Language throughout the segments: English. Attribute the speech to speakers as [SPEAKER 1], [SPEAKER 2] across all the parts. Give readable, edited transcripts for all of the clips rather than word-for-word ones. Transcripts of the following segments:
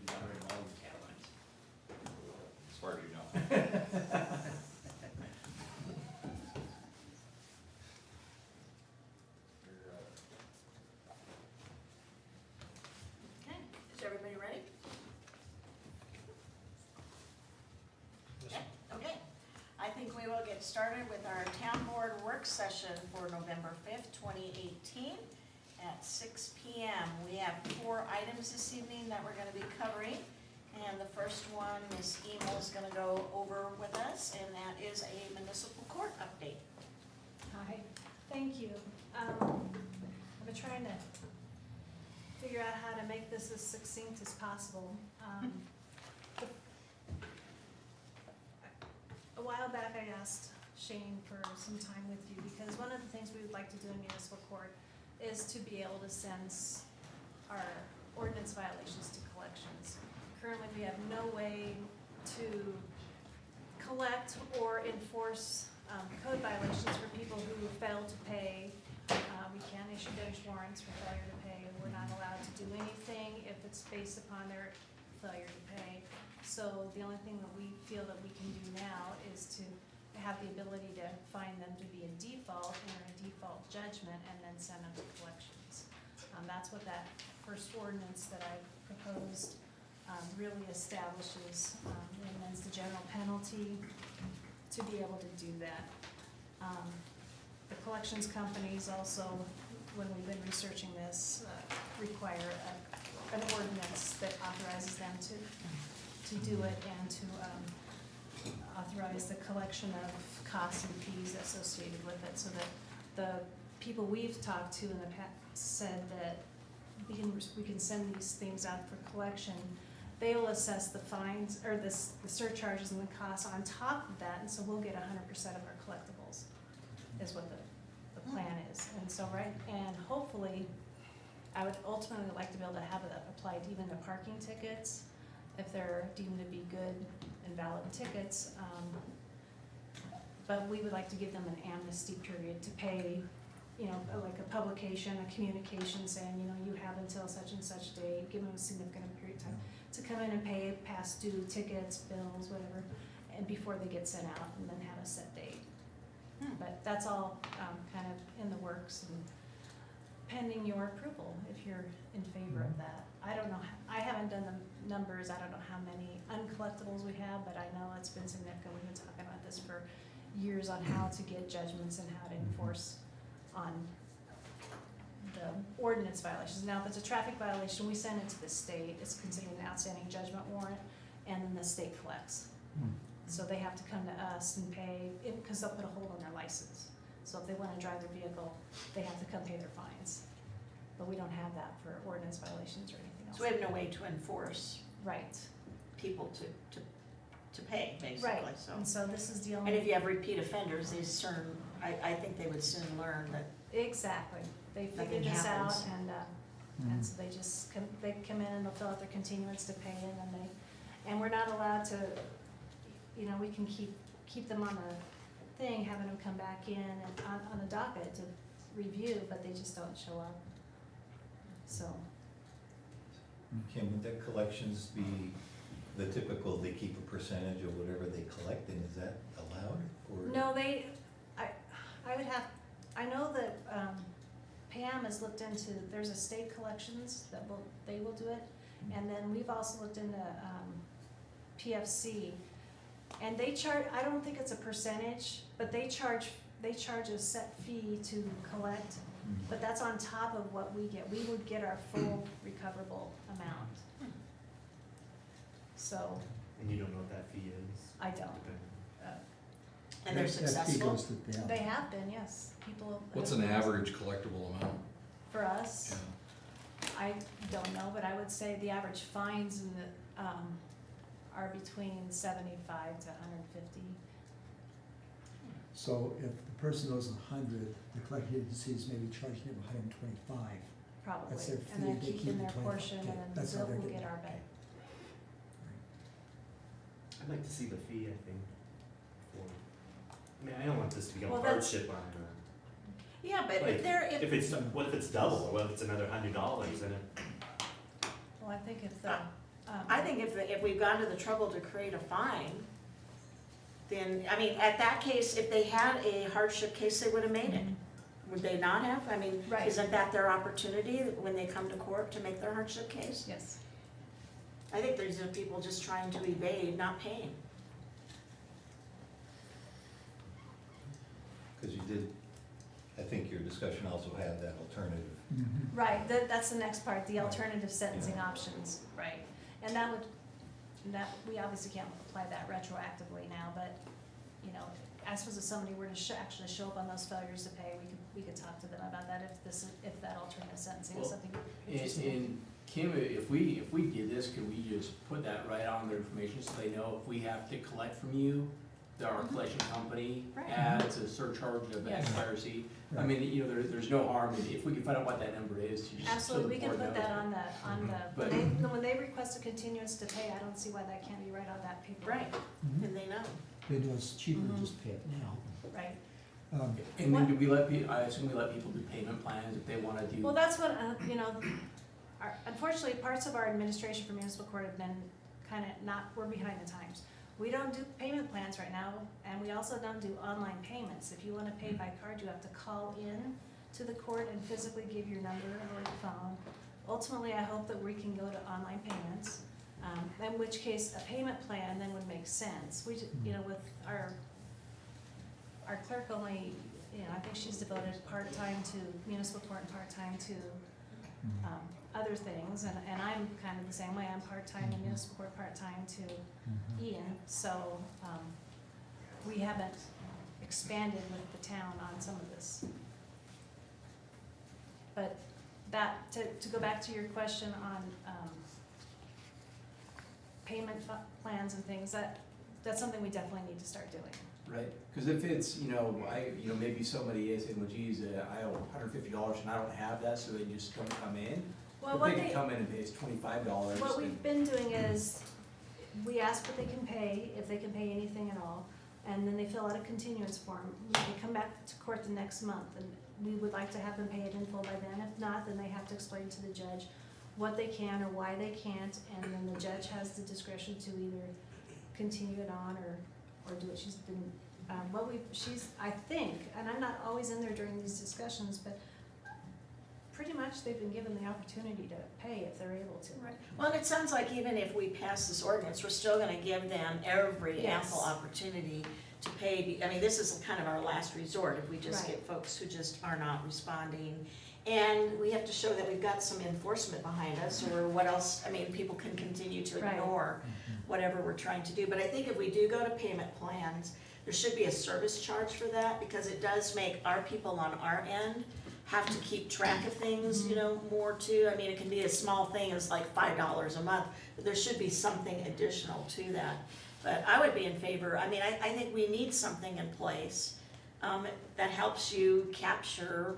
[SPEAKER 1] you got rid of all the cat lines. As far as you know.
[SPEAKER 2] Okay, is everybody ready? Okay, I think we will get started with our town board work session for November 5th, 2018 at 6 PM. We have 4 items this evening that we're gonna be covering. And the first one, Ms. Emil is gonna go over with us, and that is a municipal court update.
[SPEAKER 3] Hi, thank you. I've been trying to figure out how to make this as succinct as possible. A while back, I asked Shane for some time with you, because one of the things we would like to do in municipal court is to be able to send our ordinance violations to collections. Currently, we have no way to collect or enforce code violations for people who fail to pay. We can't issue debtor's warrants for failure to pay, and we're not allowed to do anything if it's based upon their failure to pay. So the only thing that we feel that we can do now is to have the ability to find them to be in default, enter a default judgment, and then send them to collections. That's what that first ordinance that I proposed really establishes, and then the general penalty to be able to do that. The collections companies also, when we've been researching this, require an ordinance that authorizes them to do it and to authorize the collection of costs and fees associated with it, so that the people we've talked to in the past said that we can send these things out for collection. They will assess the fines, or the surcharges and the costs on top of that, and so we'll get 100% of our collectibles, is what the plan is. And so, and hopefully, I would ultimately like to be able to have it applied even to parking tickets, if they're deemed to be good and valid tickets. But we would like to give them an amnesty period to pay, like a publication, a communication saying, you have until such and such date, give them a significant period of time to come in and pay past due tickets, bills, whatever, and before they get sent out, and then have a set date. But that's all kind of in the works and pending your approval, if you're in favor of that. I don't know, I haven't done the numbers, I don't know how many uncollectibles we have, but I know it's been significant. We've been talking about this for years on how to get judgments and how to enforce on the ordinance violations. Now, if it's a traffic violation, we send it to the state, it's considered an outstanding judgment warrant, and then the state collects. So they have to come to us and pay, because they'll put a hold on their license. So if they want to drive their vehicle, they have to come pay their fines. But we don't have that for ordinance violations or anything else.
[SPEAKER 2] So we have no way to enforce
[SPEAKER 3] Right.
[SPEAKER 2] people to pay, basically,
[SPEAKER 3] Right,
[SPEAKER 2] so.
[SPEAKER 3] and so this is the
[SPEAKER 2] And if
[SPEAKER 3] only,
[SPEAKER 2] you have repeat offenders, they soon, I think they would soon learn that.
[SPEAKER 3] exactly, they
[SPEAKER 2] Nothing
[SPEAKER 3] figured this out,
[SPEAKER 2] happens.
[SPEAKER 3] and so they just they come in and they'll fill out their continuance to pay, and then and we're not allowed to, we can keep them on the thing, having them come back in and on the docket to review, but they just don't show up. So,
[SPEAKER 4] Can the collections be the typical, they keep a percentage of whatever they collect, and is that allowed, or?
[SPEAKER 3] no, I would have, I know that Pam has looked into, there's a state collections that they will do it, and then we've also looked into PFC, and they charge, I don't think it's a percentage, but they charge a set fee to collect, but that's on top of what we get. We would get our full recoverable amount. So,
[SPEAKER 5] And you don't know what that fee is?
[SPEAKER 3] I don't.
[SPEAKER 2] And they're
[SPEAKER 6] That fee
[SPEAKER 2] successful.
[SPEAKER 6] goes to them.
[SPEAKER 3] They have been, yes, people.
[SPEAKER 7] What's an average collectible amount?
[SPEAKER 3] For us?
[SPEAKER 7] Yeah.
[SPEAKER 3] I don't know, but I would say the average fines in the, are between 75 to 150.
[SPEAKER 6] So if the person owes 100, the collecting agencies may be charging them 125.
[SPEAKER 3] Probably,
[SPEAKER 6] That's their
[SPEAKER 3] and then
[SPEAKER 6] fee, they
[SPEAKER 3] keeping
[SPEAKER 6] keep
[SPEAKER 3] their
[SPEAKER 6] the 25.
[SPEAKER 3] portion, and
[SPEAKER 6] Okay,
[SPEAKER 3] then
[SPEAKER 6] that's how
[SPEAKER 3] we'll
[SPEAKER 6] they're
[SPEAKER 3] get
[SPEAKER 6] getting
[SPEAKER 3] our
[SPEAKER 6] paid.
[SPEAKER 3] back.
[SPEAKER 5] I'd like to see the fee, I think, for, I don't want this to become a
[SPEAKER 3] Well, that's-
[SPEAKER 5] hardship on,
[SPEAKER 2] Yeah, but
[SPEAKER 5] like,
[SPEAKER 2] if they're,
[SPEAKER 5] if it's, what if it's double, or what if it's another $100, and it,
[SPEAKER 3] Well, I think if the
[SPEAKER 2] I think if we've gone to the trouble to create a fine, then, I mean, at that case, if they had a hardship case, they would have made it. Would they not have? I mean,
[SPEAKER 3] Right.
[SPEAKER 2] isn't that their opportunity when they come to court to make their hardship case?
[SPEAKER 3] Yes.
[SPEAKER 2] I think these are people just trying to evade not paying.
[SPEAKER 4] Because you did, I think your discussion also had that alternative.
[SPEAKER 3] Right, that's the next part, the alternative sentencing options, right. And we obviously can't apply that retroactively now, but, you know, I suppose if somebody were to actually show up on those failures to pay, we could talk to them about that if that alternative sentencing is
[SPEAKER 5] Well,
[SPEAKER 3] something interesting.
[SPEAKER 5] And Kim, if we did this, could we just put that right on their information so they know if we have to collect from you, our collection company
[SPEAKER 2] Right.
[SPEAKER 5] adds a surcharge of
[SPEAKER 3] Yes.
[SPEAKER 5] X, Y, or Z? I
[SPEAKER 6] Right.
[SPEAKER 5] mean, you know, there's no harm if we can find out what that number is, to just so
[SPEAKER 3] Absolutely,
[SPEAKER 5] the
[SPEAKER 3] we can
[SPEAKER 5] board
[SPEAKER 3] put
[SPEAKER 5] knows.
[SPEAKER 3] that on the,
[SPEAKER 5] But-
[SPEAKER 3] when they request a continuance to pay, I don't see why that can't be right on that paper.
[SPEAKER 2] Right,
[SPEAKER 6] Mhm.
[SPEAKER 2] and they know.
[SPEAKER 6] They know it's cheaper to
[SPEAKER 3] Mhm.
[SPEAKER 6] just pay it now.
[SPEAKER 3] Right,
[SPEAKER 5] And then do we I assume we let people do payment plans if they wanna do?
[SPEAKER 3] well, that's what, you know, unfortunately, parts of our administration for municipal court have been we're behind the times. We don't do payment plans right now, and we also don't do online payments. If you wanna pay by card, you have to call in to the court and physically give your number or your phone. Ultimately, I hope that we can go to online payments, in which case a payment plan then would make sense. You know, with our clerk only, you know, I think she's devoted part-time to municipal court and part-time to other things, and I'm kind of the same way, I'm part-time in municipal court, part-time to Ian, so, we haven't expanded with the town on some of this. But to go back to your question on, payment plans and things, that's something we definitely need to start doing.
[SPEAKER 5] Right, cause if it's, you know, maybe somebody is saying, well, geez, I owe $150 and I don't have that, so they just don't come in.
[SPEAKER 3] Well,
[SPEAKER 5] If they could come in and pay us $25.
[SPEAKER 3] What
[SPEAKER 5] then-
[SPEAKER 3] we've been doing is, we ask what they can pay, if they can pay anything at all, and then they fill out a continuance form. They come back to court the next month, and we would like to have them pay it in full by then. If not, then they have to explain to the judge what they can or why they can't, and then the judge has the discretion to either continue it on or do what she's been, I think, and I'm not always in there during these discussions, but pretty much they've been given the opportunity to pay if they're able to.
[SPEAKER 2] Right. Well, and it sounds like even if we pass this ordinance, we're still gonna give them every
[SPEAKER 3] Yes.
[SPEAKER 2] ample opportunity to pay. I mean, this is kind of our last resort if we just
[SPEAKER 3] Right.
[SPEAKER 2] get folks who just are not responding. And we have to show that we've got some enforcement behind us, or what else, I mean, people can continue to
[SPEAKER 3] Right.
[SPEAKER 2] ignore whatever we're trying to do. But I think if we do go to payment plans, there should be a service charge for that, because it does make our people on our end have to keep track of things, you know, more too. I mean, it can be a small thing as like $5 a month, but there should be something additional to that. But I would be in favor, I mean, I think we need something in place that helps you capture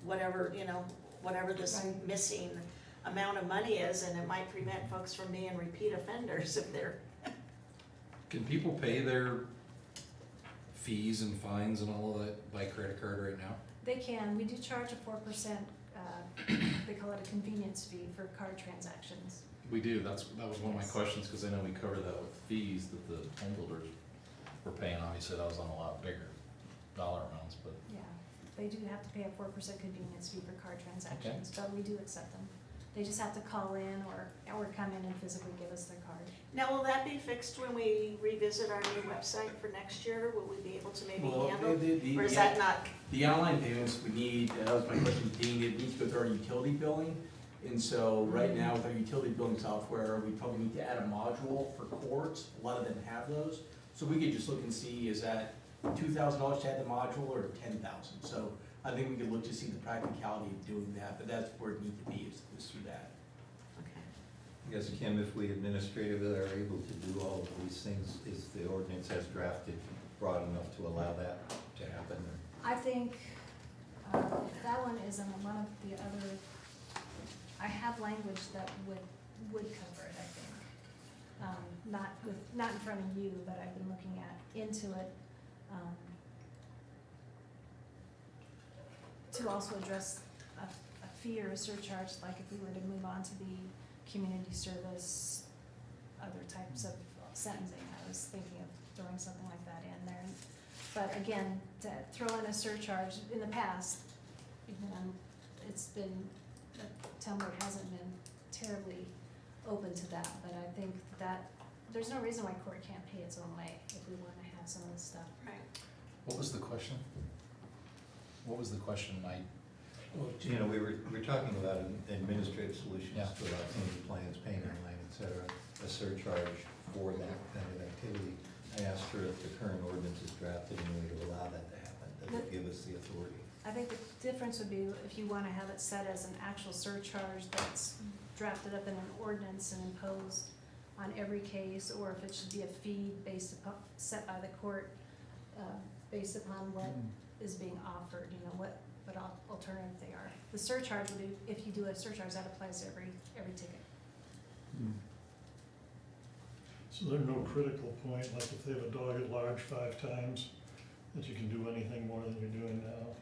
[SPEAKER 2] whatever, you know, whatever this
[SPEAKER 3] Right.
[SPEAKER 2] missing amount of money is, and it might prevent folks from being repeat offenders if they're,
[SPEAKER 7] Can people pay their fees and fines and all of that by credit card right now?
[SPEAKER 3] They can, we do charge a 4%, they call it a convenience fee for card transactions.
[SPEAKER 7] We do, that was one of my
[SPEAKER 3] Yes.
[SPEAKER 7] questions, cause I know we covered that with fees that the home builders were paying, obviously that was on a lot bigger dollar amounts, but.
[SPEAKER 3] Yeah, they do have to pay a 4% convenience fee for card transactions, but we do accept them. They just have to call in or come in and physically give us their card.
[SPEAKER 2] now will that be fixed when we revisit our new website for next year? Will we be able to maybe
[SPEAKER 5] Well,
[SPEAKER 2] handle, or is
[SPEAKER 5] yeah.
[SPEAKER 2] that not?
[SPEAKER 5] The online payments, we need, that was my question, Dean, it needs to go through our utility billing. And so right now with our utility billing software, we probably need to add a module for courts. A lot of them have those. So we could just look and see, is that $2,000 to add the module or 10,000? So I think we could look to see the practicality of doing that, but that's where it needs to be, is through that.
[SPEAKER 2] Okay.
[SPEAKER 4] I guess, Kim, if we administratively are able to do all of these things, is the ordinance as drafted broad enough to allow that to happen?
[SPEAKER 3] I think that one is on one of the other, I have language that would cover it, I think. Not in front of you, but I've been looking into it. To also address a fee or a surcharge, like if we were to move on to the community service other types of sentencing. I was thinking of throwing something like that in there. But again, to throw in a surcharge, in the past, it's been, the town board hasn't been terribly open to that, but I think that, there's no reason why court can't pay its own way if we wanna have some of this stuff.
[SPEAKER 2] Right.
[SPEAKER 7] What was the question? What was the question, Mike?
[SPEAKER 4] Well, you know, we're talking about administrative solutions
[SPEAKER 7] Yeah.
[SPEAKER 4] to allow payment plans, paying online, et cetera, a surcharge for that kind of activity. I asked her if the current ordinance is drafted in a way to allow that to happen, does it give us the authority?
[SPEAKER 3] I think the difference would be if you wanna have it set as an actual surcharge that's drafted up in an ordinance and imposed on every case, or if it should be a fee based upon, set by the court, based upon what is being offered, you know, what alternative they are. The surcharge would be, if you do a surcharge, that applies to every ticket.
[SPEAKER 8] So there's no critical point, like if they have a dog at large 5 times, that you can do anything more than you're doing now?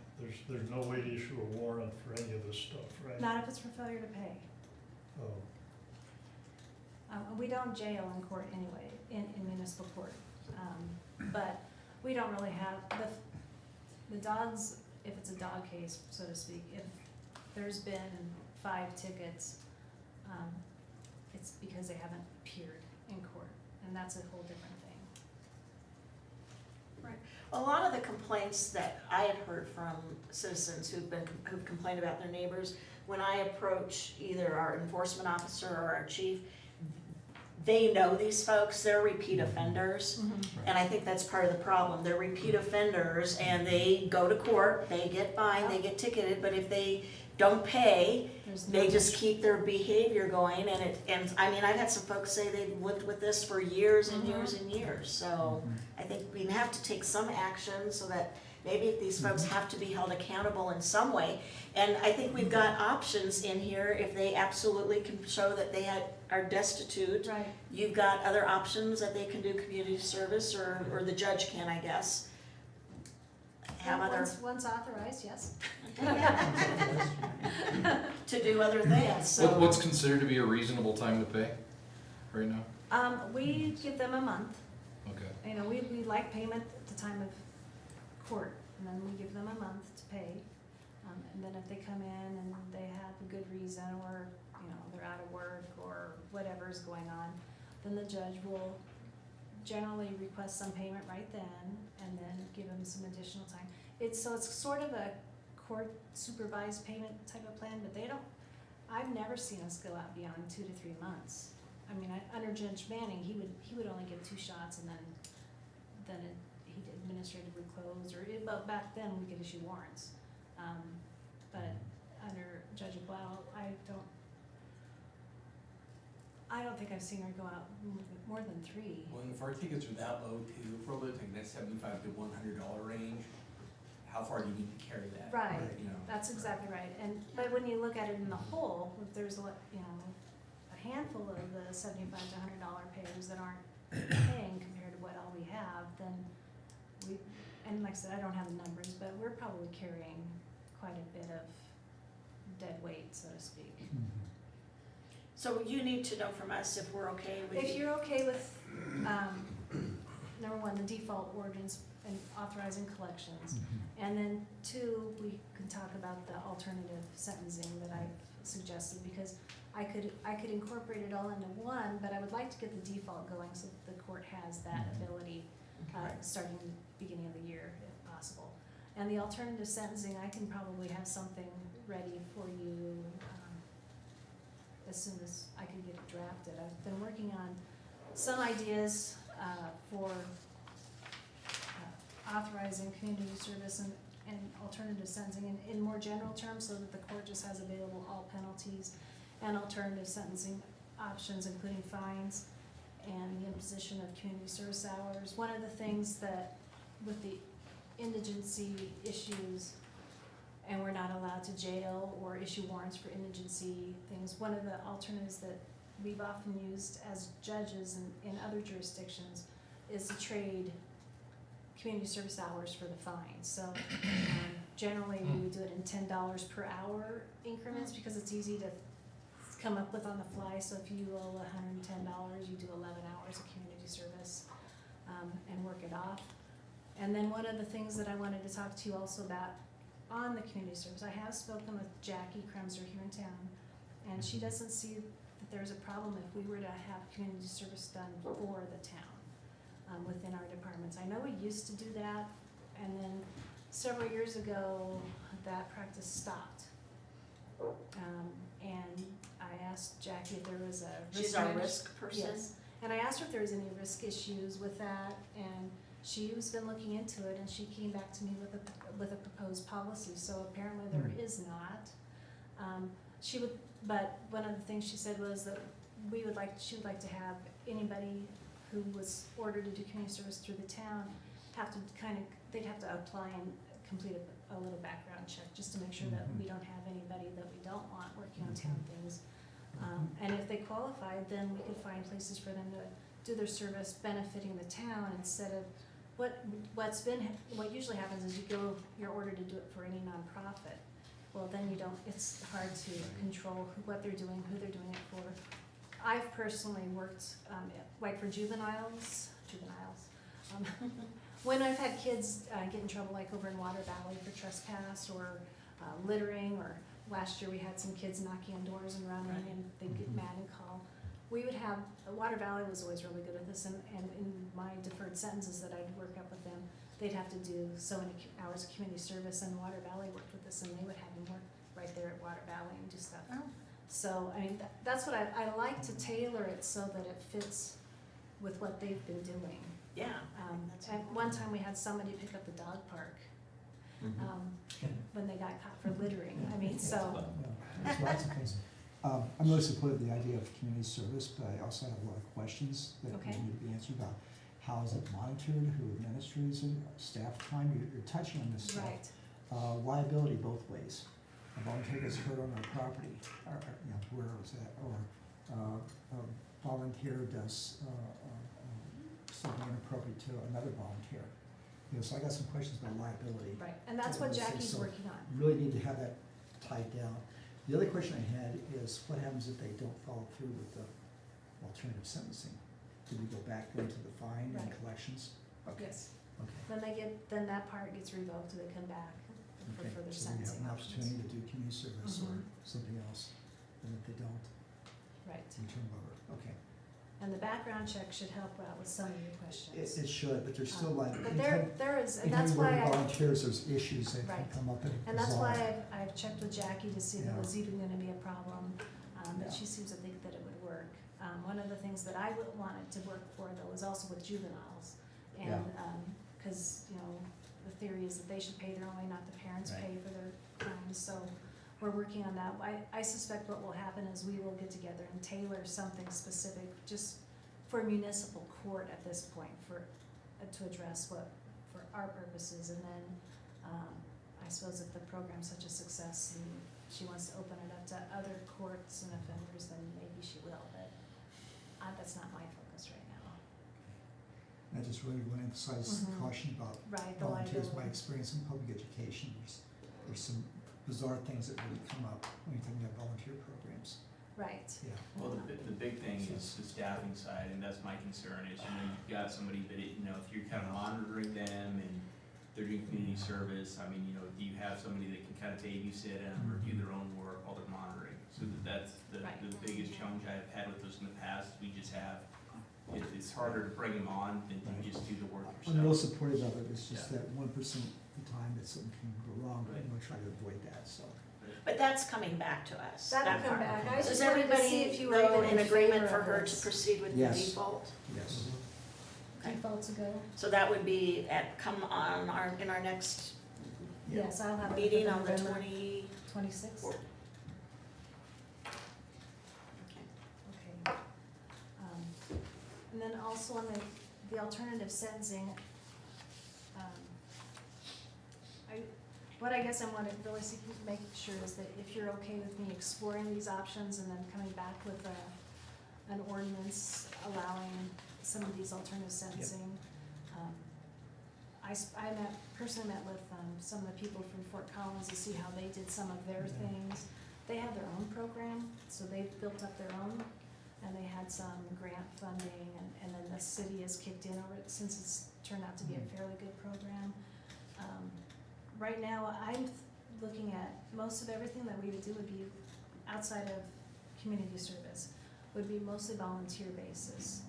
[SPEAKER 8] There's no way to issue a warrant for any of this stuff, right?
[SPEAKER 3] Not if it's for failure to pay.
[SPEAKER 8] Oh,
[SPEAKER 3] We don't jail in court anyway, in municipal court. But we don't really have, the dogs, if it's a dog case, so to speak, if there's been 5 tickets, it's because they haven't appeared in court, and that's a whole different thing.
[SPEAKER 2] Right. A lot of the complaints that I had heard from citizens who've complained about their neighbors, when I approach either our enforcement officer or our chief, they know these folks, they're repeat offenders. And I think that's part of the problem. They're repeat offenders and they go to court, they get fined, they get ticketed, but if they don't pay,
[SPEAKER 3] There's
[SPEAKER 2] they
[SPEAKER 3] no-
[SPEAKER 2] just keep their behavior going, and I mean, I've had some folks say they've lived with this for years and years and years, so I think we have to take some action so that maybe if these folks have to be held accountable in some way, and I think we've got options in here, if they absolutely can show that they are destitute,
[SPEAKER 3] Right.
[SPEAKER 2] you've got other options that they can do community service, or the judge can, I guess. Have
[SPEAKER 3] Well,
[SPEAKER 2] other,
[SPEAKER 3] once authorized, yes.
[SPEAKER 2] to do other things, so.
[SPEAKER 7] What's considered to be a reasonable time to pay right now?
[SPEAKER 3] We give them a month.
[SPEAKER 7] Okay.
[SPEAKER 3] You know, we like payment at the time of court, and then we give them a month to pay. And then if they come in and they have a good reason, or, you know, they're out of work, or whatever's going on, then the judge will generally request some payment right then, and then give them some additional time. It's sort of a court supervised payment type of plan, but I've never seen us go out beyond 2 to 3 months. I mean, under Judge Manning, he would only give 2 shots, and then he'd administratively close, but back then we could issue warrants. But under Judge Blau, I don't think I've seen her go out more than 3.
[SPEAKER 5] Well, if our tickets are that low too, if we're looking at that $75 to $100 range, how far do you need to carry that?
[SPEAKER 3] Right.
[SPEAKER 5] You know?
[SPEAKER 3] That's exactly right. But when you look at it in the whole, if there's a handful of the $75 to $100 payers that aren't paying compared to what all we have, then and like I said, I don't have the numbers, but we're probably carrying quite a bit of dead weight, so to speak.
[SPEAKER 2] So you need to know from us if we're okay with.
[SPEAKER 3] If you're okay with, number 1, the default ordinance and authorizing collections, and then 2, we can talk about the alternative sentencing that I've suggested, because I could incorporate it all into one, but I would like to get the default going so that the court has that ability, starting beginning of the year if possible. And the alternative sentencing, I can probably have something ready for you as soon as I can get it drafted. I've been working on some ideas for authorizing community service and alternative sentencing in more general terms, so that the court just has available all penalties and alternative sentencing options, including fines and the imposition of community service hours. One of the things that, with the indigency issues, and we're not allowed to jail or issue warrants for indigency things, one of the alternatives that we've often used as judges in other jurisdictions is to trade community service hours for the fines. So generally we would do it in $10 per hour increments, because it's easy to come up with on the fly, so if you owe $110, you do 11 hours of community service, and work it off. And then one of the things that I wanted to talk to you also about on the community service, I have spoken with Jackie Kremser here in town, and she doesn't see that there's a problem if we were to have community service done for the town, within our departments. I know we used to do that, and then several years ago, that practice stopped. And I asked Jackie if there was a risk.
[SPEAKER 2] She's our
[SPEAKER 3] manage-
[SPEAKER 2] risk person?
[SPEAKER 3] Yes, and I asked her if there was any risk issues with that, and she's been looking into it, and she came back to me with a proposed policy, so apparently there is not. She would, but one of the things she said was that she would like to have anybody who was ordered to do community service through the town they'd have to apply and complete a little background check, just to make sure that we don't have anybody that we don't want working on town things. And if they qualified, then we could find places for them to do their service benefiting the town instead of what usually happens is you're ordered to do it for any nonprofit. Well, then it's hard to control what they're doing, who they're doing it for. I've personally worked, like for juveniles, when I've had kids get in trouble, like over in Water Valley for trespass or littering, or last year we had some kids knocking on doors and running and they'd get mad and call. We would have, Water Valley was always really good at this, and in my deferred sentences that I'd work up with them, they'd have to do so many hours of community service, and Water Valley worked with us, and they would have me work right there at Water Valley and do stuff.
[SPEAKER 2] Oh.
[SPEAKER 3] So, I mean, that's what I like to tailor it so that it fits with what they've been doing.
[SPEAKER 2] Yeah.
[SPEAKER 3] And one time we had somebody pick up the dog park, when they got caught for littering, I mean, so.
[SPEAKER 6] Yeah, there's lots of things. I'm really supportive of the idea of community service, but I also have a lot of questions that
[SPEAKER 3] Okay.
[SPEAKER 6] need to be answered about how is it monitored, who administers it, staff time, you're touching on this stuff.
[SPEAKER 3] Right,
[SPEAKER 6] Liability both ways. A volunteer gets hurt on our property, or, where was that, or, a volunteer does, something inappropriate to another volunteer. So I got some questions about liability.
[SPEAKER 3] right, and that's what
[SPEAKER 6] Yeah,
[SPEAKER 3] Jackie's
[SPEAKER 6] so-
[SPEAKER 3] working on.
[SPEAKER 6] You really need to have that tied down. The other question I had is, what happens if they don't follow through with the alternative sentencing? Do we go back into the fine and
[SPEAKER 3] Right.
[SPEAKER 6] collections? Okay,
[SPEAKER 3] Yes,
[SPEAKER 6] okay.
[SPEAKER 3] then that part gets revoked, and they come back for
[SPEAKER 6] Okay,
[SPEAKER 3] further
[SPEAKER 6] so we have
[SPEAKER 3] sentencing
[SPEAKER 6] an
[SPEAKER 3] options.
[SPEAKER 6] opportunity to do community service or
[SPEAKER 3] Mhm.
[SPEAKER 6] something else, and if they don't,
[SPEAKER 3] Right,
[SPEAKER 6] we turn them over, okay.
[SPEAKER 3] and the background check should help out with some of your questions.
[SPEAKER 6] It should, but there's still like,
[SPEAKER 3] But there is, and
[SPEAKER 6] anytime
[SPEAKER 3] that's
[SPEAKER 6] you
[SPEAKER 3] why
[SPEAKER 6] work with
[SPEAKER 3] I,
[SPEAKER 6] volunteers, there's issues that can
[SPEAKER 3] Right.
[SPEAKER 6] come up and
[SPEAKER 3] and that's
[SPEAKER 6] resolve.
[SPEAKER 3] why I've checked with Jackie to see if it
[SPEAKER 6] Yeah.
[SPEAKER 3] was even gonna be a problem,
[SPEAKER 6] Yeah.
[SPEAKER 3] but she seems to think that it would work. One of the things that I wanted to work for though was also with juveniles, and, cause, the theory is that they should pay their own way, not the parents
[SPEAKER 6] Right.
[SPEAKER 3] pay for their crimes, so we're working on that. I suspect what will happen is we will get together and tailor something specific just for municipal court at this point to address for our purposes, and then, I suppose if the program's such a success and she wants to open it up to other courts and offenders, then maybe she will, but that's not my focus right now.
[SPEAKER 6] I just really want to emphasize
[SPEAKER 3] Mhm.
[SPEAKER 6] caution about
[SPEAKER 3] Right, the
[SPEAKER 6] volunteers. My
[SPEAKER 3] liability.
[SPEAKER 6] experience in public education, there's some bizarre things that really come up when you're talking about volunteer programs.
[SPEAKER 3] Right.
[SPEAKER 6] Yeah.
[SPEAKER 5] Well, the big thing is the staffing side, and that's my concern, is, you've got somebody that, if you're kind of monitoring them and they're doing community service, I mean, do you have somebody that can kind of babysit them or do their own work while they're monitoring? So that's
[SPEAKER 3] Right.
[SPEAKER 5] the biggest challenge I've had with those in the past, we just have, it's harder to bring them on than to just do the work
[SPEAKER 6] I'm real
[SPEAKER 5] yourself.
[SPEAKER 6] supportive of it, it's just
[SPEAKER 5] Yeah.
[SPEAKER 6] that 1% of the time that something can go wrong, but
[SPEAKER 5] Right.
[SPEAKER 6] I'm gonna try to avoid that, so.
[SPEAKER 2] But that's coming back to us.
[SPEAKER 3] That'll
[SPEAKER 2] that
[SPEAKER 3] come
[SPEAKER 2] part.
[SPEAKER 3] back. I
[SPEAKER 2] Does
[SPEAKER 3] just wanted to see if
[SPEAKER 2] everybody
[SPEAKER 3] you were
[SPEAKER 2] know
[SPEAKER 3] even
[SPEAKER 2] in agreement
[SPEAKER 3] favor
[SPEAKER 2] for
[SPEAKER 3] of
[SPEAKER 2] her to
[SPEAKER 3] this.
[SPEAKER 2] proceed with the
[SPEAKER 6] Yes.
[SPEAKER 2] default?
[SPEAKER 6] Yes.
[SPEAKER 3] Default to go?
[SPEAKER 2] So that would be in our next
[SPEAKER 6] Yeah.
[SPEAKER 3] Yes, I'll have it.
[SPEAKER 2] meeting
[SPEAKER 3] for
[SPEAKER 2] on the
[SPEAKER 3] November
[SPEAKER 2] 26th.
[SPEAKER 3] 26th?
[SPEAKER 2] Okay.
[SPEAKER 3] Okay. And then also on the alternative sentencing, what I guess I want to really make sure is that if you're okay with me exploring these options and then coming back with an ordinance allowing some of these alternative sentencing. I personally met with some of the people from Fort Collins to see how they did some of their things. they have their own program, so they've built up their own, and they had some grant funding, and then the city has kicked in over it since it's turned out to be a fairly good program. Right now, I'm looking at, most of everything that we would do would be outside of community service, would be mostly volunteer basis,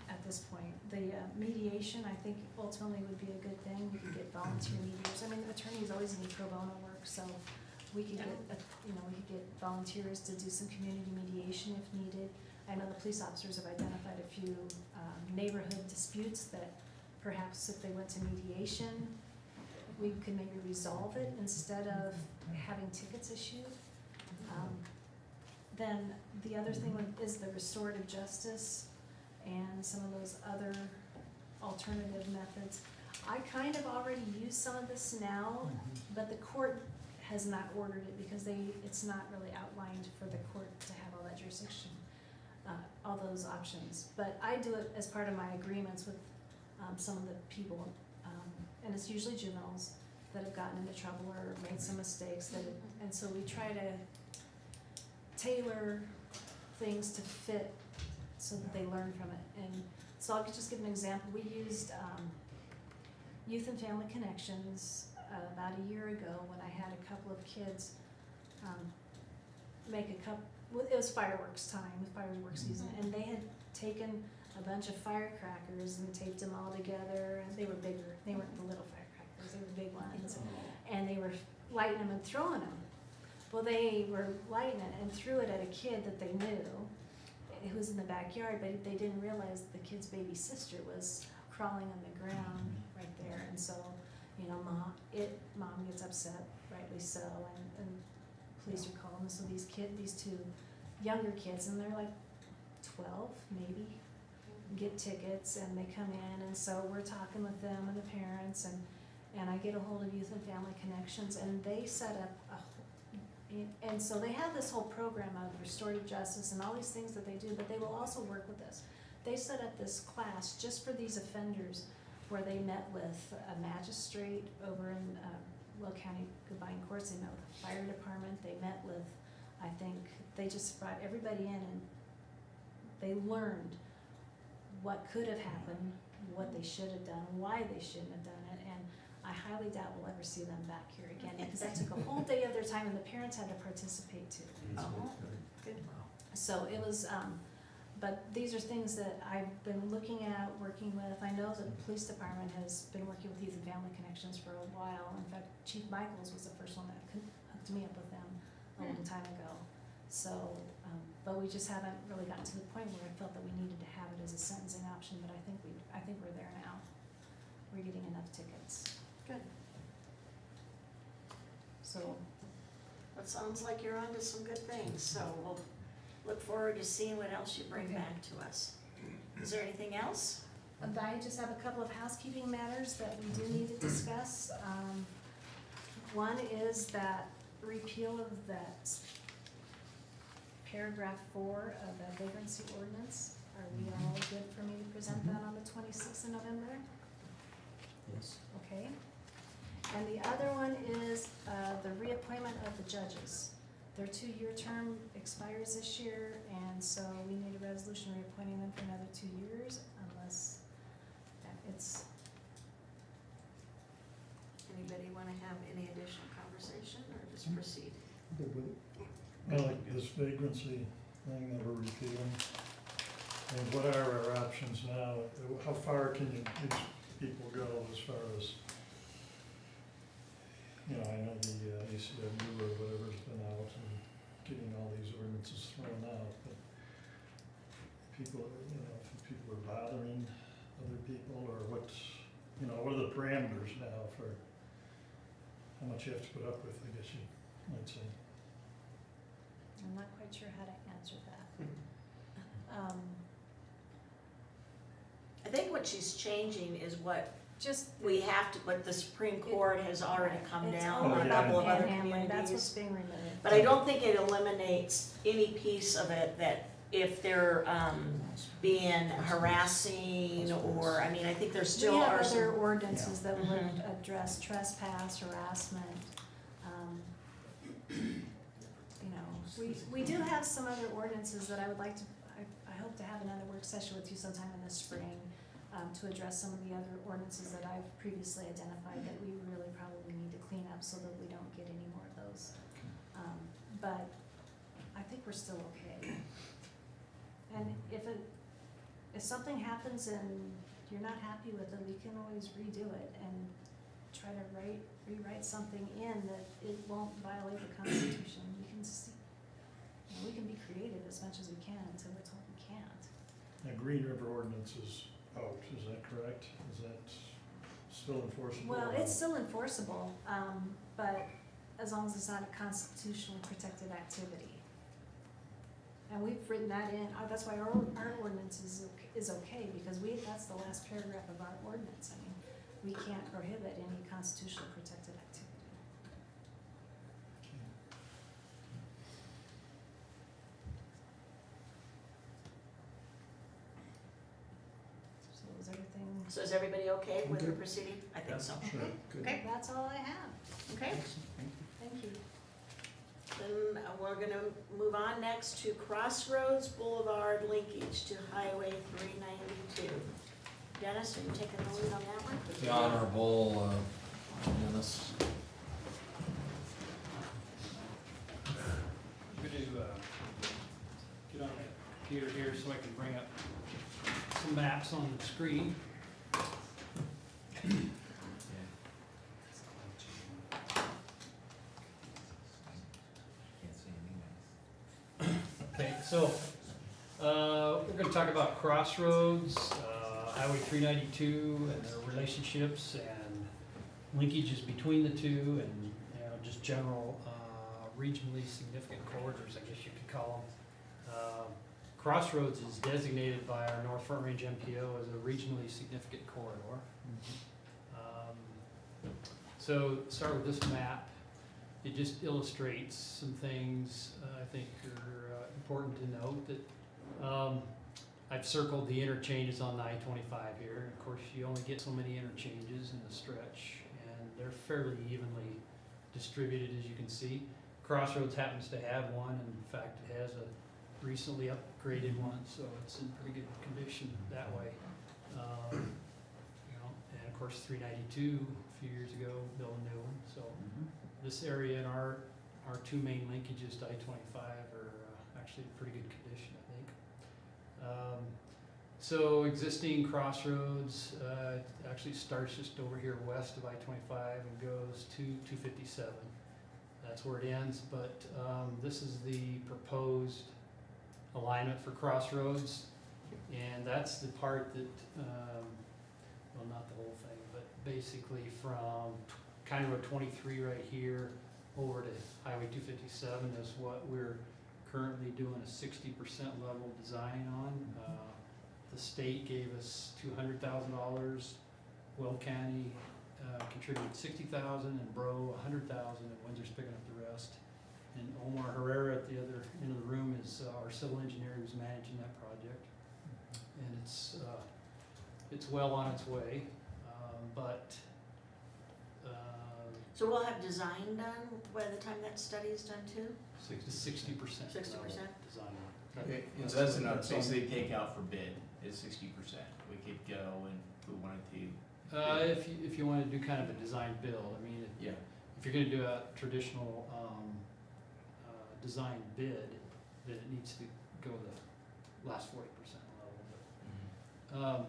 [SPEAKER 3] at this point. The mediation, I think ultimately would be a good thing, we could get volunteer mediators, I mean, attorneys always need pro bono work, so we could get, we could get volunteers to do some community mediation if needed. I know the police officers have identified a few neighborhood disputes that perhaps if they went to mediation, we could maybe resolve it instead of having tickets issued. Then the other thing is the restorative justice and some of those other alternative methods. I kind of already use some of this now, but the court has not ordered it because it's not really outlined for the court to have all that jurisdiction, all those options. But I do it as part of my agreements with some of the people, and it's usually juveniles that have gotten into trouble or made some mistakes and so we try to tailor things to fit so that they learn from it. And so I'll just give an example. We used Youth and Family Connections about a year ago when I had a couple of kids make it was fireworks time, fireworks season, and they had taken a bunch of firecrackers and taped them all together, and they were bigger, they weren't the little firecrackers, they were big ones, and they were lighting them and throwing them. Well, they were lighting it and threw it at a kid that they knew, who was in the backyard, but they didn't realize the kid's baby sister was crawling on the ground right there, and so, mom gets upset, rightly so, and police are called, and so these two younger kids, and they're like 12 maybe, get tickets, and they come in, and so we're talking with them and the parents, and I get a hold of Youth and Family Connections, and they set up and so they have this whole program of restorative justice and all these things that they do, but they will also work with us. They set up this class just for these offenders where they met with a magistrate over in Will County Combined Courts, they met with the fire department, they met with, I think, they just brought everybody in and they learned what could have happened, what they should have done, why they shouldn't have done it, and I highly doubt we'll ever see them back here again, because that took a whole day of their time and the parents had to participate too.
[SPEAKER 2] Good.
[SPEAKER 3] So it was, but these are things that I've been looking at, working with. I know the police department has been working with Youth and Family Connections for a while. In fact, Chief Michaels was the first one that hooked me up with them a long time ago. So, but we just haven't really gotten to the point where I felt that we needed to have it as a sentencing option, but I think we're there now. We're getting enough tickets.
[SPEAKER 2] Good.
[SPEAKER 3] So,
[SPEAKER 2] It sounds like you're onto some good things, so we'll look forward to seeing what else you bring
[SPEAKER 3] Okay.
[SPEAKER 2] back to us. Is there anything else?
[SPEAKER 3] I just have a couple of housekeeping matters that we do need to discuss. One is that repeal of that paragraph 4 of the vagrancy ordinance. Are we all good for me to present that on the 26th of November?
[SPEAKER 6] Yes.
[SPEAKER 3] Okay. And the other one is the reappointment of the judges. Their 2-year term expires this year, and so we need a resolution reappointing them for another 2 years unless it's.
[SPEAKER 2] Anybody want to have any additional conversation or just proceed?
[SPEAKER 6] Good with it.
[SPEAKER 8] I like this vagrancy thing that we're repealing. And what are our options now? How far can these people go as far as, I know the ACLU or whatever's been out and getting all these ordinances thrown out, but people, if people are bothering other people, or what are the parameters now for how much you have to put up with, I guess you might say.
[SPEAKER 3] I'm not quite sure how to answer that.
[SPEAKER 2] I think what she's changing is what
[SPEAKER 3] Just.
[SPEAKER 2] what the Supreme Court has already come
[SPEAKER 3] It's
[SPEAKER 2] down
[SPEAKER 3] all
[SPEAKER 2] on a
[SPEAKER 8] about
[SPEAKER 2] couple of other
[SPEAKER 3] panhandling. That's what's
[SPEAKER 2] communities.
[SPEAKER 3] being removed.
[SPEAKER 2] But I don't think it eliminates any piece of it that if they're being harassing or, I think there still
[SPEAKER 3] We have
[SPEAKER 2] are
[SPEAKER 3] other
[SPEAKER 2] some.
[SPEAKER 3] ordinances that would
[SPEAKER 2] Mhm.
[SPEAKER 3] address trespass, harassment, you know, we do have some other ordinances that I would like to, I hope to have another work session with you sometime in the spring, to address some of the other ordinances that I've previously identified that we really probably need to clean up so that we don't get any more of those. But I think we're still okay. And if something happens and you're not happy with it, we can always redo it and try to rewrite something in that it won't violate the Constitution. We can we can be creative as much as we can until we're told we can't.
[SPEAKER 8] Now, Green River ordinance is out, is that correct? Is that still enforceable?
[SPEAKER 3] Well, it's still enforceable, but as long as it's not a constitutionally protected activity. And we've written that in, that's why our ordinance is okay, because that's the last paragraph of our ordinance. I mean, we can't prohibit any constitutionally protected activity. So is everything,
[SPEAKER 2] So is everybody okay with the
[SPEAKER 6] Good.
[SPEAKER 2] proceeding? I think so.
[SPEAKER 8] Sure.
[SPEAKER 6] Good.
[SPEAKER 2] Okay,
[SPEAKER 3] that's all I have.
[SPEAKER 2] okay.
[SPEAKER 6] Excellent, thank you.
[SPEAKER 3] Thank you.
[SPEAKER 2] Then we're gonna move on next to Crossroads Boulevard linkage to Highway 392. Dennis, are you taking the lead on that one?
[SPEAKER 7] The Honorable Dennis.
[SPEAKER 9] I'm going to get on my computer here so I can bring up some maps on the screen. Okay, so we're going to talk about Crossroads, Highway 392, and their relationships and linkages between the two, and just general regionally significant corridors, I guess you could call them. Crossroads is designated by our North Front Range MPO as a regionally significant corridor. So start with this map. It just illustrates some things I think are important to note. That I've circled the interchanges on the I-25 here. Of course, you only get so many interchanges in the stretch, and they're fairly evenly distributed, as you can see. Crossroads happens to have one, and in fact, it has a recently upgraded one, so it's in pretty good condition that way. And of course, 392 a few years ago built a new one. So this area and our two main linkages to I-25 are actually in pretty good condition, I think. So existing Crossroads actually starts just over here west of I-25 and goes to 257. That's where it ends, but this is the proposed alignment for Crossroads, and that's the part that, well, not the whole thing, but basically from County Road 23 right here over to Highway 257 is what we're currently doing a 60% level design on. The state gave us $200,000. Will County contributed $60,000, and Bro $100,000, and Windsor's picking up the rest. And Omar Herrera at the other end of the room is our civil engineer who's managing that project. And it's well on its way, but
[SPEAKER 2] So we'll have design done by the time that study is done too?
[SPEAKER 9] 60%.
[SPEAKER 2] 60%?
[SPEAKER 9] Design.
[SPEAKER 5] Okay, and so that's enough, basically take out for bid is 60%. We could go and if we wanted to.
[SPEAKER 9] If you want to do kind of a design build, I mean,
[SPEAKER 5] Yeah.
[SPEAKER 9] if you're going to do a traditional design bid, then it needs to go the last 40% level. But,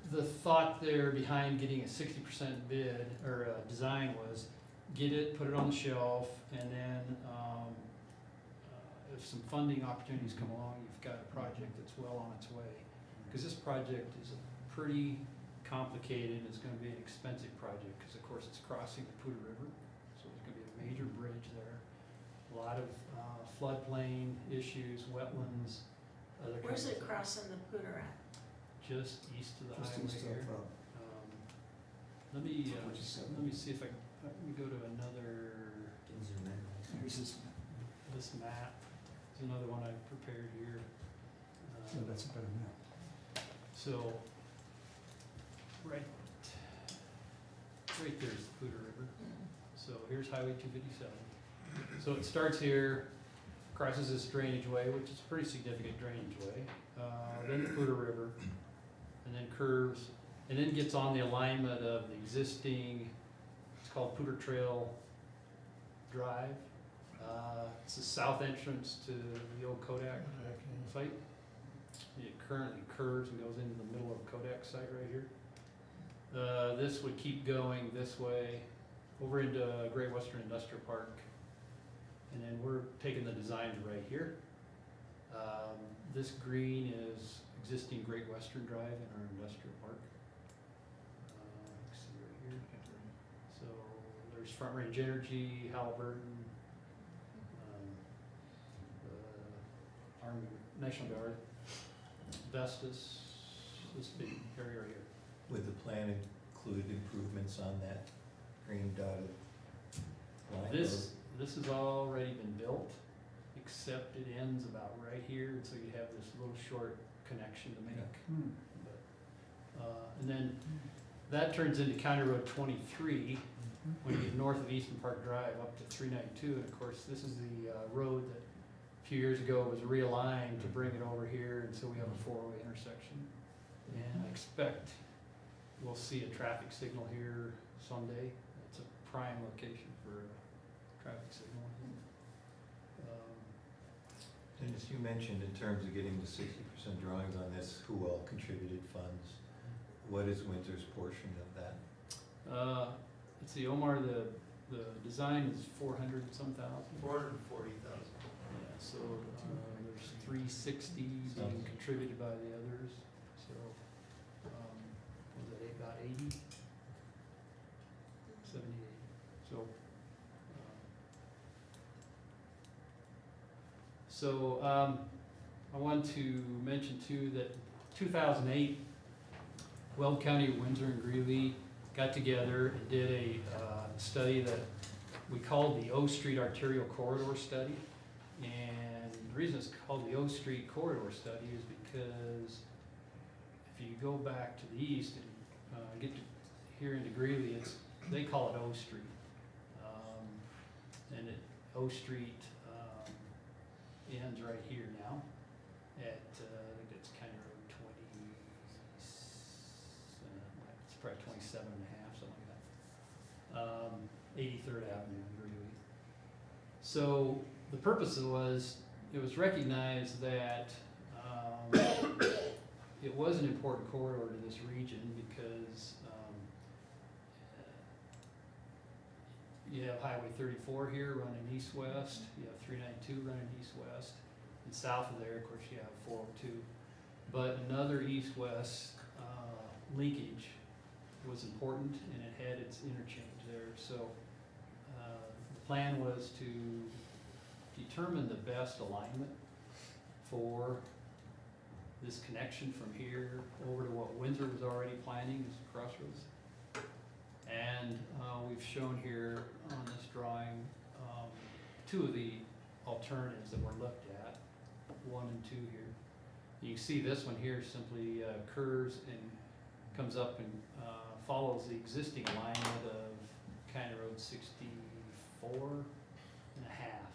[SPEAKER 9] the thought there behind getting a 60% bid or design was get it, put it on the shelf, and then if some funding opportunities come along, you've got a project that's well on its way. Because this project is a pretty complicated, it's going to be an expensive project because of course it's crossing the Poudre River, so there's going to be a major bridge there. A lot of floodplain issues, wetlands, other kinds
[SPEAKER 2] Where's
[SPEAKER 9] of
[SPEAKER 2] it
[SPEAKER 9] things.
[SPEAKER 2] crossing the Poudre at?
[SPEAKER 9] Just east of the
[SPEAKER 6] Just
[SPEAKER 9] highway
[SPEAKER 6] east
[SPEAKER 9] here.
[SPEAKER 6] of,
[SPEAKER 9] Let me
[SPEAKER 6] Forty-seven.
[SPEAKER 9] let me see if let me go to another,
[SPEAKER 6] here's this,
[SPEAKER 9] this map. There's another one I prepared here.
[SPEAKER 6] no, that's a better map.
[SPEAKER 9] So, right there's the Poudre River. So So here's Highway 257. So it starts here, crosses this drainage way, which is a pretty significant drainage way, then the Poudre River, and then curves, and then gets on the alignment of the existing, it's called Poudre Trail Drive. It's the south entrance to the old Kodak site. It currently curves and goes into the middle of Kodak site right here. This would keep going this way over into Great Western Industrial Park. And then we're taking the design to right here. This green is existing Great Western Drive in our industrial park. You can see right here. So there's Front Range Energy, Halliburton, the Army, National Guard, Vestas, this big area right here.
[SPEAKER 4] Would the plan include improvements on that green dotted line?
[SPEAKER 9] This has already been built, except it ends about right here, and so you have this little short connection to make. And then that turns into County Road 23, when you get north of Eastern Park Drive up to 392, and of course, this is the road that a few years ago was realigned to bring it over here, and so we have a four-way intersection. And I expect we'll see a traffic signal here someday. It's a prime location for a traffic signal.
[SPEAKER 4] And as you mentioned, in terms of getting the 60% drawings on this, who all contributed funds? What is Windsor's portion of that?
[SPEAKER 9] Let's see, Omar, the design is 400 some thousand.
[SPEAKER 1] 440,000.
[SPEAKER 9] Yeah, so there's 360 being contributed by the others. So was that about 80? 78. So I want to mention too that 2008, Weld County, Windsor, and Greeley got together and did a study that we called the O Street Arterial Corridor Study. And the reason it's called the O Street Corridor Study is because if you go back to the east and get to here into Greeley, they call it O Street. And O Street ends right here now at, I think it's County Road 20, it's probably 27 and a half, something like that. 83rd Avenue in Greeley. So the purpose was, it was recognized that it was an important corridor to this region because you have Highway 34 here running east-west, you have 392 running east-west, and south of there, of course, you have 402. But another east-west linkage was important, and it had its interchange there. So the plan was to determine the best alignment for this connection from here over to what Windsor was already planning as crossroads. And we've shown here on this drawing two of the alternatives that were looked at, 1 and 2 here. You can see this one here simply curves and comes up and follows the existing alignment of County Road 64 and a half.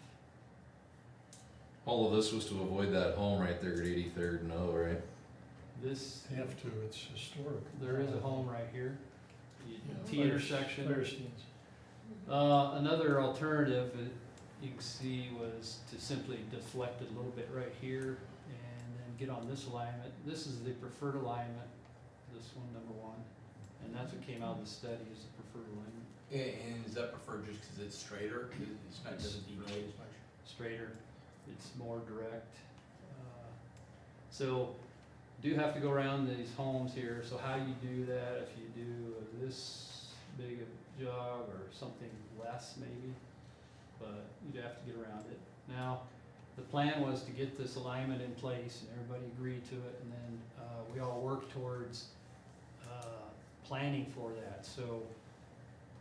[SPEAKER 7] All of this was to avoid that home right there at 83rd and O, right?
[SPEAKER 9] This,
[SPEAKER 8] Have to, it's historic.
[SPEAKER 9] there is a home right here,
[SPEAKER 8] Yeah,
[SPEAKER 9] T intersection.
[SPEAKER 8] Firestein's.
[SPEAKER 9] Another alternative you can see was to simply deflect it a little bit right here and then get on this alignment. This is the preferred alignment, this one, number 1, and that's what came out of the study is the preferred alignment.
[SPEAKER 5] And is that preferred just because it's straighter? It's not, doesn't deviate as much?
[SPEAKER 9] Straighter, it's more direct. So do have to go around these homes here, so how you do that, if you do this big a jog or something less maybe, but you'd have to get around it. Now, the plan was to get this alignment in place and everybody agreed to it, and then we all worked towards planning for that. So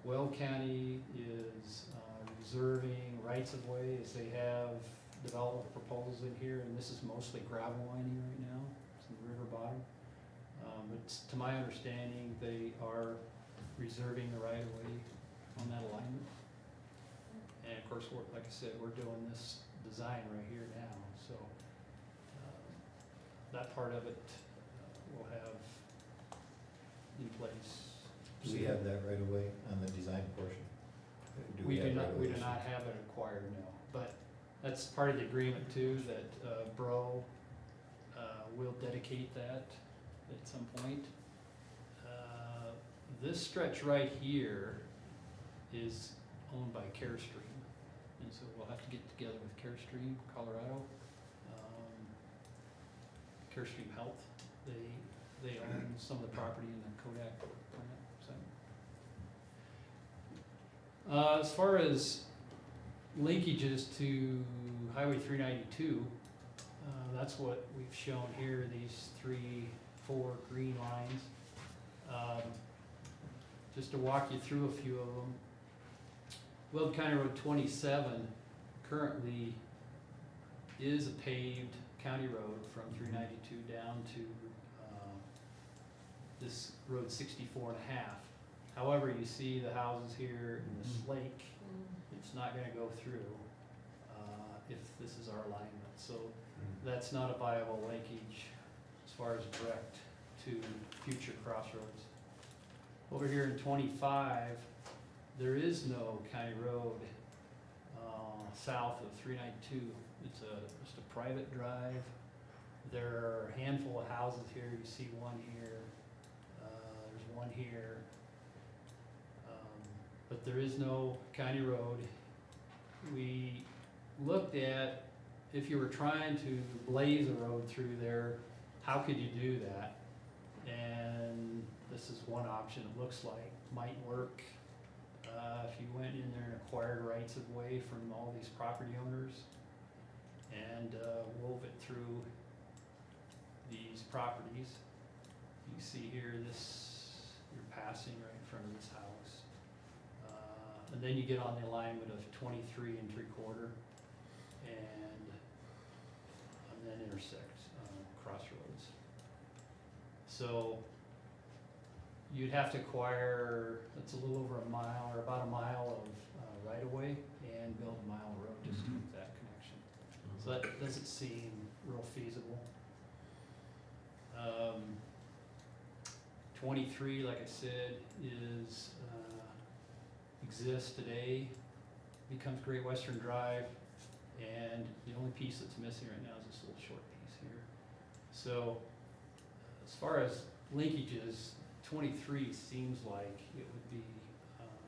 [SPEAKER 9] Weld County is reserving rights of way as they have development proposals in here, and this is mostly gravel mining right now, it's in the river bottom. But to my understanding, they are reserving the right of way on that alignment. And of course, like I said, we're doing this design right here now, so that part of it we'll have in place.
[SPEAKER 4] Do we have that right away on the design portion?
[SPEAKER 9] We do
[SPEAKER 4] have
[SPEAKER 9] not, we do
[SPEAKER 4] right-of-ways?
[SPEAKER 9] not have it acquired, no, but that's part of the agreement too, that Bro will dedicate that at some point. This stretch right here is owned by Carestream, and so we'll have to get together with Carestream, Colorado. Carestream Health, they own some of the property in the Kodak plant, so. As far as linkages to Highway 392, that's what we've shown here, these 4 green lines. Just to walk you through a few of them. Weld County Road 27 currently is a paved county road from 392 down to this road 64 and a half. However, you see the houses here in this lake, it's not gonna go through if this is our alignment. So that's not a viable linkage as far as direct to future crossroads. Over here in 25, there is no county road south of 392. It's just a private drive. There are a handful of houses here. You see one here. There's one here. But there is no county road. We looked at if you were trying to blaze a road through there, how could you do that? And this is one option, it looks like, might work. If you went in there and acquired rights of way from all these property owners and wove it through these properties. You see here, you're passing right in front of this house. And then you get on the alignment of 23 3/4 and then intersect crossroads. So you'd have to acquire, it's a little over a mile, or about a mile of right-of-way, and build a mile road just to make that connection. So that doesn't seem real feasible. 23, like I said, exists today, becomes Great Western Drive, and the only piece that's missing right now is this little short piece here. So as far as linkages, 23 seems like it would be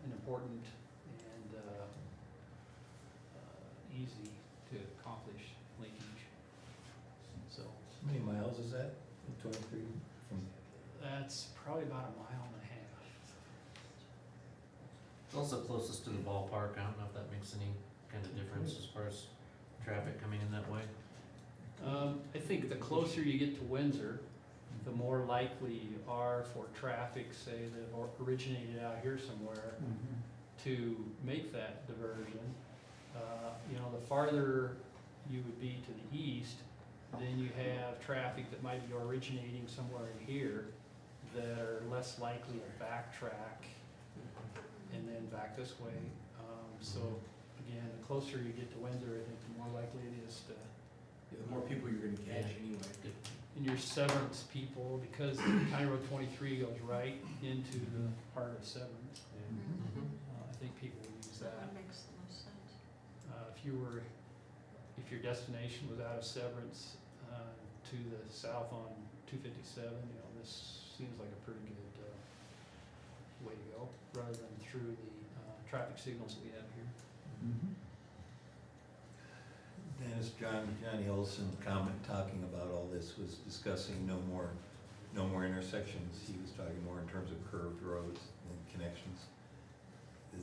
[SPEAKER 9] an important and easy to accomplish linkage. So
[SPEAKER 4] How many miles is that, 23 from?
[SPEAKER 9] that's probably about a mile and a half.
[SPEAKER 10] It's also closest to the ballpark. I don't know if that makes any kind of difference as far as traffic coming in that way.
[SPEAKER 9] I think the closer you get to Windsor, the more likely you are for traffic, say, that originated out here somewhere, to make that diversion. The farther you would be to the east, then you have traffic that might be originating somewhere in here that are less likely to backtrack and then back this way. So again, the closer you get to Windsor, I think the more likely it is to.
[SPEAKER 5] The more people you're gonna catch anyway.
[SPEAKER 9] And your Severance people, because County Road 23 goes right into the heart of Severance, I think people will use that.
[SPEAKER 2] That makes the most sense.
[SPEAKER 9] If your destination was out of Severance to the south on 257, this seems like a pretty good way to go, rather than through the traffic signals we have here.
[SPEAKER 4] Dennis, Johnny Olson comment talking about all this was discussing no more intersections. He was talking more in terms of curved roads and connections. Do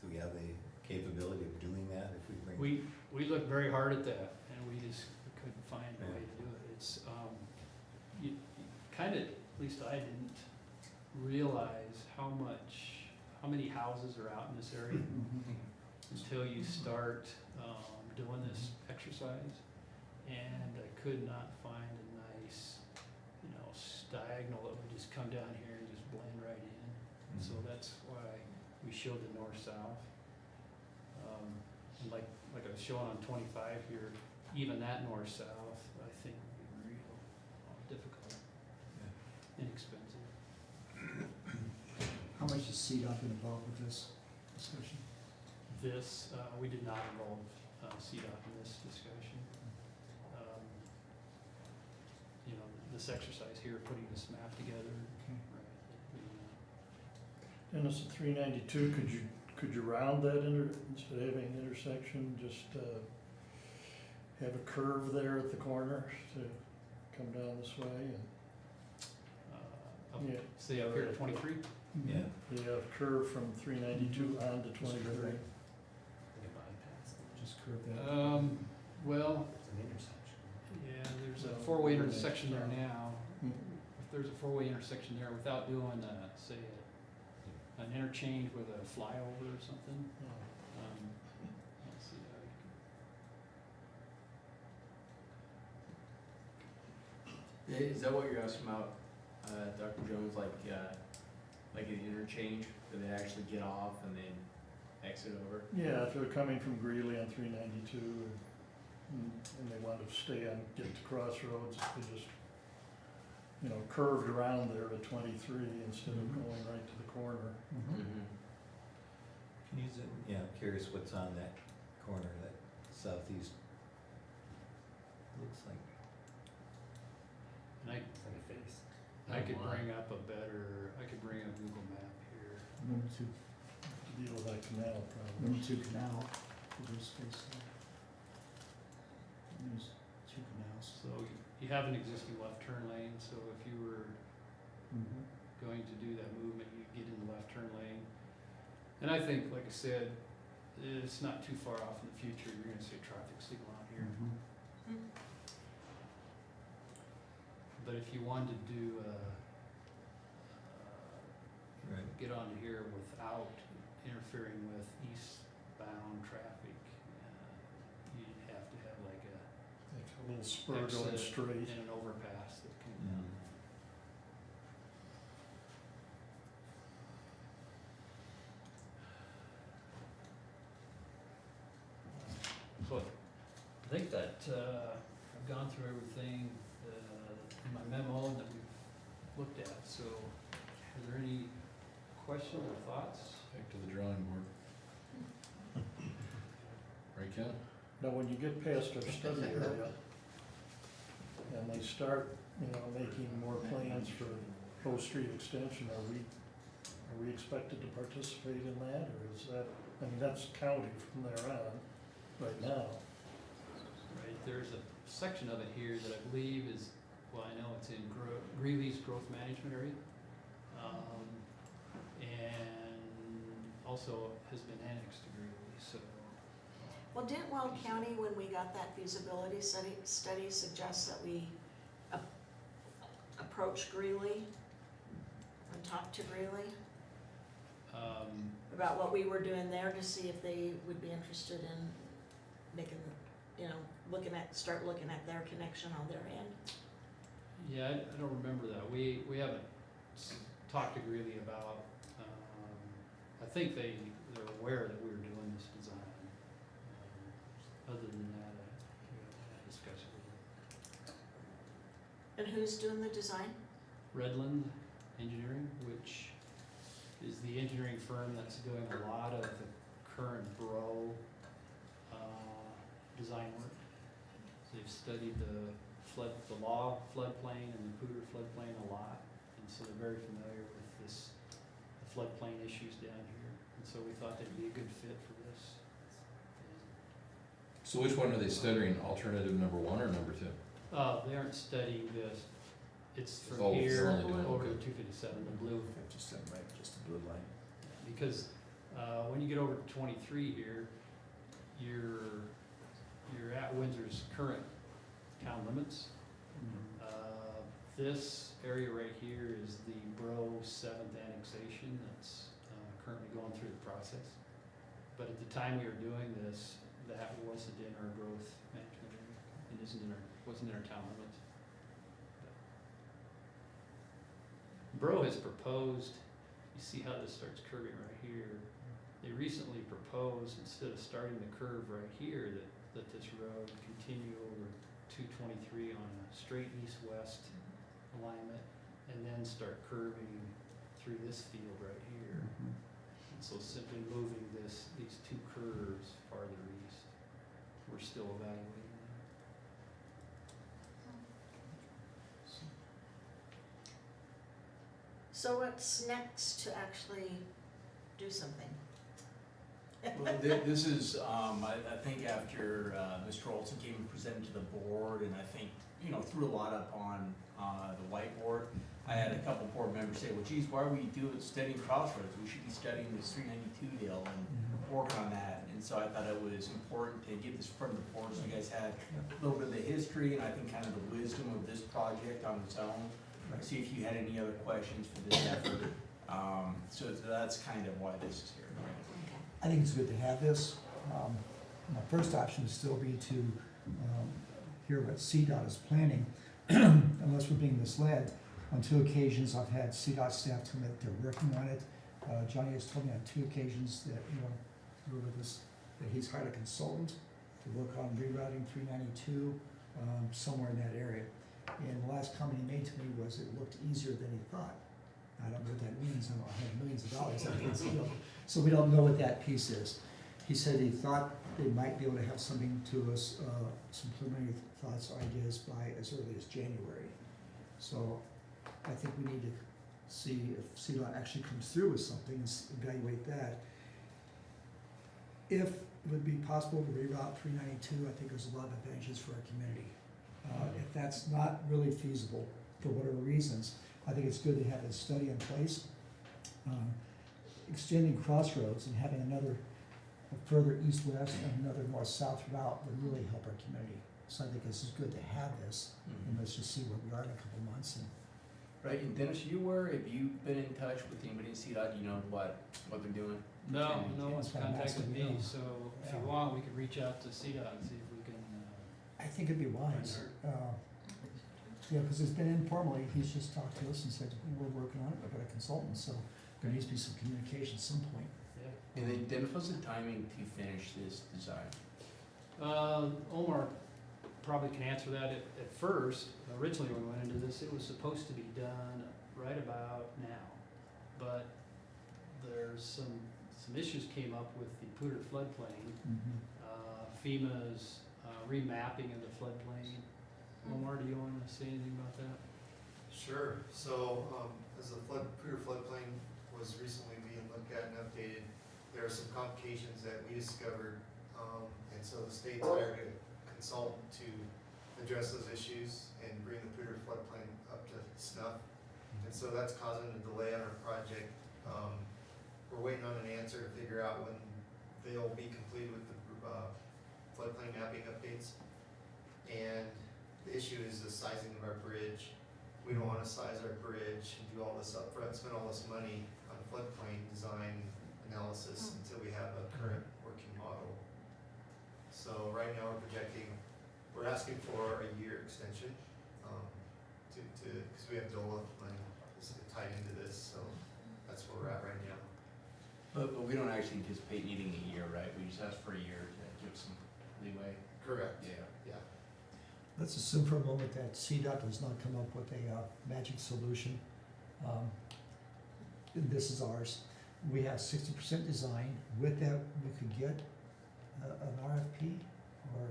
[SPEAKER 4] we have the capability of doing that if we bring?
[SPEAKER 9] We looked very hard at that, and we couldn't find a way to do it. It's, you kind of, at least I didn't realize how many houses are out in this area until you start doing this exercise. And I could not find a nice, diagonal that would just come down here and just blend right in. So that's why we showed the north-south. And like I was showing on 25 here, even that north-south, I think would be real difficult, inexpensive.
[SPEAKER 6] How much is CDOT involved with this discussion?
[SPEAKER 9] This, we did not involve CDOT in this discussion. You know, this exercise here, putting this map together, right?
[SPEAKER 8] Dennis, at 392, could you round that instead of having an intersection, just have a curve there at the corner to come down this way and, yeah.
[SPEAKER 9] Say up here at 23?
[SPEAKER 4] Yeah.
[SPEAKER 8] Yeah, curve from 392 on to 23.
[SPEAKER 6] Just curve that.
[SPEAKER 9] Well,
[SPEAKER 10] It's an intersection.
[SPEAKER 9] yeah, there's a
[SPEAKER 8] Well,
[SPEAKER 9] four-way
[SPEAKER 8] yeah,
[SPEAKER 9] intersection there
[SPEAKER 8] yeah.
[SPEAKER 9] now.
[SPEAKER 8] Hmm.
[SPEAKER 9] If there's a four-way intersection there without doing, say, an interchange with a flyover or something, let's see.
[SPEAKER 5] Is that what you're asking about, Dr. Jones, like an interchange, where they actually get off and then exit over?
[SPEAKER 8] Yeah, if they're coming from Greeley on 392 and they want to stay on, get to Crossroads, they just, you know, curved around there to 23 instead of
[SPEAKER 4] Mhm.
[SPEAKER 8] going right to the corner.
[SPEAKER 5] Mm-hmm.
[SPEAKER 4] Can you zoom, yeah, I'm curious what's on that corner, that southeast, looks like.
[SPEAKER 9] And
[SPEAKER 10] It's like a face.
[SPEAKER 9] I could
[SPEAKER 10] Line.
[SPEAKER 9] bring up a Google map here.
[SPEAKER 6] Number two,
[SPEAKER 8] To deal with that canal problem.
[SPEAKER 6] number two canal, there's space there. There's two canals.
[SPEAKER 9] So you have an existing left turn lane, so if you were
[SPEAKER 6] Mm-hmm.
[SPEAKER 9] going to do that movement, you get in the left turn lane. And I think, like I said, it's not too far off in the future, you're gonna see a traffic signal out here. But if you wanted to do,
[SPEAKER 4] Right.
[SPEAKER 9] get onto here without interfering with eastbound traffic, you'd have to have like
[SPEAKER 8] Like a little spur going
[SPEAKER 9] exit
[SPEAKER 8] straight.
[SPEAKER 9] and an overpass that can, So I think that I've gone through everything in my memo that we've looked at, so are there any questions or thoughts?
[SPEAKER 7] Back to the drawing board. Right, Ken?
[SPEAKER 8] Now, when you get past our study area and they start, you know, making more plans for Post Street extension, are we expected to participate in that, or is that, I mean, that's county from there on, right now.
[SPEAKER 9] Right, there's a section of it here that I believe is, well, I know it's in Greeley's growth management area. And also has been annexed to Greeley, so.
[SPEAKER 2] Well, didn't Weld County, when we got that feasibility study suggest that we approach Greeley and talk to Greeley about what we were doing there to see if they would be interested in making, you know, start looking at their connection on their end?
[SPEAKER 9] Yeah, I don't remember that. We haven't talked to Greeley about, I think they're aware that we were doing this design. Other than that, we haven't had a discussion with them.
[SPEAKER 2] And who's doing the design?
[SPEAKER 9] Redland Engineering, which is the engineering firm that's doing a lot of the current Bro design work. They've studied the law floodplain and the Poudre floodplain a lot, and so they're very familiar with the floodplain issues down here. And so we thought they'd be a good fit for this.
[SPEAKER 7] So which one are they studying, alternative number one or number two?
[SPEAKER 9] They aren't studying this. It's from
[SPEAKER 7] Oh, they're
[SPEAKER 9] here
[SPEAKER 7] only doing-
[SPEAKER 9] over to
[SPEAKER 7] okay.
[SPEAKER 9] 257, the blue.
[SPEAKER 6] 57, right, just the blue line.
[SPEAKER 9] Because when you get over to 23 here, you're at Windsor's current town limits. This area right here is the Bro 7th annexation that's currently going through the process. But at the time we were doing this, that wasn't in our growth management area. It wasn't in our town limits. Bro has proposed, you see how this starts curving right here. They recently proposed propose, instead of starting the curve right here, that this road continue over 223 on a straight east-west alignment, and then start curving through this field right here.
[SPEAKER 6] Mhm.
[SPEAKER 9] And so simply moving these two curves farther east. We're still evaluating that.
[SPEAKER 2] So what's next to actually do something?
[SPEAKER 5] Well, this is, I think after, Mr. Olson came and presented to the board, and I think, you know, threw a lot up on, the whiteboard. I had a couple board members say, well, geez, why are we studying Crossroads? We should be studying this 392 deal and work on that. And so I thought it was important to get this in front of the board, so you guys had a little bit of the history and I think kind of the wisdom of this project on its own.
[SPEAKER 6] Right.
[SPEAKER 5] See if you had any other questions for this effort. So that's kind of why this is here.
[SPEAKER 6] I think it's good to have this. My first option would still be to hear what CDOT is planning, unless we're being misled. On 2 occasions, I've had CDOT staff tell me that they're working on it. Johnny has told me on 2 occasions that, you know, we're with this, that he's hired a consultant to work on rerouting 392 somewhere in that area. And the last comment he made to me was it looked easier than he thought. I don't know what that means. I don't have millions of dollars. You know, so we don't know what that piece is. He said he thought they might be able to have something to us, some preliminary thoughts or ideas by as early as January. So I think we need to see if CDOT actually comes through with something and evaluate that. If it would be possible to reroute 392, I think there's a lot of advantages for our community. If that's not really feasible, for whatever reasons, I think it's good to have a study in place. Extending Crossroads and having another further east-west and another north-south route would really help our community. So I think this is good to have this, and let's just see where we are in a couple months. And
[SPEAKER 5] Right, and Dennis, have you been in touch with anybody in CDOT? Do you know what they're doing?
[SPEAKER 9] No, no one's
[SPEAKER 6] That's what I'm
[SPEAKER 9] contacted
[SPEAKER 6] asking,
[SPEAKER 9] me,
[SPEAKER 6] yeah.
[SPEAKER 9] so if you
[SPEAKER 6] Yeah.
[SPEAKER 9] want, we could reach out to CDOT and see if we can,
[SPEAKER 6] I think it'd be wise. Yeah, because it's been informally, he's just talked to us and said, we're working on it, I've got a consultant, so there needs to be some communication at some point.
[SPEAKER 9] yeah.
[SPEAKER 5] And then Dennis, what's the timing to finish this design?
[SPEAKER 9] Omar probably can answer that at first. Originally, when we went into this, it was supposed to be done right about now. But there's some issues came up with the Poudre floodplain. FEMA's remapping of the floodplain. Omar, do you want to say anything about that?
[SPEAKER 11] Sure. So, as the Poudre floodplain was recently being looked at and updated, there are some complications that we discovered, and so the state's hired a consultant to address those issues and bring the Poudre floodplain up to snuff. And so that's causing a delay on our project. We're waiting on an answer to figure out when they'll be completed with the floodplain mapping updates. And the issue is the sizing of our bridge. We don't wanna size our bridge and do all this upfront, spend all this money on floodplain design analysis until we have a current working model. So right now we're asking for a year extension, cause we have DOLA money tied into this, so that's where we're at right now.
[SPEAKER 5] But we don't actually anticipate needing a year, right? We just ask for a year to give some leeway.
[SPEAKER 11] Correct.
[SPEAKER 5] Yeah.
[SPEAKER 6] Let's assume for a moment that CDOT does not come up with a magic solution. This is ours. We have 60% design. With that, we could get an RFP, or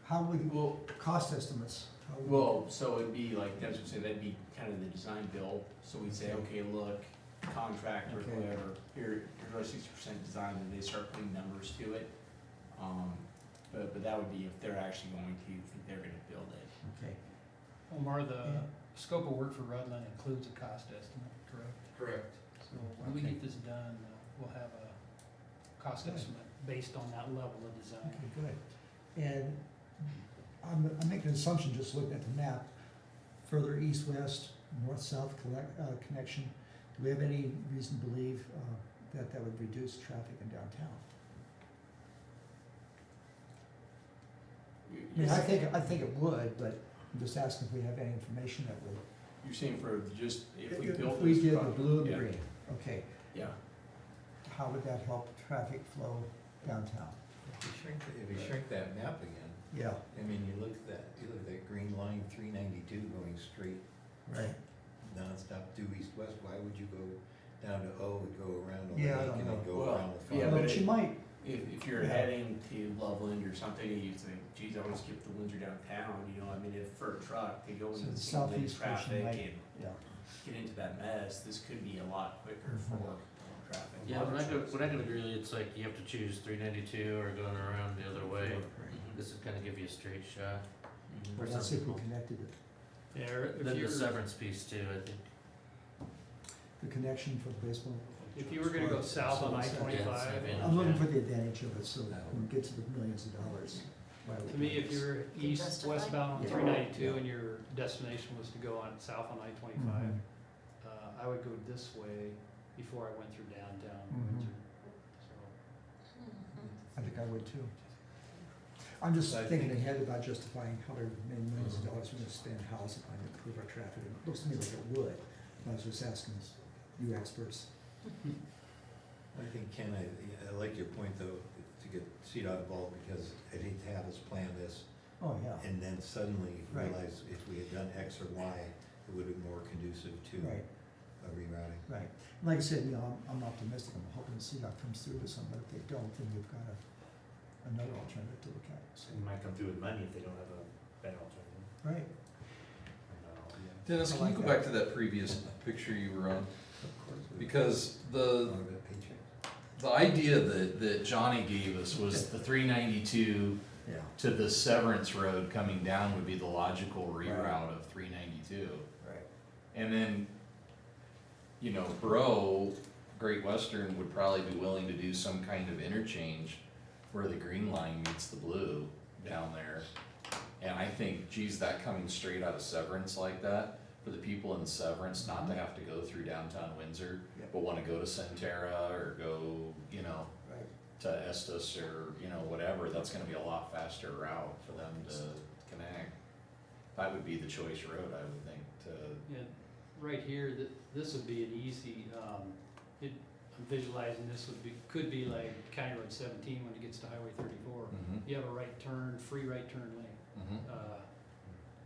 [SPEAKER 6] how would,
[SPEAKER 5] Well,
[SPEAKER 6] cost estimates? How would-
[SPEAKER 5] well, so it'd be like Dennis would say, that'd be kind of the design build. So we'd say, okay, look, contractor,
[SPEAKER 6] Okay.
[SPEAKER 5] whoever, here's our 60% design, and they start putting numbers to it. But that would be if they're actually going to, if they're gonna build it.
[SPEAKER 6] Okay.
[SPEAKER 9] Omar, the
[SPEAKER 6] Yeah.
[SPEAKER 9] scope of work for Rutland includes a cost estimate, correct?
[SPEAKER 11] Correct.
[SPEAKER 9] So when we
[SPEAKER 6] Okay.
[SPEAKER 9] get this done, we'll have a cost
[SPEAKER 6] Good.
[SPEAKER 9] estimate based on that level of design.
[SPEAKER 6] Okay, good. And I'm making an assumption, just looking at the map, further east-west, north-south connection. Do we have any reason to believe that that would reduce traffic in downtown? I mean, I think it would, but I'm just asking if we have any information that would.
[SPEAKER 5] You're saying for just, if we built
[SPEAKER 6] we
[SPEAKER 5] this
[SPEAKER 6] did the
[SPEAKER 5] project,
[SPEAKER 6] blue and
[SPEAKER 5] yeah.
[SPEAKER 6] green, okay.
[SPEAKER 5] Yeah.
[SPEAKER 6] how would that help traffic flow downtown?
[SPEAKER 4] If you shrink that map again,
[SPEAKER 6] Yeah,
[SPEAKER 4] I mean, you look at that green line, 392 going straight
[SPEAKER 6] right.
[SPEAKER 4] nonstop due east-west, why would you go down to O and go around the
[SPEAKER 6] Yeah, I
[SPEAKER 4] lake
[SPEAKER 6] don't
[SPEAKER 4] and then
[SPEAKER 6] know.
[SPEAKER 4] go
[SPEAKER 5] Well,
[SPEAKER 4] around the
[SPEAKER 5] yeah,
[SPEAKER 4] farm?
[SPEAKER 6] Well,
[SPEAKER 5] but
[SPEAKER 6] she
[SPEAKER 5] it-
[SPEAKER 6] might,
[SPEAKER 5] If you're
[SPEAKER 6] Yeah.
[SPEAKER 5] heading to Loveland or something, and you think, geez, I wanna skip the Windsor downtown, you know, I mean, if for a truck, they go
[SPEAKER 6] So
[SPEAKER 5] into
[SPEAKER 6] the
[SPEAKER 5] single lane
[SPEAKER 6] southeast portion
[SPEAKER 5] traffic
[SPEAKER 6] might-
[SPEAKER 5] and
[SPEAKER 6] yeah.
[SPEAKER 5] get into that mess, this could be a lot quicker
[SPEAKER 6] Mhm.
[SPEAKER 5] for traffic.
[SPEAKER 10] Yeah, when I go to Greeley, it's like you have to choose 392 or going around the other way. This would kind of give you a straight shot.
[SPEAKER 5] Mhm.
[SPEAKER 6] Well, that's if we connected it.
[SPEAKER 9] Yeah, or
[SPEAKER 10] Then
[SPEAKER 9] if
[SPEAKER 10] the
[SPEAKER 9] you're,
[SPEAKER 10] severance piece too, I think.
[SPEAKER 6] The connection for the baseball.
[SPEAKER 9] if you were gonna go south on I-25,
[SPEAKER 10] Yeah,
[SPEAKER 6] I'm looking for the advantage of it, so that when we get to the millions of dollars. why would
[SPEAKER 9] to me,
[SPEAKER 6] we do
[SPEAKER 9] if
[SPEAKER 6] this?
[SPEAKER 9] you're east,
[SPEAKER 2] justify?
[SPEAKER 9] westbound on
[SPEAKER 6] Yeah.
[SPEAKER 9] 392
[SPEAKER 6] Yeah.
[SPEAKER 9] and your destination was to go on south on I-25,
[SPEAKER 6] Mhm.
[SPEAKER 9] I would go this way before I went through downtown
[SPEAKER 6] Mhm.
[SPEAKER 9] Windsor.
[SPEAKER 6] I think I would too. I'm just
[SPEAKER 4] I
[SPEAKER 6] thinking
[SPEAKER 4] think-
[SPEAKER 6] ahead about justifying however many millions of dollars we're gonna spend, how is it going to improve our traffic? It looks to me like it would. I was just asking you experts.
[SPEAKER 4] I think, Ken, I like your point though, to get CDOT involved, because I'd hate to have us plan this
[SPEAKER 6] Oh, yeah.
[SPEAKER 4] and then suddenly
[SPEAKER 6] Right.
[SPEAKER 4] realize if we had done X or Y, it would have been more conducive to
[SPEAKER 6] Right,
[SPEAKER 4] rerouting.
[SPEAKER 6] right. Like I said, you know, I'm optimistic. I'm hoping the CDOT comes through with some, but if they don't, then you've got another alternative to look at. So,
[SPEAKER 12] They might come through with money if they don't have a better alternative.
[SPEAKER 6] right.
[SPEAKER 7] Dennis,
[SPEAKER 6] I
[SPEAKER 7] can you
[SPEAKER 6] like
[SPEAKER 7] go
[SPEAKER 6] that.
[SPEAKER 7] back to that previous picture you were on?
[SPEAKER 4] Of course.
[SPEAKER 7] Because
[SPEAKER 4] A lot of that paycheck.
[SPEAKER 7] the idea that Johnny gave us was the 392
[SPEAKER 6] Yeah.
[SPEAKER 7] to the Severance Road coming down would be the logical reroute
[SPEAKER 6] Right.
[SPEAKER 7] of 392.
[SPEAKER 6] Right.
[SPEAKER 7] And then, you know, Great Western would probably be willing to do some kind of interchange where the green line meets the blue down there. And I think, geez, that coming straight out of Severance like that, for the people in Severance not to have to go through downtown Windsor,
[SPEAKER 6] Yeah.
[SPEAKER 7] but wanna go to Centera or go, you know,
[SPEAKER 6] Right.
[SPEAKER 7] to Estes or, you know, whatever, that's gonna be a lot faster route for them to connect. That would be the choice road, I would think, to,
[SPEAKER 9] Yeah, right here, this would be an easy, I'm visualizing this could be like County Road 17 when it gets to Highway 34. You have a right turn, free right turn lane.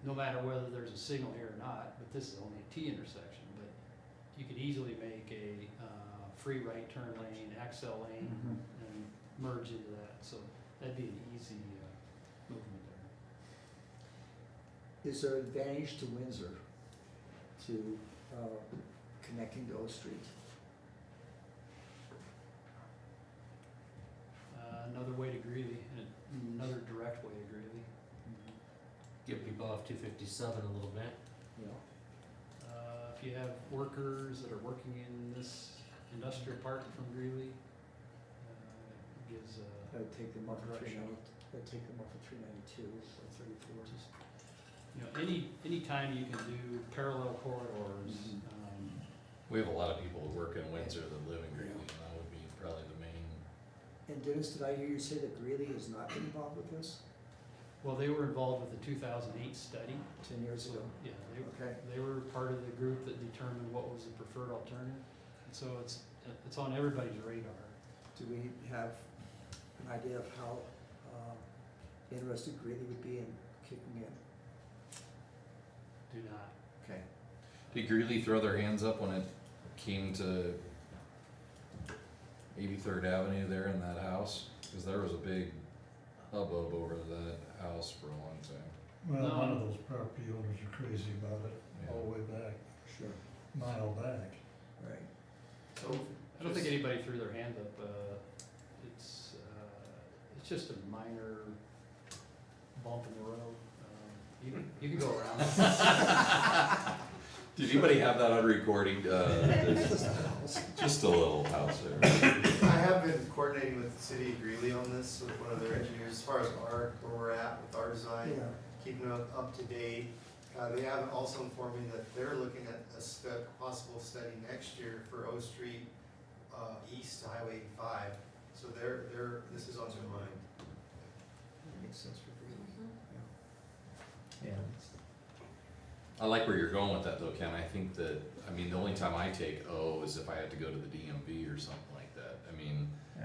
[SPEAKER 9] No matter whether there's a signal here or not, but this is only a T intersection, but you could easily make a, free right turn lane, XL lane,
[SPEAKER 6] Mhm.
[SPEAKER 9] and merge into that, so that'd be an easy, movement there.
[SPEAKER 6] Is there advantage to Windsor to connecting to O Street?
[SPEAKER 9] Another way to Greeley, and another direct way to Greeley.
[SPEAKER 10] Get people off 257 a little bit.
[SPEAKER 6] You know,
[SPEAKER 9] If you have workers that are working in this industrial park from Greeley, gives
[SPEAKER 6] that'd take them off of
[SPEAKER 9] Direction.
[SPEAKER 6] 390, that'd take them off of 392 or 34.
[SPEAKER 9] just, you know, any time you can do parallel corridors,
[SPEAKER 6] Mhm.
[SPEAKER 7] we have a lot of people who work in Windsor that live in Greeley, and that would be probably the main.
[SPEAKER 6] And Dennis, did I hear you say that Greeley is not involved with this
[SPEAKER 9] well, they were involved with the 2008 study.
[SPEAKER 6] 10 years
[SPEAKER 9] So,
[SPEAKER 6] ago?
[SPEAKER 9] yeah,
[SPEAKER 6] Okay.
[SPEAKER 9] they were part of the group that determined what was the preferred alternative. And so it's on everybody's radar.
[SPEAKER 6] Do we have an idea of how interested Greeley would be in kicking in?
[SPEAKER 9] Do not.
[SPEAKER 6] Okay.
[SPEAKER 7] Did Greeley throw their hands up when it came to 83rd Avenue there in that house? Cause there was a big hubbub over that house for a long time.
[SPEAKER 8] Well,
[SPEAKER 9] No.
[SPEAKER 8] none of those property owners are crazy about it, all the way back,
[SPEAKER 6] Sure.
[SPEAKER 8] mile back.
[SPEAKER 6] Right.
[SPEAKER 5] So,
[SPEAKER 9] I don't think anybody threw their hand up. It's just a minor bump in the road. You can go around it.
[SPEAKER 7] Did anybody have that on recording? Just a little house there.
[SPEAKER 11] I have been coordinating with the city of Greeley on this, with one of their engineers, as far as where we're at with our design,
[SPEAKER 6] Yeah.
[SPEAKER 11] keeping it up to date. They have also informed me that they're looking at a possible study next year for O Street, east to Highway 85. So this is on their mind.
[SPEAKER 6] Makes sense for Greeley. Yeah.
[SPEAKER 7] I like where you're going with that though, Ken. I think that, I mean, the only time I take O is if I had to go to the DMV or something like that. I mean,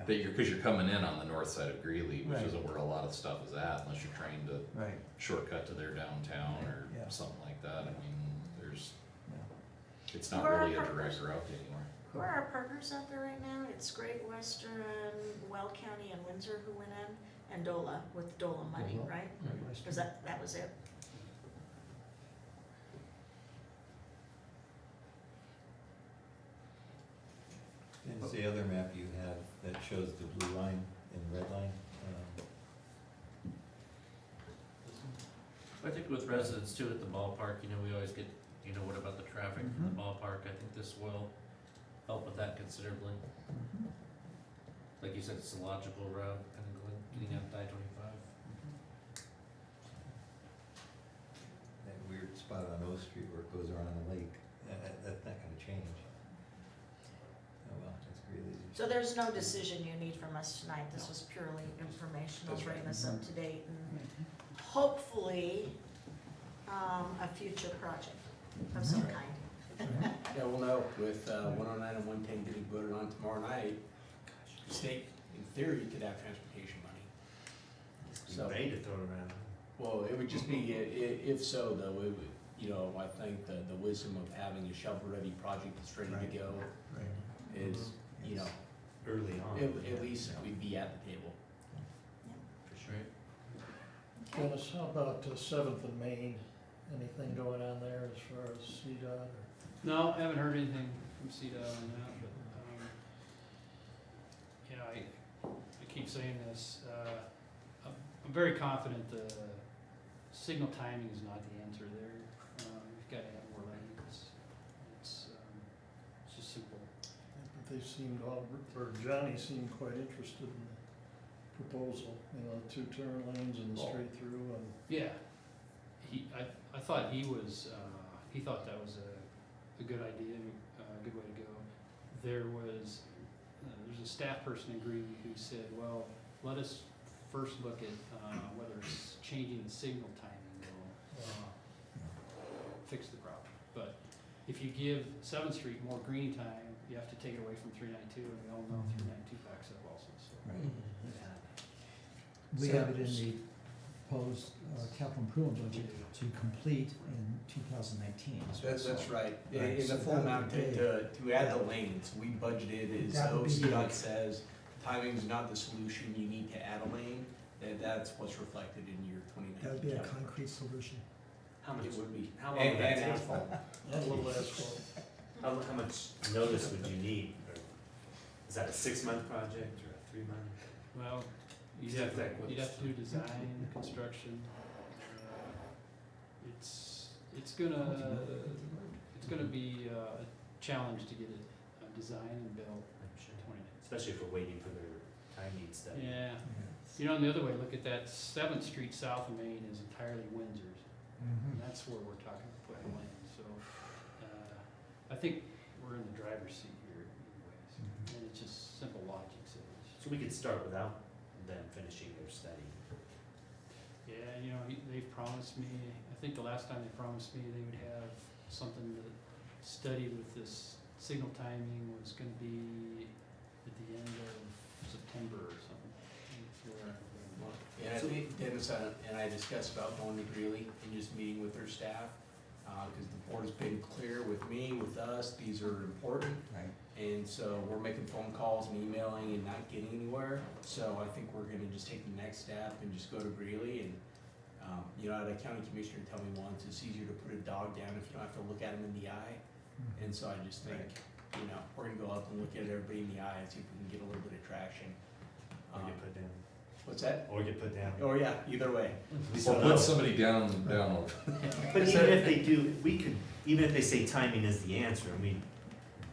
[SPEAKER 7] That you're, cause you're coming in on the north side of Greeley, which
[SPEAKER 6] Right.
[SPEAKER 7] isn't where a lot of stuff is at, unless you're trying to
[SPEAKER 6] Right.
[SPEAKER 7] shortcut to their downtown or
[SPEAKER 6] Yeah.
[SPEAKER 7] something like that. I mean, there's,
[SPEAKER 6] Yeah.
[SPEAKER 7] it's not
[SPEAKER 2] Where are
[SPEAKER 7] really a
[SPEAKER 2] partners?
[SPEAKER 7] direct route anymore.
[SPEAKER 2] Who are our partners out there right now? It's Great Western, Well County and Windsor who went in, and DOLA with DOLA money,
[SPEAKER 6] DOLA.
[SPEAKER 2] right?
[SPEAKER 6] Right.
[SPEAKER 2] Was that was it?
[SPEAKER 4] And it's the other map you have that shows the blue line and red line.
[SPEAKER 10] I think with residents too at the ballpark, you know, we always get, you know, what about the traffic from the ballpark? I think this will help with that considerably.
[SPEAKER 6] Mhm.
[SPEAKER 10] Like you said, it's a logical route, kind of getting out I-25.
[SPEAKER 4] That weird spot on O Street where it goes around the lake, that's not gonna change. Oh well, that's really easy.
[SPEAKER 2] So there's no decision you need from us tonight. This was purely informational,
[SPEAKER 7] That's right.
[SPEAKER 2] bringing us up to date and hopefully, a future project of some kind.
[SPEAKER 5] Yeah, we'll know with 109 and 110 getting voted on tomorrow night. The state, in theory, could have transportation money.
[SPEAKER 12] So ready to throw it around.
[SPEAKER 5] Well, it would just be, if so, though, it would, you know, I think the wisdom of having a shovel-ready project that's ready
[SPEAKER 6] Right.
[SPEAKER 5] to go
[SPEAKER 6] Right.
[SPEAKER 5] is, you know,
[SPEAKER 12] Early on.
[SPEAKER 5] at least we'd be at the table.
[SPEAKER 12] For sure.
[SPEAKER 2] Okay.
[SPEAKER 8] Dennis, how about Seventh and Main? Anything going on there as far as CDOT or?
[SPEAKER 9] No, I haven't heard anything from CDOT on that, but, yeah, I keep saying this, I'm very confident the signal timing is not the answer there. We've gotta have more lanes. It's just simple.
[SPEAKER 8] But they seemed all, or Johnny seemed quite interested in the proposal, you know, 2 turn lanes and the straight through and.
[SPEAKER 9] Yeah, I thought he was, he thought that was a good idea, a good way to go. There's a staff person in Greeley who said, well, let us first look at, whether it's changing the signal timing will, fix the problem. But if you give 7th Street more green time, you have to take it away from 392, and we all know 392 backs up also, so.
[SPEAKER 6] Right. We have it in the proposed capital improvement budget to complete in 2019.
[SPEAKER 5] That's right.
[SPEAKER 6] Right,
[SPEAKER 5] In
[SPEAKER 6] so
[SPEAKER 5] the full
[SPEAKER 6] that would
[SPEAKER 5] amount
[SPEAKER 6] be-
[SPEAKER 5] to add the lanes, we budgeted as
[SPEAKER 6] That would be
[SPEAKER 5] OCDOT
[SPEAKER 6] big.
[SPEAKER 5] says, timing's not the solution, you need to add a lane. That's what's reflected in your 2019.
[SPEAKER 6] That would be a
[SPEAKER 5] capital.
[SPEAKER 6] concrete solution.
[SPEAKER 12] How much,
[SPEAKER 5] It would be.
[SPEAKER 12] how long would that
[SPEAKER 5] And
[SPEAKER 12] take?
[SPEAKER 5] asphalt.
[SPEAKER 8] A little asphalt.
[SPEAKER 12] How much notice would you need? Or is that a 6-month project or a 3-month?
[SPEAKER 9] Well, you'd
[SPEAKER 12] Stuff
[SPEAKER 9] have,
[SPEAKER 12] that
[SPEAKER 9] you'd
[SPEAKER 12] goes-
[SPEAKER 9] have to do design, construction. It's gonna be a challenge to get it designed and built.
[SPEAKER 12] I'm sure. Especially if we're waiting for their time need study.
[SPEAKER 9] Yeah, you know, on the other way, look at that 7th Street south of Main is entirely Windsor's. And that's where we're talking about putting lanes, so, I think we're in the driver's seat here anyways. And it's just simple logic, so it's.
[SPEAKER 12] So we could start without them finishing their study.
[SPEAKER 9] Yeah, you know, they've promised me, I think the last time they promised me they would have something to study with this signal timing was gonna be at the end of September or something.
[SPEAKER 5] And I think Dennis and I discussed about going to Greeley and just meeting with their staff, because the board has been clear with me, with us, these are important.
[SPEAKER 6] Right.
[SPEAKER 5] And so we're making phone calls and emailing and not getting anywhere. So I think we're gonna just take the next step and just go to Greeley and, you know, I had a county commissioner tell me once, it's easier to put a dog down if you don't have to look at him in the eye. And so I just think, you know, we're gonna go up and look at everybody in the eye and see if we can get a little bit of traction.
[SPEAKER 12] Or get put down.
[SPEAKER 5] What's that?
[SPEAKER 12] Or get put down.
[SPEAKER 5] Oh, yeah, either way.
[SPEAKER 12] We
[SPEAKER 7] Or
[SPEAKER 12] still know.
[SPEAKER 7] put somebody down.
[SPEAKER 12] But even if they do, even if they say timing is the answer, and we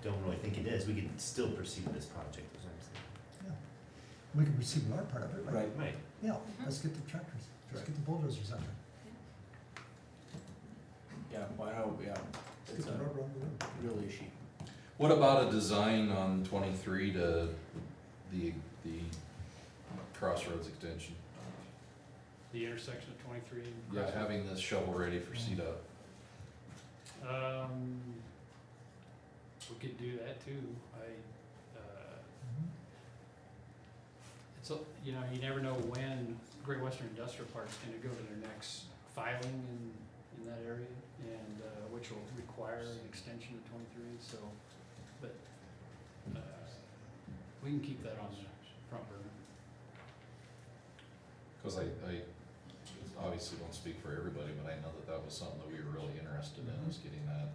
[SPEAKER 12] don't really think it is, we could still proceed with this project, is what I'm saying.
[SPEAKER 6] We can receive our part of it, right?
[SPEAKER 5] Right.
[SPEAKER 12] Right.
[SPEAKER 6] Yeah, let's get the tractors, let's get the bulldozers out there.
[SPEAKER 5] Yeah, well, I know, yeah,
[SPEAKER 6] Let's
[SPEAKER 5] it's
[SPEAKER 6] get the
[SPEAKER 5] a
[SPEAKER 6] rubber on the road.
[SPEAKER 5] real issue.
[SPEAKER 7] What about a design on 23 to the Crossroads extension?
[SPEAKER 9] The intersection of 23 and
[SPEAKER 7] Yeah,
[SPEAKER 9] Crossroads.
[SPEAKER 7] having this shovel ready for CDOT.
[SPEAKER 9] We could do that too. So, you know, you never know when Great Western Industrial Park's gonna go to their next filing in that area, and, which will require an extension of 23, so, but, we can keep that on the front burner.
[SPEAKER 7] Cause I obviously don't speak for everybody, but I know that was something that we were really interested in, is getting that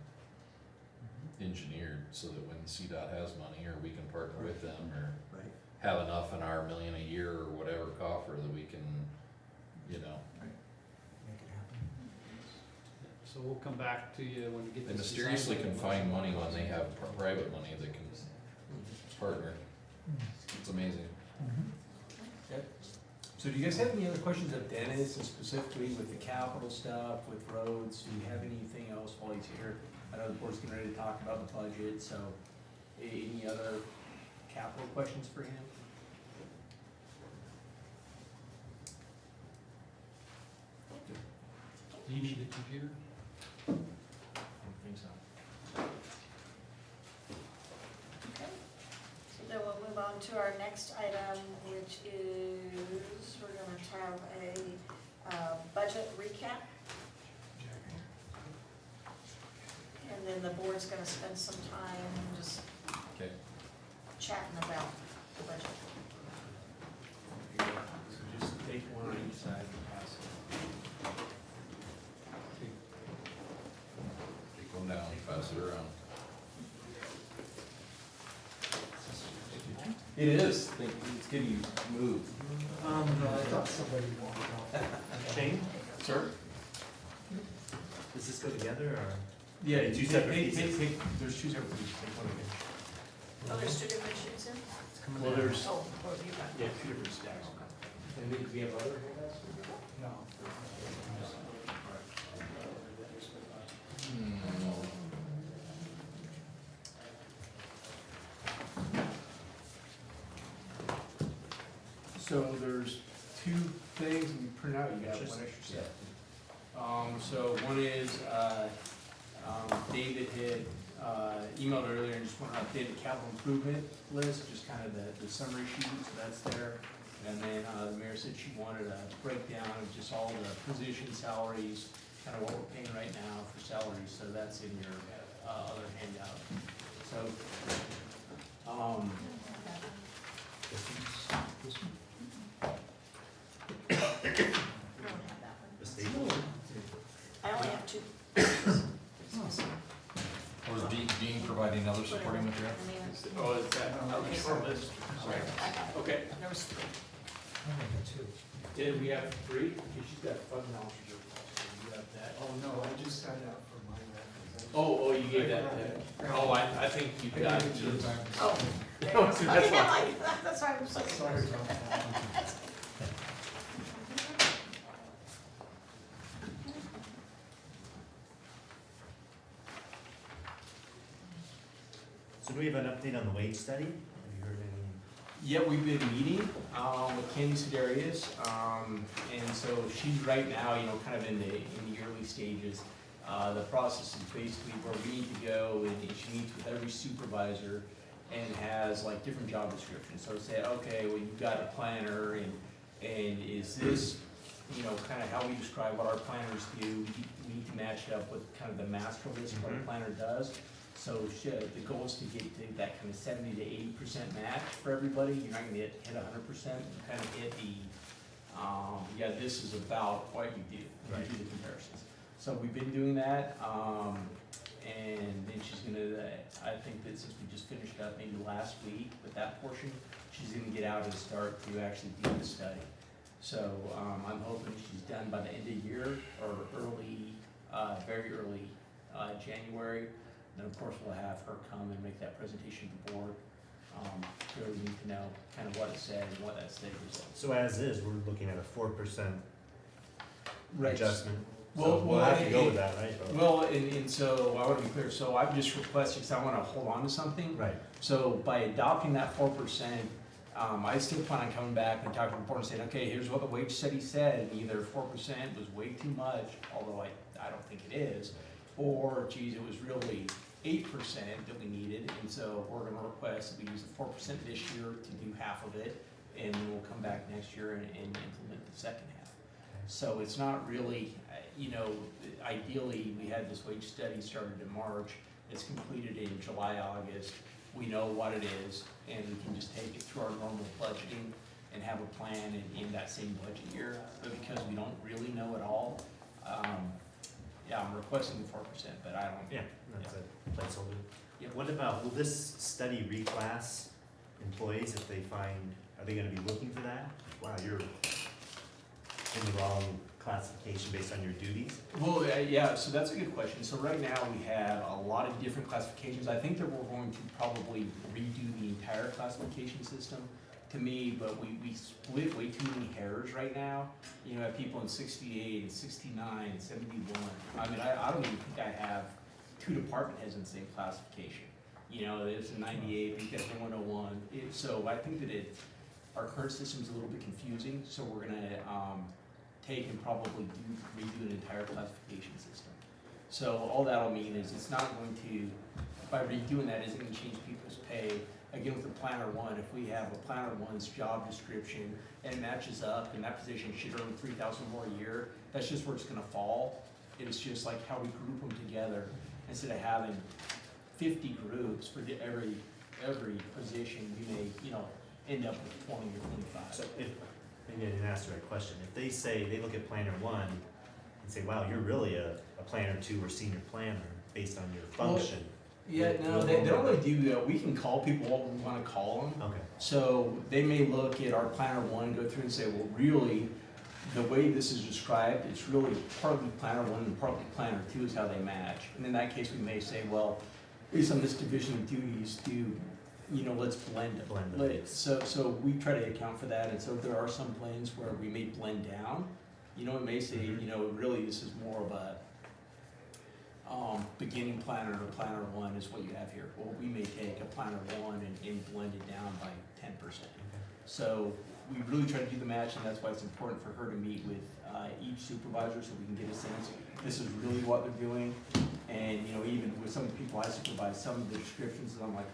[SPEAKER 7] engineered, so that when CDOT has money, or we can partner with them, or
[SPEAKER 12] Right.
[SPEAKER 7] have enough in our million a year or whatever coffer that we can, you know.
[SPEAKER 6] Make it happen.
[SPEAKER 9] So we'll come back to you when we get
[SPEAKER 7] They
[SPEAKER 9] this.
[SPEAKER 7] mysteriously
[SPEAKER 9] design.
[SPEAKER 7] can find money when they have private money that can partner. It's amazing.
[SPEAKER 5] So do you guys have any other questions of Dennis, and specifically with the capital stuff, with roads? Do you have anything else while he's here? I know the board's getting ready to talk about the budget, so any other capital questions for him?
[SPEAKER 9] Do you need a computer?
[SPEAKER 5] I don't think so.
[SPEAKER 2] Okay, so then we'll move on to our next item, which is, we're gonna have a budget recap. And then the board's gonna spend some time just
[SPEAKER 7] Okay.
[SPEAKER 2] chatting about the budget.
[SPEAKER 5] So just take one on each side and pass it.
[SPEAKER 7] Take one down, pass it around.
[SPEAKER 5] It is, it's getting moved.
[SPEAKER 6] I thought somebody walked out.
[SPEAKER 12] Shane,
[SPEAKER 5] Sir?
[SPEAKER 12] does this go together, or?
[SPEAKER 5] Yeah,
[SPEAKER 12] Two separate pieces.
[SPEAKER 5] There's two separate pieces, take one again.
[SPEAKER 2] Oh, there's two different sheets in?
[SPEAKER 5] Well, there's,
[SPEAKER 2] Oh, well, you got
[SPEAKER 5] yeah, two different stacks. And then, do we have other handouts?
[SPEAKER 6] No.
[SPEAKER 5] So there's two things we print out, you have one extra set. So one is, David had, emailed earlier and just wanted to update the capital improvement list, just kind of the summary sheet, so that's there. And then, the mayor said she wanted a breakdown of just all the position salaries, kind of what we're paying right now for salaries, so that's in your, other handout. So,
[SPEAKER 2] I don't have that one.
[SPEAKER 12] The state?
[SPEAKER 2] I only have two.
[SPEAKER 7] Or is Dean providing other supporting material?
[SPEAKER 5] oh, is that,
[SPEAKER 2] Okay.
[SPEAKER 5] short list?
[SPEAKER 2] I got it.
[SPEAKER 5] Okay.
[SPEAKER 2] There was three.
[SPEAKER 6] I only got two.
[SPEAKER 5] Did we have three? Because she's got fund knowledge. You have that.
[SPEAKER 11] Oh, no, I just signed up for my reference.
[SPEAKER 5] Oh, you gave that to, oh, I think you got it.
[SPEAKER 2] Oh.
[SPEAKER 5] No,
[SPEAKER 2] Okay,
[SPEAKER 5] see, that's
[SPEAKER 2] I'm
[SPEAKER 5] why.
[SPEAKER 2] like, that's why I'm so
[SPEAKER 11] Sorry
[SPEAKER 2] confused.
[SPEAKER 11] about that.
[SPEAKER 12] So do we have an update on the wage study? Have you heard any?
[SPEAKER 5] Yeah, we've been meeting, with Candy Sidarius, and so she's right now, you know, kind of in the early stages. The process is basically where we need to go, and she meets with every supervisor and has like different job descriptions. So say, okay, well, you've got a planner, and is this, you know, kind of how we describe what our planners do? We need to match it up with kind of the master list of what a
[SPEAKER 12] Mhm.
[SPEAKER 5] planner does. So the goal is to get to that kind of 70 to 80% match for everybody. You're not gonna hit 100%, you kind of hit the, yeah, this is about what you do, when you do the comparisons. So we've been doing that, and then she's gonna, I think that since we just finished up maybe last week with that portion, she's gonna get out and start to actually do the study. So, I'm hoping she's done by the end of the year or early, very early, January. Then of course we'll have her come and make that presentation to the board. Really need to know kind of what it said and what that study was.
[SPEAKER 12] So as is, we're looking at a 4%
[SPEAKER 5] Right.
[SPEAKER 12] adjustment.
[SPEAKER 5] Well,
[SPEAKER 12] So we'll have to go with that, right?
[SPEAKER 5] Well, and so I wanna be clear, so I've just requested, because I wanna hold on to something.
[SPEAKER 12] Right.
[SPEAKER 5] So by adopting that 4%, I still plan on coming back and talking to the board and saying, okay, here's what the wage study said, and either 4% was way too much, although I don't think it is, or geez, it was really 8% that we needed, and so we're gonna request that we use the 4% this year to do half of it, and then we'll come back next year and implement the second half. So it's not really, ideally, we had this wage study started in March, it's completed in July, August. We know what it is, and we can just take it through our normal budgeting and have a plan in that same budget year. But because we don't really know it all, I'm requesting 4%, but I don't.
[SPEAKER 12] Yeah, that's a placeholder.
[SPEAKER 5] Yeah.
[SPEAKER 12] What about, will this study reclass employees if they find, are they gonna be looking for that? Wow, you're in the wrong classification based on your duties?
[SPEAKER 5] Well, yeah, so that's a good question. So right now, we have a lot of different classifications. I think that we're going to probably redo the entire classification system to me, but we split way too many hairs right now. You know, I have people in 68, 69, 71. I mean, I don't even think I have 2 department heads in the same classification. You know, there's a 98, but you got the 101. So I think that our current system's a little bit confusing, so we're gonna take and probably redo an entire classification system. So all that'll mean is it's not going to, by redoing that, isn't gonna change people's pay. Again, with the planner one, if we have a planner one's job description and it matches up and that position should earn 3,000 more a year, that's just where it's gonna fall. It's just like how we group them together instead of having 50 groups for every position, we may, end up with 20 or 25.
[SPEAKER 12] So if, maybe I didn't ask the right question, if they say, they look at planner one and say, wow, you're really a planner two or senior planner based on your function.
[SPEAKER 5] Yeah, no, they don't really do that. We can call people what we wanna call them.
[SPEAKER 12] Okay.
[SPEAKER 5] So they may look at our planner one, go through and say, well, really, the way this is described, it's really partly planner one and partly planner two is how they match. And in that case, we may say, well, based on this division of duties, let's blend it.
[SPEAKER 12] Blend them.
[SPEAKER 5] So we try to account for that, and so there are some blends where we may blend down. It may say, really this is more of a beginning planner or planner one is what you have here. Well, we may take a planner one and blend it down by 10%. So we really try to do the match, and that's why it's important for her to meet with each supervisor so we can get a sense, this is really what they're doing. And, even with some of the people I supervise, some of the descriptions, I'm like,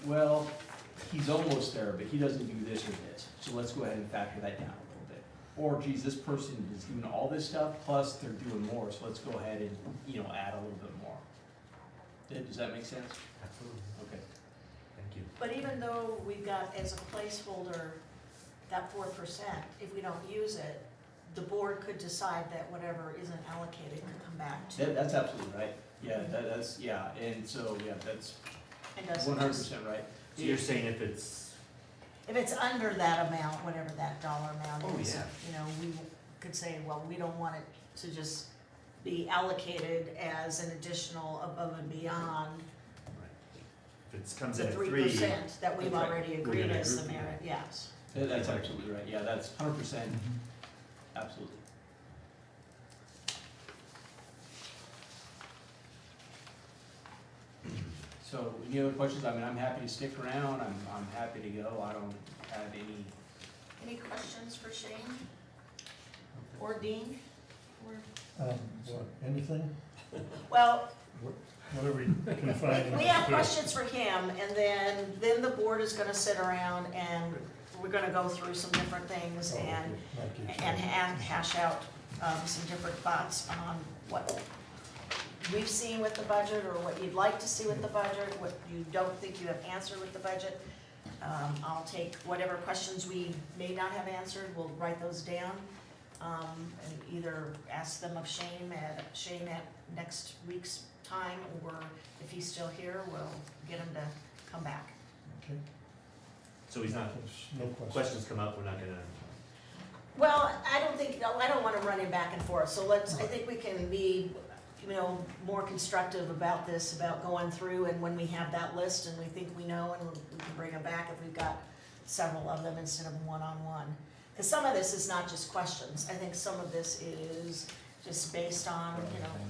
[SPEAKER 5] well, he's almost there, but he doesn't do this or this. So let's go ahead and factor that down a little bit. Or, geez, this person is doing all this stuff, plus they're doing more, so let's go ahead and, add a little bit more. Does that make sense?
[SPEAKER 12] Absolutely.
[SPEAKER 5] Okay.
[SPEAKER 12] Thank you.
[SPEAKER 2] But even though we've got as a placeholder that 4%, if we don't use it, the board could decide that whatever isn't allocated could come back to.
[SPEAKER 5] That's absolutely right. Yeah, and so, that's
[SPEAKER 2] It doesn't
[SPEAKER 5] 100% right.
[SPEAKER 12] So you're saying if it's,
[SPEAKER 2] If it's under that amount, whatever that dollar amount
[SPEAKER 12] Oh,
[SPEAKER 2] is,
[SPEAKER 12] yeah.
[SPEAKER 2] we could say, well, we don't want it to just be allocated as an additional above and beyond
[SPEAKER 12] if it comes
[SPEAKER 2] the
[SPEAKER 12] in at 3,
[SPEAKER 2] 3% that we've
[SPEAKER 5] That's right.
[SPEAKER 2] already
[SPEAKER 12] We're
[SPEAKER 2] agreed
[SPEAKER 12] gonna
[SPEAKER 2] as the
[SPEAKER 12] group
[SPEAKER 2] merit, yes.
[SPEAKER 5] That's absolutely right. Yeah, that's 100%, absolutely. So, any other questions? I mean, I'm happy to stick around. I'm happy to go. I don't have any.
[SPEAKER 2] Any questions for Shane? Or Dean?
[SPEAKER 8] Anything,
[SPEAKER 2] Well,
[SPEAKER 8] whatever we can find.
[SPEAKER 2] we have questions for him, and then the board is gonna sit around and we're gonna go through some different things and hash out some different thoughts on what we've seen with the budget, or what you'd like to see with the budget, what you don't think you have answered with the budget. I'll take whatever questions we may not have answered, we'll write those down, and either ask them of Shane at next week's time, or if he's still here, we'll get him to come back.
[SPEAKER 8] Okay,
[SPEAKER 12] so he's not,
[SPEAKER 8] no questions.
[SPEAKER 12] questions come up, we're not gonna,
[SPEAKER 2] Well, I don't wanna run him back and forth, so I think we can be, more constructive about this, about going through, and when we have that list and we think we know, and we can bring them back if we've got several of them instead of one-on-one. Because some of this is not just questions, I think some of this is just based on,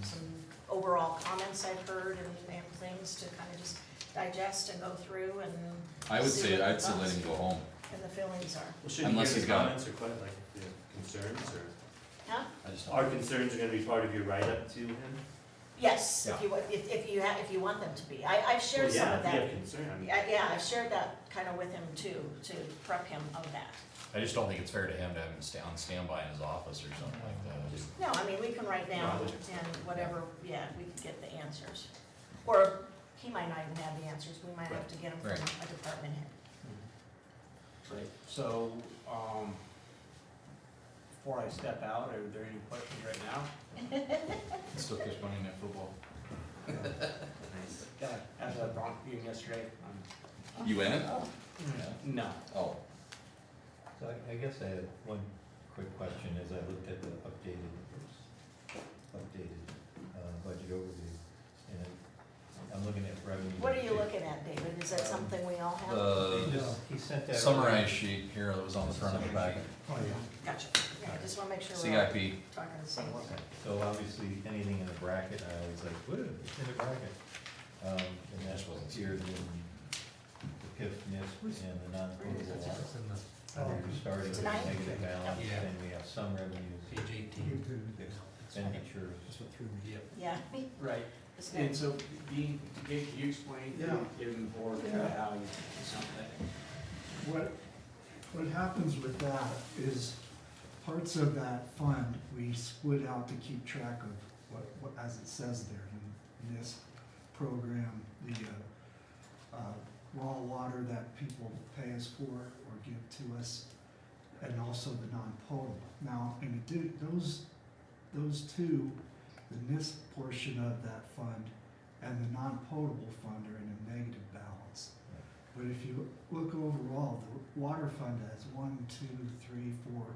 [SPEAKER 2] some overall comments I've heard and things to kind of just digest and go through and
[SPEAKER 7] I would
[SPEAKER 2] see
[SPEAKER 7] say,
[SPEAKER 2] what the
[SPEAKER 7] I'd say let
[SPEAKER 2] thoughts
[SPEAKER 7] him go home.
[SPEAKER 2] and the feelings are.
[SPEAKER 12] well, should he hear
[SPEAKER 7] Unless
[SPEAKER 12] the
[SPEAKER 7] he's got-
[SPEAKER 12] comments or like the concerns, or?
[SPEAKER 2] Huh?
[SPEAKER 7] I just
[SPEAKER 12] Our
[SPEAKER 7] don't.
[SPEAKER 12] concerns are gonna be part of your write-up to him?
[SPEAKER 2] Yes,
[SPEAKER 1] Yeah.
[SPEAKER 2] if you, if you want them to be. I've shared some of
[SPEAKER 12] Well, yeah, if you
[SPEAKER 2] that.
[SPEAKER 12] have concern, I mean.
[SPEAKER 2] Yeah, I've shared that kind of with him too, to prep him of that.
[SPEAKER 7] I just don't think it's fair to him to have him stay on standby in his office or something like that. Just-
[SPEAKER 2] No, I mean, we can write down
[SPEAKER 12] No,
[SPEAKER 2] and whatever, yeah, we can get the answers. Or he might not even have the answers, we might have to get them from
[SPEAKER 7] Right.
[SPEAKER 2] a department head.
[SPEAKER 5] Right, so, before I step out, are there any questions right now?
[SPEAKER 7] Still fish money in that football.
[SPEAKER 12] Nice.
[SPEAKER 5] Yeah, as a Bronx game yesterday,
[SPEAKER 7] You in it?
[SPEAKER 5] no.
[SPEAKER 7] Oh,
[SPEAKER 4] So I guess I had one quick question as I looked at the updated budget overview. And I'm looking at revenue.
[SPEAKER 2] What are you looking at, David? Is that something we all have?
[SPEAKER 4] He sent that.
[SPEAKER 7] summarized sheet here that was on the front of the packet.
[SPEAKER 6] Oh, yeah.
[SPEAKER 2] Gotcha. Yeah, I just wanna make sure we're all
[SPEAKER 7] CIP.
[SPEAKER 2] talking the same thing.
[SPEAKER 4] So obviously, anything in a bracket, I always like, whoa, it's in a bracket. And that's what's here in the PIF, NISP, and the non-potable water. We're starting with a
[SPEAKER 2] Tonight?
[SPEAKER 4] negative balance,
[SPEAKER 10] Yeah.
[SPEAKER 4] then we have some revenues,
[SPEAKER 10] Page 18.
[SPEAKER 4] expenditures.
[SPEAKER 6] That's what threw me.
[SPEAKER 10] Yep.
[SPEAKER 2] Yeah.
[SPEAKER 5] Right,
[SPEAKER 2] It's
[SPEAKER 5] and
[SPEAKER 2] good.
[SPEAKER 5] so, Dean, can you explain,
[SPEAKER 11] Yeah.
[SPEAKER 5] giving the board
[SPEAKER 11] Yeah.
[SPEAKER 5] how you do something?
[SPEAKER 6] What happens with that is parts of that fund, we split out to keep track of what, as it says there, in this program, the, raw water that people pay us for or give to us, and also the non-potable. Now, those two, the NISP portion of that fund and the non-potable fund are in a negative balance. But if you look overall, the water fund has 1, 2, 3, 4,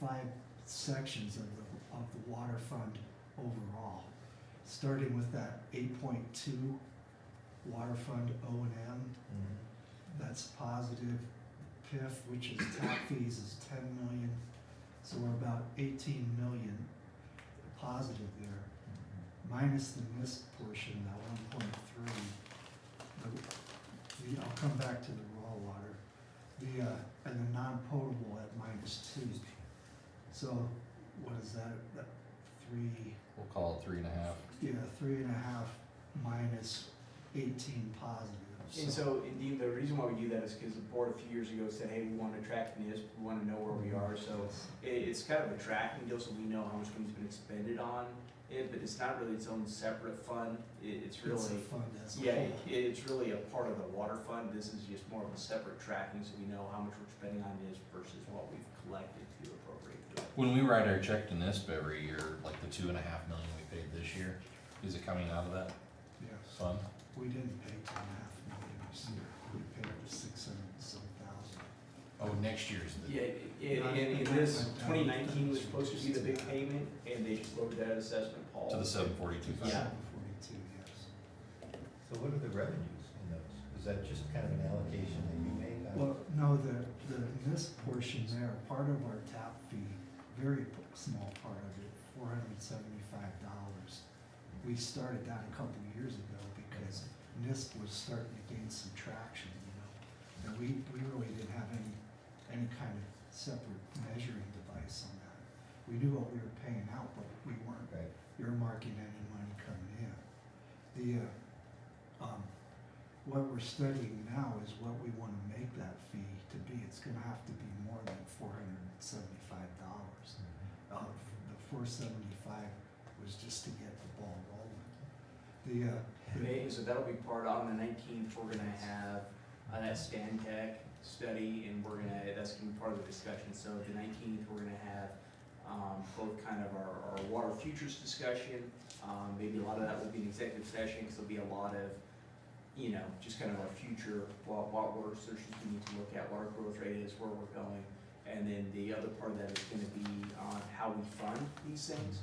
[SPEAKER 6] 5 sections of the water fund overall. Starting with that 8.2 water fund O&M, that's positive. PIF, which is tap fees, is 10 million, so we're about 18 million positive there. Minus the NISP portion, that 1.3. I'll come back to the raw water. And the non-potable at -2. So what is that, 3,
[SPEAKER 7] We'll call it 3.5.
[SPEAKER 6] yeah, 3.5 minus 18 positive.
[SPEAKER 5] And so, indeed, the reason why we do that is because the board a few years ago said, hey, we want to track NISP, we want to know where we are, so it's kind of a tracking deal, so we know how much money's been expended on it, but it's not really its own separate fund, it's
[SPEAKER 6] It's a
[SPEAKER 5] really,
[SPEAKER 6] fund as a
[SPEAKER 5] yeah,
[SPEAKER 6] whole.
[SPEAKER 5] it's really a part of the water fund, this is just more of a separate tracking, so we know how much we're spending on NISP versus what we've collected to appropriate to it.
[SPEAKER 7] When we write our check to NISP every year, like the 2.5 million we paid this year, is it coming out of that
[SPEAKER 6] Yes.
[SPEAKER 7] fund?
[SPEAKER 6] We didn't pay 2.5 million this year, we paid 600 and some thousand.
[SPEAKER 7] Oh, next year's the.
[SPEAKER 5] Yeah, and this, 2019 was supposed to be the big payment, and they just lowered that assessment, Paul.
[SPEAKER 7] To the 742 fund.
[SPEAKER 5] Yeah.
[SPEAKER 6] 742, yes.
[SPEAKER 4] So what are the revenues in those? Is that just kind of an allocation that you make?
[SPEAKER 6] Well, no, the NISP portion there, part of our tap fee, very small part of it, $475. We started that a couple of years ago because NISP was starting to gain some traction, you know. And we really didn't have any kind of separate measuring device on that. We knew what we were paying out, but we weren't
[SPEAKER 4] Right.
[SPEAKER 6] earmarking any money coming in. What we're studying now is what we wanna make that fee to be. It's gonna have to be more than $475. The 475 was just to get the ball rolling.
[SPEAKER 5] Okay, so that'll be part on the 19th, we're gonna have that Stan Tech study, and that's gonna be part of the discussion. So the 19th, we're gonna have both kind of our water futures discussion. Maybe a lot of that will be an executive session, because there'll be a lot of, just kind of our future, what water sources we need to look at, what our growth rate is, where we're going. And then the other part of that is gonna be on how we fund these things.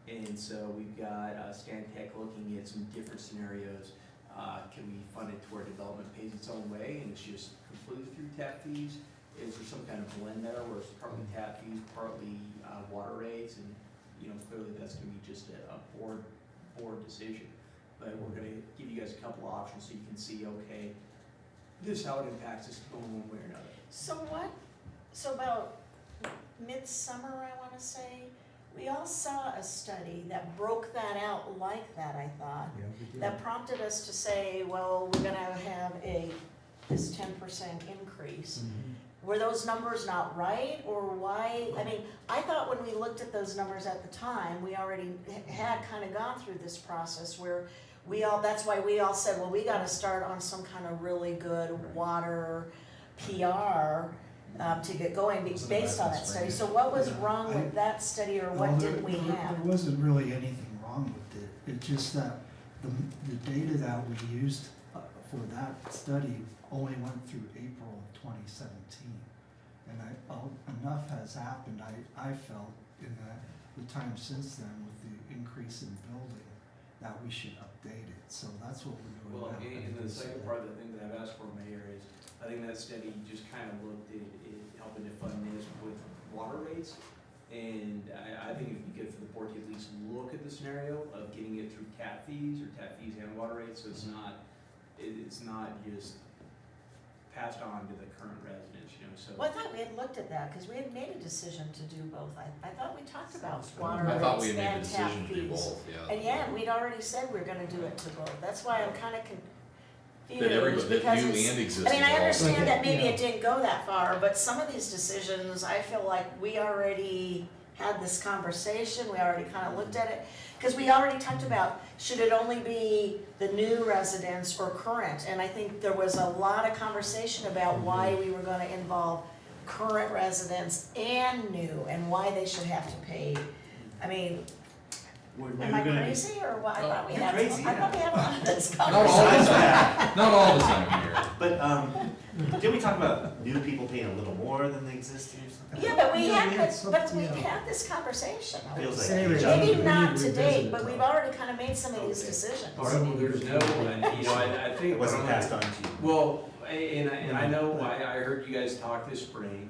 [SPEAKER 5] And so we've got Stan Tech looking at some different scenarios. Can we fund it to where development pays its own way and it's just completely through tap fees? Is there some kind of blend there where it's partly tap fees, partly water rates? And, clearly that's gonna be just a board decision. But we're gonna give you guys a couple of options so you can see, okay, this is how it impacts us going one way or another.
[SPEAKER 2] So about midsummer, I wanna say, We all saw a study that broke that out like that, I thought.
[SPEAKER 6] Yeah, we did.
[SPEAKER 2] That prompted us to say, well, we're gonna have this 10% increase.
[SPEAKER 6] Mhm.
[SPEAKER 2] Were those numbers not right, or why? I mean, I thought when we looked at those numbers at the time, we already had kind of gone through this process where that's why we all said, well, we gotta start on some kind of really good water PR to get going based on that study. So what was wrong with that study, or what didn't we have?
[SPEAKER 13] There wasn't really anything wrong with it. It's just that the data that we used for that study only went through April of 2017. And enough has happened, I felt, in the time since then with the increase in building, that we should update it. So that's what we're doing
[SPEAKER 5] Well,
[SPEAKER 13] now.
[SPEAKER 5] and the second part of the thing that I've asked for, Mayor, is I think that study just kind of looked at helping to fund this with water rates. And I think it'd be good for the board to at least look at the scenario of getting it through tap fees and water rates, so it's not just passed on to the current residents, you know, so.
[SPEAKER 2] Well, I thought we had looked at that, because we had made a decision to do both. I thought we talked about water
[SPEAKER 7] I thought we
[SPEAKER 2] rates
[SPEAKER 7] had made a
[SPEAKER 2] and tap
[SPEAKER 7] decision to do
[SPEAKER 2] fees.
[SPEAKER 7] both, yeah.
[SPEAKER 2] And yeah, we'd already said we were gonna do it to both. That's why I'm kinda
[SPEAKER 7] That everybody,
[SPEAKER 2] confused,
[SPEAKER 7] that
[SPEAKER 2] because
[SPEAKER 7] you
[SPEAKER 2] it's,
[SPEAKER 7] and
[SPEAKER 2] I
[SPEAKER 7] existing.
[SPEAKER 2] mean, I
[SPEAKER 7] all-
[SPEAKER 2] understand that maybe
[SPEAKER 13] Yeah.
[SPEAKER 2] it didn't go that far, but some of these decisions, I feel like we already had this conversation, we already kinda looked at it. Cause we already talked about, should it only be the new residents or current? And I think there was a lot of conversation about why we were gonna involve current residents and new, and why they should have to pay. I mean, am I crazy, or what? I thought we
[SPEAKER 12] You're
[SPEAKER 2] had,
[SPEAKER 12] crazy,
[SPEAKER 2] I thought we had a lot of this
[SPEAKER 7] Not all the
[SPEAKER 2] conversation.
[SPEAKER 7] time, not all the time here.
[SPEAKER 12] But, did we talk about new people paying a little more than the existing or something?
[SPEAKER 2] Yeah, but we
[SPEAKER 13] Yeah,
[SPEAKER 2] had
[SPEAKER 13] we had
[SPEAKER 2] this,
[SPEAKER 13] some-
[SPEAKER 2] but we've
[SPEAKER 13] yeah.
[SPEAKER 2] had this conversation.
[SPEAKER 12] Feels like.
[SPEAKER 13] Anyway,
[SPEAKER 12] deja vu.
[SPEAKER 2] Maybe
[SPEAKER 13] we
[SPEAKER 2] not
[SPEAKER 13] need to
[SPEAKER 2] to
[SPEAKER 13] revisit
[SPEAKER 2] date,
[SPEAKER 13] it,
[SPEAKER 2] but
[SPEAKER 13] though.
[SPEAKER 2] we've already kind of made some of these
[SPEAKER 5] Okay.
[SPEAKER 2] decisions.
[SPEAKER 5] Well, there's no, you know, I think.
[SPEAKER 12] It wasn't passed on to you.
[SPEAKER 5] Well, and I know, I heard you guys talk this spring,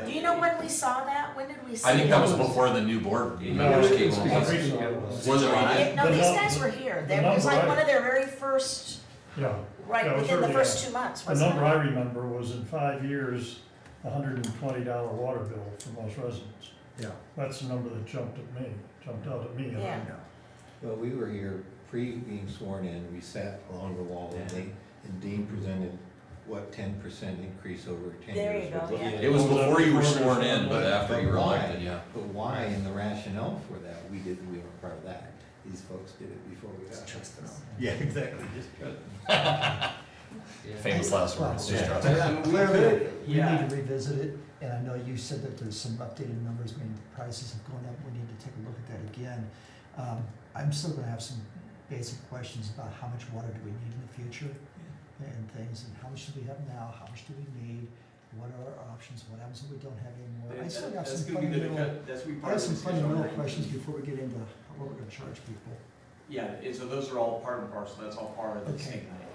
[SPEAKER 2] Do you know when we saw that? When did we see it?
[SPEAKER 7] I think that was before the new board members came
[SPEAKER 8] it's
[SPEAKER 7] on.
[SPEAKER 8] because
[SPEAKER 7] Was
[SPEAKER 8] we saw it.
[SPEAKER 7] it right?
[SPEAKER 2] No,
[SPEAKER 8] The
[SPEAKER 2] these
[SPEAKER 8] num-
[SPEAKER 2] guys were here.
[SPEAKER 8] the
[SPEAKER 2] It was like
[SPEAKER 8] number
[SPEAKER 2] one of their very first,
[SPEAKER 8] Yeah, Yeah,
[SPEAKER 2] right,
[SPEAKER 8] it was
[SPEAKER 2] within the
[SPEAKER 8] early
[SPEAKER 2] first
[SPEAKER 8] on.
[SPEAKER 2] 2 months,
[SPEAKER 8] the
[SPEAKER 2] wasn't
[SPEAKER 8] number
[SPEAKER 2] it?
[SPEAKER 8] I remember was in 5 years, $120 water bill for most residents.
[SPEAKER 6] Yeah.
[SPEAKER 8] That's the number that jumped out at me.
[SPEAKER 2] Yeah.
[SPEAKER 4] Well, we were here being sworn in, we sat along the wall, and Dean presented, what, 10% increase over 10 years?
[SPEAKER 2] There you go, yeah.
[SPEAKER 7] It was before you were sworn in, but after you were
[SPEAKER 4] why?
[SPEAKER 7] elected, yeah.
[SPEAKER 4] But why, and the rationale for that, we weren't part of that. These folks did it before we got.
[SPEAKER 12] Trust us.
[SPEAKER 4] Yeah, exactly, just trust.
[SPEAKER 7] Famous last words, just trust me.
[SPEAKER 5] I mean, we
[SPEAKER 6] Clearly,
[SPEAKER 5] could,
[SPEAKER 6] we
[SPEAKER 5] yeah.
[SPEAKER 6] need to revisit it, and I know you said that there's some updated numbers, I mean, prices have gone up, we need to take a look at that again. I'm still gonna have some basic questions about how much water do we need in the future, and things, and how much do we have now, how much do we need, what are our options, what happens if we don't have any more? I still have
[SPEAKER 5] That's
[SPEAKER 6] some
[SPEAKER 5] gonna be
[SPEAKER 6] fundamental,
[SPEAKER 5] that's gonna be
[SPEAKER 6] I
[SPEAKER 5] part
[SPEAKER 6] have
[SPEAKER 5] of the
[SPEAKER 6] some
[SPEAKER 5] discussion on
[SPEAKER 6] fundamental
[SPEAKER 5] that.
[SPEAKER 6] questions before we get into what we're gonna charge people.
[SPEAKER 5] Yeah, and so those are all part and parcel, that's all part of the
[SPEAKER 6] Okay.
[SPEAKER 5] same night.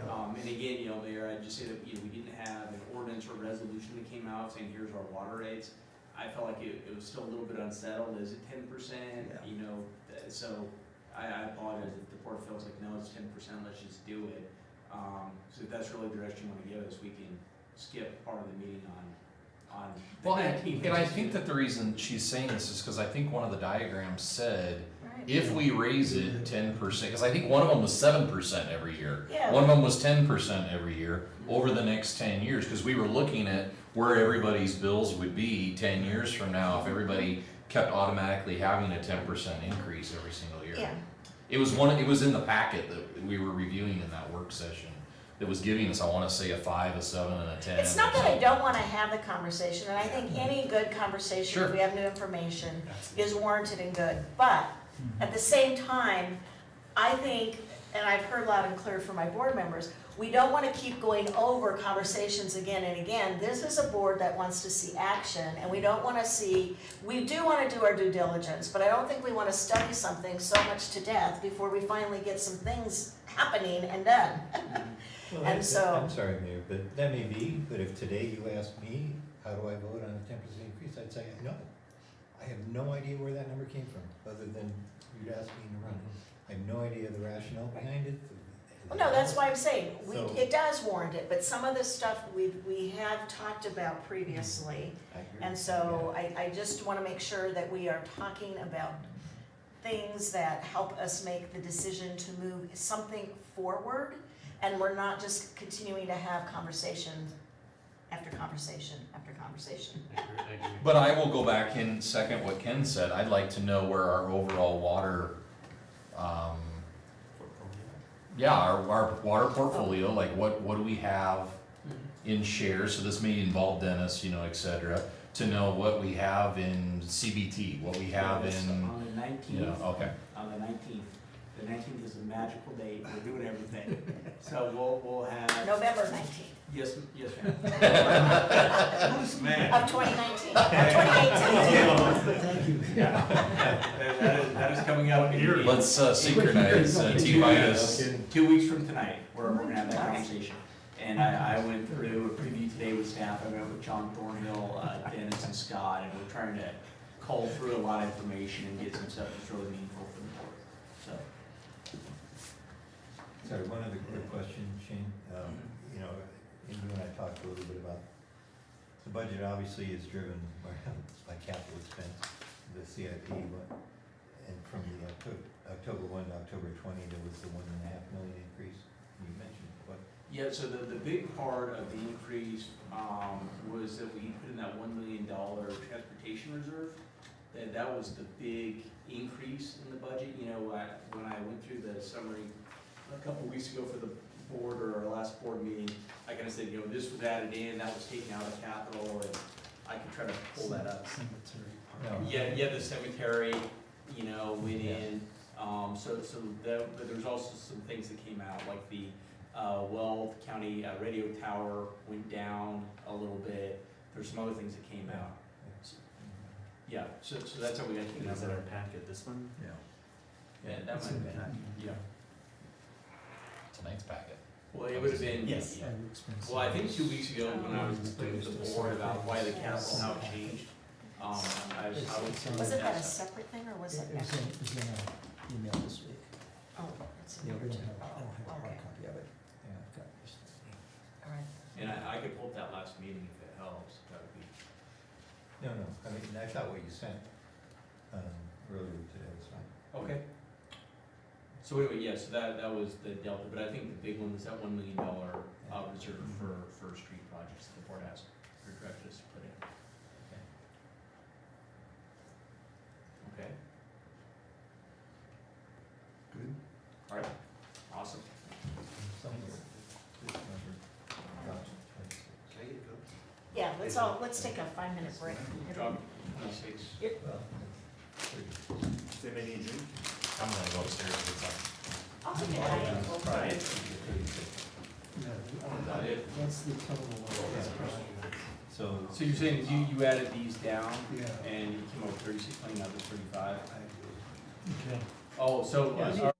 [SPEAKER 6] Yeah.
[SPEAKER 5] And again, you know, Mayor, I'd just say that, you know, we didn't have an ordinance or resolution that came out saying, here's our water rates. I felt like it was still a little bit unsettled, is it 10%,
[SPEAKER 6] Yeah.
[SPEAKER 5] you know, so I apologize if the board feels like, no, it's 10%, let's just do it. So if that's really the direction you wanna give us, we can skip part of the meeting on.
[SPEAKER 7] Well,
[SPEAKER 5] the
[SPEAKER 7] and I think that the reason she's saying this is because I think one of the diagrams said,
[SPEAKER 2] Right.
[SPEAKER 7] if we raise it 10%, because I think one of them was 7% every year.
[SPEAKER 2] Yeah.
[SPEAKER 7] One of them was 10% every year over the next 10 years, because we were looking at where everybody's bills would be 10 years from now if everybody kept automatically having a 10% increase every single year.
[SPEAKER 2] Yeah.
[SPEAKER 7] It was in the packet that we were reviewing in that work session that was giving us, I wanna say, a 5, a 7, and a 10.
[SPEAKER 2] It's not that I don't wanna have the conversation, and I think any good conversation, if
[SPEAKER 7] Sure.
[SPEAKER 2] we have new information, is warranted and good. But at the same time, I think, and I've heard loud and clear from my board members, we don't wanna keep going over conversations again and again. This is a board that wants to see action, and we don't wanna we do wanna do our due diligence, but I don't think we wanna study something so much to death before we finally get some things happening and done.
[SPEAKER 4] Well,
[SPEAKER 2] And so-
[SPEAKER 4] I'm sorry, Mayor, but that may be, but if today you asked me, how do I vote on a 10% increase, I'd say, no. I have no idea where that number came from, other than you'd asked me to run it. I have no idea the rationale behind it,
[SPEAKER 2] Well, no, that's why I'm saying,
[SPEAKER 4] So-
[SPEAKER 2] it does warrant it, but some of the stuff we have talked about previously.
[SPEAKER 12] I agree.
[SPEAKER 2] And so I just wanna make sure that we are talking about things that help us make the decision to move something forward. And we're not just continuing to have conversation after conversation after conversation.
[SPEAKER 10] I agree.
[SPEAKER 7] But I will go back and second what Ken said. I'd like to know where our overall water, yeah, our water portfolio, like what do we have in shares? So this may involve Dennis, you know, et cetera, to know what we have in CBT, what we have
[SPEAKER 5] Yes,
[SPEAKER 7] in,
[SPEAKER 5] On the
[SPEAKER 7] you know,
[SPEAKER 5] nineteenth,
[SPEAKER 7] okay.
[SPEAKER 5] on the nineteenth. The nineteenth is a magical date, we're doing everything. So we'll have,
[SPEAKER 2] November 19th
[SPEAKER 5] yes, yes, ma'am. Man.
[SPEAKER 2] of 2019, of 2018.
[SPEAKER 13] Thank you.
[SPEAKER 5] Yeah, that is coming up in.
[SPEAKER 7] Let's synchronize T-minus.
[SPEAKER 5] 2 weeks from tonight, we're gonna have that conversation. And I went through a preview today with staff, I met with John Thornhill, Dennis and Scott, and we're trying to cull through a lot of information and get some stuff that's really meaningful for the board, so.
[SPEAKER 4] Sorry, one other quick question, Shane. You know, you and I talked a little bit about, the budget obviously is driven by capital expense, the CIP, and from the October 1 to October 20, there was the $1.5 million increase you mentioned, what?
[SPEAKER 5] Yeah, so the big part of the increase, was that we put in that $1 million transportation reserve. That was the big increase in the budget, you know, when I went through the summary a couple weeks ago for the board, or our last board meeting, I kinda said, you know, this was added in, that was taken out of capital, and I could try to pull that up.
[SPEAKER 6] Cemetery
[SPEAKER 4] No.
[SPEAKER 5] Yeah, the cemetery, you know, went in, so but there was also some things that came out, like the, Weld County, radio tower went down a little bit, there's some other things that came out. Yeah, so that's how we got to the
[SPEAKER 12] Is that our
[SPEAKER 5] number.
[SPEAKER 12] packet, this one?
[SPEAKER 4] Yeah.
[SPEAKER 5] Yeah, that might have been, yeah,
[SPEAKER 7] Tonight's packet.
[SPEAKER 5] well, it would have been.
[SPEAKER 12] Yes.
[SPEAKER 5] Yeah. Well, I think 2 weeks ago, when I was speaking with the board about why the capital, how it changed, I was.
[SPEAKER 2] Wasn't that a separate thing, or was it
[SPEAKER 6] It was
[SPEAKER 2] extra?
[SPEAKER 6] in an email this week.
[SPEAKER 2] Oh, it's
[SPEAKER 6] Yeah,
[SPEAKER 2] in
[SPEAKER 6] we
[SPEAKER 2] here
[SPEAKER 6] don't
[SPEAKER 2] too.
[SPEAKER 6] have, I don't have a hard
[SPEAKER 2] Okay,
[SPEAKER 6] copy of it.
[SPEAKER 4] Yeah.
[SPEAKER 6] I've got this.
[SPEAKER 2] all right.
[SPEAKER 5] And I could pull up that last meeting if it helps, that would be.
[SPEAKER 4] No, I mean, I thought what you sent earlier today was fine.
[SPEAKER 5] Okay. So anyway, yeah, so that was the delta, but I think the big one was that $1 million reserve for street projects that the board has directed us to put in. Okay.
[SPEAKER 13] Good.
[SPEAKER 5] All right, awesome.
[SPEAKER 4] Somewhere, this number, gotcha, 26.
[SPEAKER 2] Yeah, let's take a 5-minute break.
[SPEAKER 5] John, 26.
[SPEAKER 4] Well, 30.
[SPEAKER 12] Does anybody need a drink?
[SPEAKER 7] I'm gonna go upstairs and get some.
[SPEAKER 2] I'll take it.
[SPEAKER 12] Right.
[SPEAKER 5] That it?
[SPEAKER 6] What's the total of this project?
[SPEAKER 4] So,
[SPEAKER 5] So you're saying that you added these down
[SPEAKER 6] Yeah.
[SPEAKER 5] and you came up with 36 million out of the 35?
[SPEAKER 8] Okay.
[SPEAKER 5] Oh, so,
[SPEAKER 6] Yeah.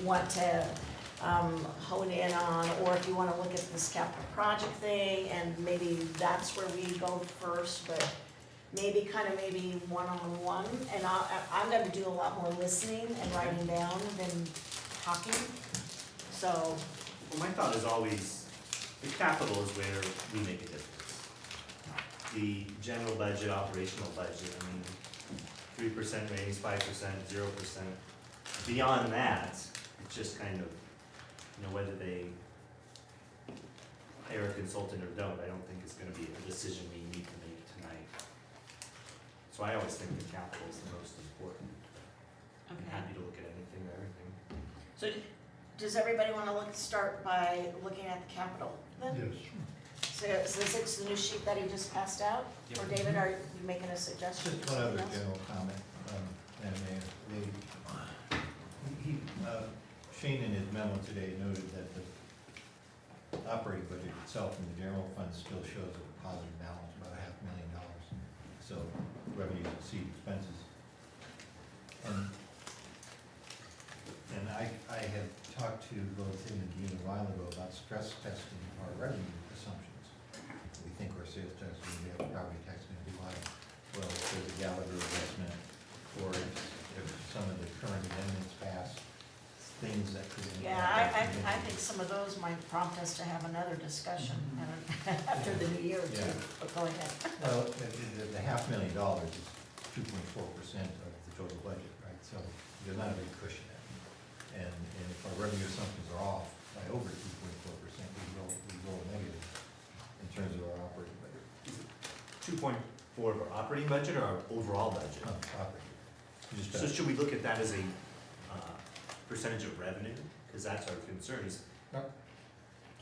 [SPEAKER 2] want to hone in on, or if you want to look at this capital project thing, and maybe that's where we go first, but maybe maybe one-on-one, and I'm gonna do a lot more listening and writing down than talking, so,
[SPEAKER 12] Well, my thought is always, the capital is where we make a difference. The general budget, operational budget, I mean, 3% raise, 5%, 0%. Beyond that, it's just kind of, whether they hire a consultant or don't, I don't think it's gonna be a decision we need to make tonight. So I always think the capital is the most important. I'm
[SPEAKER 2] okay.
[SPEAKER 12] happy to look at anything or everything.
[SPEAKER 2] So, does everybody want to start by looking at the capital then?
[SPEAKER 8] Yes.
[SPEAKER 2] So this is the new sheet that he just passed out? Or David, are you making a suggestion?
[SPEAKER 4] Just one other
[SPEAKER 2] Something else?
[SPEAKER 4] general comment, Madam Mayor. Shane in his memo today noted that the operating budget itself in the general fund still shows a positive balance, about $500,000. So revenues exceed expenses. And I had talked to both him and Dean a while ago about stress testing our revenue assumptions. We think our sales tax is going to be up, property tax is going to be high. Well, if there's a Gallagher adjustment, or if some of the current amendments pass, things that could.
[SPEAKER 2] Yeah, I think some of those might prompt us to have another discussion after the new year or two,
[SPEAKER 4] Yeah.
[SPEAKER 2] but go ahead.
[SPEAKER 4] Well, the $500,000 is 2.4% of the total budget, right? So there's not a big cushion there. And if our revenue assumptions are off by over 2.4%, we roll negative in terms of our operating budget.
[SPEAKER 12] 2.4 of our operating budget or our overall budget?
[SPEAKER 4] Operating. You just
[SPEAKER 12] So
[SPEAKER 4] got-
[SPEAKER 12] should we look at that as a percentage of revenue? Because that's our concern is.
[SPEAKER 4] Yeah.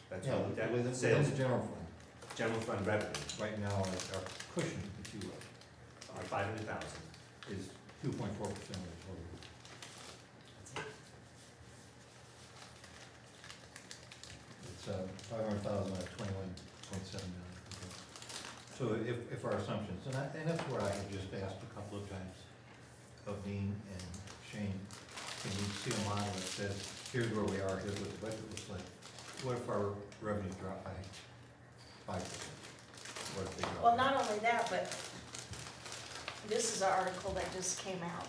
[SPEAKER 12] That's
[SPEAKER 4] Yeah,
[SPEAKER 12] what we looked at,
[SPEAKER 4] within
[SPEAKER 12] sales,
[SPEAKER 4] the general fund,
[SPEAKER 12] general fund revenue,
[SPEAKER 4] right now, our cushion, if you will,
[SPEAKER 12] our 500,000.
[SPEAKER 4] is 2.4% of the total. It's 500,000 out of 21.7 million. So if our assumptions, and that's where I have just asked a couple of times of Dean and Shane, can we see a model that says, here's where we are, here's what the budget looks like? What if our revenues drop by 5%? What if they drop?
[SPEAKER 2] Well, not only that, but this is an article that just came out.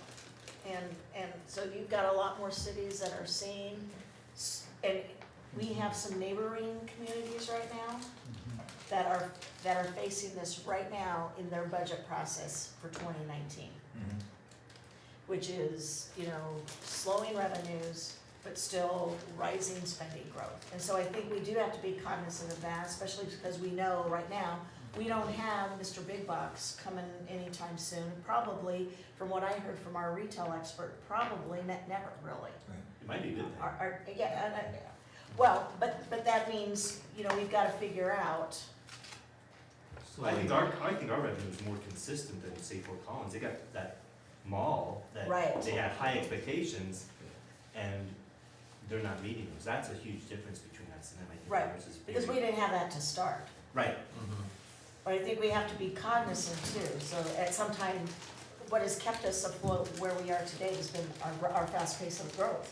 [SPEAKER 2] And so you've got a lot more cities that are seeing, and we have some neighboring communities right now that are facing this right now in their budget process for 2019.
[SPEAKER 4] Mhm.
[SPEAKER 2] Which is, slowing revenues, but still rising spending growth. And so I think we do have to be cognizant of that, especially because we know right now, we don't have Mr. Big Box coming anytime soon. Probably, from what I heard from our retail expert, probably never really.
[SPEAKER 12] It might be a good thing.
[SPEAKER 2] Well, but that means, we've gotta figure out,
[SPEAKER 12] I think our revenue is more consistent than, say, Fort Collins. They got that mall that
[SPEAKER 2] Right.
[SPEAKER 12] they have high expectations and they're not meeting those. That's a huge difference between us and them. I think
[SPEAKER 2] Right,
[SPEAKER 12] ours is
[SPEAKER 2] because we
[SPEAKER 12] bigger.
[SPEAKER 2] didn't have that to start.
[SPEAKER 12] Right.
[SPEAKER 2] But I think we have to be cognizant too, so at some time, what has kept us afloat where we are today has been our fast pace of growth.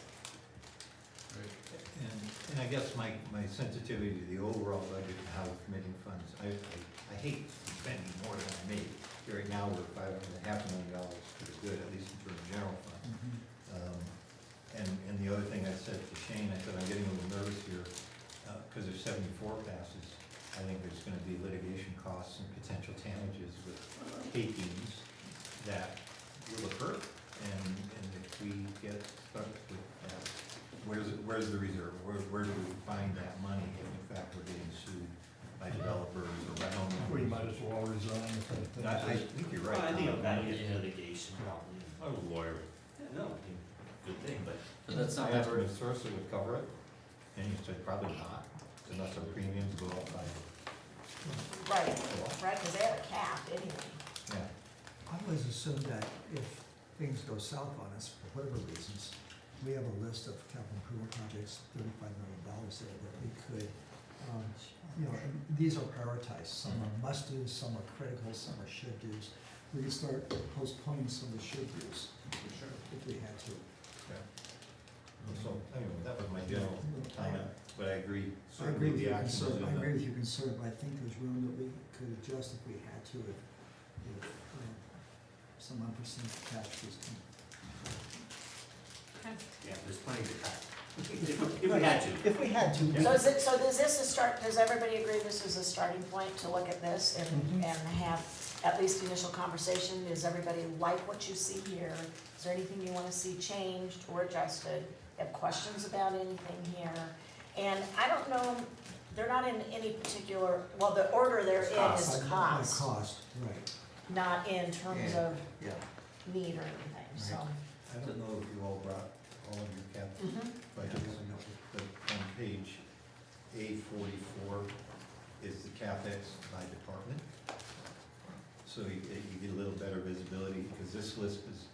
[SPEAKER 4] And I guess my sensitivity to the overall budget and how we're committing funds, I hate spending more than I make. Right now, we're $500,000 to the good, at least in terms of general fund. And the other thing I said to Shane, I said, I'm getting a little nervous here, because if 74 passes, I think there's gonna be litigation costs and potential damages with takings that will occur. And if we get stuck with that, where's the reserve? Where do we find that money if in fact we're getting sued by developers or by homeowners?
[SPEAKER 8] We might as well resign if
[SPEAKER 4] I think you're right.
[SPEAKER 12] Well, I think that'll get litigation probably.
[SPEAKER 10] I'm a lawyer.
[SPEAKER 12] Yeah, no, I think, good thing, but
[SPEAKER 10] But that's
[SPEAKER 4] I
[SPEAKER 10] not
[SPEAKER 4] asked
[SPEAKER 10] ever,
[SPEAKER 4] him if Sorcerer would cover it, and he said probably not, unless our premiums go up by,
[SPEAKER 2] Right, because they have a cap anyway.
[SPEAKER 4] yeah.
[SPEAKER 6] I always assume that if things go south on us, for whatever reasons, we have a list of capital improvement projects, $35 million there that we could, and these are prioritized. Some are must-dos, some are critical, some are should-dos. We could start postponing some of the should-dos
[SPEAKER 12] for sure.
[SPEAKER 6] if we had to.
[SPEAKER 4] So, anyway, but I agree,
[SPEAKER 6] I agree
[SPEAKER 4] certainly
[SPEAKER 6] with
[SPEAKER 4] the
[SPEAKER 6] your
[SPEAKER 4] actions
[SPEAKER 6] concern,
[SPEAKER 4] in
[SPEAKER 6] I agree
[SPEAKER 4] the,
[SPEAKER 6] with your concern, but I think there's room that we could adjust if we had to, if some unforeseen catastrophes come.
[SPEAKER 12] Yeah, there's plenty to cut. If we had to.
[SPEAKER 6] If we had to.
[SPEAKER 2] So is it, so does this a start, does everybody agree this is a starting point to look at this and have at least initial conversation? Does everybody like what you see here? Is there anything you wanna see changed or adjusted? Have questions about anything here? And I don't know, they're not in any particular, well, the order they're in is cost,
[SPEAKER 6] Cost, right.
[SPEAKER 2] not in terms of
[SPEAKER 4] yeah.
[SPEAKER 2] need or anything, so.
[SPEAKER 4] I don't know if you all brought all of your capital
[SPEAKER 2] Mhm.
[SPEAKER 4] budgets, but on page A44 is the CapEx by department. So you get a little better visibility, because this list is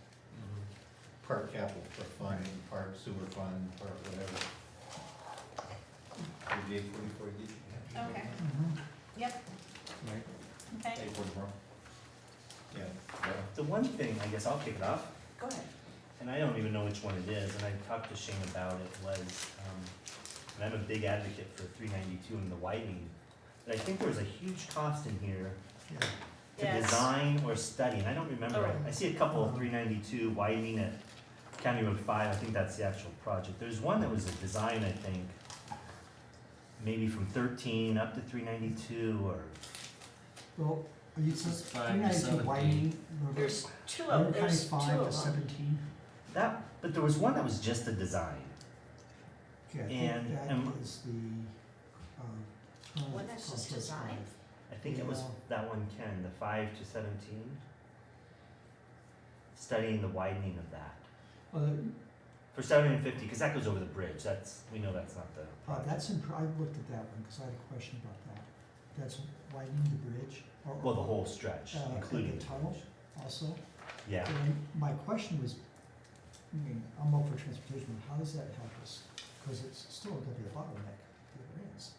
[SPEAKER 4] part capital, part fund, part sewer fund, part whatever. Page A44, did you have?
[SPEAKER 2] Okay,
[SPEAKER 6] Mhm.
[SPEAKER 2] yep,
[SPEAKER 6] Right.
[SPEAKER 2] okay,
[SPEAKER 4] A44. Yeah.
[SPEAKER 12] The one thing, I guess I'll kick it off,
[SPEAKER 2] go ahead.
[SPEAKER 12] and I don't even know which one it is, and I talked to Shane about it, was, and I'm a big advocate for 392 and the widening, but I think there was a huge cost in here
[SPEAKER 6] Yeah.
[SPEAKER 12] to
[SPEAKER 2] Yes.
[SPEAKER 12] design or study, and I don't remember,
[SPEAKER 2] Oh.
[SPEAKER 12] I see a couple of 392 widening at County Road 5, I think that's the actual project. There's one that was a design, I think, maybe from 13 up to 392, or,
[SPEAKER 6] Well, are you saying,
[SPEAKER 10] It's 5 to
[SPEAKER 6] 392 widening?
[SPEAKER 2] There's two
[SPEAKER 6] River
[SPEAKER 2] of,
[SPEAKER 6] County
[SPEAKER 2] there's two
[SPEAKER 6] 5 to
[SPEAKER 2] of them.
[SPEAKER 6] 17?
[SPEAKER 12] that, but there was one that was just a design.
[SPEAKER 6] Okay, I
[SPEAKER 12] And,
[SPEAKER 6] think that is the,
[SPEAKER 2] One that's just
[SPEAKER 6] Complex
[SPEAKER 2] design?
[SPEAKER 6] Five.
[SPEAKER 12] I think it was
[SPEAKER 6] Yeah.
[SPEAKER 12] that one, Ken, the 5 to 17. Studying the widening of that. For 750, because that goes over the bridge, that's, we know that's not the project.
[SPEAKER 6] That's I looked at that one, because I had a question about that. That's widening the bridge, or?
[SPEAKER 12] Well, the whole stretch, including
[SPEAKER 6] The tunnel also?
[SPEAKER 12] Yeah,
[SPEAKER 6] And my question was, I mean, I'm all for transportation, but how does that help us? Because it's still gonna be a bottleneck, if it is.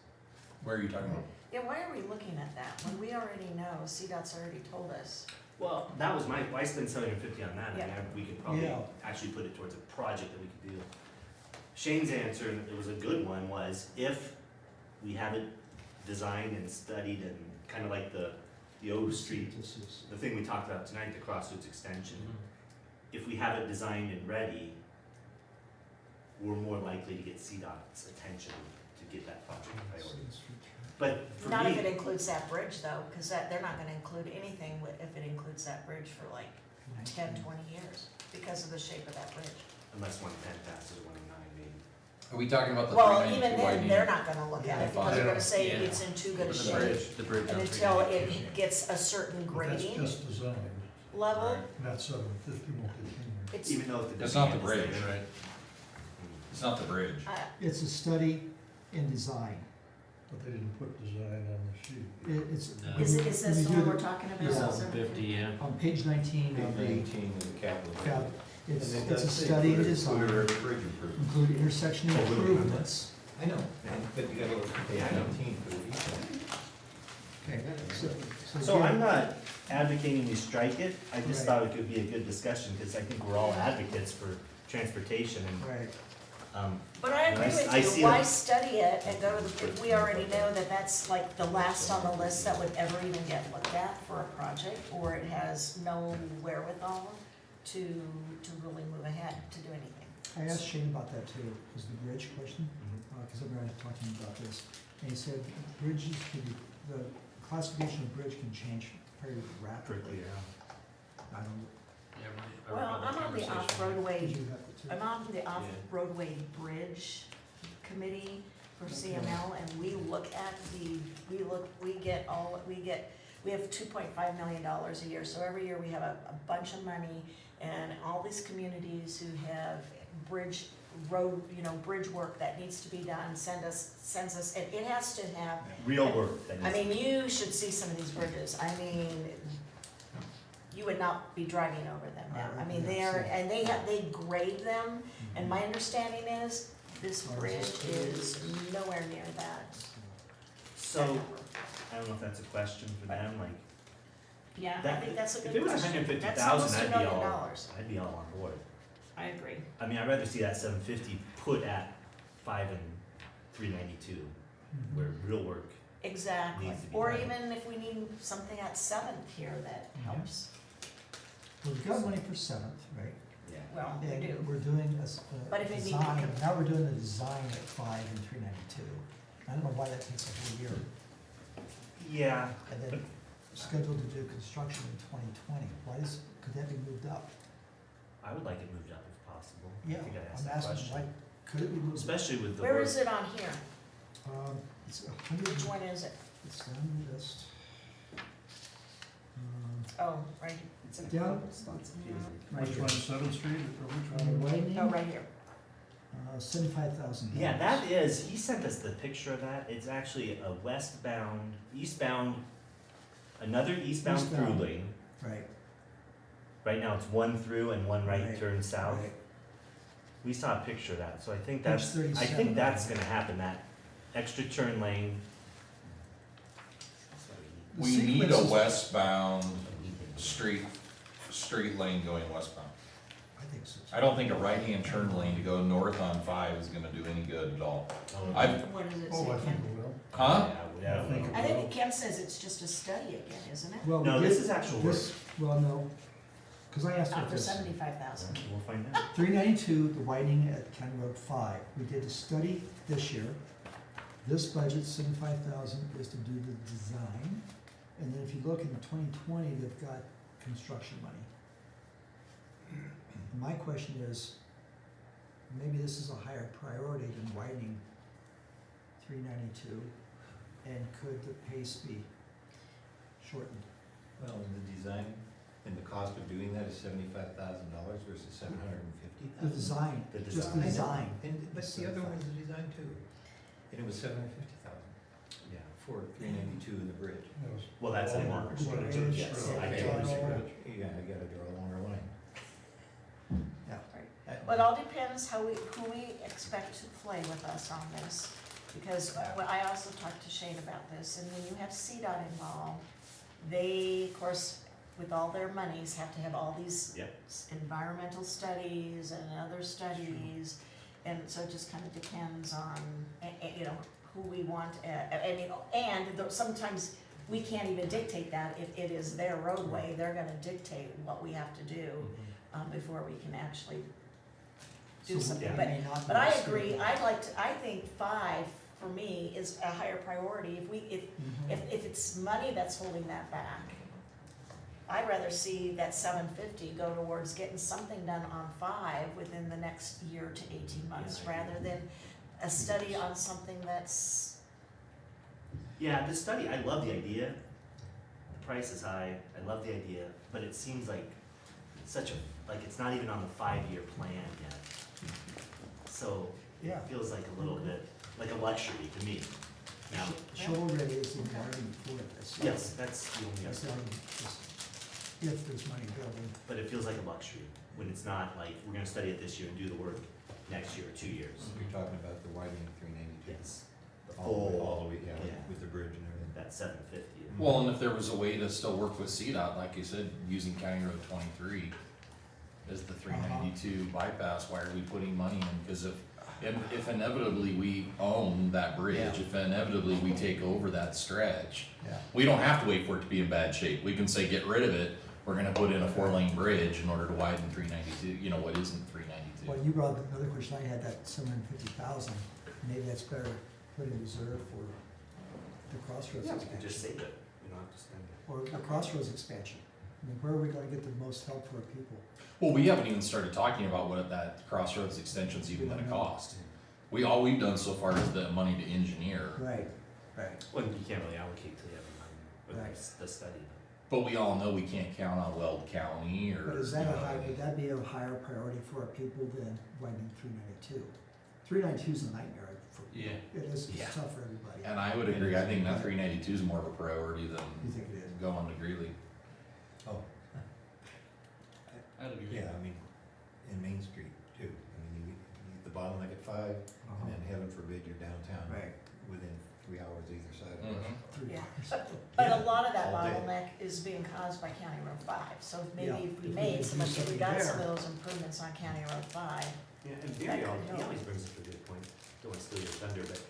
[SPEAKER 7] Where are you talking about?
[SPEAKER 2] Yeah, why are we looking at that when we already know, CDOT's already told us?
[SPEAKER 12] well, that was my, why spend 750 on that? I mean,
[SPEAKER 2] Yeah.
[SPEAKER 12] we could probably
[SPEAKER 6] Yeah.
[SPEAKER 12] actually put it towards a project that we could do. Shane's answer, and it was a good one, was if we have it designed and studied and kind of like the O Street,
[SPEAKER 6] This is,
[SPEAKER 12] the thing we talked about tonight, the Crossroads extension, if we have it designed and ready, we're more likely to get CDOT's attention to get that project a priority. But for
[SPEAKER 2] Not if it
[SPEAKER 12] me,
[SPEAKER 2] includes that bridge though, because that, they're not gonna include anything if it includes that bridge for like 10, 20 years, because of the shape of that bridge.
[SPEAKER 12] unless 110 passes 109, maybe.
[SPEAKER 7] Are we talking about the
[SPEAKER 2] Well,
[SPEAKER 7] 392
[SPEAKER 2] even then,
[SPEAKER 7] widening?
[SPEAKER 2] they're not gonna look at it, because they're gonna say
[SPEAKER 10] Yeah.
[SPEAKER 2] it's in too good a
[SPEAKER 7] The
[SPEAKER 2] shape.
[SPEAKER 7] bridge, the bridge
[SPEAKER 2] And
[SPEAKER 7] on
[SPEAKER 2] until
[SPEAKER 7] 392.
[SPEAKER 2] it gets a certain
[SPEAKER 8] But that's
[SPEAKER 2] grading
[SPEAKER 8] just designed,
[SPEAKER 2] level,
[SPEAKER 7] Right.
[SPEAKER 8] and that 750 won't continue.
[SPEAKER 2] it's,
[SPEAKER 12] Even though the
[SPEAKER 7] It's not the
[SPEAKER 12] demand is
[SPEAKER 7] bridge,
[SPEAKER 12] there.
[SPEAKER 7] right? It's not the bridge.
[SPEAKER 6] it's a study and design.
[SPEAKER 8] But they didn't put design on the sheet.
[SPEAKER 6] It's.
[SPEAKER 10] No.
[SPEAKER 6] when
[SPEAKER 2] is
[SPEAKER 6] you-
[SPEAKER 2] it, is
[SPEAKER 6] when
[SPEAKER 2] this
[SPEAKER 6] you
[SPEAKER 2] the
[SPEAKER 6] do
[SPEAKER 2] one
[SPEAKER 6] the-
[SPEAKER 2] we're talking about?
[SPEAKER 6] Yeah.
[SPEAKER 10] 750, yeah.
[SPEAKER 6] On page 19
[SPEAKER 4] Page
[SPEAKER 6] of the,
[SPEAKER 4] 19 of the capital.
[SPEAKER 6] cap- it's,
[SPEAKER 4] And it
[SPEAKER 6] it's a
[SPEAKER 4] does say
[SPEAKER 6] study and
[SPEAKER 4] include
[SPEAKER 6] design,
[SPEAKER 4] bridge improvement.
[SPEAKER 6] include intersection
[SPEAKER 4] Oh, really?
[SPEAKER 6] improvements.
[SPEAKER 4] I know, but you gotta look at page 19 for the detail.
[SPEAKER 6] Okay,
[SPEAKER 12] So I'm
[SPEAKER 6] again,
[SPEAKER 12] not advocating we strike it, I just
[SPEAKER 6] Right.
[SPEAKER 12] thought it could be a good discussion, because I think we're all advocates for transportation and,
[SPEAKER 6] Right,
[SPEAKER 2] But I agree
[SPEAKER 12] I
[SPEAKER 2] with
[SPEAKER 12] see
[SPEAKER 2] you, why
[SPEAKER 12] them.
[SPEAKER 2] study it and go to the, if we already know that that's like the last on the list that would ever even get looked at for a project, or it has no wherewithal to really move ahead, to do anything.
[SPEAKER 6] I asked Shane about that too, was the bridge question, because I'm going to talk to him about this. And he said bridges can be, the classification of bridge can change very rapidly.
[SPEAKER 12] quickly, yeah.
[SPEAKER 6] I don't,
[SPEAKER 10] Yeah, we-
[SPEAKER 2] Well, I'm on the off-roadway,
[SPEAKER 6] did you have it too?
[SPEAKER 2] I'm on the off-roadway bridge committee for
[SPEAKER 6] Okay.
[SPEAKER 2] CML, and we look at we have $2.5 million a year, so every year we have a bunch of money, and all these communities who have road, bridge work that needs to be done, sends us, and it has to have,
[SPEAKER 12] Real work, that
[SPEAKER 2] I
[SPEAKER 12] is.
[SPEAKER 2] mean, you should see some of these bridges, I mean, you would not be driving over them now. I mean, they grade them, and my understanding is, this bridge is nowhere near that.
[SPEAKER 12] So, I don't know if that's a question for them, like,
[SPEAKER 2] Yeah, I
[SPEAKER 12] that,
[SPEAKER 2] think that's a
[SPEAKER 12] if
[SPEAKER 2] good
[SPEAKER 12] it was
[SPEAKER 2] question.
[SPEAKER 12] 150,000,
[SPEAKER 2] That's almost $1
[SPEAKER 12] I'd be
[SPEAKER 2] million.
[SPEAKER 12] all, I'd be all on board.
[SPEAKER 2] I agree.
[SPEAKER 12] I mean, I'd rather see that 750 put at 5 and 392,
[SPEAKER 6] Mhm.
[SPEAKER 12] where real work,
[SPEAKER 2] Exactly,
[SPEAKER 12] Needs to be
[SPEAKER 2] or
[SPEAKER 12] done.
[SPEAKER 2] even if we need something at Seventh here that
[SPEAKER 6] Mhm.
[SPEAKER 2] helps,
[SPEAKER 6] Well, we've got money for Seventh, right?
[SPEAKER 12] yeah.
[SPEAKER 2] well, we
[SPEAKER 6] And
[SPEAKER 2] do.
[SPEAKER 6] we're doing
[SPEAKER 2] But
[SPEAKER 6] a
[SPEAKER 2] if it need to
[SPEAKER 6] design,
[SPEAKER 2] come-
[SPEAKER 6] now we're doing the design at 5 and 392. I don't know why that takes a whole year.
[SPEAKER 12] Yeah,
[SPEAKER 6] And then scheduled to do construction in 2020. Why could that be moved up?
[SPEAKER 12] I would like it moved up if possible. I
[SPEAKER 6] Yeah,
[SPEAKER 12] think I asked
[SPEAKER 6] I'm
[SPEAKER 12] that
[SPEAKER 6] asking, why,
[SPEAKER 12] question.
[SPEAKER 6] could it be moved up?
[SPEAKER 12] Especially with the
[SPEAKER 2] Where
[SPEAKER 12] work.
[SPEAKER 2] is it on here?
[SPEAKER 6] It's 100,
[SPEAKER 2] Which one is it?
[SPEAKER 6] it's down the list.
[SPEAKER 2] Oh, right,
[SPEAKER 6] It's down, right
[SPEAKER 8] Which
[SPEAKER 6] here.
[SPEAKER 8] one, Seventh Street, or which
[SPEAKER 6] On the
[SPEAKER 8] one?
[SPEAKER 6] widening,
[SPEAKER 2] oh, right here.
[SPEAKER 6] $75,000.
[SPEAKER 12] Yeah, that is, he sent us the picture of that, it's actually a eastbound, another eastbound through
[SPEAKER 6] Eastbound.
[SPEAKER 12] lane.
[SPEAKER 6] Right,
[SPEAKER 12] Right now it's one through and one right
[SPEAKER 6] Right,
[SPEAKER 12] turn south.
[SPEAKER 6] right.
[SPEAKER 12] We saw a picture of that, so I think
[SPEAKER 6] Page
[SPEAKER 12] that's, I
[SPEAKER 6] 37
[SPEAKER 12] think that's
[SPEAKER 6] right.
[SPEAKER 12] gonna happen, that extra turn lane.
[SPEAKER 6] The
[SPEAKER 7] We need
[SPEAKER 6] sequence
[SPEAKER 7] a
[SPEAKER 6] is-
[SPEAKER 7] westbound straight lane going westbound.
[SPEAKER 6] I think so.
[SPEAKER 7] I don't think a right-hand turn lane to go north on 5 is gonna do any good at all. I've,
[SPEAKER 2] What does it
[SPEAKER 8] Oh, I
[SPEAKER 2] say,
[SPEAKER 8] think
[SPEAKER 2] Ken?
[SPEAKER 8] we will.
[SPEAKER 7] huh?
[SPEAKER 12] Yeah,
[SPEAKER 8] I think
[SPEAKER 2] I think Ken says it's just a study again, isn't it?
[SPEAKER 6] Well,
[SPEAKER 12] No,
[SPEAKER 6] we
[SPEAKER 12] this
[SPEAKER 6] did-
[SPEAKER 12] is actual
[SPEAKER 6] this- Well, no, because I asked
[SPEAKER 2] Not
[SPEAKER 6] what
[SPEAKER 2] for
[SPEAKER 6] this.
[SPEAKER 2] 75,000.
[SPEAKER 12] We'll find out.
[SPEAKER 6] 392, the widening at County Road 5. We did a study this year. This budget, 75,000, is to do the design. And then if you look in 2020, they've got construction money. And my question is, maybe this is a higher priority than widening 392, and could the pace be shortened?
[SPEAKER 4] Well, the design and the cost of doing that is $75,000 versus $750,000.
[SPEAKER 6] The design,
[SPEAKER 12] The
[SPEAKER 6] just the
[SPEAKER 12] design.
[SPEAKER 6] design.
[SPEAKER 4] But the other one was the design too, and it was $750,000
[SPEAKER 12] Yeah.
[SPEAKER 4] for 392 in the bridge.
[SPEAKER 8] That was
[SPEAKER 12] Well, that's a
[SPEAKER 8] longer.
[SPEAKER 12] longer
[SPEAKER 6] Bridge,
[SPEAKER 12] stretch, yes,
[SPEAKER 6] yeah.
[SPEAKER 12] I
[SPEAKER 6] Okay.
[SPEAKER 12] totally agree.
[SPEAKER 4] Yeah, I gotta draw a longer line.
[SPEAKER 6] Yeah.
[SPEAKER 2] Well, it all depends who we expect to play with us on this. Because I also talked to Shane about this, and when you have CDOT involved, they, of course, with all their monies, have to have all these
[SPEAKER 12] Yep.
[SPEAKER 2] environmental studies and other studies. And so it just kind of depends on, you know, who we want, I mean, and sometimes we can't even dictate that. If it is their roadway, they're gonna dictate what we have to do before we can actually do
[SPEAKER 6] So
[SPEAKER 2] something.
[SPEAKER 6] we
[SPEAKER 2] But
[SPEAKER 6] may not
[SPEAKER 2] but I
[SPEAKER 6] be
[SPEAKER 2] agree,
[SPEAKER 6] restricted.
[SPEAKER 2] I think 5 for me is a higher priority.
[SPEAKER 6] Mhm.
[SPEAKER 2] If it's money that's holding that back, I'd rather see that 750 go towards getting something done on 5 within the next year to 18 months,
[SPEAKER 12] Yeah, I
[SPEAKER 2] rather than a study on something that's,
[SPEAKER 12] Yeah, the study, I love the idea. The price is high, I love the idea, but it seems like such a, like it's not even on the 5-year plan yet. So
[SPEAKER 6] Yeah.
[SPEAKER 12] it feels like a little bit, like a luxury to me. Now,
[SPEAKER 6] Shovel ready is the argument for this.
[SPEAKER 12] yes, that's the only
[SPEAKER 6] That's the
[SPEAKER 12] other,
[SPEAKER 6] argument, just if there's money available.
[SPEAKER 12] but it feels like a luxury when it's not like, we're gonna study it this year and do the work next year or 2 years.
[SPEAKER 4] You're talking about the widening of 392.
[SPEAKER 12] Yes, the
[SPEAKER 4] All
[SPEAKER 12] full,
[SPEAKER 4] the way, yeah,
[SPEAKER 12] Yeah.
[SPEAKER 4] with the bridge and everything.
[SPEAKER 12] that 750.
[SPEAKER 7] Well, and if there was a way to still work with CDOT, like you said, using County Road 23 as the 392 bypass, why are we putting money in? Because if inevitably we own that bridge,
[SPEAKER 6] Yeah.
[SPEAKER 7] if inevitably we take over that stretch,
[SPEAKER 6] Yeah.
[SPEAKER 7] we don't have to wait for it to be in bad shape. We can say, get rid of it, we're gonna put in a 4-lane bridge in order to widen 392, you know, what isn't 392.
[SPEAKER 6] Well, you brought up another question, I had that 750,000, maybe that's better put in reserve for the Crossroads
[SPEAKER 12] Yeah, we could just
[SPEAKER 6] expansion.
[SPEAKER 12] save it, we don't have to spend it.
[SPEAKER 6] Or the Crossroads expansion. I mean, where are we gonna get the most help for our people?
[SPEAKER 7] Well, we haven't even started talking about what that Crossroads extension's even gonna cost. All we've done so far is the money to engineer,
[SPEAKER 6] Right, right.
[SPEAKER 12] Well, you can't really allocate till you have the money, with
[SPEAKER 6] Right.
[SPEAKER 12] the study.
[SPEAKER 7] but we all know we can't count on Weld County or.
[SPEAKER 6] But is that
[SPEAKER 7] you
[SPEAKER 6] a
[SPEAKER 7] know,
[SPEAKER 6] high, would that be a higher priority for our people than widening 392? 392 is a nightmare for,
[SPEAKER 10] Yeah.
[SPEAKER 6] it is,
[SPEAKER 12] Yeah.
[SPEAKER 6] it's tough for everybody.
[SPEAKER 7] And I would agree, I think that 392 is more of a priority than
[SPEAKER 6] You think it is?
[SPEAKER 7] going to Greeley.
[SPEAKER 4] Oh,
[SPEAKER 10] I'd agree.
[SPEAKER 4] yeah, I mean, in Main Street too. I mean, you the bottleneck at 5, and then heaven forbid you're downtown
[SPEAKER 6] Right.
[SPEAKER 4] within 3 hours either side of
[SPEAKER 7] Mhm.
[SPEAKER 4] it.
[SPEAKER 6] Three
[SPEAKER 2] Yeah.
[SPEAKER 6] hours.
[SPEAKER 2] but a lot of that
[SPEAKER 4] All day.
[SPEAKER 2] bottleneck is being caused by County Road 5. So maybe
[SPEAKER 6] Yeah,
[SPEAKER 2] if we
[SPEAKER 6] if we
[SPEAKER 2] made
[SPEAKER 6] can
[SPEAKER 2] some,
[SPEAKER 6] do
[SPEAKER 2] if we
[SPEAKER 6] something
[SPEAKER 2] got some of
[SPEAKER 6] there.
[SPEAKER 2] those improvements on County Road 5,
[SPEAKER 12] Yeah, and
[SPEAKER 2] That
[SPEAKER 12] Barry
[SPEAKER 2] could
[SPEAKER 12] always, he
[SPEAKER 2] help.
[SPEAKER 12] always brings up a good point, don't want to steal your thunder, but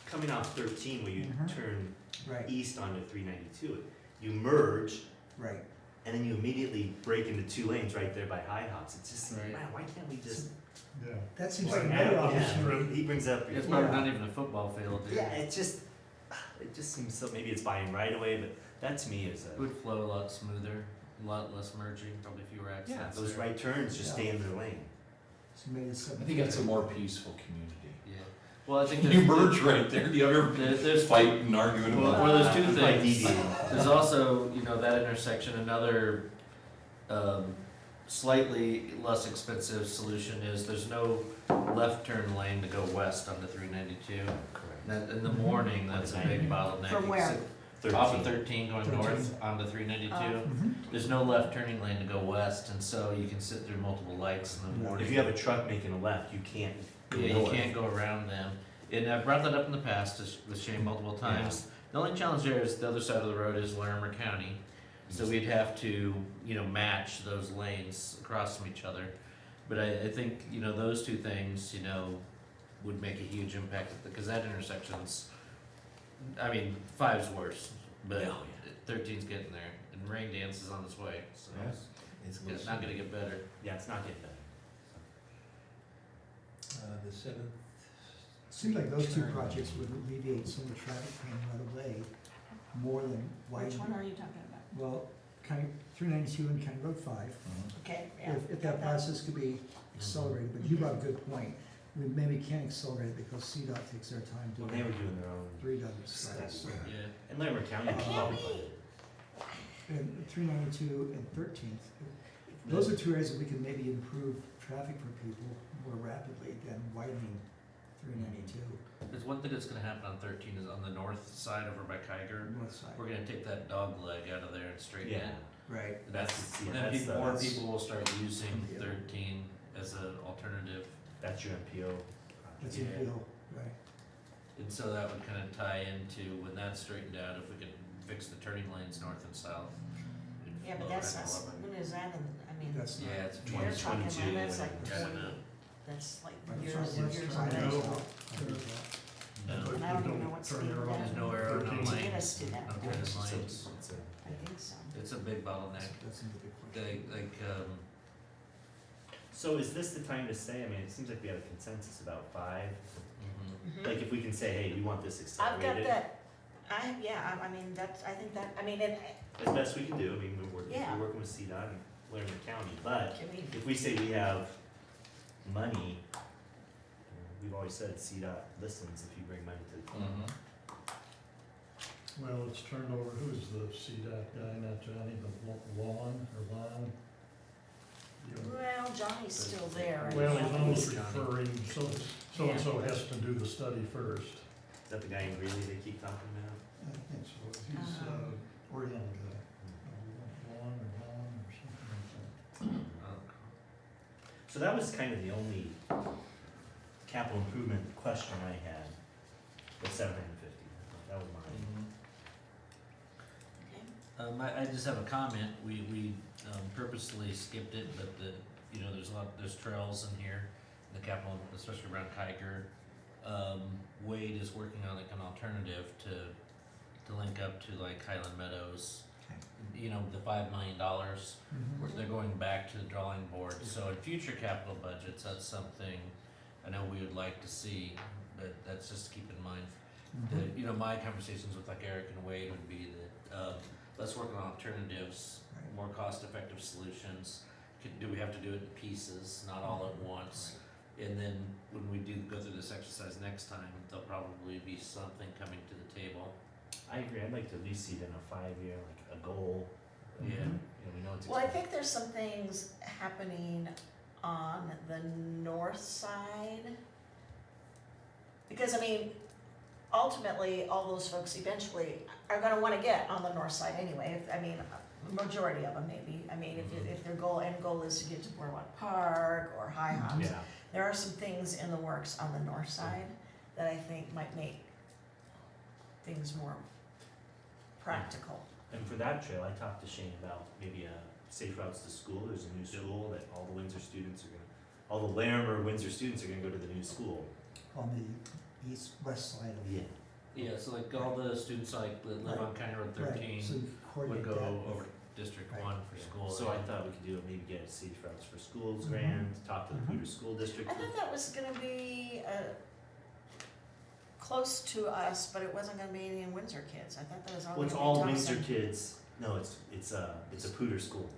[SPEAKER 12] coming off 13 where you
[SPEAKER 6] Mhm.
[SPEAKER 12] turn
[SPEAKER 6] Right,
[SPEAKER 12] east onto 392, you merge
[SPEAKER 6] right.
[SPEAKER 12] and then you immediately break into 2 lanes right there by High Hops. It's just,
[SPEAKER 10] Right.
[SPEAKER 12] man, why can't we just?
[SPEAKER 8] Yeah.
[SPEAKER 6] That seems
[SPEAKER 8] Like
[SPEAKER 6] like
[SPEAKER 8] now,
[SPEAKER 6] another
[SPEAKER 8] yeah.
[SPEAKER 6] opportunity.
[SPEAKER 12] He brings up.
[SPEAKER 10] It's probably not even a football field, dude.
[SPEAKER 12] Yeah, it just seems so. Maybe it's buying right away, but that to me is
[SPEAKER 10] It
[SPEAKER 12] a.
[SPEAKER 10] would flow a lot smoother, a lot less merging, probably fewer
[SPEAKER 12] Yeah,
[SPEAKER 10] accidents.
[SPEAKER 12] those
[SPEAKER 10] there.
[SPEAKER 12] right turns just
[SPEAKER 6] Yeah.
[SPEAKER 12] stay in their lane.
[SPEAKER 6] So maybe it's
[SPEAKER 7] I
[SPEAKER 6] something.
[SPEAKER 7] think it's a more peaceful community.
[SPEAKER 10] Yeah. Well, I think
[SPEAKER 7] You
[SPEAKER 10] there's,
[SPEAKER 7] merge right there, do you ever
[SPEAKER 10] there's
[SPEAKER 7] fight and arguing
[SPEAKER 10] Well,
[SPEAKER 7] about?
[SPEAKER 10] well, there's two
[SPEAKER 12] I'm quite
[SPEAKER 10] things.
[SPEAKER 12] deviating.
[SPEAKER 10] There's also, you know, that intersection, another, slightly less expensive solution is there's no left turn lane to go west onto 392.
[SPEAKER 12] Correct.
[SPEAKER 10] In the morning, that's a big bottleneck.
[SPEAKER 2] From where?
[SPEAKER 10] Off of 13 going
[SPEAKER 6] 13.
[SPEAKER 10] north onto 392.
[SPEAKER 6] Mhm.
[SPEAKER 10] There's no left turning lane to go west, and so you can sit through multiple lights in the morning.
[SPEAKER 12] If you have a truck making a left, you can't go
[SPEAKER 10] Yeah, you
[SPEAKER 12] north.
[SPEAKER 10] can't go around them. And I've brought that up in the past with Shane multiple times. The only challenge there is the other side of the road is Larimer County. So we'd have to, you know, match those lanes across from each other. But I think, you know, those two things, you know, would make a huge impact, because that intersection's, I mean, 5's worse, but
[SPEAKER 12] Yeah.
[SPEAKER 10] 13's getting there, and rain dance is on its way, so
[SPEAKER 4] Yeah.
[SPEAKER 10] it's not gonna get better.
[SPEAKER 12] Yeah, it's not getting better.
[SPEAKER 4] The 7th.
[SPEAKER 6] Seems like those two
[SPEAKER 4] turn.
[SPEAKER 6] projects would alleviate some of the traffic pain right away, more than
[SPEAKER 2] Which
[SPEAKER 6] widening.
[SPEAKER 2] one are you talking about?
[SPEAKER 6] Well, County, 392 and County Road 5,
[SPEAKER 4] Mhm.
[SPEAKER 2] Okay, yeah.
[SPEAKER 6] if that process could be accelerated, but you brought a good point. We maybe can't accelerate it because CDOT takes their time
[SPEAKER 12] Well, they were
[SPEAKER 6] doing
[SPEAKER 12] doing their own.
[SPEAKER 6] 3W studies. So.
[SPEAKER 10] Yeah.
[SPEAKER 12] And Larimer County.
[SPEAKER 2] But can't we-
[SPEAKER 6] And 392 and 13th, those are two areas that we can maybe improve traffic for people more rapidly than widening 392
[SPEAKER 10] There's one thing that's gonna happen on 13 is on the north side over by Kiger,
[SPEAKER 6] north side.
[SPEAKER 10] we're gonna take that dog leg out of there and straighten
[SPEAKER 12] Yeah.
[SPEAKER 10] it.
[SPEAKER 6] Right.
[SPEAKER 12] That's
[SPEAKER 10] And
[SPEAKER 12] yeah,
[SPEAKER 10] then
[SPEAKER 12] that's
[SPEAKER 10] more
[SPEAKER 12] the,
[SPEAKER 10] people will start using
[SPEAKER 6] Yeah.
[SPEAKER 10] 13 as an alternative,
[SPEAKER 12] that's your MPO.
[SPEAKER 6] That's
[SPEAKER 10] Yeah.
[SPEAKER 6] a deal, right.
[SPEAKER 10] and so that would kind of tie into when that's straightened out, if we could fix the turning lanes north and south. it'd
[SPEAKER 2] Yeah, but
[SPEAKER 10] flow
[SPEAKER 2] that's
[SPEAKER 10] right
[SPEAKER 2] not,
[SPEAKER 10] along.
[SPEAKER 2] when is that in, I mean,
[SPEAKER 6] That's not.
[SPEAKER 10] Yeah, it's
[SPEAKER 2] they're talking
[SPEAKER 10] 2022.
[SPEAKER 2] about, that's like
[SPEAKER 10] I don't know.
[SPEAKER 2] 20, that's like
[SPEAKER 6] Right,
[SPEAKER 2] years,
[SPEAKER 6] so
[SPEAKER 2] years
[SPEAKER 6] let's
[SPEAKER 2] away.
[SPEAKER 6] try
[SPEAKER 8] know.
[SPEAKER 6] that out.
[SPEAKER 10] No,
[SPEAKER 2] And I don't even know what's
[SPEAKER 8] Turn
[SPEAKER 2] the-
[SPEAKER 8] around.
[SPEAKER 10] there's no arrow, no
[SPEAKER 8] 13.
[SPEAKER 2] To
[SPEAKER 10] lane,
[SPEAKER 2] get us to that
[SPEAKER 10] no
[SPEAKER 2] point.
[SPEAKER 10] turning
[SPEAKER 12] So
[SPEAKER 10] lanes.
[SPEAKER 12] it's a-
[SPEAKER 2] I think so.
[SPEAKER 10] It's a big bottleneck.
[SPEAKER 6] That's another question.
[SPEAKER 12] So is this the time to say, I mean, it seems like we have a consensus about 5.
[SPEAKER 10] Mhm.
[SPEAKER 12] Like if we can say, hey, we want this
[SPEAKER 2] I've got
[SPEAKER 12] accelerated.
[SPEAKER 2] that, I mean, that's, I think that, I mean, it,
[SPEAKER 12] As best we can do, I mean,
[SPEAKER 2] Yeah.
[SPEAKER 12] we're working with CDOT and Larimer County, but
[SPEAKER 2] can we,
[SPEAKER 12] if we say we have money, we've always said CDOT listens if you bring money to the table.
[SPEAKER 10] Mhm.
[SPEAKER 8] Well, it's turned over, who's the CDOT guy, not Johnny, but Lon or Lon?
[SPEAKER 2] well, Johnny's still there. I
[SPEAKER 8] Well,
[SPEAKER 2] think.
[SPEAKER 8] he's almost
[SPEAKER 10] Johnny.
[SPEAKER 8] referring, so-and-so has to do the study first.
[SPEAKER 12] Is that the guy in Greeley they keep talking about?
[SPEAKER 8] I think so, he's, Oriental guy, Lon or something like
[SPEAKER 12] So that was kind of the only capital improvement question I had, the 750. That was mine.
[SPEAKER 10] Mhm.
[SPEAKER 2] Okay.
[SPEAKER 10] I just have a comment, we purposely skipped it, but you know, there's trails in here, the capital, especially around Kiger. Wade is working on like an alternative to link up to like Highland Meadows. You know, the $5 million,
[SPEAKER 6] Mhm.
[SPEAKER 10] they're going back to the drawing board, so in future capital budgets, that's something I know we would like to see, but that's just to keep in mind.
[SPEAKER 6] Mhm.
[SPEAKER 10] You know, my conversations with like Eric and Wade would be that, let's work on alternatives,
[SPEAKER 6] Right.
[SPEAKER 10] more cost-effective solutions. Do we have to do it in pieces, not all at once? And then when we do go through this exercise next time, there'll probably be something coming to the table.
[SPEAKER 12] I agree, I'd like to at least see it in a 5-year, like a goal.
[SPEAKER 10] Yeah.
[SPEAKER 12] You know, we know it's
[SPEAKER 2] Well, I
[SPEAKER 12] expensive.
[SPEAKER 2] think there's some things happening on the north side. Because, I mean, ultimately, all those folks eventually are gonna wanna get on the north side anyway. I mean, majority of them maybe. I mean, if their end goal is to get to Boardwalk Park or High Hops.
[SPEAKER 12] Yeah,
[SPEAKER 2] There are some things in the works on the north side that I think might make things more practical.
[SPEAKER 12] and for that trail, I talked to Shane about maybe a safe routes to school. There's a new school that all the Windsor students are gonna, all the Larimer Windsor students are gonna go to the new school.
[SPEAKER 6] On west side of
[SPEAKER 12] Yeah.
[SPEAKER 6] it.
[SPEAKER 10] Yeah, so like all the students like that live on County Road
[SPEAKER 6] Right,
[SPEAKER 10] thirteen
[SPEAKER 6] so you
[SPEAKER 10] would
[SPEAKER 6] coordinate
[SPEAKER 10] go
[SPEAKER 6] that
[SPEAKER 10] over
[SPEAKER 6] with-
[SPEAKER 10] District
[SPEAKER 6] Right.
[SPEAKER 10] One for school.
[SPEAKER 12] So I thought we could do it, maybe get a safe routes for schools
[SPEAKER 6] Mhm.
[SPEAKER 12] grant, talk to the
[SPEAKER 6] Mhm.
[SPEAKER 12] Poudre School District.
[SPEAKER 2] I thought that was gonna be, close to us, but it wasn't gonna be any in Windsor kids. I thought that was
[SPEAKER 12] Well, it's
[SPEAKER 2] gonna be
[SPEAKER 12] all
[SPEAKER 2] Thompson.
[SPEAKER 12] Windsor kids, no, it's a Poudre school.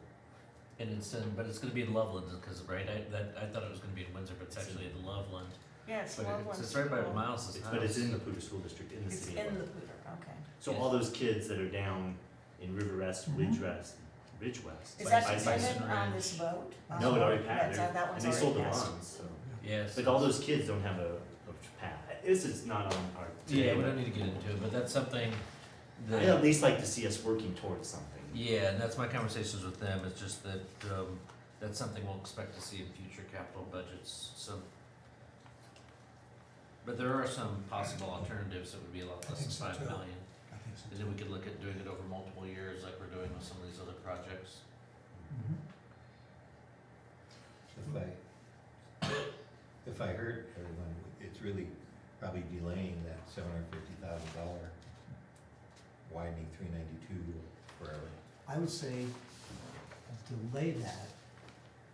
[SPEAKER 10] And it's in, but it's gonna be in Loveland, cause, right, I thought it was gonna be in Windsor, but it's actually in Loveland.
[SPEAKER 2] Yeah, it's
[SPEAKER 10] But
[SPEAKER 2] Loveland.
[SPEAKER 10] it's right by
[SPEAKER 2] School.
[SPEAKER 10] Miles's house.
[SPEAKER 12] But it's in the Poudre School District, in the
[SPEAKER 2] It's
[SPEAKER 12] city.
[SPEAKER 2] in
[SPEAKER 12] of
[SPEAKER 2] the
[SPEAKER 12] Loveland.
[SPEAKER 2] Poudre, okay.
[SPEAKER 12] So all those kids that are down in River West,
[SPEAKER 6] Mhm.
[SPEAKER 12] Ridge West,
[SPEAKER 2] Is
[SPEAKER 12] by
[SPEAKER 2] that
[SPEAKER 12] Bison
[SPEAKER 2] dependent on
[SPEAKER 10] Ranch.
[SPEAKER 2] this vote?
[SPEAKER 12] No, it already
[SPEAKER 2] That's-
[SPEAKER 12] passed,
[SPEAKER 2] that one's
[SPEAKER 12] and they sold the
[SPEAKER 2] already passed.
[SPEAKER 12] bonds, so.
[SPEAKER 10] Yes.
[SPEAKER 12] But all those kids don't have a path. This is not on our today.
[SPEAKER 10] Yeah, we don't need to get into it, but that's something
[SPEAKER 12] I'd
[SPEAKER 10] that.
[SPEAKER 12] at least like to see us working towards something.
[SPEAKER 10] Yeah, and that's my conversations with them, it's just that, that's something we'll expect to see in future capital budgets, so. But there are some possible alternatives that would be a lot
[SPEAKER 6] I
[SPEAKER 10] less than
[SPEAKER 6] think so,
[SPEAKER 10] 5
[SPEAKER 6] too.
[SPEAKER 10] million.
[SPEAKER 6] I think so.
[SPEAKER 10] And then we could look at doing it over multiple years like we're doing with some of these other projects.
[SPEAKER 6] Mhm.
[SPEAKER 4] If I heard everyone, it's really probably delaying that $750,000 widening 392 forever.
[SPEAKER 6] I would say delay that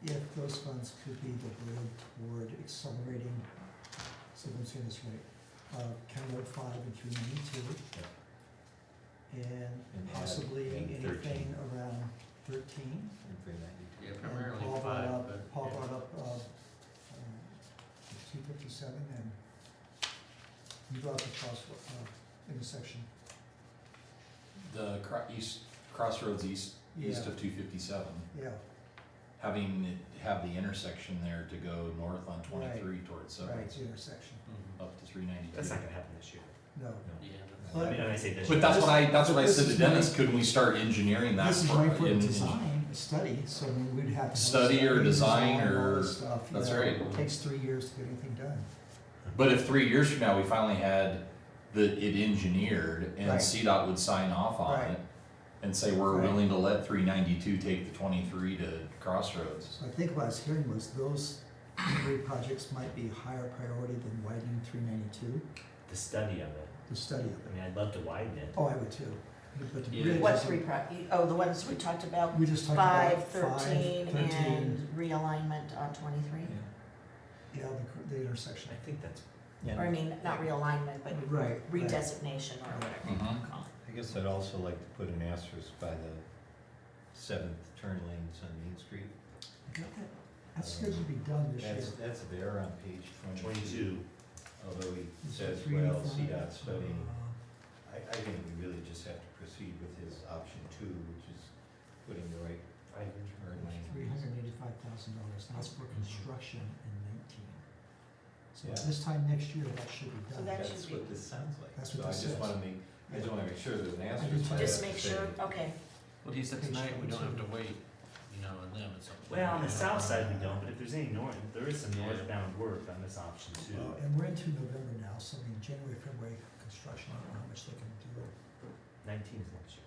[SPEAKER 6] if those funds could be diverted toward accelerating, so I'm saying this right, County Road 5 and 392. And
[SPEAKER 4] And
[SPEAKER 6] possibly
[SPEAKER 4] add- and
[SPEAKER 6] anything around 13.
[SPEAKER 4] And 392.
[SPEAKER 10] Yeah,
[SPEAKER 6] And
[SPEAKER 10] primarily
[SPEAKER 6] Paul brought
[SPEAKER 10] 5,
[SPEAKER 6] up-
[SPEAKER 10] but.
[SPEAKER 6] Paul
[SPEAKER 10] yeah.
[SPEAKER 6] brought up, 257 and you brought up the cross, intersection.
[SPEAKER 1] The crossroads east
[SPEAKER 6] Yeah,
[SPEAKER 1] of 257,
[SPEAKER 6] yeah,
[SPEAKER 1] having it have the intersection there to go north on 23 towards
[SPEAKER 6] right,
[SPEAKER 1] Seventh,
[SPEAKER 6] it's the intersection,
[SPEAKER 10] Mhm.
[SPEAKER 1] up to 392.
[SPEAKER 12] That's not gonna happen this year.
[SPEAKER 6] no.
[SPEAKER 10] Yeah,
[SPEAKER 6] But-
[SPEAKER 12] I mean, and I say this
[SPEAKER 1] But
[SPEAKER 12] year.
[SPEAKER 1] that's what I
[SPEAKER 6] This
[SPEAKER 1] said to
[SPEAKER 6] is
[SPEAKER 1] Dennis,
[SPEAKER 6] my-
[SPEAKER 1] couldn't we start engineering that?
[SPEAKER 6] This is
[SPEAKER 1] for-
[SPEAKER 6] right for a
[SPEAKER 1] in-
[SPEAKER 6] design, a study, so I mean, we'd have to. have
[SPEAKER 1] Study or
[SPEAKER 6] study,
[SPEAKER 1] design
[SPEAKER 6] all
[SPEAKER 1] or-
[SPEAKER 6] this stuff, you
[SPEAKER 1] that's
[SPEAKER 6] know,
[SPEAKER 1] right.
[SPEAKER 6] It takes 3 years to get anything done.
[SPEAKER 1] But if 3 years from now, we finally had it engineered and
[SPEAKER 6] Right.
[SPEAKER 1] CDOT would sign off on
[SPEAKER 6] Right.
[SPEAKER 1] it and say, we're
[SPEAKER 6] Right.
[SPEAKER 1] willing to let 392 take the 23 to Crossroads.
[SPEAKER 6] So I think what I was hearing was those three projects might be higher priority than widening 392,
[SPEAKER 12] The study of it.
[SPEAKER 6] the study of
[SPEAKER 12] I
[SPEAKER 6] it.
[SPEAKER 12] mean, I'd love to widen it.
[SPEAKER 6] Oh, I would too. But the
[SPEAKER 10] Yeah.
[SPEAKER 6] bridge
[SPEAKER 2] What
[SPEAKER 6] is-
[SPEAKER 2] three the ones we talked about,
[SPEAKER 6] We just talked about
[SPEAKER 2] 5, 13,
[SPEAKER 6] 13.
[SPEAKER 2] and realignment on 23?
[SPEAKER 6] Yeah, the intersection.
[SPEAKER 12] I think that's,
[SPEAKER 2] Or I mean, not realignment, but
[SPEAKER 6] Right, right.
[SPEAKER 2] redesignation or whatever you wanna call it.
[SPEAKER 4] I guess I'd also like to put an asterisk by the 7th turn lanes on Main Street.
[SPEAKER 6] That's scheduled to be done this year.
[SPEAKER 4] That's there on page 22.
[SPEAKER 12] 22.
[SPEAKER 4] Although he
[SPEAKER 6] Is
[SPEAKER 4] says,
[SPEAKER 6] it
[SPEAKER 4] well,
[SPEAKER 6] 385?
[SPEAKER 4] CDOT studying, I think we really just have to proceed with his option 2, which is putting the right turn lane.
[SPEAKER 6] $385,000, that's for construction in 19. So
[SPEAKER 4] Yeah.
[SPEAKER 6] this time next year, that should be
[SPEAKER 2] So
[SPEAKER 6] done.
[SPEAKER 2] that
[SPEAKER 4] That's
[SPEAKER 2] should be-
[SPEAKER 4] what this sounds like.
[SPEAKER 6] That's what
[SPEAKER 4] So I
[SPEAKER 6] this
[SPEAKER 4] just
[SPEAKER 6] says.
[SPEAKER 4] wanna make, I just wanna make sure there's an
[SPEAKER 6] I
[SPEAKER 4] answer.
[SPEAKER 6] just-
[SPEAKER 2] Just make sure, okay.
[SPEAKER 10] What he said
[SPEAKER 6] Page
[SPEAKER 10] tonight, we don't have
[SPEAKER 6] 22.
[SPEAKER 10] to wait, you know, on them, it's something.
[SPEAKER 12] well, on the south side we don't, but if there's any north, there is some northbound work on this option too.
[SPEAKER 6] Well, and we're into November now, so I mean, January, February construction, I don't know how much they can do.
[SPEAKER 12] 19 is next year.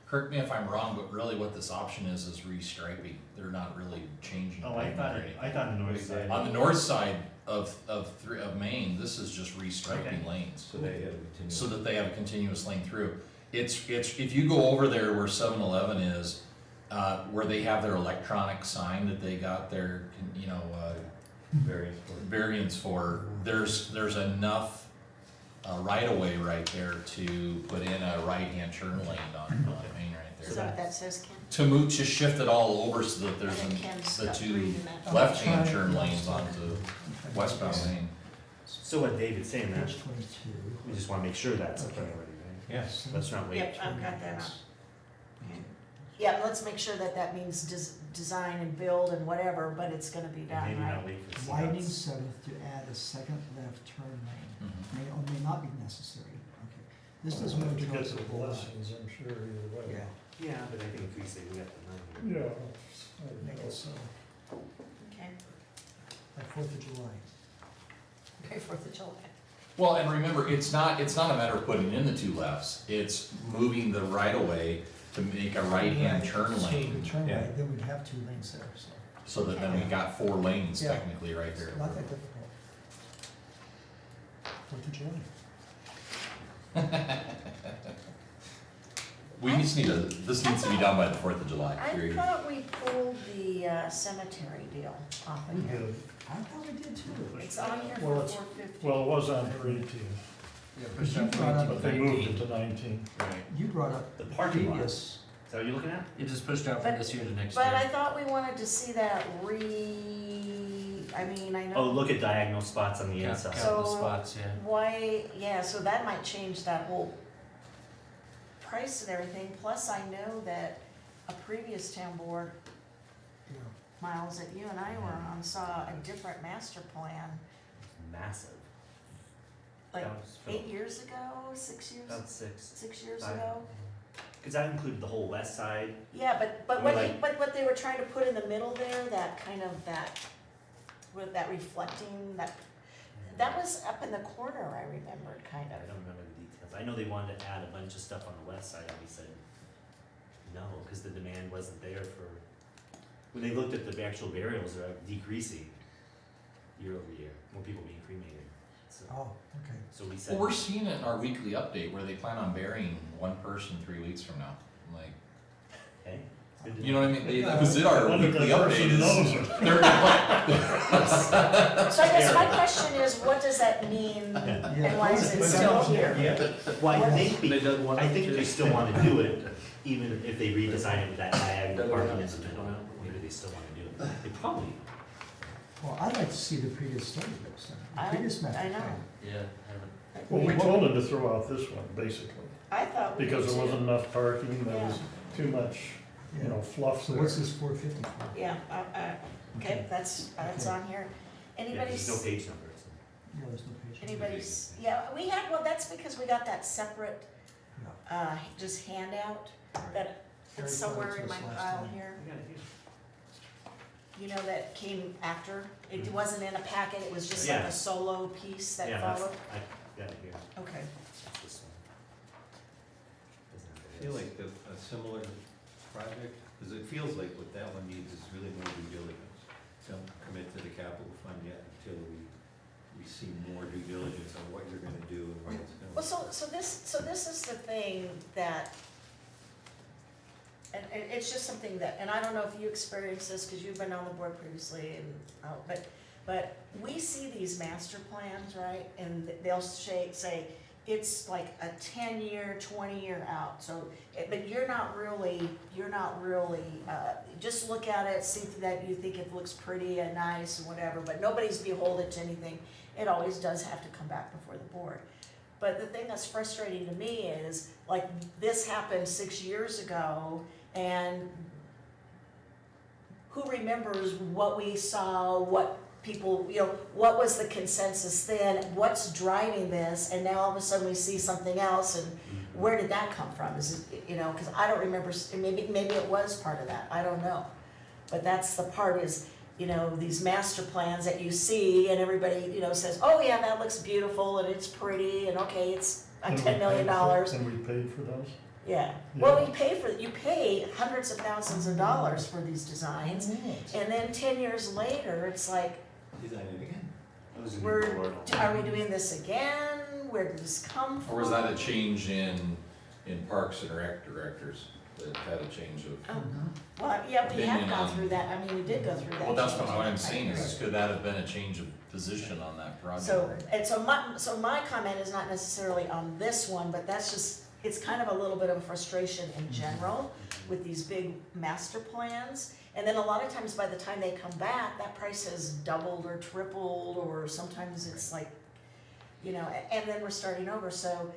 [SPEAKER 1] Correct me if I'm wrong, but really what this option is restriping. They're not really changing.
[SPEAKER 12] Oh, I
[SPEAKER 1] pavement
[SPEAKER 12] thought
[SPEAKER 1] or
[SPEAKER 12] it,
[SPEAKER 1] anything.
[SPEAKER 12] I thought the north side.
[SPEAKER 1] On the north side of Maine, this is just restriping
[SPEAKER 12] Okay.
[SPEAKER 1] lanes.
[SPEAKER 4] So they have a continuous.
[SPEAKER 1] So that they have a continuous lane through. It's, if you go over there where 7-Eleven is, where they have their electronic sign that they got their, you know, variance for, there's enough right of way right there to put in a right-hand turn lane on Main right
[SPEAKER 2] Is
[SPEAKER 1] there.
[SPEAKER 2] that what that says, Ken?
[SPEAKER 1] To move, to shift it all over so that there's
[SPEAKER 2] And Ken's
[SPEAKER 1] the
[SPEAKER 2] got
[SPEAKER 1] two
[SPEAKER 2] reading that.
[SPEAKER 1] left-hand
[SPEAKER 6] Try-
[SPEAKER 1] turn lanes onto westbound Main.
[SPEAKER 12] So what David's saying, that,
[SPEAKER 6] Page 22.
[SPEAKER 12] we just wanna make sure that's a
[SPEAKER 6] Okay.
[SPEAKER 12] priority, right?
[SPEAKER 4] Yes.
[SPEAKER 12] Let's not wait.
[SPEAKER 2] Yep, I've got that on. Yeah, let's make sure that that means design and build and whatever, but it's gonna be
[SPEAKER 12] And
[SPEAKER 2] done,
[SPEAKER 12] maybe
[SPEAKER 2] right?
[SPEAKER 12] not wait for
[SPEAKER 6] Widening
[SPEAKER 12] CDOT's.
[SPEAKER 6] 7th to add a second left turn lane,
[SPEAKER 1] Mhm.
[SPEAKER 6] may or may not be necessary, okay. This doesn't
[SPEAKER 8] Well,
[SPEAKER 6] really
[SPEAKER 8] to
[SPEAKER 6] tell
[SPEAKER 8] get
[SPEAKER 6] us a
[SPEAKER 8] the
[SPEAKER 6] whole lot.
[SPEAKER 8] blessings, I'm sure, either way.
[SPEAKER 6] Yeah,
[SPEAKER 12] Yeah, but I think if we say we got the money.
[SPEAKER 8] Yeah.
[SPEAKER 6] make it so,
[SPEAKER 2] Okay,
[SPEAKER 6] like 4th of July.
[SPEAKER 2] okay, 4th of July.
[SPEAKER 1] Well, and remember, it's not a matter of putting in the two lefts, it's moving the right of way to make a right-hand
[SPEAKER 6] Right,
[SPEAKER 1] turn
[SPEAKER 6] so
[SPEAKER 1] lane,
[SPEAKER 6] the turn
[SPEAKER 4] Yeah.
[SPEAKER 6] right, then we'd have 2 lanes there, so,
[SPEAKER 1] so that then we got 4 lanes
[SPEAKER 6] Yeah.
[SPEAKER 1] technically right there.
[SPEAKER 6] it's not that difficult.
[SPEAKER 8] Fourth of July.
[SPEAKER 1] We just need this needs to be done by the 4th of July,
[SPEAKER 2] I
[SPEAKER 1] period.
[SPEAKER 2] thought we pulled the cemetery deal off
[SPEAKER 8] We
[SPEAKER 2] of here.
[SPEAKER 8] did.
[SPEAKER 6] I thought we did too.
[SPEAKER 2] It's on here
[SPEAKER 8] Well,
[SPEAKER 2] for
[SPEAKER 8] it's-
[SPEAKER 2] 450.
[SPEAKER 8] Well, it was on for 18,
[SPEAKER 10] Yeah,
[SPEAKER 6] pushed out to 18.
[SPEAKER 8] but they moved it to 19.
[SPEAKER 10] Right.
[SPEAKER 6] You brought up
[SPEAKER 12] The parking lot.
[SPEAKER 6] previous.
[SPEAKER 12] Is that what you're looking at?
[SPEAKER 10] It just pushed out from
[SPEAKER 2] But-
[SPEAKER 10] this year to next
[SPEAKER 2] But I
[SPEAKER 10] year.
[SPEAKER 2] thought we wanted to see that I mean, I know.
[SPEAKER 12] Oh, look at diagonal spots on the
[SPEAKER 10] Count
[SPEAKER 12] inside.
[SPEAKER 10] count the
[SPEAKER 2] So-
[SPEAKER 10] spots, yeah.
[SPEAKER 2] Why, yeah, so that might change that whole price and everything, plus I know that a previous town board,
[SPEAKER 6] Yeah.
[SPEAKER 2] Miles, that you and I were on, saw a different master plan,
[SPEAKER 12] Massive.
[SPEAKER 2] like
[SPEAKER 12] That was for
[SPEAKER 2] 8 years ago, 6 years,
[SPEAKER 12] about 6.
[SPEAKER 2] 6 years
[SPEAKER 12] 5.
[SPEAKER 2] ago?
[SPEAKER 12] Cause that included the whole west side.
[SPEAKER 2] Yeah, but
[SPEAKER 12] We're
[SPEAKER 2] what they were trying to put in the middle there, that kind of with that reflecting, that was up in the corner, I remembered, kind
[SPEAKER 12] I
[SPEAKER 2] of.
[SPEAKER 12] don't remember the details. I know they wanted to add a bunch of stuff on the west side, and we said no, cause the demand wasn't there for, when they looked at the actual burials, they're decreasing year over year, more people being cremated.
[SPEAKER 6] Oh, okay.
[SPEAKER 12] So we
[SPEAKER 1] Well,
[SPEAKER 12] said,
[SPEAKER 1] we're seeing it in our weekly update where they plan on burying one person 3 weeks from now. I'm like,
[SPEAKER 12] hey, it's good to
[SPEAKER 1] you know what I mean? That was it, our
[SPEAKER 8] I wonder if
[SPEAKER 1] weekly
[SPEAKER 8] that
[SPEAKER 1] update
[SPEAKER 8] person
[SPEAKER 1] is.
[SPEAKER 8] knows it.
[SPEAKER 1] They're
[SPEAKER 2] So I guess my question is, what does that mean, and why is it still here?
[SPEAKER 12] well, I think,
[SPEAKER 10] They done one
[SPEAKER 12] I think
[SPEAKER 10] or two.
[SPEAKER 12] they still wanna do it, even if they redesign it with that diagonal parking in the middle. Maybe they still wanna do it. They probably,
[SPEAKER 6] Well, I'd like to see the previous study, the previous master
[SPEAKER 2] I know.
[SPEAKER 6] plan.
[SPEAKER 10] Yeah, haven't.
[SPEAKER 8] Well, we told them to throw out this one, basically,
[SPEAKER 2] I thought we
[SPEAKER 8] because
[SPEAKER 2] did
[SPEAKER 8] there
[SPEAKER 2] too.
[SPEAKER 8] wasn't enough parking, there was too much, you know, fluff
[SPEAKER 6] So
[SPEAKER 8] there.
[SPEAKER 6] what's this 450 for?
[SPEAKER 2] Yeah, okay, that's
[SPEAKER 6] Okay.
[SPEAKER 2] on here.
[SPEAKER 12] yeah,
[SPEAKER 2] Anybody's,
[SPEAKER 12] there's no page numbers.
[SPEAKER 6] Yeah, there's no page.
[SPEAKER 2] anybody's, yeah, we had, well, that's because we got that separate,
[SPEAKER 6] Yeah.
[SPEAKER 2] just handout that
[SPEAKER 6] Carrie
[SPEAKER 2] it's
[SPEAKER 6] brought it
[SPEAKER 2] somewhere
[SPEAKER 6] to
[SPEAKER 2] in my
[SPEAKER 6] us last
[SPEAKER 2] pile
[SPEAKER 6] time.
[SPEAKER 2] here.
[SPEAKER 12] I got it here.
[SPEAKER 2] You know, that came after, it wasn't in a packet, it was just like
[SPEAKER 12] Yeah.
[SPEAKER 2] a solo piece that
[SPEAKER 12] Yeah, that's,
[SPEAKER 2] followed.
[SPEAKER 12] I got it here.
[SPEAKER 2] Okay,
[SPEAKER 12] That's this one. Doesn't have
[SPEAKER 4] I
[SPEAKER 12] it.
[SPEAKER 4] feel like a similar project, because it feels like what that one needs is really more due diligence. Don't commit to the capital fund yet until we see more due diligence on what you're gonna do and where it's
[SPEAKER 2] well,
[SPEAKER 4] going.
[SPEAKER 2] so this is the thing that, and it's just something that, and I don't know if you experienced this, cause you've been on the board previously, and, but we see these master plans, right, and they'll say, it's like a 10-year, 20-year out, so, but you're not really, just look at it, see that you think it looks pretty and nice and whatever, but nobody's beholden to anything. It always does have to come back before the board. But the thing that's frustrating to me is, like, this happened 6 years ago, and who remembers what we saw, what people, you know, what was the consensus then, what's driving this, and now all of a sudden we see something else, and where did that come from? Is it, you know, because I don't remember, maybe it was part of that, I don't know. But that's the part is, you know, these master plans that you see, and everybody, you know, says, oh yeah, that looks beautiful, and it's pretty, and okay, it's
[SPEAKER 8] And we
[SPEAKER 2] $10 million.
[SPEAKER 8] paid for- And we paid for those?
[SPEAKER 2] Yeah, well, you pay hundreds of thousands of dollars for these designs, and then 10 years later, it's like,
[SPEAKER 4] Design it again.
[SPEAKER 12] That was a new
[SPEAKER 2] we're,
[SPEAKER 12] board.
[SPEAKER 2] are we doing this again? Where did this come from?
[SPEAKER 1] Or was that a change in Parks and Rec directors that had a change of?
[SPEAKER 2] Oh, well, yeah, we have
[SPEAKER 1] Opinion
[SPEAKER 2] gone
[SPEAKER 1] on-
[SPEAKER 2] through that, I mean, we did go through that.
[SPEAKER 1] Well, that's
[SPEAKER 2] change.
[SPEAKER 1] what I'm saying is, could that have been a change of position on that project?
[SPEAKER 2] So my comment is not necessarily on this one, but that's just, it's kind of a little bit of a frustration in general with these big master plans. And then a lot of times by the time they come back, that price has doubled or tripled, or sometimes it's like, you know, and then we're starting over. So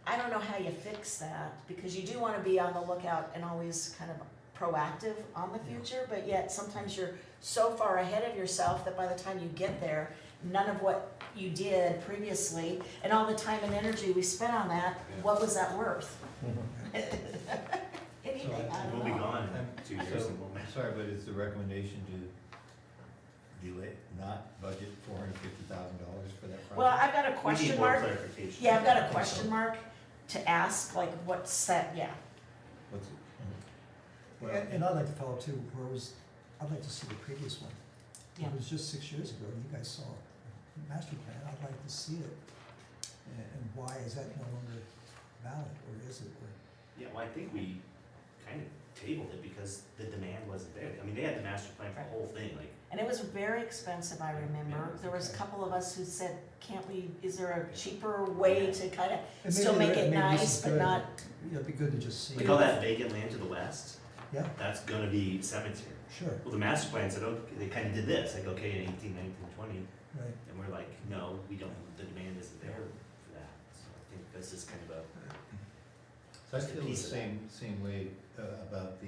[SPEAKER 2] I don't know how you fix that, because you do wanna be on the lookout and always kind of proactive on the future, but yet sometimes you're so far ahead of yourself that by the time you get there, none of what you did previously and all the time and energy we spent on that, what was that worth? Anything, I don't
[SPEAKER 12] We'll be
[SPEAKER 2] know.
[SPEAKER 12] gone in 2 years
[SPEAKER 4] So,
[SPEAKER 12] and we'll
[SPEAKER 4] I'm sorry, but is the recommendation to delay, not budget $450,000 for that project?
[SPEAKER 2] Well, I've got a
[SPEAKER 12] We need
[SPEAKER 2] question
[SPEAKER 12] more
[SPEAKER 2] mark,
[SPEAKER 12] clarification.
[SPEAKER 2] yeah, I've got a question mark to ask, like, what's that, yeah.
[SPEAKER 4] What's it? Well,
[SPEAKER 6] And I'd like to follow too, I'd like to see the previous one.
[SPEAKER 2] Yeah.
[SPEAKER 6] It was just 6 years ago, you guys saw a master plan, I'd like to see it And why is that no longer valid, or is it?
[SPEAKER 12] Yeah, well, I think we kind of tabled it because the demand wasn't there. I mean, they had the master plan for the whole thing, like,
[SPEAKER 2] And it was very expensive, I remember. There was a couple of us who said, can't we, is there a cheaper way to kind of
[SPEAKER 6] And
[SPEAKER 2] still
[SPEAKER 6] maybe
[SPEAKER 2] make it
[SPEAKER 6] maybe this
[SPEAKER 2] nice,
[SPEAKER 6] is
[SPEAKER 2] but
[SPEAKER 6] good.
[SPEAKER 2] not,
[SPEAKER 6] Yeah, it'd be good to just see.
[SPEAKER 12] like all that vacant land to the west,
[SPEAKER 6] Yeah,
[SPEAKER 12] that's gonna be cemetery.
[SPEAKER 6] sure,
[SPEAKER 12] Well, the master plan said, okay, they kind of did this, like, okay, in 18, 19, 20,
[SPEAKER 6] right.
[SPEAKER 12] and we're like, no, we don't, the demand isn't there for that. So I think this is kind of a,
[SPEAKER 4] So I
[SPEAKER 12] Just a
[SPEAKER 4] feel the
[SPEAKER 12] piece of
[SPEAKER 4] same way about the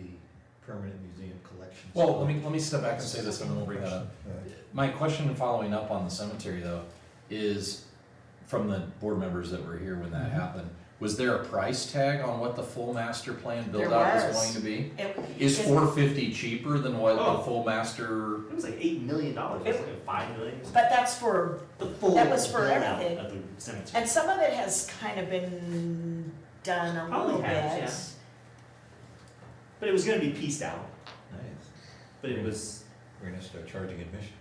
[SPEAKER 4] permanent museum collection.
[SPEAKER 1] Well, let me step back and say this, and then we'll bring that up.
[SPEAKER 6] Right.
[SPEAKER 1] My question following up on the cemetery though, is from the board members that were here when that happened, was there a price tag on what the full master plan build
[SPEAKER 2] There
[SPEAKER 1] out
[SPEAKER 2] was.
[SPEAKER 1] was going to be?
[SPEAKER 2] it,
[SPEAKER 1] Is
[SPEAKER 2] it-
[SPEAKER 1] 450 cheaper than what
[SPEAKER 12] Oh.
[SPEAKER 1] the full master?
[SPEAKER 12] it was like $8 million, it was like $5 million.
[SPEAKER 2] but that's for,
[SPEAKER 12] The full
[SPEAKER 2] that was for
[SPEAKER 12] build out
[SPEAKER 2] everything.
[SPEAKER 12] of the cemetery.
[SPEAKER 2] and some of it has kind of been done a
[SPEAKER 12] Probably
[SPEAKER 2] little
[SPEAKER 12] has,
[SPEAKER 2] bit.
[SPEAKER 12] yeah. But it was gonna be pieced out,
[SPEAKER 4] Nice.
[SPEAKER 12] but it was,
[SPEAKER 4] We're gonna start charging admission.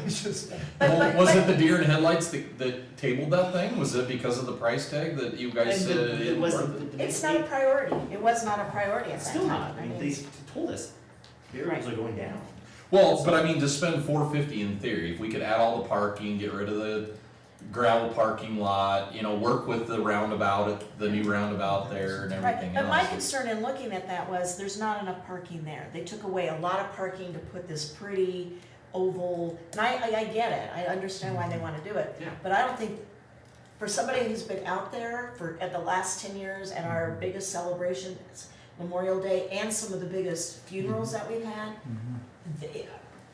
[SPEAKER 6] It's just,
[SPEAKER 2] But-
[SPEAKER 1] Was it the deer in headlights that tabled that thing? Was it because of the price tag that you guys said it
[SPEAKER 12] it
[SPEAKER 1] didn't
[SPEAKER 12] wasn't.
[SPEAKER 1] worth it?
[SPEAKER 2] It's not a priority. It was not a priority at that
[SPEAKER 12] Still
[SPEAKER 2] time.
[SPEAKER 12] not, I mean, they told us burials are going down.
[SPEAKER 1] Well, but I mean, to spend 450 in theory, if we could add all the parking, get rid of the gravel parking lot, you know, work with the roundabout, the new roundabout there and
[SPEAKER 2] Right,
[SPEAKER 1] everything
[SPEAKER 2] but my
[SPEAKER 1] else.
[SPEAKER 2] concern in looking at that was there's not enough parking there. They took away a lot of parking to put this pretty oval, and I get it, I understand why they wanna do it.
[SPEAKER 12] Yeah.
[SPEAKER 2] But I don't think, for somebody who's been out there at the last 10 years and our biggest celebration, Memorial Day, and some of the biggest funerals that we've had, the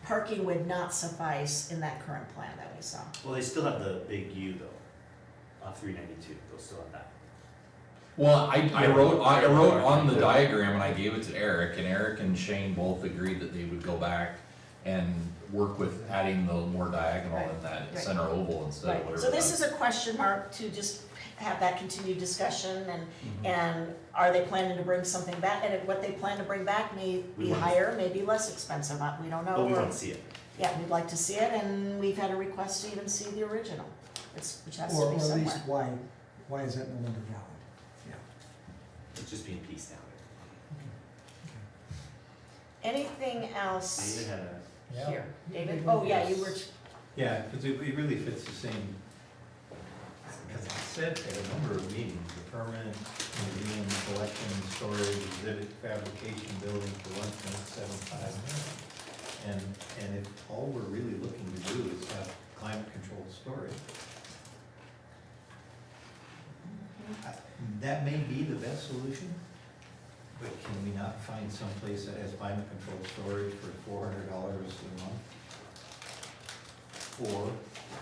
[SPEAKER 2] parking would not suffice in that current plan that we saw.
[SPEAKER 12] Well, they still have the big U though, off 392, they'll still have that.
[SPEAKER 1] Well, I wrote on the diagram and I gave it to Eric, and Eric and Shane both agreed that they would go back and work with adding the more diagonal in that
[SPEAKER 2] Right.
[SPEAKER 1] center oval instead of
[SPEAKER 2] Right,
[SPEAKER 1] whatever.
[SPEAKER 2] so this
[SPEAKER 1] that-
[SPEAKER 2] is a question mark to just have that continued discussion and are they planning to bring something back? And what they plan to bring back may
[SPEAKER 12] We
[SPEAKER 2] be
[SPEAKER 12] want-
[SPEAKER 2] higher, may be less expensive, we don't know.
[SPEAKER 12] But we
[SPEAKER 2] Or-
[SPEAKER 12] want to see it.
[SPEAKER 2] Yeah, we'd like to see it, and we've had a request to even see the original, which has to
[SPEAKER 6] or
[SPEAKER 2] be
[SPEAKER 6] at
[SPEAKER 2] somewhere.
[SPEAKER 6] least why is that no longer valid?
[SPEAKER 12] It's just being pieced out.
[SPEAKER 2] Anything else
[SPEAKER 12] David had a,
[SPEAKER 2] here? David, oh yeah, you were,
[SPEAKER 4] Yeah, because it really fits the same, because I said at a number of meetings, the permanent museum collection, storage, exhibit, fabrication building for 1.75 million. And if all we're really looking to do is have climate controlled storage, that may be the best solution, but can we not find someplace that has climate controlled storage for $400 a month? Or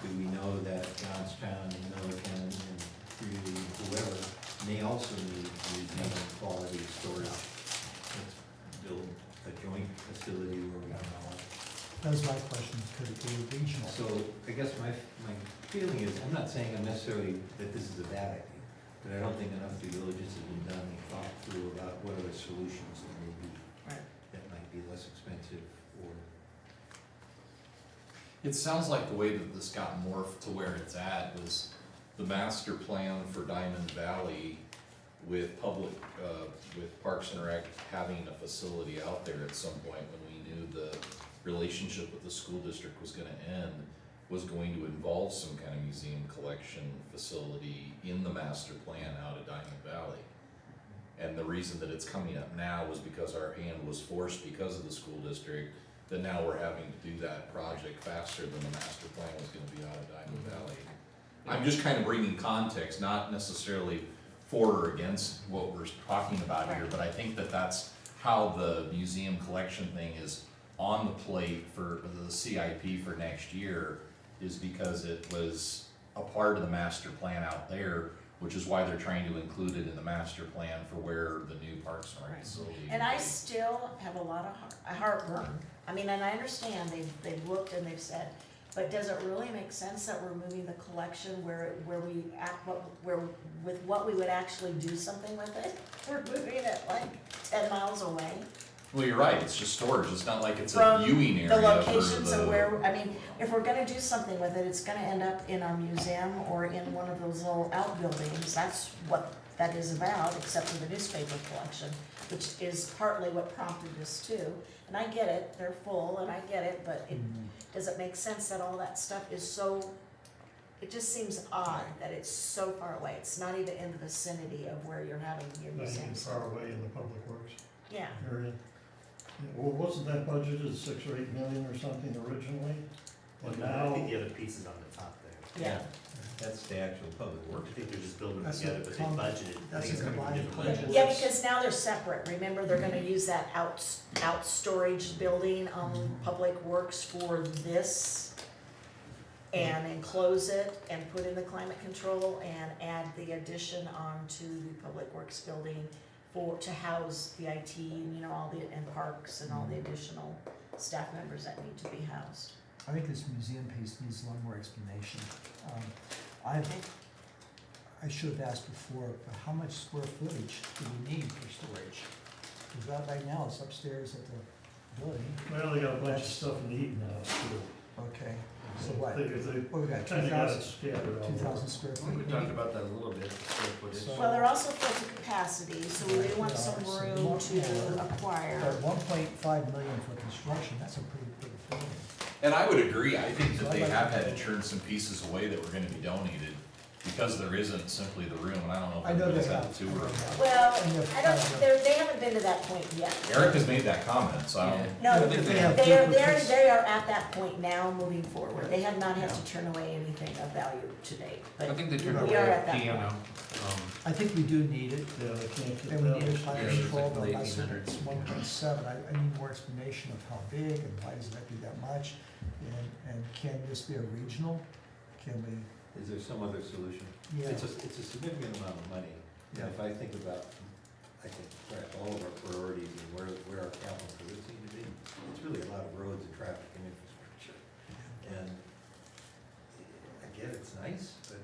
[SPEAKER 4] do we know that Johnstown and Milliken and Greeley, whoever, may also need reasonable quality storage? Let's build a joint facility where we can all.
[SPEAKER 6] That was my question, could it be regional?
[SPEAKER 4] So I guess my feeling is, I'm not saying necessarily that this is a bad idea, but I don't think enough due diligence has been done and thought through about what other solutions there may be
[SPEAKER 2] Right.
[SPEAKER 4] that might be less expensive or.
[SPEAKER 1] It sounds like the way that this got morphed to where it's at was the master plan for Diamond Valley with public, with Parks and Rec having a facility out there at some point when we knew the relationship with the school district was gonna end, was going to involve some kind of museum collection facility in the master plan out of Diamond Valley. And the reason that it's coming up now was because our hand was forced because of the school district, that now we're having to do that project faster than the master plan was gonna be out of Diamond Valley. I'm just kind of bringing context, not necessarily for or against what we're talking about here, but I think that that's how the museum collection thing is on the plate for the CIP for next year, is because it was a part of the master plan out there, which is why they're trying to include it in the master plan for where the new Parks and Rec facility.
[SPEAKER 2] and I still have a lot of heartburn. I mean, and I understand they've looked and they've said, but does it really make sense that we're moving the collection where we act, where, with what we would actually do something with it? We're moving it like 10 miles away.
[SPEAKER 1] Well, you're right, it's just storage, it's not like it's a
[SPEAKER 2] From
[SPEAKER 1] viewing area
[SPEAKER 2] the
[SPEAKER 1] for
[SPEAKER 2] locations of
[SPEAKER 1] the-
[SPEAKER 2] where, I mean, if we're gonna do something with it, it's gonna end up in our museum or in one of those little outbuildings. That's what that is about, except for the newspaper collection, which is partly what prompted this too. And I get it, they're full, and I get it, but it, does it make sense that all that stuff is so, it just seems odd that it's so far away. It's not even in the vicinity of where you're having your
[SPEAKER 8] Not even
[SPEAKER 2] museum.
[SPEAKER 8] far away in the public works
[SPEAKER 2] Yeah,
[SPEAKER 8] area. Yeah, well, wasn't that budgeted 6 or 8 million or something originally? And
[SPEAKER 12] I
[SPEAKER 8] now,
[SPEAKER 12] think the other piece is on the top there.
[SPEAKER 2] yeah.
[SPEAKER 4] That's the actual public
[SPEAKER 12] I
[SPEAKER 4] works.
[SPEAKER 12] think they're just building them
[SPEAKER 13] That's
[SPEAKER 12] together,
[SPEAKER 13] a
[SPEAKER 12] but they
[SPEAKER 13] com-
[SPEAKER 12] budgeted.
[SPEAKER 13] that's
[SPEAKER 12] things
[SPEAKER 13] a
[SPEAKER 12] coming from
[SPEAKER 13] combined
[SPEAKER 12] different
[SPEAKER 13] budget.
[SPEAKER 12] ledgers.
[SPEAKER 2] Yeah, because now they're separate. Remember, they're gonna use that out storage building on Public Works for this and enclose it and put in the climate control and add the addition onto the Public Works building to house the IT, and, you know, all the, and parks and all the additional staff members that need to be housed.
[SPEAKER 6] I think this museum piece needs a lot more explanation. I should have asked before, but how much square footage do we need for storage? Because right now it's upstairs at the building.
[SPEAKER 8] well, they got a bunch of stuff in the Eaton House too.
[SPEAKER 6] Okay, so what?
[SPEAKER 8] They
[SPEAKER 6] What we got,
[SPEAKER 8] kinda got it
[SPEAKER 6] 2,000,
[SPEAKER 8] scattered all over.
[SPEAKER 6] 2,000 square feet?
[SPEAKER 10] We talked about that a little bit, the square footage.
[SPEAKER 6] So-
[SPEAKER 2] Well, they're also full to capacity, so we do want some room to acquire.
[SPEAKER 6] But 1.5 million for construction, that's a pretty big building.
[SPEAKER 1] And I would agree, I think that they have had to turn some pieces away that were gonna be donated, because there isn't simply the room, and I don't know if
[SPEAKER 6] I know
[SPEAKER 1] anybody's
[SPEAKER 6] they
[SPEAKER 1] had
[SPEAKER 6] have.
[SPEAKER 1] the tour.
[SPEAKER 2] Well,
[SPEAKER 6] And they're-
[SPEAKER 2] I don't, they haven't been to that point yet.
[SPEAKER 1] Eric has made that comment, so I don't.
[SPEAKER 2] No,
[SPEAKER 6] I think they have
[SPEAKER 2] they are,
[SPEAKER 6] duplicates.
[SPEAKER 2] they are at that point now, moving forward. They have not had to turn away anything of value to date, but
[SPEAKER 10] I think they turned
[SPEAKER 2] we
[SPEAKER 10] away
[SPEAKER 2] are
[SPEAKER 10] a
[SPEAKER 2] at that
[SPEAKER 10] piano.
[SPEAKER 2] point.
[SPEAKER 6] I think we do need it,
[SPEAKER 8] Yeah, they can't get
[SPEAKER 6] and we need a
[SPEAKER 8] that.
[SPEAKER 6] climate
[SPEAKER 10] Yeah, it's
[SPEAKER 6] control,
[SPEAKER 10] like
[SPEAKER 6] but
[SPEAKER 10] the
[SPEAKER 6] less than
[SPEAKER 10] 1800s.
[SPEAKER 6] it's 1.7. I need more explanation of how big and why does that do that much? And can this be a regional? Can we,
[SPEAKER 4] Is there some other solution?
[SPEAKER 6] yeah,
[SPEAKER 4] It's a significant amount of money. And if I think about, perhaps all of our priorities and where our capital could seem to be, it's really a lot of roads and traffic and infrastructure. And I get it's nice, but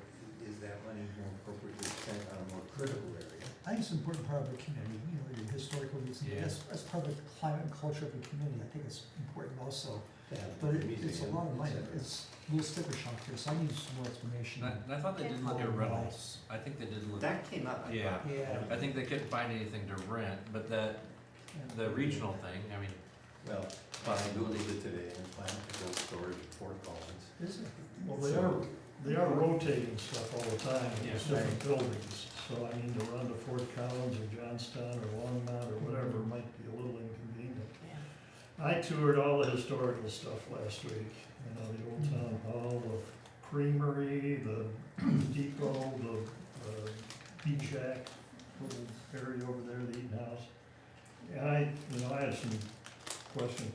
[SPEAKER 4] is that money more appropriately spent on a more critical area?
[SPEAKER 6] I think it's an important part of the community, you know, your historical reasons,
[SPEAKER 10] Yeah.
[SPEAKER 6] that's part of the climate and culture of the community, I think it's important also.
[SPEAKER 4] To have
[SPEAKER 6] But
[SPEAKER 4] the
[SPEAKER 6] it's a
[SPEAKER 4] museum,
[SPEAKER 6] lot of money,
[SPEAKER 4] et cetera.
[SPEAKER 6] it's a little sticker shock here, so I need some more explanation.
[SPEAKER 10] And I thought they did look at rentals. I think they did look.
[SPEAKER 12] That came up, I
[SPEAKER 10] Yeah.
[SPEAKER 12] thought.
[SPEAKER 6] Yeah.
[SPEAKER 10] I think they couldn't find anything to rent, but the regional thing, I mean,
[SPEAKER 4] Well, I Googled it today and climate control storage at Fort Collins.
[SPEAKER 6] Is it?
[SPEAKER 8] Well, they are rotating stuff all the time in
[SPEAKER 10] Yeah.
[SPEAKER 8] these different buildings. So I mean, to run to Fort Collins or Johnstown or Longmont or whatever might be a little inconvenient.
[SPEAKER 2] Yeah.
[SPEAKER 8] I toured all the historical stuff last week, you know, the old town hall, the creamery, the depot, the beach shack, little area over there, the Eaton House. And I had some questions.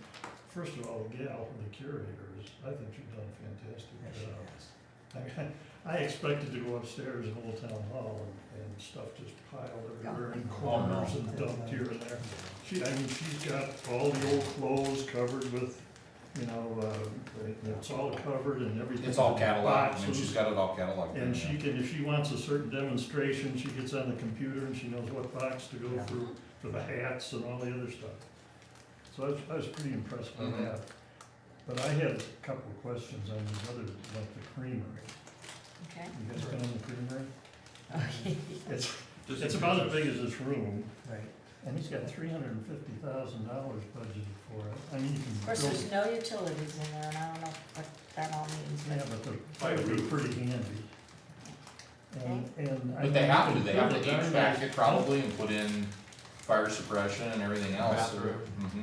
[SPEAKER 8] First of all, the gal, the curators, I think she's done a fantastic
[SPEAKER 6] Yes, she
[SPEAKER 8] job.
[SPEAKER 6] has.
[SPEAKER 8] I expected to go upstairs in Old Town Hall and stuff just piled everywhere in
[SPEAKER 1] Oh,
[SPEAKER 8] corners
[SPEAKER 1] no.
[SPEAKER 8] and dumped here and there. She's got all the old clothes covered with, you know, it's all covered and everything.
[SPEAKER 1] It's all cataloged, I mean,
[SPEAKER 8] Boxes.
[SPEAKER 1] she's got it all cataloged.
[SPEAKER 8] And she can, if she wants a certain demonstration, she gets on the computer and she knows what box to go
[SPEAKER 6] Yeah.
[SPEAKER 8] through for the hats and all the other stuff. So I was pretty impressed by
[SPEAKER 1] Mhm.
[SPEAKER 8] that. But I had a couple of questions on these other, like the creamery.
[SPEAKER 2] Okay.
[SPEAKER 8] You guys been on the creamery?
[SPEAKER 2] Okay.
[SPEAKER 8] It's about as big as this room,
[SPEAKER 6] Right.
[SPEAKER 8] and he's got $350,000 budgeted for it. I mean, you
[SPEAKER 2] Of
[SPEAKER 8] can
[SPEAKER 2] course,
[SPEAKER 8] build,
[SPEAKER 2] there's no utilities in there, and I don't know what that all means,
[SPEAKER 8] yeah,
[SPEAKER 2] but,
[SPEAKER 8] but the pipe would be pretty handy. And I.
[SPEAKER 1] But they have to
[SPEAKER 8] think
[SPEAKER 1] HVAC
[SPEAKER 8] darn nice-
[SPEAKER 1] it probably and put in fire suppression and everything else.
[SPEAKER 10] Bathroom.
[SPEAKER 1] Mhm.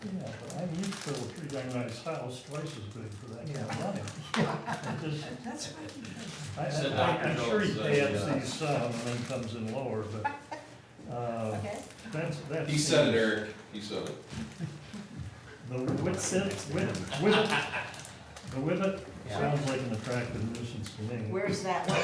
[SPEAKER 8] Yeah, but I mean, you build a pretty darn nice house, twice as big for that kind of money. It just-
[SPEAKER 6] That's
[SPEAKER 8] I'm sure he adds these some and then comes in lower, but,
[SPEAKER 2] okay?
[SPEAKER 8] that's.
[SPEAKER 1] He said it, Eric, he said it.
[SPEAKER 8] The Whibbit sounds like an attractive nuisance to me.
[SPEAKER 2] Where's that one?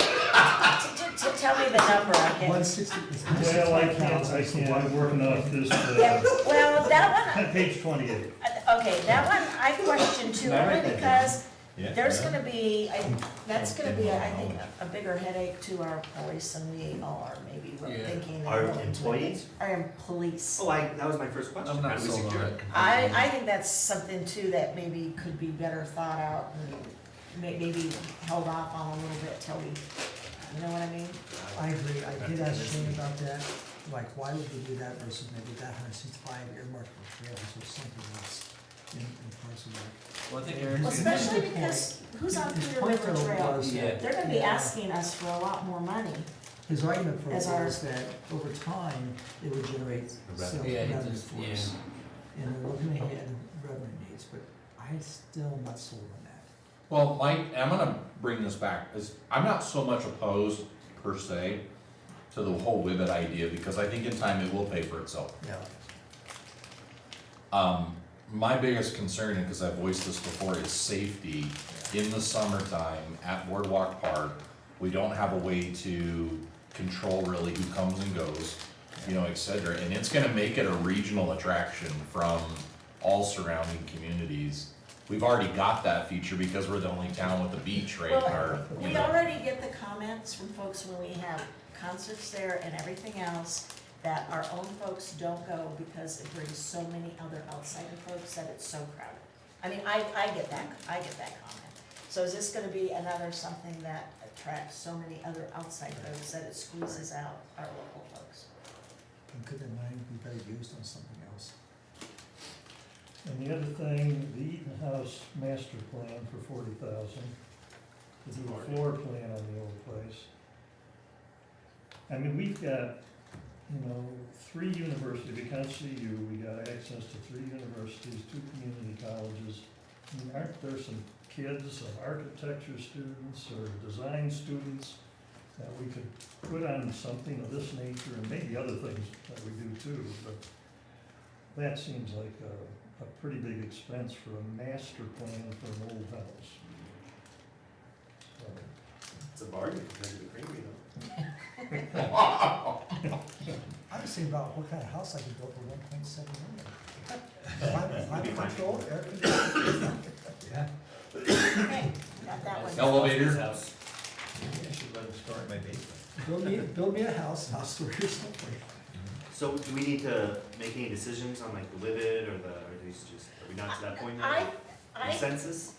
[SPEAKER 2] To tell me the number, I can.
[SPEAKER 6] 160,
[SPEAKER 8] Well, I can't, I'm working off this,
[SPEAKER 2] Yeah, well, that one,
[SPEAKER 8] page 28.
[SPEAKER 2] okay, that one I question too, only because
[SPEAKER 1] Yeah.
[SPEAKER 2] There's gonna be, that's gonna be, I think, a bigger headache to our police than we all are maybe
[SPEAKER 1] Yeah.
[SPEAKER 2] thinking.
[SPEAKER 12] Our
[SPEAKER 2] that-
[SPEAKER 12] employees?
[SPEAKER 2] Our police.
[SPEAKER 12] Oh, that was my first question.
[SPEAKER 1] I'm
[SPEAKER 12] How
[SPEAKER 1] not
[SPEAKER 12] do we
[SPEAKER 1] sold on
[SPEAKER 12] secure
[SPEAKER 1] it.
[SPEAKER 12] it?
[SPEAKER 2] I think that's something too that maybe could be better thought out and maybe held off on a little bit till we, you know what I mean?
[SPEAKER 6] I agree, I did ask Shane about that, like, why would we do that versus maybe that 165 earmarked for trails or something else in parts of that.
[SPEAKER 10] Well, I think
[SPEAKER 6] Yeah.
[SPEAKER 10] Eric's.
[SPEAKER 2] Well,
[SPEAKER 6] His
[SPEAKER 2] especially
[SPEAKER 6] good
[SPEAKER 2] because who's on
[SPEAKER 6] His
[SPEAKER 2] Peter
[SPEAKER 6] point
[SPEAKER 2] River
[SPEAKER 6] though
[SPEAKER 2] Trail?
[SPEAKER 6] was
[SPEAKER 10] Yeah.
[SPEAKER 6] that-
[SPEAKER 2] They're gonna be
[SPEAKER 6] yeah.
[SPEAKER 2] asking us for a lot more money.
[SPEAKER 6] His argument for it
[SPEAKER 2] As our-
[SPEAKER 6] was that over time, it would generate sales
[SPEAKER 10] Yeah, it
[SPEAKER 6] revenue
[SPEAKER 10] just-
[SPEAKER 6] for us. And they're looking ahead at revenue needs, but I still not sold on that.
[SPEAKER 1] Well, Mike, I'm gonna bring this back, is I'm not so much opposed per se to the whole Wibbit idea, because I think in time it will pay for itself.
[SPEAKER 6] Yeah.
[SPEAKER 1] My biggest concern, and because I've voiced this before, is safety in the summertime at Boardwalk Park. We don't have a way to control really who comes and goes, you know, et cetera, and it's gonna make it a regional attraction from all surrounding communities. We've already got that feature because we're the only town with a beach right in our,
[SPEAKER 2] Well,
[SPEAKER 1] you
[SPEAKER 2] we
[SPEAKER 1] know.
[SPEAKER 2] already get the comments from folks when we have concerts there and everything else, that our own folks don't go because it brings so many other outsider folks that it's so crowded. I mean, I get that comment. So is this gonna be another something that attracts so many other outside folks that it squeezes out our local folks?
[SPEAKER 6] And could the money be better used on something else?
[SPEAKER 8] And the other thing, the Eaton House master plan for 40,000, to do a floor plan on the old place. I mean, we've got, 3 universities, because CU, we got access to 3 universities, 2 community colleges. I mean, aren't there some kids, architecture students or design students that we could put on something of this nature, and maybe other things that we do too, but that seems like a pretty big expense for a master plan for an old house. So,
[SPEAKER 12] It's a bargain compared to the Creamery though.
[SPEAKER 6] I was thinking about what kind of house I could build for 1.7 million. Climate control, air conditioning. Yeah.
[SPEAKER 2] Okay, got that one.
[SPEAKER 1] Elevator.
[SPEAKER 10] House.
[SPEAKER 4] Maybe I should let him store in my basement.
[SPEAKER 6] Build me a house, and I'll store your stuff for you.
[SPEAKER 12] So do we need to make any decisions on like the Wibbit or are we not to that point yet?
[SPEAKER 2] I,
[SPEAKER 12] Consensus?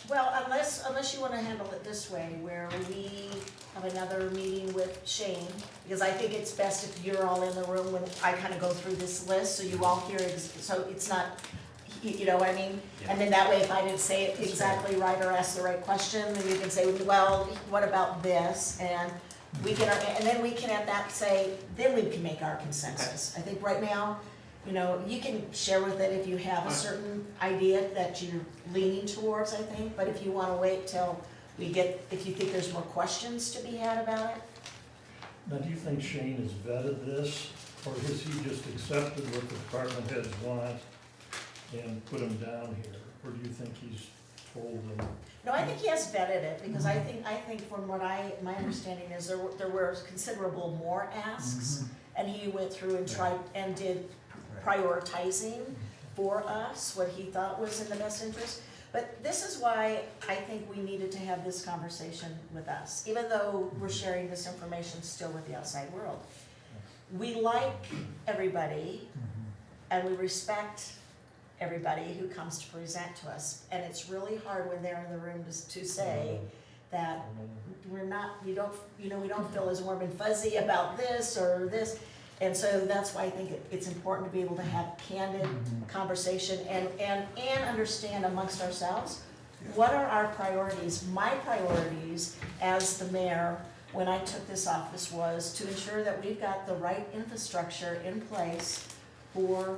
[SPEAKER 2] well, unless you wanna handle it this way, where we have another meeting with Shane, because I think it's best if you're all in the room when I kinda go through this list, so you all hear, so it's not, you know what I mean? And then that way, if I didn't say it exactly right or ask the right question, then you can say, well, what about this? And we can, and then we can at that say, then we can make our consensus. I think right now, you can share with it if you have a certain idea that you're leaning towards, I think, but if you wanna wait till we get, if you think there's more questions to be had about it.
[SPEAKER 8] Now, do you think Shane has vetted this, or has he just accepted what the department heads want and put them down here? Or do you think he's told them?
[SPEAKER 2] No, I think he has vetted it, because I think from what my understanding is, there were considerable more asks, and he went through and tried, and did prioritizing for us, what he thought was in the best interest. But this is why I think we needed to have this conversation with us, even though we're sharing this information still with the outside world. We like everybody, and we respect everybody who comes to present to us. And it's really hard when they're in the room to say that we don't feel as warm and fuzzy about this or this. And so that's why I think it's important to be able to have candid conversation and understand amongst ourselves, what are our priorities? My priorities as the mayor, when I took this office, was to ensure that we've got the right infrastructure in place for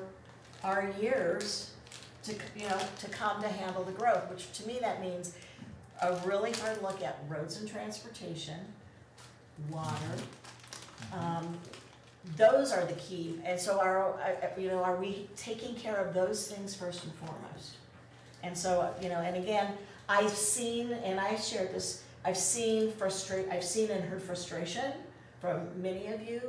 [SPEAKER 2] our years to come to handle the growth, which to me that means a really hard look at roads and transportation, water. Those are the key, and so are we taking care of those things first and foremost? And so, and again, I've seen, and I shared this, I've seen and heard frustration from many of you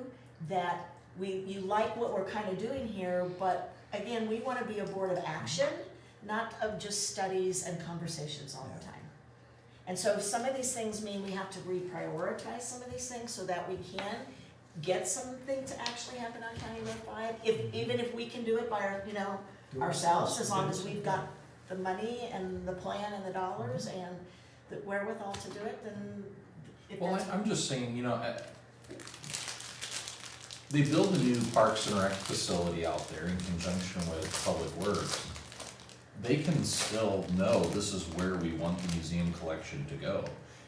[SPEAKER 2] that you like what we're kind of doing here, but again, we want to be a board of action not of just studies and conversations all the time. And so if some of these things mean we have to reprioritize some of these things so that we can get something to actually happen on County Road 5, even if we can do it by our, you know, ourselves, as long as we've got the money and the plan and the dollars and the wherewithal to do it, then if
[SPEAKER 1] Well,
[SPEAKER 2] that's.
[SPEAKER 1] I'm just saying, you know, they build a new Parks and Rec facility out there in conjunction with Public Works. They can still know this is where we want the museum collection to go.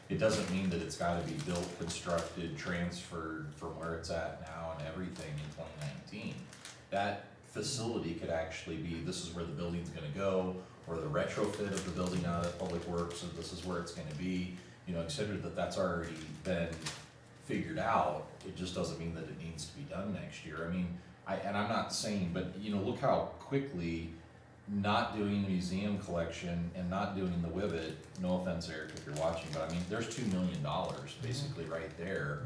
[SPEAKER 1] It doesn't mean that it's gotta be built, constructed, transferred from where it's at now and everything in 2019. That facility could actually be, this is where the building's gonna go, or the retrofit of the building out at Public Works, so this is where it's gonna be, you know, et cetera, that's already been figured out. It just doesn't mean that it needs to be done next year. I mean, and I'm not saying, but you know, look how quickly not doing the museum collection and not doing the Wibbit, no offense, Eric, if you're watching, but I mean, there's $2 million basically right there.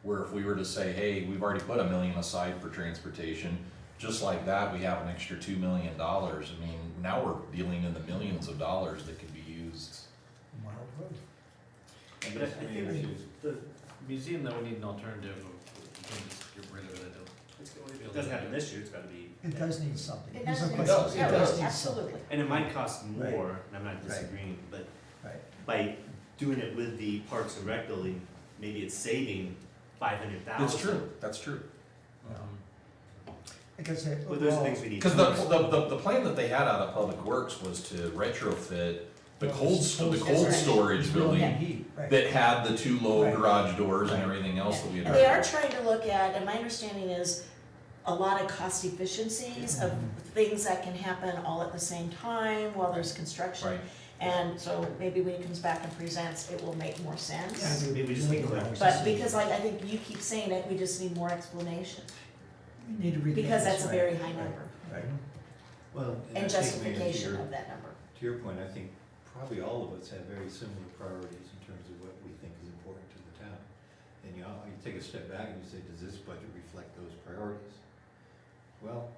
[SPEAKER 1] Where if we were to say, hey, we've already put $1 million aside for transportation, just like that, we have an extra $2 million. I mean, now we're dealing in the millions of dollars that could be used.
[SPEAKER 6] Wildwood.
[SPEAKER 10] But I think the museum, though, we need an alternative, you can't just get rid of it,
[SPEAKER 12] It doesn't happen this year, it's gotta be,
[SPEAKER 6] It does need something.
[SPEAKER 2] It
[SPEAKER 6] There's no
[SPEAKER 2] does,
[SPEAKER 6] question.
[SPEAKER 1] It
[SPEAKER 6] It
[SPEAKER 1] does.
[SPEAKER 6] does need
[SPEAKER 2] absolutely.
[SPEAKER 6] something.
[SPEAKER 12] and it might cost
[SPEAKER 6] Right.
[SPEAKER 12] more, and I'm not disagreeing, but
[SPEAKER 6] Right.
[SPEAKER 12] by doing it with the Parks and Rec building, maybe it's saving 500,000.
[SPEAKER 1] It's true, that's true.
[SPEAKER 6] Like I said,
[SPEAKER 12] But those are
[SPEAKER 6] overall,
[SPEAKER 12] things we need.
[SPEAKER 1] Cause the plan that they had out of Public Works was to retrofit the cold storage building
[SPEAKER 6] heat, right.
[SPEAKER 1] that had the 2 low
[SPEAKER 6] Right.
[SPEAKER 1] garage doors and everything else that we had.
[SPEAKER 2] And they are trying to look at, and my understanding is, a lot of cost efficiencies of things that can happen all at the same time while there's construction.
[SPEAKER 1] Right.
[SPEAKER 2] And so maybe when it comes back and presents, it will make more sense.
[SPEAKER 6] Yeah,
[SPEAKER 12] Maybe we just need
[SPEAKER 6] $1 million
[SPEAKER 12] clarity.
[SPEAKER 2] But because like, I think you keep saying it, we just need more explanation,
[SPEAKER 6] We need to read.
[SPEAKER 2] because that's a
[SPEAKER 6] right.
[SPEAKER 2] very high number,
[SPEAKER 4] Right. Well,
[SPEAKER 2] and
[SPEAKER 4] I think, Mayor,
[SPEAKER 2] justification of that number.
[SPEAKER 4] to your point, I think probably all of us have very similar priorities in terms of what we think is important to the town. And you know, you take a step back and you say, does this budget reflect those priorities? Well,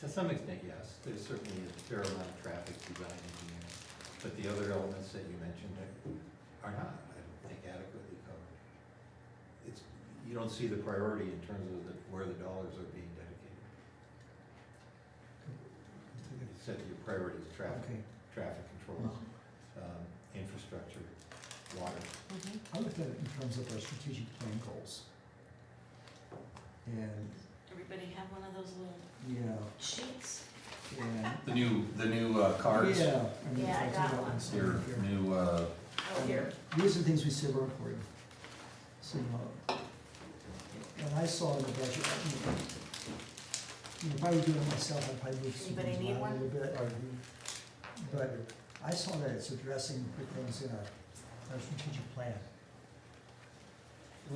[SPEAKER 4] to some extent, yes, there's certainly a fair amount of traffic design engineering, but the other elements that you mentioned are not, I don't think, adequately covered. It's, you don't see the priority in terms of where the dollars are being dedicated. You said your priority is traffic,
[SPEAKER 6] Okay.
[SPEAKER 4] traffic controls, infrastructure, water.
[SPEAKER 6] I looked at it in terms of our strategic plan goals. And,
[SPEAKER 2] Everybody have one of those little
[SPEAKER 6] yeah,
[SPEAKER 2] sheets?
[SPEAKER 6] and.
[SPEAKER 1] The new cards,
[SPEAKER 6] Yeah. I mean,
[SPEAKER 2] Yeah, I
[SPEAKER 6] if
[SPEAKER 2] got
[SPEAKER 6] take out
[SPEAKER 2] one.
[SPEAKER 6] this
[SPEAKER 1] your
[SPEAKER 6] here.
[SPEAKER 1] new,
[SPEAKER 2] Oh, here.
[SPEAKER 6] These are things we said were important. So, and I saw in the budget, if I were doing it myself, I'd probably move some
[SPEAKER 2] Anybody
[SPEAKER 6] things
[SPEAKER 2] need
[SPEAKER 6] around a
[SPEAKER 2] one?
[SPEAKER 6] little bit. But I saw that it's addressing the things in our strategic plan.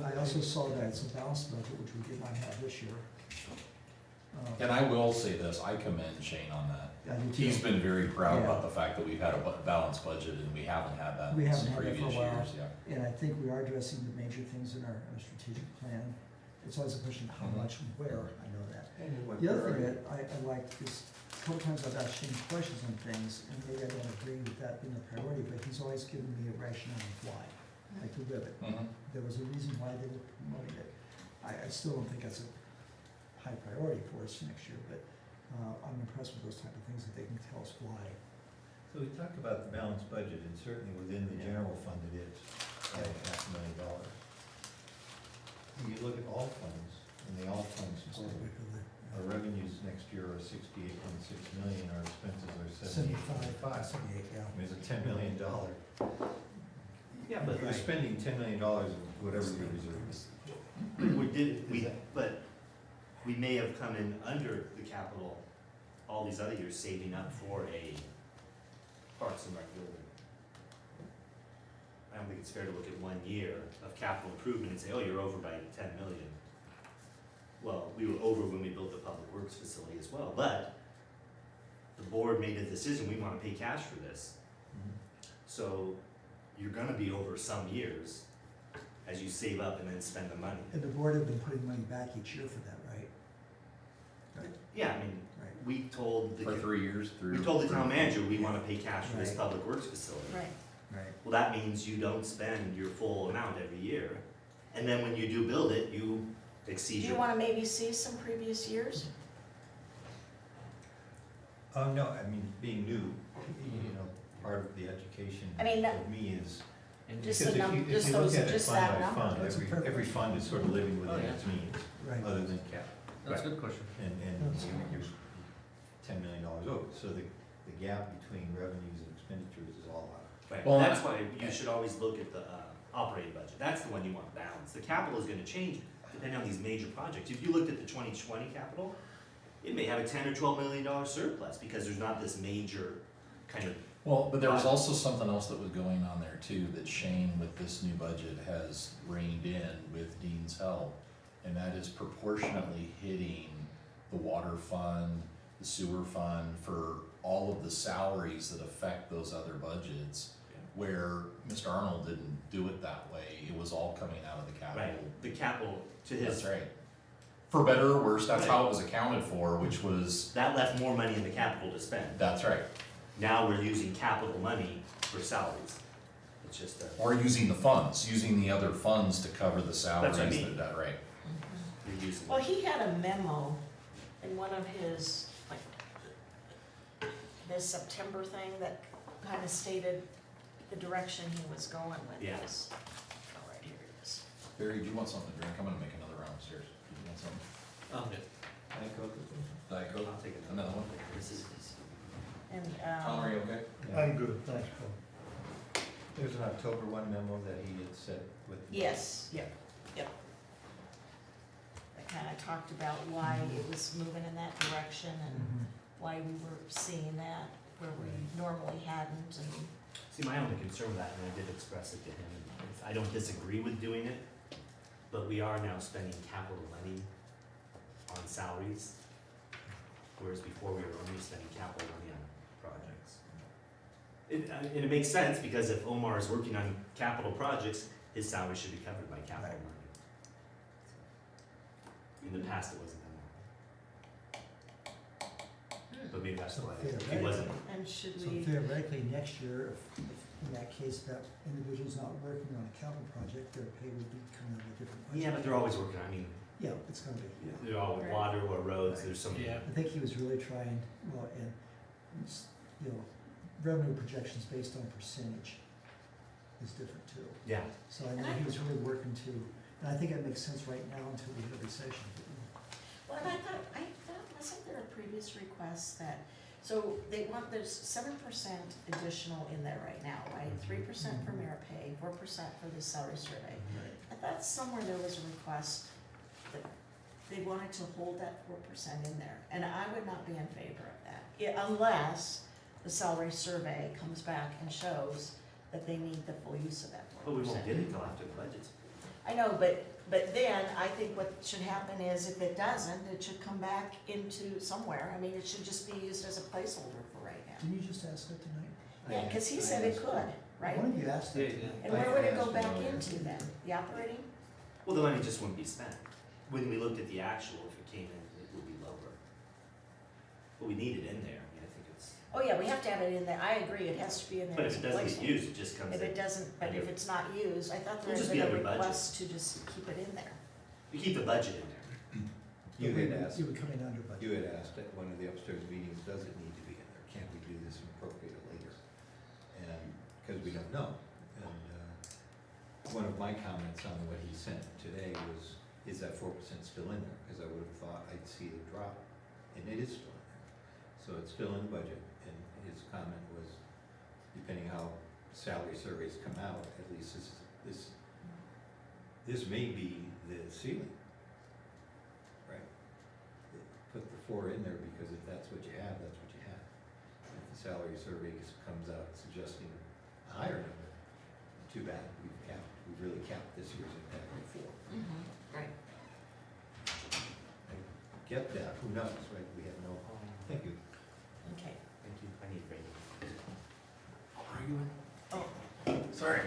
[SPEAKER 6] I also saw that it's a balanced budget, which we did not have this year.
[SPEAKER 1] and I will say this, I commend Shane on that.
[SPEAKER 6] I do
[SPEAKER 1] He's
[SPEAKER 6] too.
[SPEAKER 1] been very proud
[SPEAKER 6] Yeah.
[SPEAKER 1] about the fact that we've had a balanced budget and we haven't had that
[SPEAKER 6] We
[SPEAKER 1] in
[SPEAKER 6] haven't had that for a
[SPEAKER 1] previous
[SPEAKER 6] while.
[SPEAKER 1] years, yeah.
[SPEAKER 6] And I think we are addressing the major things in our strategic plan. It's always a question of how
[SPEAKER 1] Mhm.
[SPEAKER 6] much and where, I know that.
[SPEAKER 4] And what
[SPEAKER 6] The other thing
[SPEAKER 4] priority.
[SPEAKER 6] that I like is, a couple times I've asked Shane questions on things, and maybe I don't agree with that being a priority, but he's always given me a rationale of why, like the Ribbit.
[SPEAKER 1] Mhm.
[SPEAKER 6] There was a reason why they were promoting it. I still don't think that's a high priority for us next year, but I'm impressed with those type of things, that they can tell us why.
[SPEAKER 4] So we talked about the balanced budget, and certainly within the general fund it is, at $500,000. When you look at all funds, and they all funds supported, our revenues next year are 68.6 million, our expenses are 78.5.
[SPEAKER 6] 78, yeah.
[SPEAKER 4] I mean, it's a $10 million.
[SPEAKER 12] Yeah, but
[SPEAKER 4] You're spending $10 million of whatever your reserve is.
[SPEAKER 12] But we may have come in under the capital all these other years, saving up for a Parks and Rec building. I don't think it's fair to look at 1 year of capital improvement and say, oh, you're over by 10 million. Well, we were over when we built the Public Works facility as well, but the board made a decision, we wanna pay cash for this. So you're gonna be over some years as you save up and then spend the money.
[SPEAKER 6] And the board have been putting money back each year for that, right?
[SPEAKER 12] Yeah, I mean,
[SPEAKER 6] Right.
[SPEAKER 12] we told
[SPEAKER 1] For
[SPEAKER 12] the,
[SPEAKER 1] 3 years through.
[SPEAKER 12] we told the town manager, we wanna pay cash for this
[SPEAKER 6] Right.
[SPEAKER 12] public works facility.
[SPEAKER 2] Right.
[SPEAKER 6] Right.
[SPEAKER 12] Well, that means you don't spend your full amount every year, and then when you do build it, you
[SPEAKER 2] Do
[SPEAKER 12] exceed
[SPEAKER 2] you
[SPEAKER 12] your.
[SPEAKER 2] wanna maybe see some previous years?
[SPEAKER 4] Oh, no, I mean, being new, you know, part of the education
[SPEAKER 2] I mean,
[SPEAKER 4] of me is,
[SPEAKER 10] And
[SPEAKER 2] Just
[SPEAKER 4] because
[SPEAKER 2] the
[SPEAKER 4] if you,
[SPEAKER 2] num-
[SPEAKER 4] if
[SPEAKER 2] just
[SPEAKER 4] you look
[SPEAKER 2] those-
[SPEAKER 4] at it
[SPEAKER 2] just
[SPEAKER 4] fund
[SPEAKER 2] that
[SPEAKER 4] by
[SPEAKER 2] number.
[SPEAKER 4] fund,
[SPEAKER 6] That's a
[SPEAKER 4] every,
[SPEAKER 6] perfect-
[SPEAKER 4] every fund is sort of living
[SPEAKER 10] Oh,
[SPEAKER 4] within
[SPEAKER 10] yeah.
[SPEAKER 4] its means,
[SPEAKER 6] Right.
[SPEAKER 4] other than cap.
[SPEAKER 10] That's a good question.
[SPEAKER 4] And
[SPEAKER 6] That's
[SPEAKER 4] you're $10 million over, so the gap between revenues and expenditures is all out.
[SPEAKER 12] Right,
[SPEAKER 1] Well,
[SPEAKER 12] that's why you should always look at the, operating budget, that's the one you want balanced. The capital is gonna change depending on these major projects. If you looked at the 2020 capital, it may have a $10 or $12 million surplus, because there's not this major kind of.
[SPEAKER 1] Well, but there was also something else that was going on there too, that Shane with this new budget has reined in with Dean's help. And that is proportionately hitting the water fund, the sewer fund, for all of the salaries that affect those other budgets. Where Mr. Arnold didn't do it that way, it was all coming out of the capital.
[SPEAKER 12] Right, the capital, to his.
[SPEAKER 1] That's right. For better or worse, that's how it was accounted for, which was,
[SPEAKER 12] That left more money in the capital to spend.
[SPEAKER 1] that's right.
[SPEAKER 12] Now we're using capital money for salaries. It's just a,
[SPEAKER 1] Or using the funds, using the other funds to cover the salaries
[SPEAKER 12] That's what I mean.
[SPEAKER 1] that, right.
[SPEAKER 12] you're using.
[SPEAKER 2] Well, he had a memo in one of his, like, this September thing that kind of stated the direction he was going with
[SPEAKER 12] Yeah.
[SPEAKER 2] this. Oh, right, here it is.
[SPEAKER 1] Barry, do you want something to drink? I'm gonna make another round upstairs. Do you want something?
[SPEAKER 10] Oh, good.
[SPEAKER 1] Diet Coke?
[SPEAKER 12] I'll take it.
[SPEAKER 1] Another one?
[SPEAKER 12] This is.
[SPEAKER 2] And,
[SPEAKER 1] Tom, are you okay?
[SPEAKER 8] I'm good, thanks, Paul.
[SPEAKER 4] There's an October 1 memo that he had sent with.
[SPEAKER 2] yes, yep. That kind of talked about why it was moving in that direction and
[SPEAKER 6] Mhm.
[SPEAKER 2] why we were seeing that where we normally hadn't, and
[SPEAKER 12] See, my only concern with that, and I did express it to him, is I don't disagree with doing it, but we are now spending capital money on salaries, whereas before we were only spending capital money on projects. And it makes sense, because if Omar is working on capital projects, his salary should be covered by capital
[SPEAKER 6] Right.
[SPEAKER 12] money. In the past, it wasn't done that way. But maybe that's
[SPEAKER 6] So
[SPEAKER 12] why, he
[SPEAKER 6] theoretically-
[SPEAKER 12] wasn't,
[SPEAKER 2] and should
[SPEAKER 6] So
[SPEAKER 2] we,
[SPEAKER 6] theoretically, next year, if in that case, that individual's not working on a capital project, their pay would be coming out of a different budget.
[SPEAKER 12] yeah, but they're always working, I mean,
[SPEAKER 6] Yeah, it's gonna be, yeah.
[SPEAKER 12] they're all
[SPEAKER 2] Right.
[SPEAKER 12] water or roads, there's so many.
[SPEAKER 10] Yeah.
[SPEAKER 6] I think he was really trying, well, and, you know, revenue projections based on percentage is different too.
[SPEAKER 12] Yeah,
[SPEAKER 6] So I know he was really working to, and I think that makes sense right now until we hit a recession.
[SPEAKER 2] well, and I thought, wasn't there a previous request that, so they want, there's 7% additional in there right now, right? 3% for merit pay, 4% for the salary survey. I thought somewhere there was a request that they wanted to hold that 4% in there, and I would not be in favor of that. Unless the salary survey comes back and shows that they need the full use of that 4%.
[SPEAKER 12] but we won't get it till after the budget's.
[SPEAKER 2] I know, but then I think what should happen is if it doesn't, it should come back into somewhere. I mean, it should just be used as a placeholder for right now.
[SPEAKER 6] Didn't you just ask that tonight?
[SPEAKER 2] Yeah, cause he said it could, right?
[SPEAKER 6] One of you asked that
[SPEAKER 10] Yeah,
[SPEAKER 6] tonight.
[SPEAKER 2] And where would it go back into then? The operating?
[SPEAKER 12] Well, the money just wouldn't be spent. When we looked at the actual, if it came in, it would be lower. But we need it in there, I mean, I think it's,
[SPEAKER 2] Oh, yeah, we have to have it in there. I agree, it has to be in there
[SPEAKER 12] but
[SPEAKER 2] as
[SPEAKER 12] if
[SPEAKER 2] a
[SPEAKER 12] it doesn't get
[SPEAKER 2] placeholder.
[SPEAKER 12] used, it just comes
[SPEAKER 2] If it
[SPEAKER 12] in.
[SPEAKER 2] doesn't, but if it's not used, I thought there
[SPEAKER 12] It'll
[SPEAKER 2] had
[SPEAKER 12] just
[SPEAKER 2] been
[SPEAKER 12] be
[SPEAKER 2] a
[SPEAKER 12] under budget.
[SPEAKER 2] request to just keep it in there.
[SPEAKER 12] We keep the budget in there.
[SPEAKER 4] You had asked,
[SPEAKER 6] You would come in under budget.
[SPEAKER 4] you had asked at one of the upstairs meetings, does it need to be in there? Can't we do this and appropriate it later? And, because we don't know. And, one of my comments on what he sent today was, is that 4% still in there? Because I would have thought I'd see it drop, and it is still in there. So it's still in the budget, and his comment was, depending how salary surveys come out, at least this may be the ceiling. Right? Put the 4 in there, because if that's what you have, that's what you have. If the salary survey comes out suggesting a higher number, too bad, we've really capped this year's impact at 4.
[SPEAKER 2] Right.
[SPEAKER 4] I get that, who knows, right, we have no, thank you.
[SPEAKER 2] Okay.
[SPEAKER 12] Thank you, I need Brady.
[SPEAKER 2] Oh,
[SPEAKER 1] Sorry.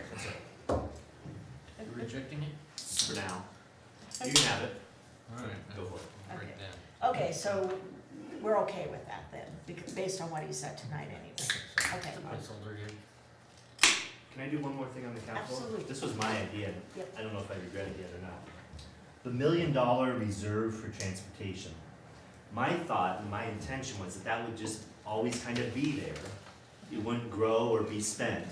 [SPEAKER 10] You rejecting it?
[SPEAKER 12] For now. You can have it,
[SPEAKER 10] All right.
[SPEAKER 12] go for it.
[SPEAKER 10] I'll break
[SPEAKER 2] Okay.
[SPEAKER 10] down.
[SPEAKER 2] okay, so we're okay with that then, because, based on what he said tonight anyway. Okay.
[SPEAKER 10] Placeholder again.
[SPEAKER 12] Can I do one more thing on the capital?
[SPEAKER 2] Absolutely.
[SPEAKER 12] This was my idea,
[SPEAKER 2] Yep.
[SPEAKER 12] I don't know if I regret it yet or not. The $1 million reserve for transportation. My thought and my intention was that that would just always kind of be there. It wouldn't grow or be spent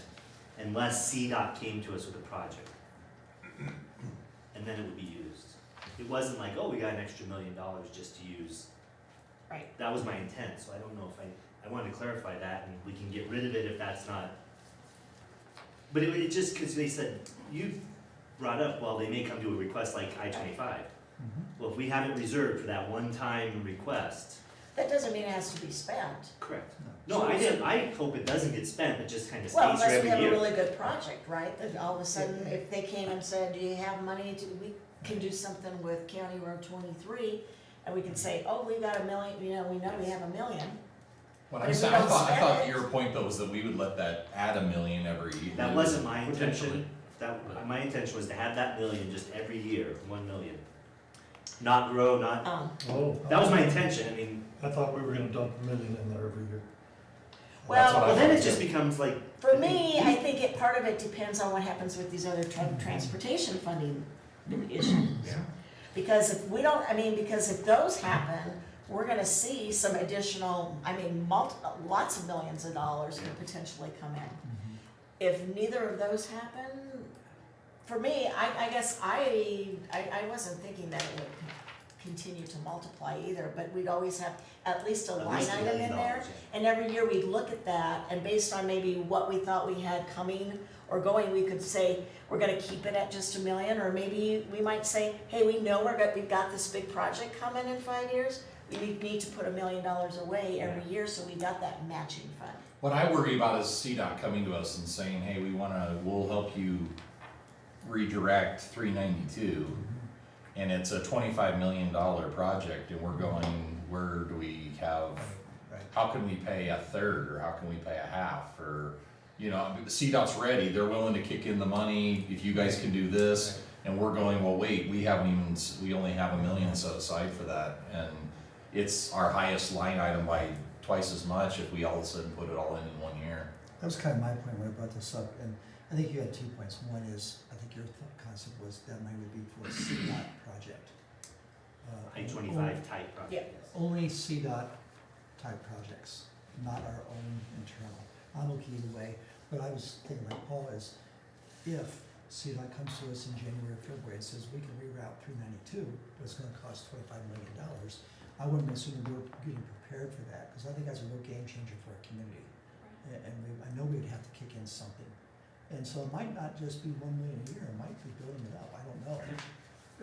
[SPEAKER 12] unless CDOT came to us with a project. And then it would be used. It wasn't like, oh, we got an extra $1 million just to use.
[SPEAKER 2] Right.
[SPEAKER 12] That was my intent, so I don't know if I wanted to clarify that, and we can get rid of it if that's not. But it just, because they said, you brought up, well, they may come to a request like I-25. Well, if we have it reserved for that one-time request.
[SPEAKER 2] That doesn't mean it has to be spent.
[SPEAKER 12] Correct. No, I hope it doesn't get spent, it just kind of
[SPEAKER 2] Well,
[SPEAKER 12] stays for
[SPEAKER 2] unless we
[SPEAKER 12] every
[SPEAKER 2] have a
[SPEAKER 12] year.
[SPEAKER 2] really good project, right? That all of a sudden, if they came and said, do you have money to, we can do something with County Road 23, and we can say, oh, we got $1 million, we know we have $1 million.
[SPEAKER 1] What
[SPEAKER 2] But
[SPEAKER 1] I'm
[SPEAKER 2] if we
[SPEAKER 1] saying, I
[SPEAKER 2] don't
[SPEAKER 1] thought,
[SPEAKER 2] spend it-
[SPEAKER 1] your point though was that we would let that add $1 million every year.
[SPEAKER 12] That wasn't my
[SPEAKER 1] Potentially.
[SPEAKER 12] intention. My intention was to have that $1 million just every year, 1 million. Not grow, not,
[SPEAKER 8] Oh.
[SPEAKER 12] that was my intention, I mean,
[SPEAKER 8] I thought we were gonna dump $1 million in there every year.
[SPEAKER 1] That's what I
[SPEAKER 12] well, then
[SPEAKER 1] thought
[SPEAKER 12] it just
[SPEAKER 1] too.
[SPEAKER 12] becomes like,
[SPEAKER 2] For me, I think part of it depends on what happens with these other transportation funding issues.
[SPEAKER 12] Yeah.
[SPEAKER 2] Because if we don't, because if those happen, we're gonna see some additional, lots of millions of dollars could potentially come in. If neither of those happen, for me, I guess I wasn't thinking that it would continue to multiply either, but we'd always have at least a
[SPEAKER 12] at
[SPEAKER 2] line
[SPEAKER 12] least $1
[SPEAKER 2] item
[SPEAKER 12] million,
[SPEAKER 2] in there.
[SPEAKER 12] yeah.
[SPEAKER 2] And every year we'd look at that, and based on maybe what we thought we had coming or going, we could say, we're gonna keep it at just $1 million, or maybe we might say, hey, we know we've got this big project coming in 5 years, we need to put $1 million away every year, so we got that matching fund.
[SPEAKER 1] What I worry about is CDOT coming to us and saying, hey, we'll help you redirect 392. And it's a $25 million project, and we're going, where do we have, how can we pay a third, or how can we pay a half, or, the CDOT's ready, they're willing to kick in the money, if you guys can do this, and we're going, well, wait, we only have $1 million set aside for that, and it's our highest line item by twice as much if we all of a sudden put it all in 1 year.
[SPEAKER 6] That was kind of my point when I brought this up, and I think you had 2 points. One is, I think your concept was that money would be for a CDOT project.
[SPEAKER 12] I-25 type project.
[SPEAKER 2] Yeah.
[SPEAKER 6] Only CDOT type projects, not our own internal. I'm okay either way, but I was thinking like Paul is, if CDOT comes to us in January or February and says we can reroute 392, but it's gonna cost $25 million, I wouldn't assume we're getting prepared for that, because I think that's a real game changer for our community. And I know we'd have to kick in something. And so it might not just be $1 million a year, it might be building it up, I don't know.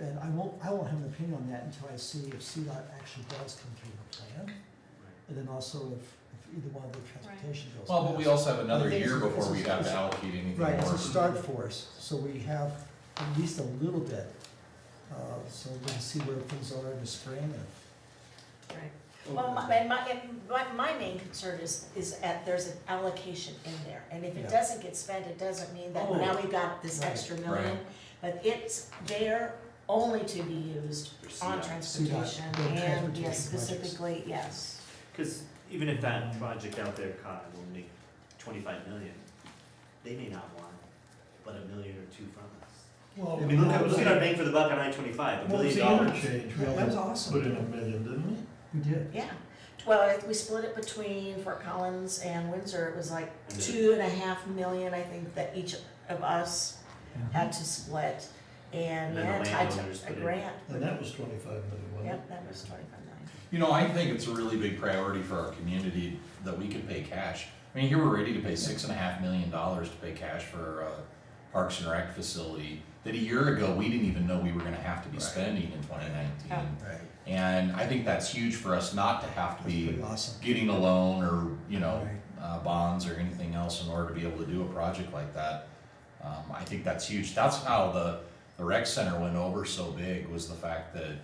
[SPEAKER 6] And I won't have an opinion on that until I see if CDOT actually does come through the plan. And then also if either one of the transportation bills.
[SPEAKER 1] Well, but we
[SPEAKER 6] pass.
[SPEAKER 1] also have another
[SPEAKER 6] I think
[SPEAKER 1] year
[SPEAKER 6] it's a-
[SPEAKER 1] before
[SPEAKER 6] it's
[SPEAKER 1] we
[SPEAKER 6] a-
[SPEAKER 1] have to
[SPEAKER 6] it's a-
[SPEAKER 1] allocate anything
[SPEAKER 6] Right, it's
[SPEAKER 1] more.
[SPEAKER 6] a start for us, so we have at least a little bit, so we can see where things are in the spring and.
[SPEAKER 2] Right. Well, my main concern is there's an allocation in there, and if it
[SPEAKER 6] Yeah.
[SPEAKER 2] doesn't get spent, it doesn't mean that
[SPEAKER 6] Oh.
[SPEAKER 2] now we've got this
[SPEAKER 6] Right.
[SPEAKER 2] extra million.
[SPEAKER 1] Right.
[SPEAKER 2] But it's there only to be used
[SPEAKER 12] For
[SPEAKER 2] on
[SPEAKER 12] CDOT.
[SPEAKER 2] transportation,
[SPEAKER 6] CDOT, the
[SPEAKER 2] and
[SPEAKER 6] transportation
[SPEAKER 2] yes,
[SPEAKER 6] projects.
[SPEAKER 2] specifically, yes.
[SPEAKER 12] Because even if that project out there will make 25 million, they may not want but $1 million or 2 from us.
[SPEAKER 8] Well,
[SPEAKER 12] I mean, look at our bang for the buck on I-25, $1
[SPEAKER 8] What was
[SPEAKER 12] million.
[SPEAKER 8] the interchange? We
[SPEAKER 6] That
[SPEAKER 8] only
[SPEAKER 6] was awesome.
[SPEAKER 8] put in $1 million, didn't we?
[SPEAKER 6] We did.
[SPEAKER 2] Yeah. Well, we split it between Fort Collins and Windsor, it was like
[SPEAKER 12] And then-
[SPEAKER 2] 2.5 million, I think, that each of us had to split. And
[SPEAKER 12] And then the
[SPEAKER 2] yeah, tied
[SPEAKER 12] landowners
[SPEAKER 2] to
[SPEAKER 12] put
[SPEAKER 2] a
[SPEAKER 12] in.
[SPEAKER 2] grant.
[SPEAKER 8] And that was 25 million, wasn't it?
[SPEAKER 2] Yep, that was 25 million.
[SPEAKER 1] I think it's a really big priority for our community that we can pay cash. I mean, here we're ready to pay $6.5 million to pay cash for a Parks and Rec facility that a year ago, we didn't even know we were gonna have to be
[SPEAKER 6] Right.
[SPEAKER 1] spending in 2019.
[SPEAKER 2] Yeah.
[SPEAKER 6] Right.
[SPEAKER 1] And I think that's huge for us not to have to
[SPEAKER 6] That's
[SPEAKER 1] be
[SPEAKER 6] pretty awesome.
[SPEAKER 1] getting a loan or,
[SPEAKER 6] Right.
[SPEAKER 1] bonds or anything else in order to be able to do a project like that. I think that's huge. That's how the rec center went over so big, was the fact that,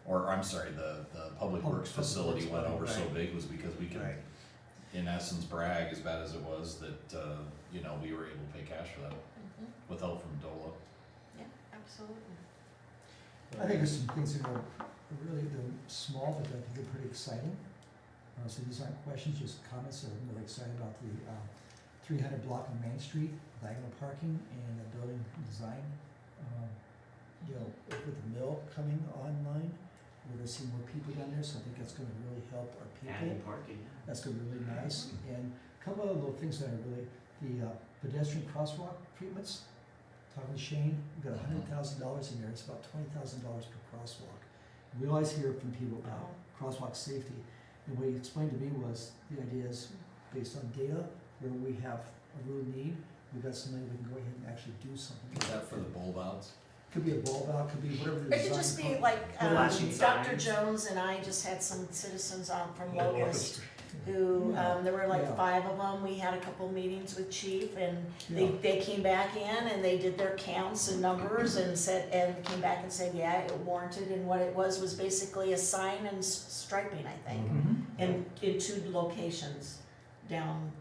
[SPEAKER 1] or I'm sorry, the public works facility went over so
[SPEAKER 6] Right.
[SPEAKER 1] big was because we could,
[SPEAKER 6] Right.
[SPEAKER 1] in essence, brag, as bad as it was, that, we were able to pay cash for that
[SPEAKER 2] Mhm.
[SPEAKER 1] with help from DOLA.
[SPEAKER 2] Yeah, absolutely.
[SPEAKER 6] I think there's some things that are really, they're small, but I think they're pretty exciting. So these aren't questions, just comments. I'm really excited about the 300 block on Main Street, diagonal parking and the building design. You know, with the mill coming online, we're gonna see more people down there, so I think that's gonna really help our people.
[SPEAKER 12] Adding parking,
[SPEAKER 6] That's gonna be really nice. And a couple other little things that are really, the pedestrian crosswalk treatments. Talking to Shane, we've got $100,000 in there, it's about $20,000 per crosswalk. We always hear from people about crosswalk safety, and what he explained to me was, the idea is, based on data, where we have a real need, we've got somebody we can go ahead and actually do something.
[SPEAKER 1] Is that for the bulb outs?
[SPEAKER 6] Could be a bulb out, could be whatever the
[SPEAKER 2] It
[SPEAKER 6] design.
[SPEAKER 2] could just be
[SPEAKER 6] code-
[SPEAKER 2] like,
[SPEAKER 12] Flashing
[SPEAKER 2] Dr.
[SPEAKER 12] signs.
[SPEAKER 2] Jones and I just had some citizens on from Locust who, there were like
[SPEAKER 6] Yeah.
[SPEAKER 2] 5 of them. We had a couple meetings with Chief and
[SPEAKER 6] Yeah.
[SPEAKER 2] they came back in and they did their counts and numbers and said, and came back and said, yeah, it warranted, and what it was basically a sign and striping, I think,
[SPEAKER 6] Mhm.
[SPEAKER 2] in 2 locations down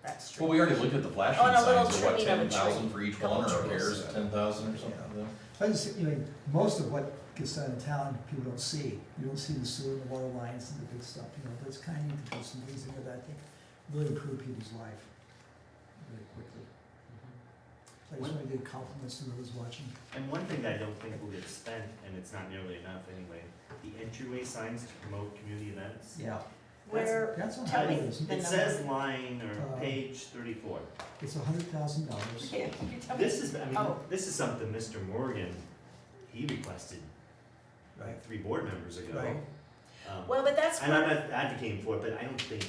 [SPEAKER 2] that street.
[SPEAKER 1] Well, we already looked at the flashing
[SPEAKER 2] Oh, and a little
[SPEAKER 1] signs, of what,
[SPEAKER 2] trimming of a
[SPEAKER 1] 10,000
[SPEAKER 2] tree.
[SPEAKER 1] for each
[SPEAKER 2] Couple
[SPEAKER 1] one, or
[SPEAKER 2] trees.
[SPEAKER 1] repairs at 10,000 or something like that?
[SPEAKER 6] I just, most of what gets done in town, people don't see. You don't see the sewer and the water lines and the big stuff, but it's kind of neat to put some things in there that I think really improve people's life really quickly. So I just want to give compliments to those watching.
[SPEAKER 12] and one thing that I don't think will get spent, and it's not nearly enough anyway, the entryway signs to promote community events.
[SPEAKER 6] Yeah.
[SPEAKER 2] Where,
[SPEAKER 6] That's on
[SPEAKER 2] tell me,
[SPEAKER 6] highways.
[SPEAKER 2] the
[SPEAKER 12] It
[SPEAKER 2] number.
[SPEAKER 12] says line or
[SPEAKER 6] Uh,
[SPEAKER 12] page 34.
[SPEAKER 6] It's $100,000.
[SPEAKER 2] Yeah, can you tell me?
[SPEAKER 12] This is, I mean,
[SPEAKER 2] Oh.
[SPEAKER 12] this is something Mr. Morgan, he requested like 3 board members ago.
[SPEAKER 6] Right.
[SPEAKER 2] Well, but that's,
[SPEAKER 12] And I'm not advocating for it, but I don't think,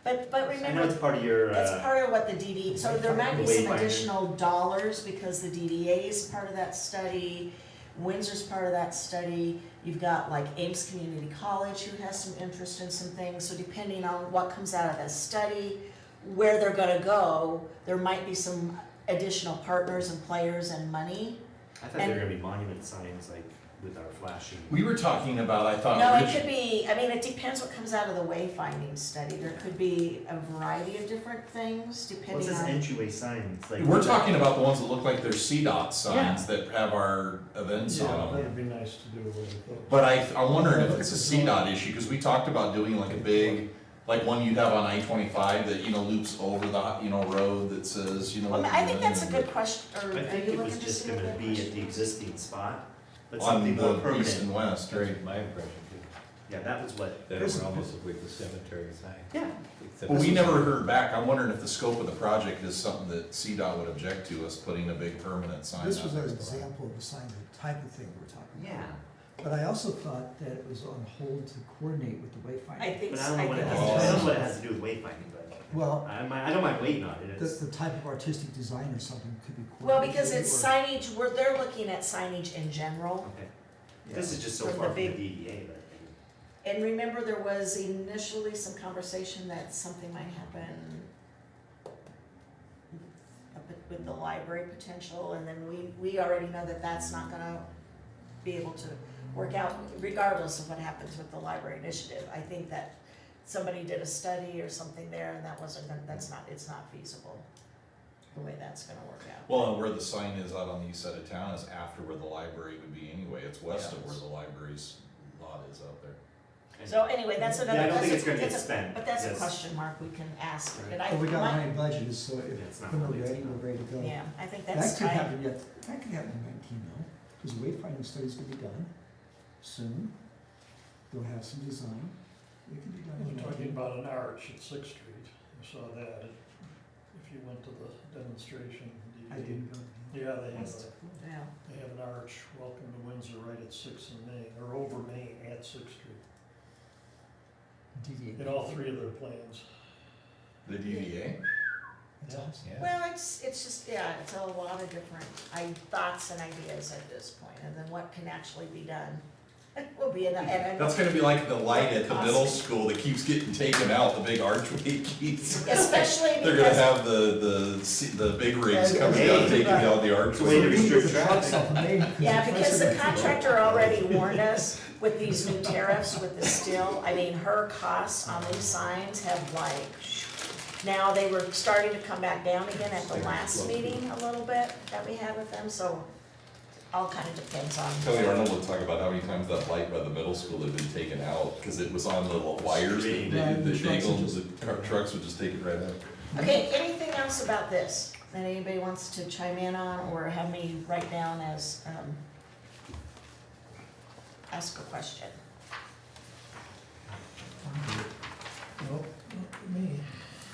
[SPEAKER 2] but
[SPEAKER 12] I know
[SPEAKER 2] remember,
[SPEAKER 12] it's part of your,
[SPEAKER 2] that's part of what the DD, so there might be some
[SPEAKER 12] Wayfinder.
[SPEAKER 2] additional dollars because the DDA is part of that study, Windsor's part of that study. You've got like Ames Community College who has some interest in some things, so depending on what comes out of that study, where they're gonna go, there might be some additional partners and players and money.
[SPEAKER 12] I thought they were gonna be monument signs like with our flashing.
[SPEAKER 1] We were talking about, I thought.
[SPEAKER 2] No, it
[SPEAKER 1] Rich-
[SPEAKER 2] could be, I mean, it depends what comes out of the wayfinding study. There could be a variety of different things
[SPEAKER 12] Well, it
[SPEAKER 2] depending
[SPEAKER 12] says
[SPEAKER 2] on.
[SPEAKER 12] entryway signs, like.
[SPEAKER 1] We're talking about the ones that look like they're CDOT signs that have our events
[SPEAKER 8] Yeah,
[SPEAKER 1] on them.
[SPEAKER 8] that'd be nice to do away with those.
[SPEAKER 1] But I'm wondering if it's a CDOT issue, because we talked about doing like a big, like one you'd have on I-25 that, loops over the, road that says,
[SPEAKER 2] Well, I think that's a good question, or
[SPEAKER 12] I
[SPEAKER 2] are
[SPEAKER 12] think
[SPEAKER 2] you
[SPEAKER 12] it was
[SPEAKER 2] looking to
[SPEAKER 12] just
[SPEAKER 2] see what
[SPEAKER 12] gonna
[SPEAKER 2] that
[SPEAKER 12] be at
[SPEAKER 2] question
[SPEAKER 12] the
[SPEAKER 2] is?
[SPEAKER 12] existing spot, but
[SPEAKER 1] On
[SPEAKER 12] something more
[SPEAKER 1] the east
[SPEAKER 12] permanent.
[SPEAKER 1] and west, right?
[SPEAKER 4] My impression too.
[SPEAKER 12] Yeah, that was what,
[SPEAKER 4] That it would almost look like the cemetery sign.
[SPEAKER 12] yeah.
[SPEAKER 4] except
[SPEAKER 1] Well, we
[SPEAKER 4] it's-
[SPEAKER 1] never heard back. I'm wondering if the scope of the project is something that CDOT would object to, us putting a big permanent sign
[SPEAKER 6] This
[SPEAKER 1] out
[SPEAKER 6] was
[SPEAKER 1] there.
[SPEAKER 6] an example of the sign, the type of thing we're talking about.
[SPEAKER 12] Yeah.
[SPEAKER 6] But I also thought that it was on hold to coordinate with the wayfinding.
[SPEAKER 2] I think,
[SPEAKER 12] But
[SPEAKER 2] so.
[SPEAKER 12] I don't know what it has,
[SPEAKER 1] think
[SPEAKER 12] I
[SPEAKER 1] it's-
[SPEAKER 12] don't know what it has to do with wayfinding, but
[SPEAKER 6] Well,
[SPEAKER 12] I don't mind waiting on it,
[SPEAKER 6] the,
[SPEAKER 12] it's,
[SPEAKER 6] the type of artistic design or something could be
[SPEAKER 2] Well,
[SPEAKER 6] coordinated.
[SPEAKER 2] because it's
[SPEAKER 6] or-
[SPEAKER 2] signage, they're looking at signage in general.
[SPEAKER 12] okay. This is just so
[SPEAKER 2] From the
[SPEAKER 12] far from the
[SPEAKER 2] big-
[SPEAKER 12] DDA, but.
[SPEAKER 2] And remember, there was initially some conversation that something might happen with the library potential, and then we already know that that's not gonna be able to work out regardless of what happens with the library initiative. I think that somebody did a study or something there, and that wasn't, it's not feasible, the way that's gonna work out.
[SPEAKER 1] Well, and where the sign is out on the east side of town is after where the library would be anyway. It's west of where the library's lot is out there.
[SPEAKER 2] So anyway, that's another,
[SPEAKER 12] Yeah, I don't
[SPEAKER 2] that's
[SPEAKER 12] think
[SPEAKER 2] a,
[SPEAKER 12] it's gonna get
[SPEAKER 2] that's a,
[SPEAKER 12] spent.
[SPEAKER 2] but that's a
[SPEAKER 12] yes.
[SPEAKER 2] question mark we can ask,
[SPEAKER 12] Right.
[SPEAKER 2] and I,
[SPEAKER 6] But we got
[SPEAKER 2] my-
[SPEAKER 6] money budgeted, so if,
[SPEAKER 12] It's not
[SPEAKER 6] when we're
[SPEAKER 12] really-
[SPEAKER 6] ready, we're ready to go.
[SPEAKER 2] yeah, I think
[SPEAKER 6] That
[SPEAKER 2] that's
[SPEAKER 6] could
[SPEAKER 2] time.
[SPEAKER 6] happen yet, that could happen in 19 though, because the wayfinding study's gonna be done soon. They'll have some design, it could be done in
[SPEAKER 8] We're talking
[SPEAKER 6] 19.
[SPEAKER 8] about an arch at Sixth Street, you saw that, if you went to the demonstration.
[SPEAKER 6] I didn't go.
[SPEAKER 8] Yeah, they
[SPEAKER 2] Yeah.
[SPEAKER 8] have an arch, welcome to Windsor, right at Sixth and Main, or over Main at Sixth Street,
[SPEAKER 6] DDA.
[SPEAKER 8] in all 3 of their plans.
[SPEAKER 1] The DDA?
[SPEAKER 6] That's awesome.
[SPEAKER 1] Yeah.
[SPEAKER 2] Well, it's just, yeah, it's a lot of different thoughts and ideas at this point, and then what can actually be done will be, and I
[SPEAKER 1] That's gonna be like the light at the middle
[SPEAKER 2] Costing.
[SPEAKER 1] school that keeps getting taken out, the big archway keeps.
[SPEAKER 2] especially
[SPEAKER 1] They're gonna
[SPEAKER 2] because,
[SPEAKER 1] have the big rigs
[SPEAKER 6] Yeah,
[SPEAKER 1] coming
[SPEAKER 6] yeah,
[SPEAKER 1] out, taking
[SPEAKER 6] right.
[SPEAKER 1] down the
[SPEAKER 12] Way to
[SPEAKER 1] archway.
[SPEAKER 12] restrict
[SPEAKER 6] The trucks
[SPEAKER 12] traffic.
[SPEAKER 6] off of Main,
[SPEAKER 2] yeah,
[SPEAKER 6] the
[SPEAKER 2] because the
[SPEAKER 6] president-
[SPEAKER 2] contractor already warned us with these new tariffs with the steel, I mean, her costs on these signs have now they were starting to come back down again at the last meeting a little bit that we had with them, so all kind of depends on.
[SPEAKER 14] Kelly Arnold would talk about how many times that light by the middle school had been taken out, cause it was on the wires that
[SPEAKER 12] Street.
[SPEAKER 6] Right,
[SPEAKER 14] the
[SPEAKER 6] the trucks would
[SPEAKER 14] dangles,
[SPEAKER 6] just-
[SPEAKER 14] the trucks would just take it right out.
[SPEAKER 2] Okay, anything else about this that anybody wants to chime in on or have me write down as, ask a question?
[SPEAKER 8] Nope, not me.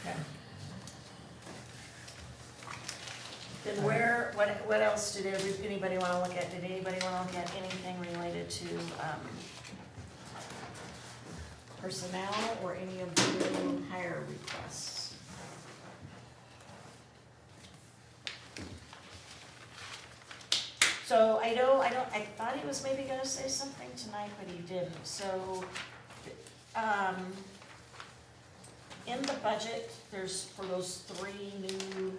[SPEAKER 2] Okay. Then what else did anybody wanna look at? Did anybody wanna look at anything related to, personnel or any of the new hire requests? So I thought he was maybe gonna say something tonight, but he didn't, so, in the budget, there's for those 3 new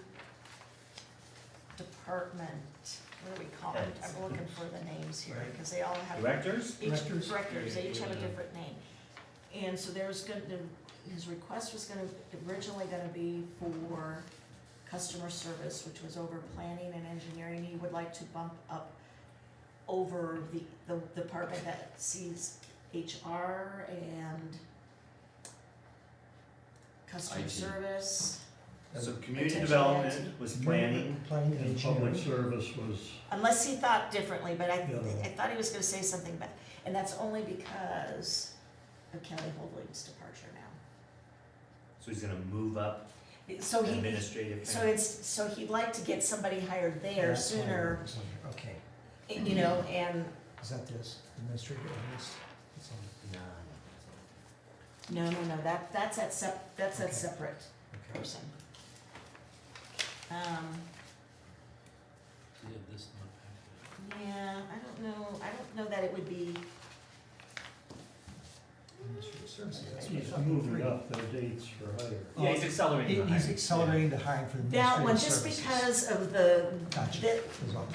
[SPEAKER 2] department, what do we call them?
[SPEAKER 12] Heads.
[SPEAKER 2] I'm looking for the names here, because they all have.
[SPEAKER 12] Directors?
[SPEAKER 2] Directors,
[SPEAKER 6] Directors.
[SPEAKER 2] they each have a different name. And so his request was originally gonna be for customer service, which was over planning and engineering. He would like to bump up over the department that sees HR and customer
[SPEAKER 1] IT.
[SPEAKER 2] service.
[SPEAKER 12] So community
[SPEAKER 2] Potentially
[SPEAKER 12] development
[SPEAKER 2] IT.
[SPEAKER 12] was planning,
[SPEAKER 6] Planning
[SPEAKER 8] And
[SPEAKER 6] and
[SPEAKER 8] public
[SPEAKER 6] engineering.
[SPEAKER 8] service was,
[SPEAKER 2] Unless he thought differently, but I
[SPEAKER 8] Yeah.
[SPEAKER 2] thought he was gonna say something, but, and that's only because of Kelly Holdwig's departure now.
[SPEAKER 12] so he's gonna move up
[SPEAKER 2] So he,
[SPEAKER 12] administrative.
[SPEAKER 2] so he'd like to get somebody hired there
[SPEAKER 6] That's why
[SPEAKER 2] sooner,
[SPEAKER 6] it's on there. Okay,
[SPEAKER 2] you know, and,
[SPEAKER 6] is that this, administrative list? It's on,
[SPEAKER 2] no, that's that
[SPEAKER 6] Okay.
[SPEAKER 2] separate
[SPEAKER 6] okay.
[SPEAKER 2] person. Yeah, I don't know that it would be,
[SPEAKER 6] Administrative services, that's what
[SPEAKER 8] he's
[SPEAKER 6] it's on.
[SPEAKER 8] moving up their dates for hire.
[SPEAKER 12] Yeah, he's accelerating the
[SPEAKER 6] He's
[SPEAKER 12] hiring.
[SPEAKER 6] accelerating the hiring for the
[SPEAKER 2] that one,
[SPEAKER 6] administrative
[SPEAKER 2] just
[SPEAKER 6] services.
[SPEAKER 2] because of the,
[SPEAKER 6] Gotcha.
[SPEAKER 2] thi-
[SPEAKER 6] Is all-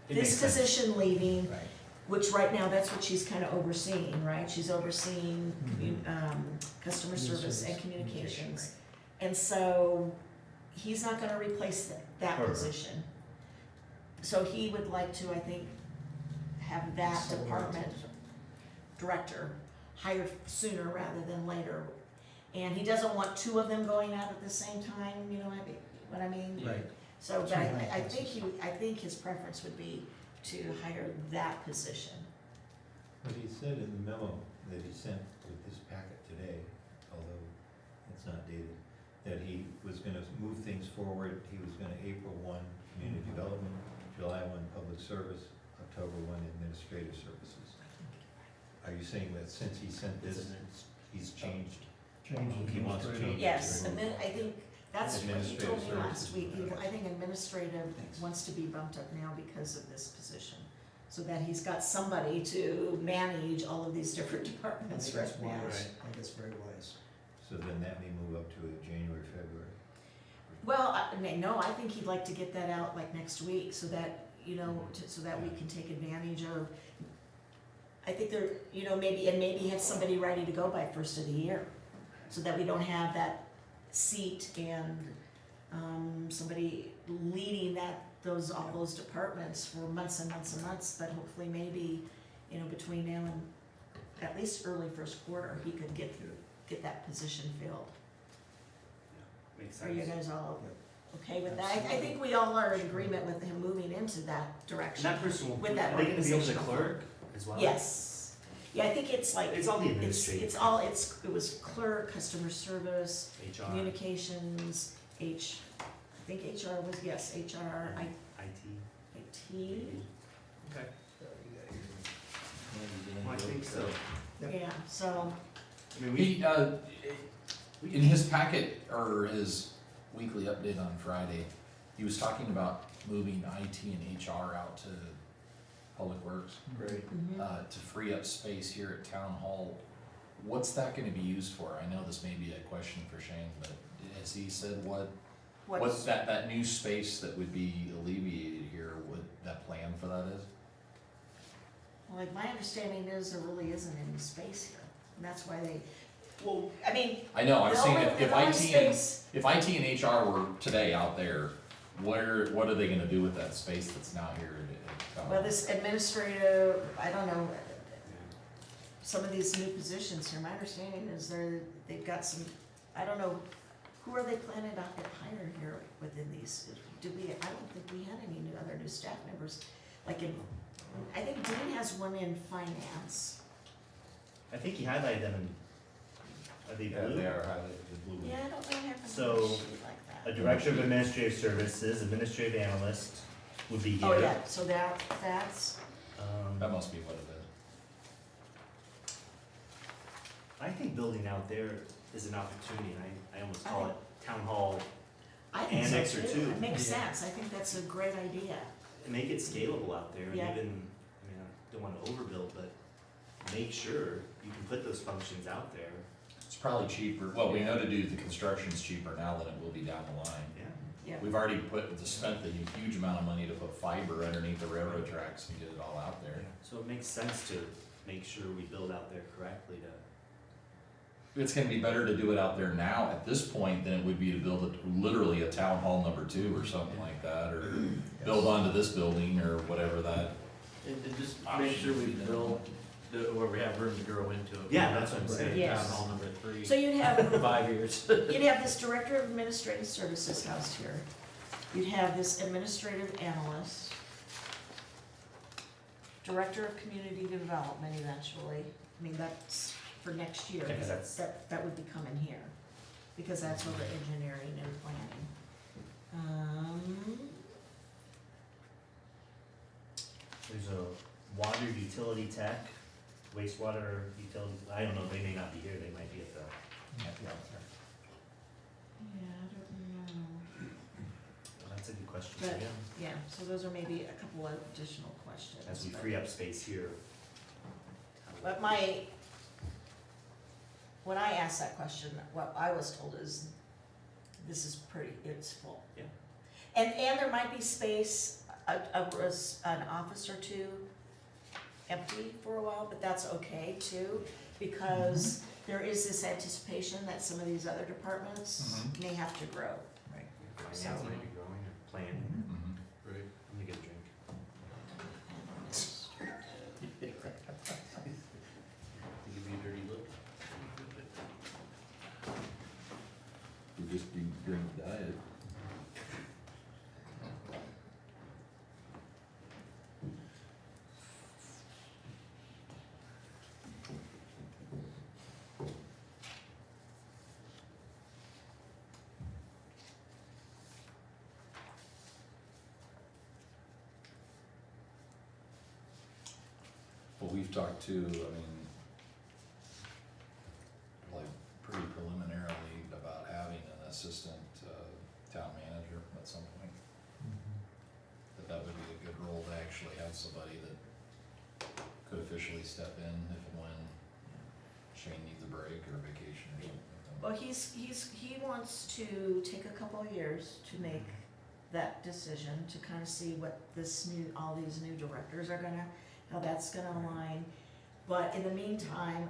[SPEAKER 12] It makes
[SPEAKER 2] this
[SPEAKER 12] sense.
[SPEAKER 2] position leaving,
[SPEAKER 6] Right.
[SPEAKER 2] which right now, that's what she's kind of overseeing, right? She's overseeing,
[SPEAKER 6] Mhm.
[SPEAKER 2] customer
[SPEAKER 6] Community
[SPEAKER 2] service and
[SPEAKER 6] service,
[SPEAKER 2] communications. And so, he's not gonna replace that
[SPEAKER 12] Her.
[SPEAKER 2] position. So he would like to, I think, have that
[SPEAKER 6] Accelerate.
[SPEAKER 2] department director hired sooner rather than later. And he doesn't want 2 of them going out at the same time, you know what I mean?
[SPEAKER 6] Right.
[SPEAKER 2] So, but
[SPEAKER 6] Two
[SPEAKER 2] I
[SPEAKER 6] line
[SPEAKER 2] I think his preference would be to hire that position.
[SPEAKER 4] But he said in the memo that he sent with this packet today, although it's not dated, that he was gonna move things forward. He was gonna April 1, community development, July 1, public service, October 1, administrative services. Are you saying that since he sent this, he's changed?
[SPEAKER 8] Change the
[SPEAKER 4] He wants to
[SPEAKER 8] administrative.
[SPEAKER 4] change.
[SPEAKER 2] Yes, and then I think that's what he
[SPEAKER 4] Administrative
[SPEAKER 2] told me last
[SPEAKER 4] services.
[SPEAKER 2] week. I think administrative wants to be bumped up now because of this position. So that he's got somebody to manage all of these different
[SPEAKER 6] I
[SPEAKER 2] departments
[SPEAKER 6] think that's
[SPEAKER 2] right now.
[SPEAKER 6] wise, I think that's very wise.
[SPEAKER 4] So then that may move up to a January, February.
[SPEAKER 2] Well, no, I think he'd like to get that out like next week so that, you know, so that we can take advantage of. I think there, you know, maybe have somebody ready to go by first of the year. So that we don't have that seat and, somebody leading all those departments for months and months and months, but hopefully maybe, you know, between now and at least early first quarter, he could get that position filled.
[SPEAKER 12] Makes
[SPEAKER 2] Are you
[SPEAKER 12] sense.
[SPEAKER 2] guys all okay with that? I think we all are in agreement with him moving into that
[SPEAKER 12] And
[SPEAKER 2] direction.
[SPEAKER 12] that person will,
[SPEAKER 2] With that
[SPEAKER 12] are they gonna be able to
[SPEAKER 2] organizational
[SPEAKER 12] clerk as well?
[SPEAKER 2] Yes. Yeah, I think it's like,
[SPEAKER 12] It's all the administrative.
[SPEAKER 2] it was clerk, customer service,
[SPEAKER 12] HR,
[SPEAKER 2] communications, I think HR was, yes, HR,
[SPEAKER 12] IT.
[SPEAKER 2] IT,
[SPEAKER 12] Okay. Well, I think so.
[SPEAKER 2] yeah, so,
[SPEAKER 12] I mean,
[SPEAKER 1] He, in his packet, or his weekly update on Friday, he was talking about moving IT and HR out to Public Works,
[SPEAKER 12] Great.
[SPEAKER 2] mhm.
[SPEAKER 1] to free up space here at Town Hall. What's that gonna be used for? I know this may be a question for Shane, but has he said what's that new space that would be alleviated here, what that plan for that is?
[SPEAKER 2] Like, my understanding is there really isn't any space here, and that's why they,
[SPEAKER 1] Well,
[SPEAKER 2] I mean,
[SPEAKER 1] I know, I'm
[SPEAKER 2] the
[SPEAKER 1] saying
[SPEAKER 2] only,
[SPEAKER 1] if
[SPEAKER 2] the only
[SPEAKER 1] IT and,
[SPEAKER 2] space,
[SPEAKER 1] if IT and HR were today out there, what are they gonna do with that space that's not here at town?
[SPEAKER 2] Well, this administrative, I don't know, some of these new positions here, my understanding is they've got some, I don't know, who are they planning to hire here within these? I don't think we had any other new staff members, like I think Dean has one in finance.
[SPEAKER 12] I think he highlighted them in, are they
[SPEAKER 7] Yeah,
[SPEAKER 12] blue?
[SPEAKER 7] they are highlighted in blue.
[SPEAKER 2] Yeah, I don't know, I have
[SPEAKER 12] So,
[SPEAKER 2] a sheet like that.
[SPEAKER 12] A director of administrative services, administrative analyst would be here.
[SPEAKER 2] Oh, yeah, so that's,
[SPEAKER 1] That
[SPEAKER 12] Um,
[SPEAKER 1] must be what it is.
[SPEAKER 12] I think building out there is an opportunity, and I almost call it town hall,
[SPEAKER 2] I think
[SPEAKER 12] Annex
[SPEAKER 2] so
[SPEAKER 12] or
[SPEAKER 2] too.
[SPEAKER 12] two.
[SPEAKER 2] It makes sense, I think that's a great idea.
[SPEAKER 12] make it scalable out there, and
[SPEAKER 2] Yeah.
[SPEAKER 12] even, I mean, I don't wanna overbuild, but make sure you can put those functions out there,
[SPEAKER 1] It's probably cheaper, well, we know to do the construction's cheaper now than it will be down the line.
[SPEAKER 12] yeah.
[SPEAKER 2] Yeah.
[SPEAKER 1] We've already spent the huge amount of money to put fiber underneath the railroad tracks and get it all out there.
[SPEAKER 12] So it makes sense to make sure we build out there correctly to,
[SPEAKER 1] It's gonna be better to do it out there now at this point than it would be to build literally a town hall number 2 or something like that, or build onto this building or whatever that.
[SPEAKER 10] And just make sure we build, where we have room to grow into it.
[SPEAKER 12] Yeah, that's what I'm saying.
[SPEAKER 2] Yes.
[SPEAKER 10] Town hall number 3,
[SPEAKER 2] So you'd have,
[SPEAKER 10] 5 years.
[SPEAKER 2] you'd have this director of administrative services housed here. You'd have this administrative analyst, director of community development eventually. I mean, that's for next year.
[SPEAKER 12] Yeah, 'cause that's-
[SPEAKER 2] That would be coming here, because that's over engineering and planning.
[SPEAKER 12] there's a water utility tech, wastewater utility, I don't know, they may not be here, they might be at the,
[SPEAKER 2] Yeah, I don't know.
[SPEAKER 12] that's a good question for
[SPEAKER 2] But-
[SPEAKER 12] him.
[SPEAKER 2] Yeah, so those are maybe a couple of additional questions.
[SPEAKER 12] As we
[SPEAKER 2] but-
[SPEAKER 12] free up space here.
[SPEAKER 2] But when I asked that question, what I was told is, this is it's full.
[SPEAKER 12] Yeah.
[SPEAKER 2] And there might be space, an office or two empty for a while, but that's okay too, because there is this anticipation that some of these other departments may have to grow.
[SPEAKER 12] Finance might be growing or planning.
[SPEAKER 1] Mhm.
[SPEAKER 7] Right.
[SPEAKER 12] Let me get a drink.
[SPEAKER 10] Give me a dirty look.
[SPEAKER 14] You just do drink diet.
[SPEAKER 1] Well, we've talked to, I mean, like pretty preliminarily about having an assistant town manager at some point. That would be a good role to actually have somebody that could officially step in if and when Shane needs a break or vacation or something.
[SPEAKER 2] Well, he wants to take a couple of years to make that decision, to kind of see what all these new directors are gonna, how that's gonna align. But in the meantime,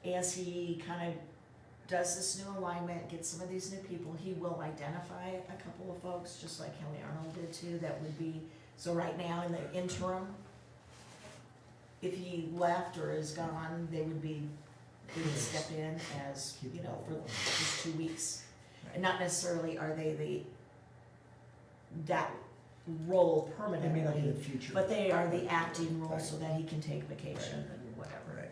[SPEAKER 2] as he kind of does this new alignment, gets some of these new people, he will identify a couple of folks, just like Kelly Arnold did too, that would be, so right now in the interim, if he left or is gone, they would step in as, you know, for just 2 weeks. And not necessarily are they that role
[SPEAKER 6] They may not be
[SPEAKER 2] permanently,
[SPEAKER 6] the future.
[SPEAKER 2] but they are the acting role so that he can take vacation and whatever.
[SPEAKER 6] Right.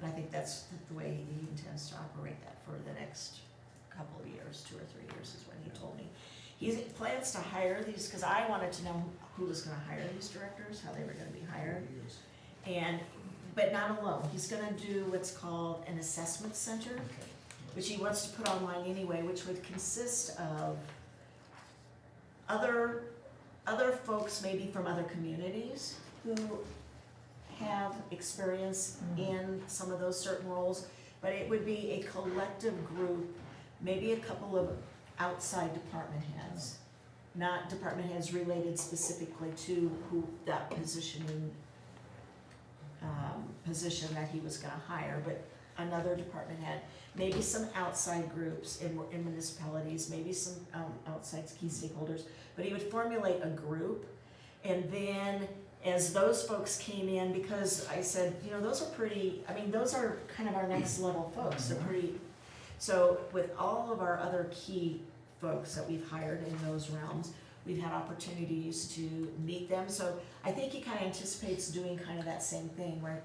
[SPEAKER 2] And I think that's the way he intends to operate that for the next couple of years, 2 or 3 years is what he told me. He plans to hire these, because I wanted to know who was gonna hire these directors, how they were gonna be hired. But not alone, he's gonna do what's called an assessment center, which he wants to put online anyway, which would consist of other folks maybe from other communities who have experience in some of those certain roles, but it would be a collective group, maybe a couple of outside department heads, not department heads related specifically to who that position that he was gonna hire, but another department head, maybe some outside groups in municipalities, maybe some outside key stakeholders, but he would formulate a group, and then as those folks came in, because I said, you know, those are pretty, I mean, those are kind of our next level folks, they're pretty, so with all of our other key folks that we've hired in those realms, we've had opportunities to meet them, so I think he kind of anticipates doing kind of that same thing, where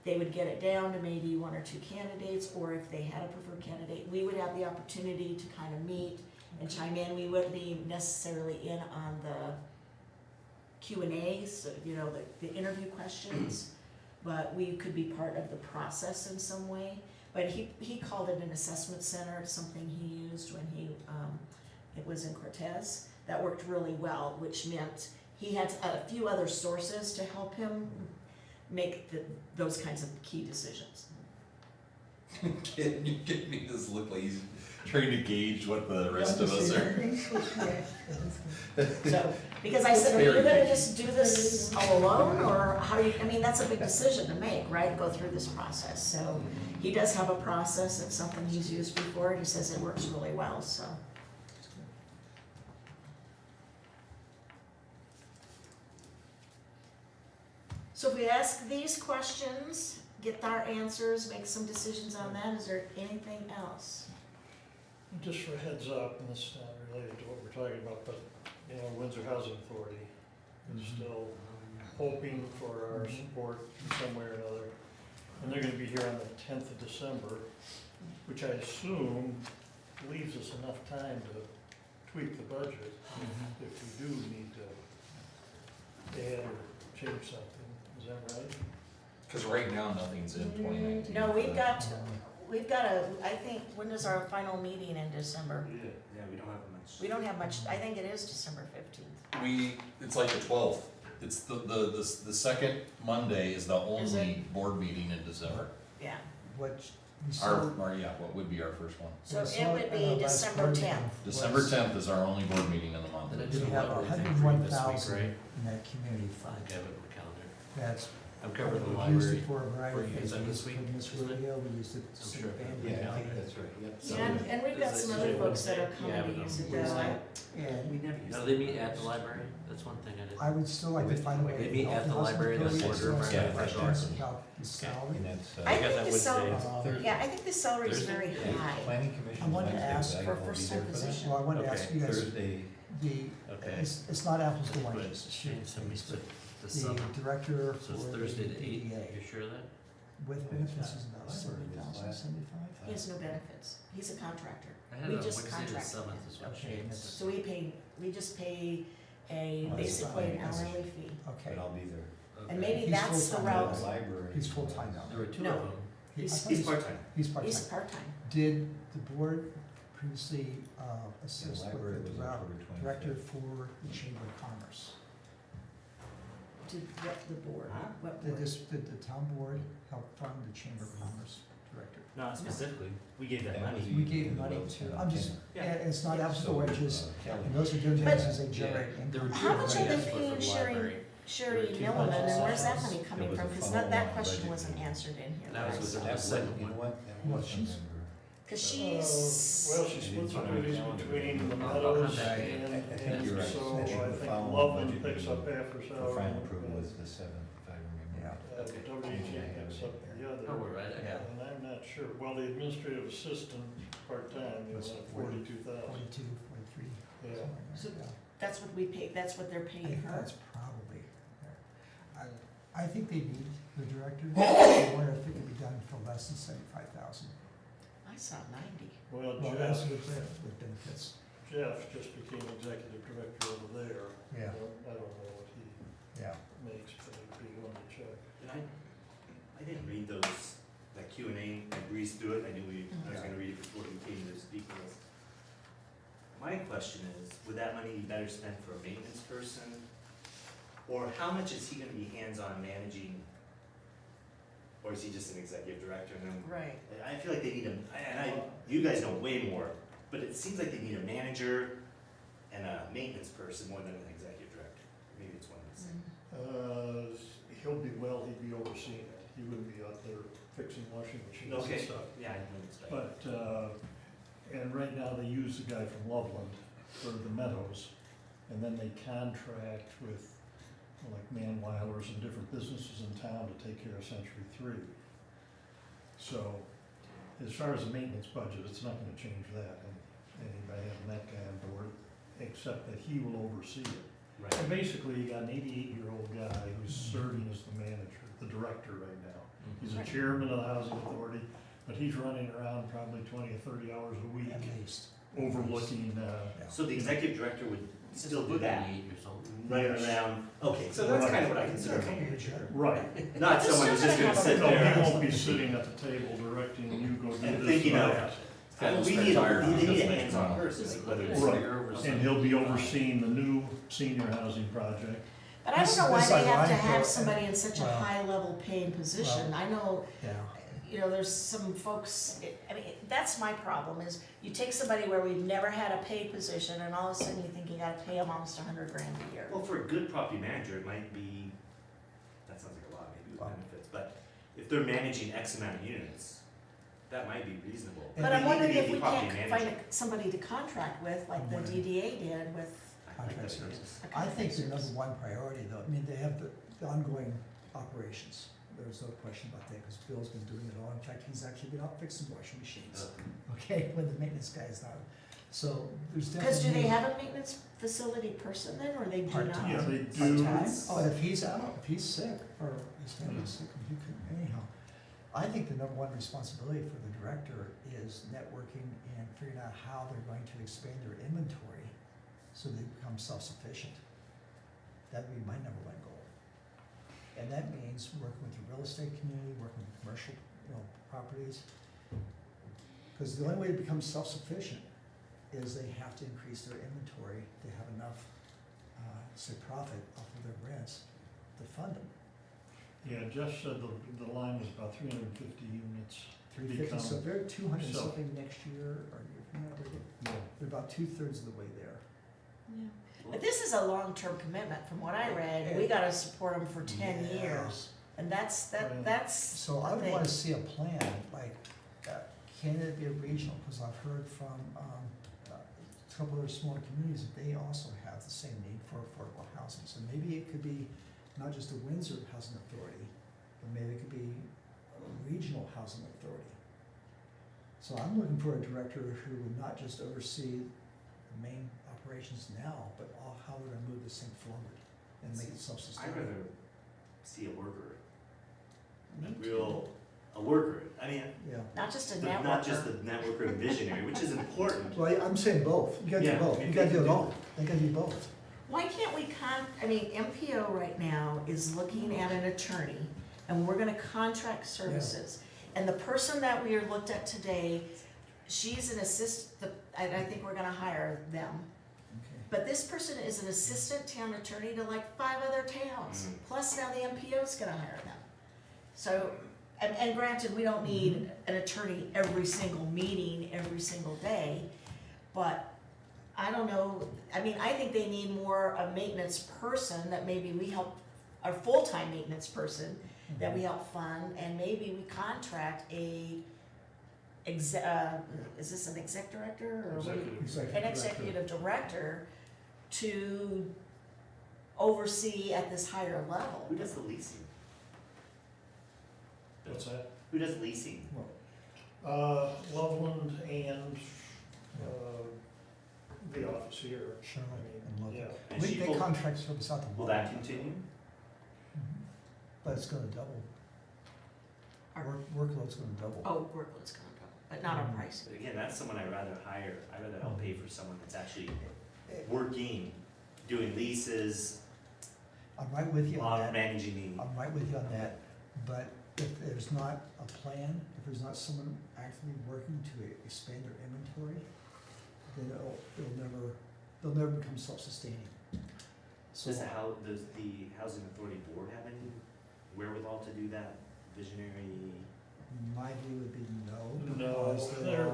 [SPEAKER 2] they would get it down to maybe 1 or 2 candidates, or if they had a preferred candidate, we would have the opportunity to kind of meet and chime in. We wouldn't be necessarily in on the Q&As, you know, the interview questions, but we could be part of the process in some way. But he called it an assessment center, something he used when it was in Cortez. That worked really well, which meant he had a few other sources to help him make those kinds of key decisions.
[SPEAKER 1] You give me this look like he's trying to gauge what the rest of us are.
[SPEAKER 2] So, because I said, are you gonna just do this all alone, or how do you, I mean, that's a big decision to make, right, go through this process, so he does have a process, it's something he's used before, and he says it works really well, so. So if we ask these questions, get our answers, make some decisions on that, is there anything else?
[SPEAKER 8] Just for heads up, and this is not related to what we're talking about, but, you know, Windsor Housing Authority is still hoping for our support in some way or another. And they're gonna be here on the 10th of December, which I assume leaves us enough time to tweak the budget if we do need to add or change something. Is that right?
[SPEAKER 1] Cause right now, nothing's in 2019.
[SPEAKER 2] No, we've got I think, when is our final meeting in December?
[SPEAKER 12] Yeah, we don't have much.
[SPEAKER 2] We don't have much, I think it is December 15th.
[SPEAKER 1] It's like the 12th. It's the second Monday is the
[SPEAKER 2] Is it?
[SPEAKER 1] only board meeting in December.
[SPEAKER 2] Yeah,
[SPEAKER 6] Which,
[SPEAKER 1] What would be our first one?
[SPEAKER 2] so it would be December 10th.
[SPEAKER 1] December 10th is our only board meeting in the month.
[SPEAKER 10] Did I
[SPEAKER 6] We
[SPEAKER 10] do the
[SPEAKER 6] have
[SPEAKER 10] library thing for you this week,
[SPEAKER 6] 101,000
[SPEAKER 10] right?
[SPEAKER 6] in that community
[SPEAKER 10] I
[SPEAKER 6] fund.
[SPEAKER 10] have it on the calendar.
[SPEAKER 6] That's,
[SPEAKER 10] I'm covering the
[SPEAKER 6] we
[SPEAKER 10] library.
[SPEAKER 6] used it for a variety
[SPEAKER 10] for
[SPEAKER 6] of
[SPEAKER 10] you.
[SPEAKER 6] things.
[SPEAKER 10] Is that
[SPEAKER 6] We
[SPEAKER 10] this
[SPEAKER 6] used it
[SPEAKER 10] week,
[SPEAKER 6] for Miss
[SPEAKER 10] isn't it?
[SPEAKER 6] Rodeo, we used it to
[SPEAKER 10] I'm
[SPEAKER 6] sing
[SPEAKER 10] sure.
[SPEAKER 6] band.
[SPEAKER 4] Yeah, I think
[SPEAKER 6] and
[SPEAKER 4] that's right, yep.
[SPEAKER 2] Yeah, and we've got
[SPEAKER 10] Is
[SPEAKER 2] some
[SPEAKER 10] that
[SPEAKER 2] other
[SPEAKER 10] usually
[SPEAKER 2] folks that are
[SPEAKER 10] Wednesday? Yeah,
[SPEAKER 2] coming to
[SPEAKER 10] but
[SPEAKER 2] use it
[SPEAKER 10] on Wednesday.
[SPEAKER 6] And
[SPEAKER 12] We never use
[SPEAKER 10] No,
[SPEAKER 12] that.
[SPEAKER 10] they meet at the library, that's one thing I did.
[SPEAKER 6] I would still like to find a way.
[SPEAKER 10] They
[SPEAKER 6] to
[SPEAKER 10] meet
[SPEAKER 6] help
[SPEAKER 10] at the
[SPEAKER 6] housing
[SPEAKER 10] library,
[SPEAKER 6] authority
[SPEAKER 10] that's
[SPEAKER 6] to
[SPEAKER 10] order,
[SPEAKER 6] ask
[SPEAKER 10] yeah,
[SPEAKER 6] questions
[SPEAKER 10] okay.
[SPEAKER 6] about the salary.
[SPEAKER 4] And that's,
[SPEAKER 2] I
[SPEAKER 10] You got
[SPEAKER 2] think
[SPEAKER 10] that
[SPEAKER 2] the salary,
[SPEAKER 10] Wednesday.
[SPEAKER 2] yeah, I think the salary is
[SPEAKER 10] Thursday?
[SPEAKER 2] very high.
[SPEAKER 4] planning commission.
[SPEAKER 6] I wanted to
[SPEAKER 4] Wednesday,
[SPEAKER 6] ask
[SPEAKER 4] but I
[SPEAKER 2] for a
[SPEAKER 4] won't be
[SPEAKER 2] first-time
[SPEAKER 4] there for that.
[SPEAKER 2] position.
[SPEAKER 6] Well, I wanted to ask
[SPEAKER 10] Okay.
[SPEAKER 6] you guys,
[SPEAKER 4] Thursday,
[SPEAKER 10] Okay.
[SPEAKER 6] it's not apples to
[SPEAKER 10] But
[SPEAKER 6] oranges.
[SPEAKER 10] Shane sent me the
[SPEAKER 6] The
[SPEAKER 10] summit,
[SPEAKER 6] director
[SPEAKER 10] so it's
[SPEAKER 6] for the
[SPEAKER 10] Thursday to 8,
[SPEAKER 6] DDA
[SPEAKER 10] you sure of that?
[SPEAKER 6] with
[SPEAKER 4] It's
[SPEAKER 6] benefits
[SPEAKER 4] not
[SPEAKER 6] is about
[SPEAKER 4] library, it's
[SPEAKER 6] 70,000,
[SPEAKER 4] last-
[SPEAKER 6] 75?
[SPEAKER 2] He has no benefits, he's a contractor.
[SPEAKER 10] I had
[SPEAKER 2] We
[SPEAKER 10] it on
[SPEAKER 2] just
[SPEAKER 10] Wednesday the
[SPEAKER 2] contract
[SPEAKER 10] 7th is what
[SPEAKER 6] Okay,
[SPEAKER 10] Shane
[SPEAKER 6] that's-
[SPEAKER 10] said.
[SPEAKER 2] So we just pay a,
[SPEAKER 6] Oh, that's
[SPEAKER 2] basically an
[SPEAKER 6] fine.
[SPEAKER 2] hourly fee.
[SPEAKER 6] Okay.
[SPEAKER 4] but I'll be there.
[SPEAKER 2] And
[SPEAKER 10] Okay.
[SPEAKER 2] maybe
[SPEAKER 6] He's
[SPEAKER 2] that's the
[SPEAKER 6] full-time.
[SPEAKER 2] route,
[SPEAKER 4] Library.
[SPEAKER 6] He's full-time now.
[SPEAKER 10] There were 2
[SPEAKER 2] No.
[SPEAKER 10] of them.
[SPEAKER 6] I
[SPEAKER 2] He's-
[SPEAKER 6] thought
[SPEAKER 12] He's part-time.
[SPEAKER 6] He's part-time.
[SPEAKER 2] he's part-time.
[SPEAKER 6] Did the board previously assist with
[SPEAKER 4] library
[SPEAKER 6] the
[SPEAKER 4] was October 25th.
[SPEAKER 6] director for the Chamber of Commerce?
[SPEAKER 2] Did what the board,
[SPEAKER 12] Huh?
[SPEAKER 2] what
[SPEAKER 6] Did
[SPEAKER 2] board?
[SPEAKER 6] the town board help fund the Chamber of Commerce director?
[SPEAKER 12] Not specifically, we gave that
[SPEAKER 4] That
[SPEAKER 12] money.
[SPEAKER 4] was
[SPEAKER 6] We gave
[SPEAKER 4] in the
[SPEAKER 6] money
[SPEAKER 4] Wells
[SPEAKER 6] to,
[SPEAKER 4] County
[SPEAKER 6] I'm just,
[SPEAKER 4] Chamber.
[SPEAKER 6] yeah, it's not apples to
[SPEAKER 4] So,
[SPEAKER 6] oranges,
[SPEAKER 4] Kelly.
[SPEAKER 6] and those are doing
[SPEAKER 2] But-
[SPEAKER 6] things as they generate
[SPEAKER 10] There were
[SPEAKER 6] income.
[SPEAKER 10] two
[SPEAKER 2] How
[SPEAKER 10] of
[SPEAKER 2] much
[SPEAKER 10] them
[SPEAKER 2] are
[SPEAKER 10] I
[SPEAKER 2] they
[SPEAKER 10] asked for
[SPEAKER 2] paying
[SPEAKER 10] the
[SPEAKER 2] Sherry-
[SPEAKER 10] library.
[SPEAKER 2] Surety
[SPEAKER 10] Two
[SPEAKER 2] Milliman, and
[SPEAKER 6] budgets.
[SPEAKER 2] where's that money coming
[SPEAKER 4] was a
[SPEAKER 2] from? Cause that
[SPEAKER 4] follow-on
[SPEAKER 2] question
[SPEAKER 4] budget
[SPEAKER 2] wasn't
[SPEAKER 4] meeting.
[SPEAKER 2] answered in here.
[SPEAKER 10] That was
[SPEAKER 2] right?
[SPEAKER 10] with
[SPEAKER 2] So-
[SPEAKER 10] the
[SPEAKER 4] That was,
[SPEAKER 10] second
[SPEAKER 4] you know
[SPEAKER 10] one.
[SPEAKER 4] what, that
[SPEAKER 6] Well,
[SPEAKER 4] was
[SPEAKER 6] she's-
[SPEAKER 4] November.
[SPEAKER 2] Cause she's,
[SPEAKER 8] Well, she splits her duties between the
[SPEAKER 10] I'll
[SPEAKER 8] Meadows
[SPEAKER 10] contact you.
[SPEAKER 8] and,
[SPEAKER 4] I think you're
[SPEAKER 8] and
[SPEAKER 4] right.
[SPEAKER 8] so
[SPEAKER 4] I
[SPEAKER 8] I
[SPEAKER 4] think the
[SPEAKER 8] think
[SPEAKER 4] following
[SPEAKER 8] Loveland
[SPEAKER 4] budget
[SPEAKER 8] picks up
[SPEAKER 4] meeting,
[SPEAKER 8] half her
[SPEAKER 4] The
[SPEAKER 8] salary.
[SPEAKER 4] final approval was the 7th, if I remember.
[SPEAKER 6] Yeah.
[SPEAKER 8] WG picks up the other.
[SPEAKER 10] Oh, we're right,
[SPEAKER 6] Yeah.
[SPEAKER 8] And I'm not sure, well, the administrative assistant, part-time,
[SPEAKER 6] Was
[SPEAKER 8] is at
[SPEAKER 6] 40,
[SPEAKER 8] 42,000.
[SPEAKER 6] 42, 43,
[SPEAKER 8] Yeah.
[SPEAKER 6] something like
[SPEAKER 2] So-
[SPEAKER 6] that, yeah.
[SPEAKER 2] that's what we pay, that's what they're
[SPEAKER 6] I
[SPEAKER 2] paying
[SPEAKER 6] think
[SPEAKER 2] her.
[SPEAKER 6] that's probably, I think they need the director. I wonder if it could be done for less than 75,000.
[SPEAKER 2] I saw 90.
[SPEAKER 8] Well,
[SPEAKER 6] Well, that's
[SPEAKER 8] Jeff,
[SPEAKER 6] with benefits.
[SPEAKER 8] Jeff just became executive director over there.
[SPEAKER 6] Yeah.
[SPEAKER 8] I don't know what he
[SPEAKER 6] Yeah.
[SPEAKER 8] makes, but it'd be one to check.
[SPEAKER 12] And I didn't read those, that Q and A, I breezed through it, I knew I was gonna read it before we came to this details. My question is, would that money be better spent for a maintenance person? Or how much is he gonna be hands-on managing? Or is he just an executive director and then
[SPEAKER 2] Right.
[SPEAKER 12] I feel like they need you guys know way more, but it seems like they need a manager and a maintenance person more than an executive director. Maybe it's one of the same.
[SPEAKER 8] He'll be, well, he'd be overseeing it. he wouldn't be out there fixing washing machines and
[SPEAKER 12] Okay,
[SPEAKER 8] stuff.
[SPEAKER 12] yeah, I didn't expect.
[SPEAKER 8] But, and right now they use the guy from Loveland for the Meadows, and then they contract with like Manweilers and different businesses in town to take care of Century 3. So, as far as the maintenance budget, it's not gonna change that, and anybody having that guy on board, except that he will oversee it.
[SPEAKER 12] Right.
[SPEAKER 8] And basically, you got an 88-year-old guy who's serving as the manager, the director right now. He's a chairman of the housing authority, but he's running around probably 20 or 30 hours a week,
[SPEAKER 6] At least.
[SPEAKER 8] overlooking,
[SPEAKER 12] So the executive director would still do that,
[SPEAKER 10] 88 years old.
[SPEAKER 12] running around, okay, so that's kind of what I consider a manager.
[SPEAKER 8] right.
[SPEAKER 12] Not
[SPEAKER 2] But
[SPEAKER 12] someone
[SPEAKER 2] they're
[SPEAKER 12] who's just
[SPEAKER 2] still
[SPEAKER 12] gonna
[SPEAKER 2] gonna
[SPEAKER 12] sit
[SPEAKER 8] No,
[SPEAKER 12] there.
[SPEAKER 8] he won't be sitting at the table directing you go do
[SPEAKER 12] And
[SPEAKER 8] this
[SPEAKER 12] thinking
[SPEAKER 8] or
[SPEAKER 12] of-
[SPEAKER 8] that.
[SPEAKER 12] We need a hands-on person, like whether it's.
[SPEAKER 8] Right. And he'll be overseeing the new senior housing project.
[SPEAKER 2] But I don't
[SPEAKER 6] This-
[SPEAKER 2] know why
[SPEAKER 6] this
[SPEAKER 2] they have to
[SPEAKER 6] ironic,
[SPEAKER 2] have
[SPEAKER 6] though,
[SPEAKER 2] somebody in such a
[SPEAKER 6] well,
[SPEAKER 2] high-level paying position. I know,
[SPEAKER 6] Yeah.
[SPEAKER 2] you know, there's some folks, I mean, that's my problem, is you take somebody where we've never had a paid position, and all of a sudden you think you gotta pay them almost $100,000 a year.
[SPEAKER 12] Well, for a good property manager, it might be, that sounds like a lot, maybe with benefits, but if they're managing X amount of units, that might be reasonable.
[SPEAKER 2] But
[SPEAKER 12] They
[SPEAKER 2] I'm
[SPEAKER 12] need to
[SPEAKER 2] wondering
[SPEAKER 12] be
[SPEAKER 2] if
[SPEAKER 12] the
[SPEAKER 2] we
[SPEAKER 12] property
[SPEAKER 2] can't
[SPEAKER 12] manager.
[SPEAKER 2] find somebody to contract with, like the DDA did with
[SPEAKER 12] I like that idea.
[SPEAKER 2] a
[SPEAKER 6] I think the
[SPEAKER 2] contract.
[SPEAKER 6] number one priority though, I mean, they have the ongoing operations. There's no question about that, because Bill's been doing it all. In fact, he's actually been out fixing washing machines, okay, when the maintenance guy is not. So there's definitely.
[SPEAKER 2] Cause do they have a maintenance facility person then, or they do not?
[SPEAKER 6] Part-time.
[SPEAKER 8] Yeah, they do.
[SPEAKER 6] Part-time? Oh, if he's out, if he's sick, or his family's sick, you can, anyhow. I think the number one responsibility for the director is networking and figuring out how they're going to expand their inventory so they become self-sufficient. That'd be my number one goal. And that means working with the real estate community, working with commercial, properties. Because the only way to become self-sufficient is they have to increase their inventory to have enough, say, profit off of their rents to fund them.
[SPEAKER 8] Yeah, Jeff said the line was about 350 units.
[SPEAKER 6] 350, so they're 200
[SPEAKER 8] self-
[SPEAKER 6] something next year, or they're about 2/3 of the way there.
[SPEAKER 2] Yeah. But this is a long-term commitment, from what I read, we gotta support them for 10
[SPEAKER 6] Yeah.
[SPEAKER 2] years, and that's
[SPEAKER 6] So I
[SPEAKER 2] the
[SPEAKER 6] would
[SPEAKER 2] thing.
[SPEAKER 6] wanna see a plan, like, can it be a regional, cause I've heard from, a couple other smaller communities that they also have the same need for affordable housing. So maybe it could be not just a Windsor Housing Authority, but maybe it could be a regional housing authority. So I'm looking for a director who would not just oversee the main operations now, but how we're gonna move this thing forward and make it
[SPEAKER 12] I'd
[SPEAKER 6] self-sustainable.
[SPEAKER 12] rather see a worker,
[SPEAKER 2] Me
[SPEAKER 12] a worker, I mean,
[SPEAKER 6] Yeah.
[SPEAKER 2] Not just a
[SPEAKER 12] not just
[SPEAKER 2] networker.
[SPEAKER 12] the networker and visionary, which is important.
[SPEAKER 6] Well, I'm saying both. You gotta
[SPEAKER 12] Yeah,
[SPEAKER 6] do both.
[SPEAKER 12] I mean,
[SPEAKER 6] You gotta
[SPEAKER 12] they
[SPEAKER 6] do it
[SPEAKER 12] can do
[SPEAKER 6] all. They gotta do both.
[SPEAKER 2] Why can't we I mean, MPO right now is looking at an attorney, and we're gonna contract services. And the person that we looked at today, she's an I think we're gonna hire them.
[SPEAKER 6] Okay.
[SPEAKER 2] But this person is an assistant town attorney to like 5 other towns, plus now the MPO's gonna hire them. So, and granted, we don't need an attorney every single meeting, every single day, but I don't know, I mean, I think they need more a maintenance person that maybe we help, a full-time maintenance person that we help fund, and maybe we contract is this an exec director or? what do you-
[SPEAKER 8] Executive
[SPEAKER 2] An
[SPEAKER 8] director.
[SPEAKER 2] executive director to oversee at this higher level.
[SPEAKER 12] Who does the leasing?
[SPEAKER 8] What's that?
[SPEAKER 12] Who does leasing?
[SPEAKER 8] Loveland and, the office here.
[SPEAKER 6] Sherman and
[SPEAKER 8] I mean,
[SPEAKER 6] local.
[SPEAKER 12] And
[SPEAKER 6] They
[SPEAKER 12] Sheeple?
[SPEAKER 6] contract service out to.
[SPEAKER 12] Will that continue?
[SPEAKER 6] But it's gonna double.
[SPEAKER 2] Our-
[SPEAKER 6] Workload's gonna double.
[SPEAKER 2] Oh, workload's gonna go, but not our pricing.
[SPEAKER 12] But again, that's someone I'd rather hire, I'd rather help pay for someone that's actually working, doing leases,
[SPEAKER 6] I'm right with you on that.
[SPEAKER 12] managing the.
[SPEAKER 6] I'm right with you on that, but if there's not a plan, if there's not someone actively working to expand their inventory, then they'll never become self-sustaining. So,
[SPEAKER 12] Does the housing authority board have any wherewithal to do that visionary?
[SPEAKER 6] my view would be no.
[SPEAKER 8] No,
[SPEAKER 6] because
[SPEAKER 8] they're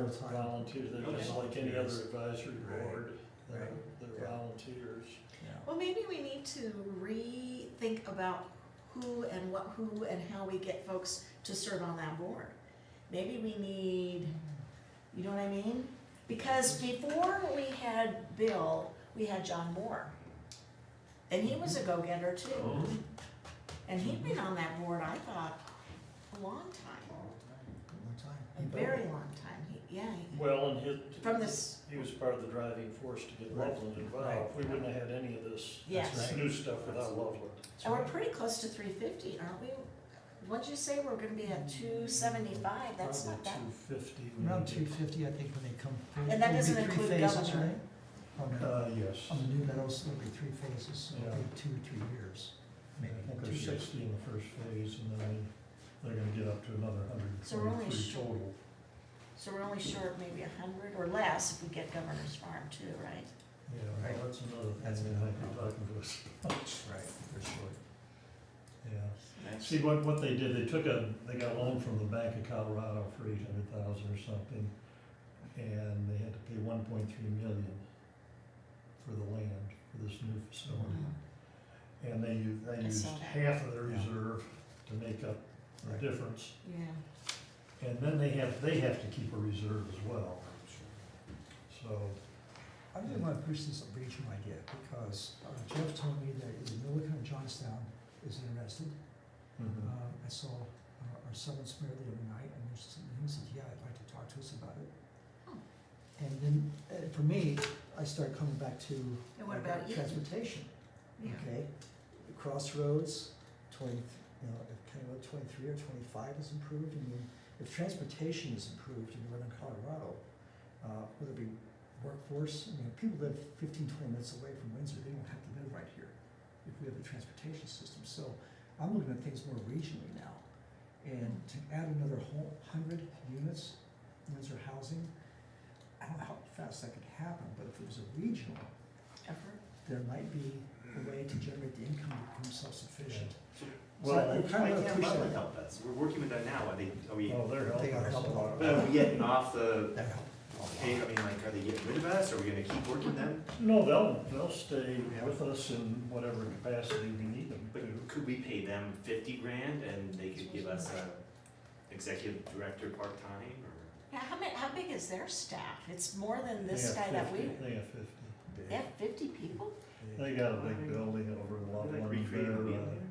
[SPEAKER 6] full-time.
[SPEAKER 8] volunteers, they're just
[SPEAKER 12] Okay.
[SPEAKER 8] like any other advisory
[SPEAKER 6] Right.
[SPEAKER 8] board, they're,
[SPEAKER 6] Right.
[SPEAKER 8] they're
[SPEAKER 6] Yeah.
[SPEAKER 8] volunteers.
[SPEAKER 6] Yeah.
[SPEAKER 2] Well, maybe we need to rethink about who and how we get folks to serve on that board. Maybe we need, you know what I mean? Because before we had Bill, we had John Moore. And he was a go-getter too. And he'd been on that board, I thought, a long time,
[SPEAKER 6] One time.
[SPEAKER 2] a very long time.
[SPEAKER 8] Well, and
[SPEAKER 2] From this,
[SPEAKER 8] he was part of the driving force to get Loveland involved.
[SPEAKER 6] Right.
[SPEAKER 8] We wouldn't have had any of this
[SPEAKER 2] Yes.
[SPEAKER 8] new stuff without Loveland.
[SPEAKER 2] and we're pretty close to 350, aren't we? What'd you say, we're gonna be at 275, that's not that.
[SPEAKER 8] Probably 250.
[SPEAKER 6] Around 250, I think, when they come through.
[SPEAKER 2] And that
[SPEAKER 6] It'll be
[SPEAKER 2] doesn't
[SPEAKER 6] three
[SPEAKER 2] include
[SPEAKER 6] phases,
[SPEAKER 2] governor.
[SPEAKER 6] right?
[SPEAKER 8] Yes.
[SPEAKER 6] On the New Meadows, there'll be 3 phases, so it'll be
[SPEAKER 8] Yeah.
[SPEAKER 6] 2 or 3 years, maybe
[SPEAKER 8] I think
[SPEAKER 6] 2
[SPEAKER 8] there's
[SPEAKER 6] years.
[SPEAKER 8] 60 in the first phase, and then they're gonna get up to another
[SPEAKER 2] So we're only
[SPEAKER 8] 143 total.
[SPEAKER 2] So we're only short maybe 100 or less if we get Governor's Farm too, right?
[SPEAKER 8] Yeah,
[SPEAKER 6] Right.
[SPEAKER 8] well, that's another thing
[SPEAKER 6] That's
[SPEAKER 8] they might be talking to us.
[SPEAKER 6] Right, for sure.
[SPEAKER 8] Yeah. See, what they did, they got a loan from the Bank of Colorado for 800,000 or something, and they had to pay 1.3 million for the land for this new facility. And they
[SPEAKER 2] I
[SPEAKER 8] used
[SPEAKER 2] saw that.
[SPEAKER 8] half of their
[SPEAKER 6] Yeah.
[SPEAKER 8] reserve to make up the
[SPEAKER 6] Right.
[SPEAKER 8] difference.
[SPEAKER 2] Yeah.
[SPEAKER 8] And then they have to keep a reserve as well. So,
[SPEAKER 6] I really want to push this regional idea, because Jeff told me that either Milliken or Johnstown is interested. I saw our Summits mayor the other night, and he said, yeah, I'd like to talk to us about it.
[SPEAKER 2] Oh.
[SPEAKER 6] And then, for me, I started coming back to
[SPEAKER 2] And what about Eaton?
[SPEAKER 6] transportation,
[SPEAKER 2] Yeah.
[SPEAKER 6] okay? Crossroads, if County Road 23 or 25 is improved, I mean, if transportation is improved in northern Colorado, whether it be workforce, people live 15, 20 minutes away from Windsor, they don't have to live right here if we have the transportation system. So I'm looking at things more regionally now. And to add another 100 units, Windsor housing, I don't know how fast that could happen, but if it was a regional,
[SPEAKER 2] Effort?
[SPEAKER 6] there might be a way to generate the income to become self-sufficient.
[SPEAKER 8] well,
[SPEAKER 6] I
[SPEAKER 12] Why
[SPEAKER 6] kind of
[SPEAKER 12] can't
[SPEAKER 6] appreciate
[SPEAKER 12] Loveland
[SPEAKER 6] that.
[SPEAKER 12] help us? We're working with them now, are we,
[SPEAKER 8] oh, they're
[SPEAKER 6] They
[SPEAKER 8] helping
[SPEAKER 6] gotta
[SPEAKER 8] us
[SPEAKER 6] help
[SPEAKER 8] a
[SPEAKER 6] a
[SPEAKER 8] lot.
[SPEAKER 6] lot.
[SPEAKER 12] but are we getting off the,
[SPEAKER 6] That helped.
[SPEAKER 12] hey, I mean, like, are they getting rid of us, are we gonna keep working with them?
[SPEAKER 8] No, they'll stay with us in whatever capacity we need them
[SPEAKER 12] But
[SPEAKER 8] to.
[SPEAKER 12] could we pay them 50 grand and they could give us a executive director part-time, or?
[SPEAKER 2] Yeah, how big is their staff? It's more than
[SPEAKER 8] They
[SPEAKER 2] this
[SPEAKER 8] have
[SPEAKER 2] guy that
[SPEAKER 8] 50
[SPEAKER 2] we,
[SPEAKER 8] They have 50.
[SPEAKER 2] they have 50 people?
[SPEAKER 8] They got a big building over in
[SPEAKER 12] Like
[SPEAKER 8] Loveland.
[SPEAKER 12] recreate a wheel there?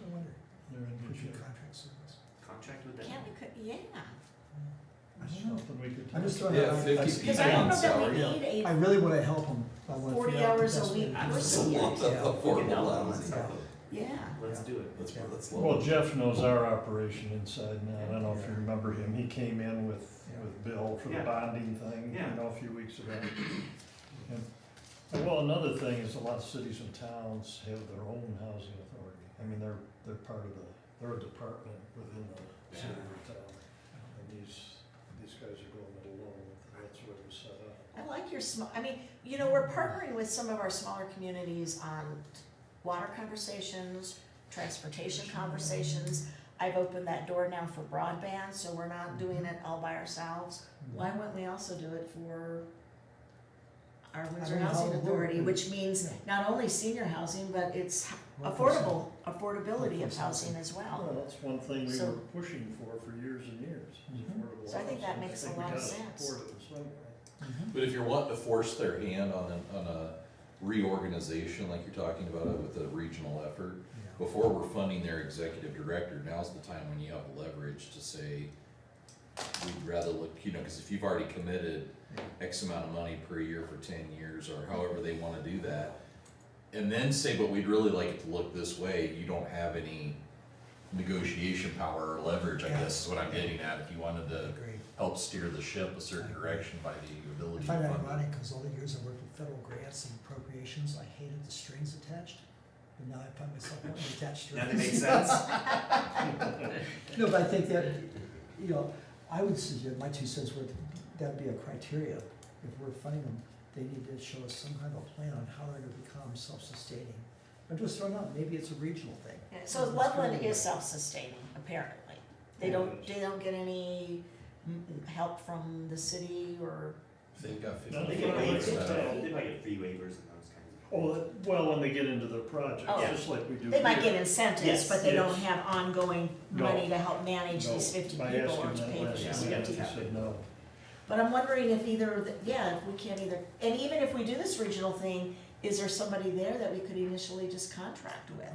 [SPEAKER 6] I wonder,
[SPEAKER 8] They're in good
[SPEAKER 6] push your
[SPEAKER 8] shape.
[SPEAKER 6] contract service.
[SPEAKER 12] Contract with them?
[SPEAKER 2] Can't we, yeah.
[SPEAKER 6] I don't know.
[SPEAKER 8] Something we could.
[SPEAKER 6] I'm just
[SPEAKER 8] talk
[SPEAKER 6] throwing
[SPEAKER 8] about.
[SPEAKER 6] it out.
[SPEAKER 1] Yeah, 50
[SPEAKER 6] I-
[SPEAKER 2] Because I don't know that we
[SPEAKER 8] salary.
[SPEAKER 2] need
[SPEAKER 6] I
[SPEAKER 2] a
[SPEAKER 6] really wanna help them. I wanna
[SPEAKER 2] 40
[SPEAKER 6] figure out the
[SPEAKER 2] hours a
[SPEAKER 6] best way
[SPEAKER 2] week
[SPEAKER 6] to-
[SPEAKER 12] Absolutely.
[SPEAKER 2] person.
[SPEAKER 6] Yeah.
[SPEAKER 12] We can
[SPEAKER 14] affordable
[SPEAKER 12] help them.
[SPEAKER 14] housing.
[SPEAKER 2] Yeah.
[SPEAKER 12] Let's do it.
[SPEAKER 14] Let's
[SPEAKER 8] Well, Jeff knows our operation inside now. I don't know if you remember him. He came in with Bill for the
[SPEAKER 12] Yeah.
[SPEAKER 8] bonding thing,
[SPEAKER 12] Yeah.
[SPEAKER 8] a few weeks ago. And, well, another thing is a lot of cities and towns have their own housing authority. I mean, they're part of they're a department within the city or town. And these guys are going it alone. That's what it was set up.
[SPEAKER 2] I like your we're partnering with some of our smaller communities on water conversations, transportation conversations. I've opened that door now for broadband, so we're not doing it all by ourselves. Why wouldn't we also do it for our Windsor
[SPEAKER 6] don't know how
[SPEAKER 2] Housing
[SPEAKER 6] it would
[SPEAKER 2] Authority,
[SPEAKER 6] work.
[SPEAKER 2] which means
[SPEAKER 6] Yeah.
[SPEAKER 2] not only senior housing, but it's
[SPEAKER 6] Workforce
[SPEAKER 2] affordability of
[SPEAKER 6] Workforce
[SPEAKER 2] housing
[SPEAKER 6] housing.
[SPEAKER 2] as
[SPEAKER 8] Well,
[SPEAKER 2] well.
[SPEAKER 8] that's one thing we
[SPEAKER 2] So-
[SPEAKER 8] were pushing for years and years, is
[SPEAKER 6] Mhm.
[SPEAKER 8] affordable
[SPEAKER 2] So I think that
[SPEAKER 8] housing.
[SPEAKER 2] makes a
[SPEAKER 8] think we
[SPEAKER 2] lot of
[SPEAKER 8] gotta
[SPEAKER 2] sense.
[SPEAKER 8] support it in some way.
[SPEAKER 1] But if you're wanting to force their hand on a reorganization, like you're talking about it with a regional effort,
[SPEAKER 6] Yeah.
[SPEAKER 1] before we're funding their executive director, now's the time when you have leverage to say, we'd rather look, because if you've already committed X amount of money per year for 10 years, or however they wanna do that, and then say, but we'd really like it to look this way, you don't have any negotiation power or leverage, I
[SPEAKER 6] Yeah.
[SPEAKER 1] guess is what I'm getting at, if you wanted to
[SPEAKER 6] Agreed.
[SPEAKER 1] help steer the ship a certain direction by the
[SPEAKER 6] I
[SPEAKER 1] ability to
[SPEAKER 6] find it
[SPEAKER 1] fund it.
[SPEAKER 6] ironic, because all the years I worked with federal grants and appropriations, I hated the strings attached, but now I find myself wanting to attach strings.
[SPEAKER 12] Now that makes sense.
[SPEAKER 6] No, but I think that, I would suggest, my 2 cents worth, that'd be a criteria. If we're funding them, they need to show us some kind of a plan on how they're gonna become self-sustaining. I'm just throwing out, maybe it's a regional thing.
[SPEAKER 2] Yeah, so Loveland is self-sustaining, apparently. They don't get any help from the city or,
[SPEAKER 1] They've got
[SPEAKER 8] No,
[SPEAKER 12] They
[SPEAKER 1] 50.
[SPEAKER 12] get
[SPEAKER 8] Yeah.
[SPEAKER 12] waivers,
[SPEAKER 8] Yeah.
[SPEAKER 12] they might get free waivers and those kinds of
[SPEAKER 8] Oh, well, when they get into their project,
[SPEAKER 2] Oh.
[SPEAKER 8] just like we do
[SPEAKER 2] They might
[SPEAKER 8] here.
[SPEAKER 2] get incentives,
[SPEAKER 12] Yes.
[SPEAKER 2] but they don't
[SPEAKER 8] Yes.
[SPEAKER 2] have ongoing
[SPEAKER 8] No.
[SPEAKER 2] money to help manage
[SPEAKER 8] No,
[SPEAKER 2] these 50
[SPEAKER 8] I
[SPEAKER 2] people
[SPEAKER 8] asked
[SPEAKER 2] or
[SPEAKER 8] him
[SPEAKER 2] to
[SPEAKER 8] that
[SPEAKER 2] pay for
[SPEAKER 8] last
[SPEAKER 2] these
[SPEAKER 8] time,
[SPEAKER 2] 50.
[SPEAKER 8] he said no.
[SPEAKER 2] But I'm wondering if if we can't either, and even if we do this regional thing, is there somebody there that we could initially just contract with?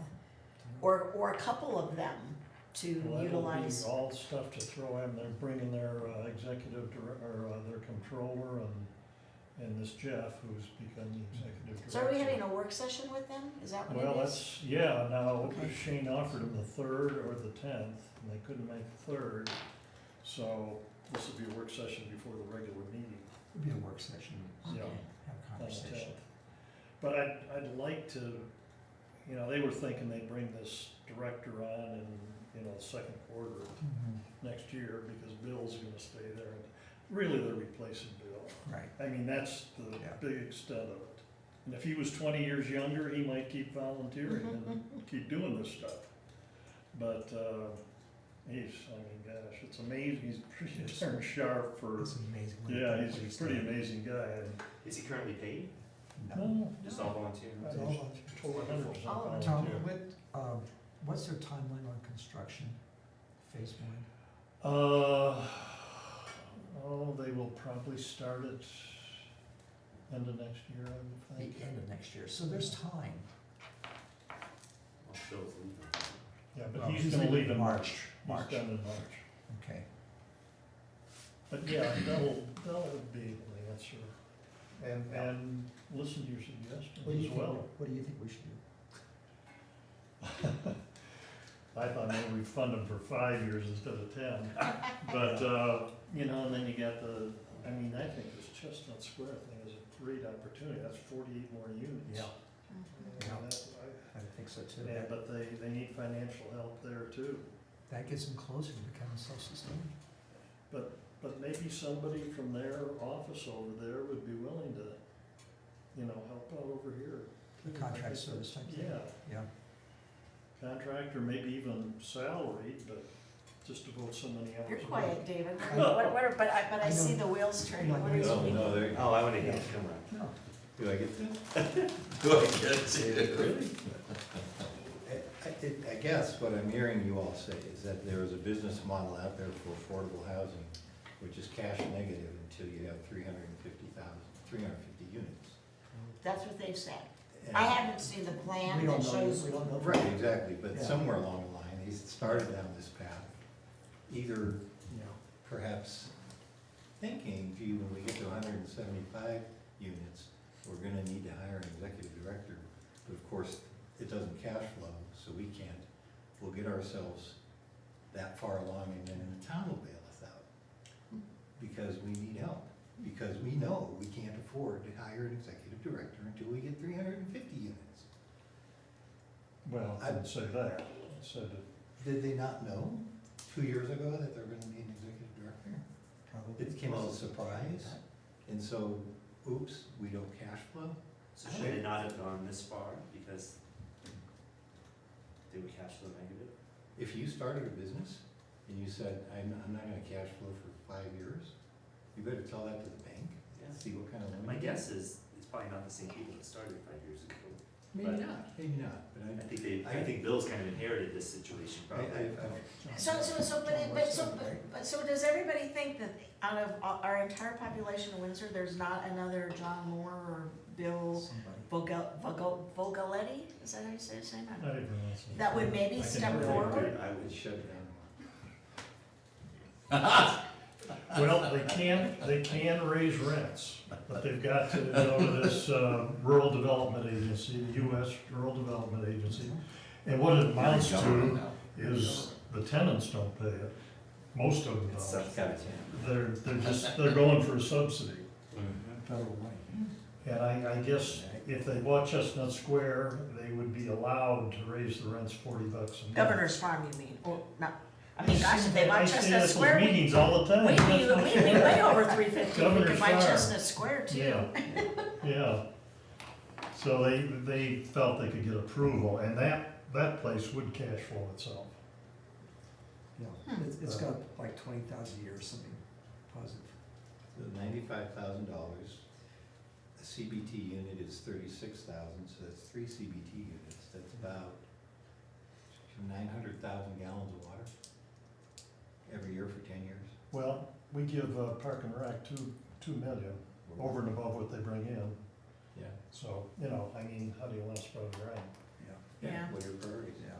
[SPEAKER 2] Or a couple of them to
[SPEAKER 8] Well,
[SPEAKER 2] utilize?
[SPEAKER 8] that'll be all stuff to throw in, they're bringing their executive director, or their controller, and this Jeff, who's become the executive director.
[SPEAKER 2] So are we having a work session with them? Is that what
[SPEAKER 8] Well,
[SPEAKER 2] it is?
[SPEAKER 8] that's, yeah, now
[SPEAKER 2] Okay.
[SPEAKER 8] Shane offered him the 3rd or the 10th, and they couldn't make the 3rd. So this will be a work session before the regular meeting.
[SPEAKER 6] It'd be a work session,
[SPEAKER 8] Yeah.
[SPEAKER 2] Okay.
[SPEAKER 6] have a
[SPEAKER 8] on the
[SPEAKER 6] conversation.
[SPEAKER 8] 10th. But I'd like to, you know, they were thinking they'd bring this director on in, you know, the second quarter of
[SPEAKER 6] Mhm.
[SPEAKER 8] next year, because Bill's gonna stay there. And really, they're replacing Bill.
[SPEAKER 6] Right.
[SPEAKER 8] I mean, that's the
[SPEAKER 6] Yeah.
[SPEAKER 8] big extent of it. And if he was 20 years younger, he might keep volunteering and keep doing this stuff. But, I mean, gosh, it's amazing, he's pretty darn sharp for,
[SPEAKER 6] It's amazing. what
[SPEAKER 8] yeah,
[SPEAKER 6] what
[SPEAKER 8] he's a pretty
[SPEAKER 6] done.
[SPEAKER 8] amazing guy. And,
[SPEAKER 12] Is he currently paid?
[SPEAKER 8] no,
[SPEAKER 12] Just all volunteer?
[SPEAKER 8] he's
[SPEAKER 6] It's all
[SPEAKER 8] totally 100%
[SPEAKER 2] All of it.
[SPEAKER 6] Tom,
[SPEAKER 8] volunteer.
[SPEAKER 6] what's their timeline on construction, phase one?
[SPEAKER 8] They will probably start it end of next year, I would think.
[SPEAKER 6] The end of next year, so there's time.
[SPEAKER 12] Oh, Bill's leaving.
[SPEAKER 8] Yeah, but
[SPEAKER 6] Well,
[SPEAKER 8] he's
[SPEAKER 6] he's
[SPEAKER 8] gonna
[SPEAKER 6] leaving
[SPEAKER 8] leave in
[SPEAKER 6] March.
[SPEAKER 8] March.
[SPEAKER 6] March.
[SPEAKER 8] He's done in March.
[SPEAKER 6] Okay.
[SPEAKER 8] But yeah, that'll be able to answer and listen to your suggestions
[SPEAKER 6] What do you
[SPEAKER 8] as
[SPEAKER 6] think,
[SPEAKER 8] well.
[SPEAKER 6] what do you think we should do?
[SPEAKER 8] I thought maybe we'd fund them for 5 years instead of 10. But, you know, and then you got I think this Chestnut Square thing is a great opportunity. That's 48 more units.
[SPEAKER 6] Yeah.
[SPEAKER 8] And
[SPEAKER 6] Yeah.
[SPEAKER 8] that-
[SPEAKER 6] I think so too.
[SPEAKER 8] Yeah, but they need financial help there too.
[SPEAKER 6] That gets them closer to becoming self-sustaining.
[SPEAKER 8] But maybe somebody from their office over there would be willing to, you know, help out over here.
[SPEAKER 6] The contract service type thing.
[SPEAKER 8] Yeah,
[SPEAKER 6] Yeah.
[SPEAKER 8] contract or maybe even salaried, but just devote so many hours.
[SPEAKER 2] You're
[SPEAKER 8] a
[SPEAKER 2] quiet,
[SPEAKER 8] week.
[SPEAKER 2] David. But I see the wheels turning. What are you
[SPEAKER 4] Oh,
[SPEAKER 2] thinking?
[SPEAKER 4] no, there you
[SPEAKER 12] Oh,
[SPEAKER 4] go.
[SPEAKER 12] I wanna get it, come on.
[SPEAKER 6] No,
[SPEAKER 4] Do I get that?
[SPEAKER 14] Do I get it?
[SPEAKER 4] Really? I guess what I'm hearing you all say is that there is a business model out there for affordable housing, which is cash negative until you have 350 units.
[SPEAKER 2] That's what they've said.
[SPEAKER 4] And-
[SPEAKER 2] I haven't seen the plan
[SPEAKER 6] we don't
[SPEAKER 2] that
[SPEAKER 6] know,
[SPEAKER 2] shows.
[SPEAKER 6] we don't know.
[SPEAKER 4] Right, exactly, but
[SPEAKER 6] Yeah.
[SPEAKER 4] somewhere along the line, they started down this path, either
[SPEAKER 6] Yeah.
[SPEAKER 4] perhaps thinking, gee, when we get to 175 units, we're gonna need to hire an executive director. But of course, it doesn't cash flow, so we can't. We'll get ourselves that far along and then the town will bail us out. Because we need help, because we know we can't afford to hire an executive director until we get 350 units.
[SPEAKER 8] Well, I didn't say that. I said that
[SPEAKER 4] Did they not know 2 years ago that they're gonna need an executive director?
[SPEAKER 6] Probably.
[SPEAKER 4] It came as a surprise, and so, oops, we don't cash flow?
[SPEAKER 12] So should it not have gone this far because they were cash flow negative?
[SPEAKER 4] If you started a business and you said, I'm not gonna cash flow for 5 years, you better tell that to the bank,
[SPEAKER 12] Yeah.
[SPEAKER 4] see what kind of loan.
[SPEAKER 12] My
[SPEAKER 4] you
[SPEAKER 12] guess is it's probably not the same people that started 5 years ago.
[SPEAKER 4] get. Maybe not, but
[SPEAKER 12] I think Bill's kind of inherited this situation probably.
[SPEAKER 2] So does everybody think that out of our entire population of Windsor, there's not another John Moore or Bill
[SPEAKER 6] Somebody.
[SPEAKER 2] Vogaletti? Is that how you say his name?
[SPEAKER 8] not even listening.
[SPEAKER 2] That would maybe
[SPEAKER 8] I can
[SPEAKER 2] step
[SPEAKER 8] really
[SPEAKER 2] forward?
[SPEAKER 4] I would shut it down.
[SPEAKER 8] Well, they can raise rents, but they've got to go to this rural development agency, the US Rural Development Agency. And what it amounts to is the tenants don't pay it, most of them
[SPEAKER 12] It's
[SPEAKER 8] don't.
[SPEAKER 12] subsidized.
[SPEAKER 8] They're going for a subsidy.
[SPEAKER 6] Federal money.
[SPEAKER 8] And I guess if they bought Chestnut Square, they would be allowed to raise the rents $40 a month.
[SPEAKER 2] Governor's Farm, you mean? Or not? I mean, gosh, if they bought
[SPEAKER 8] I stay
[SPEAKER 2] Chestnut
[SPEAKER 8] at those
[SPEAKER 2] Square,
[SPEAKER 8] meetings all the time.
[SPEAKER 2] we'd be way over 350 if we
[SPEAKER 8] Governor's
[SPEAKER 2] could buy
[SPEAKER 8] Farm.
[SPEAKER 2] Chestnut Square too.
[SPEAKER 8] Yeah, yeah. So they felt they could get approval, and that place would cash flow itself.
[SPEAKER 6] Yeah, it's got like 20,000 a year or something positive.
[SPEAKER 4] So $95,000, a CBT unit is 36,000, so that's 3 CBT units, that's about 900,000 gallons of water every year for 10 years.
[SPEAKER 8] Well, we give Park and Rec 2 million over and above what they bring in.
[SPEAKER 4] Yeah.
[SPEAKER 8] So, you know, I mean, how do you want to spread it around?
[SPEAKER 2] Yeah.
[SPEAKER 4] What are your priorities?
[SPEAKER 6] Yeah.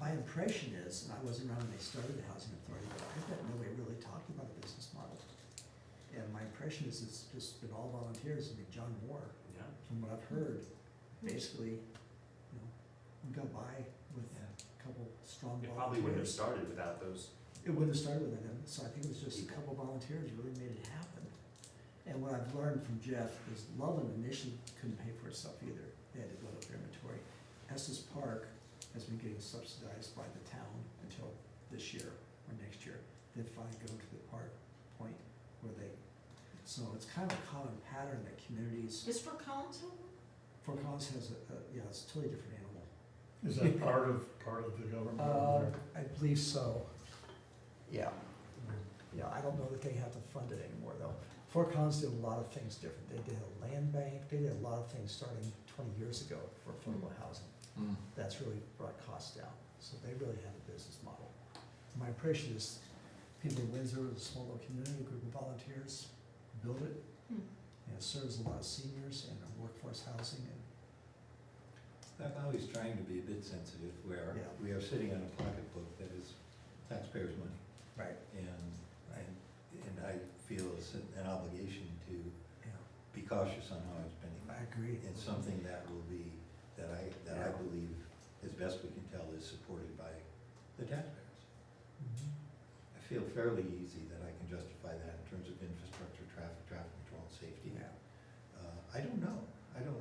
[SPEAKER 6] My impression is, and I wasn't around when they started the housing authority, but I bet nobody really talked about a business model. And my impression is it's just been all volunteers. I mean, John Moore,
[SPEAKER 12] Yeah.
[SPEAKER 6] from what I've heard, basically, you know, we got by with
[SPEAKER 4] Yeah.
[SPEAKER 6] a couple strong
[SPEAKER 12] It probably wouldn't have
[SPEAKER 6] volunteers.
[SPEAKER 12] started without those.
[SPEAKER 6] It wouldn't have started with them, so I think it was just a couple volunteers really made it happen. And what I've learned from Jeff is Loveland initially couldn't pay for itself either. They had to build up their inventory. Estes Park has been getting subsidized by the town until this year or next year. Then finally go to the point where they, so it's kind of a common pattern that communities,
[SPEAKER 2] Is Fort Collins over?
[SPEAKER 6] Fort Collins has yeah, it's a totally different animal.
[SPEAKER 8] Is that part of the government? over there?
[SPEAKER 6] I believe so. Yeah. Yeah, I don't know that they have to fund it anymore, though. Fort Collins did a lot of things different. They did a land bank, they did a lot of things starting 20 years ago for affordable housing.
[SPEAKER 1] Mm.
[SPEAKER 6] That's really brought costs down, so they really have a business model. My impression is people in Windsor, a small little community, a group of volunteers, build it, and it serves a lot of seniors and workforce housing, and
[SPEAKER 4] I'm always trying to be a bit sensitive, where
[SPEAKER 6] Yeah.
[SPEAKER 4] we are sitting on a pocketbook that is taxpayers' money.
[SPEAKER 6] right,
[SPEAKER 4] And I feel it's an obligation to
[SPEAKER 6] yeah,
[SPEAKER 4] be cautious on how I'm spending.
[SPEAKER 6] I agree.
[SPEAKER 4] It's something that will be, that I believe, as best we can tell, is supported by the taxpayers.
[SPEAKER 6] Mhm.
[SPEAKER 4] I feel fairly easy that I can justify that in terms of infrastructure, traffic control, and safety.
[SPEAKER 6] Yeah.
[SPEAKER 4] I don't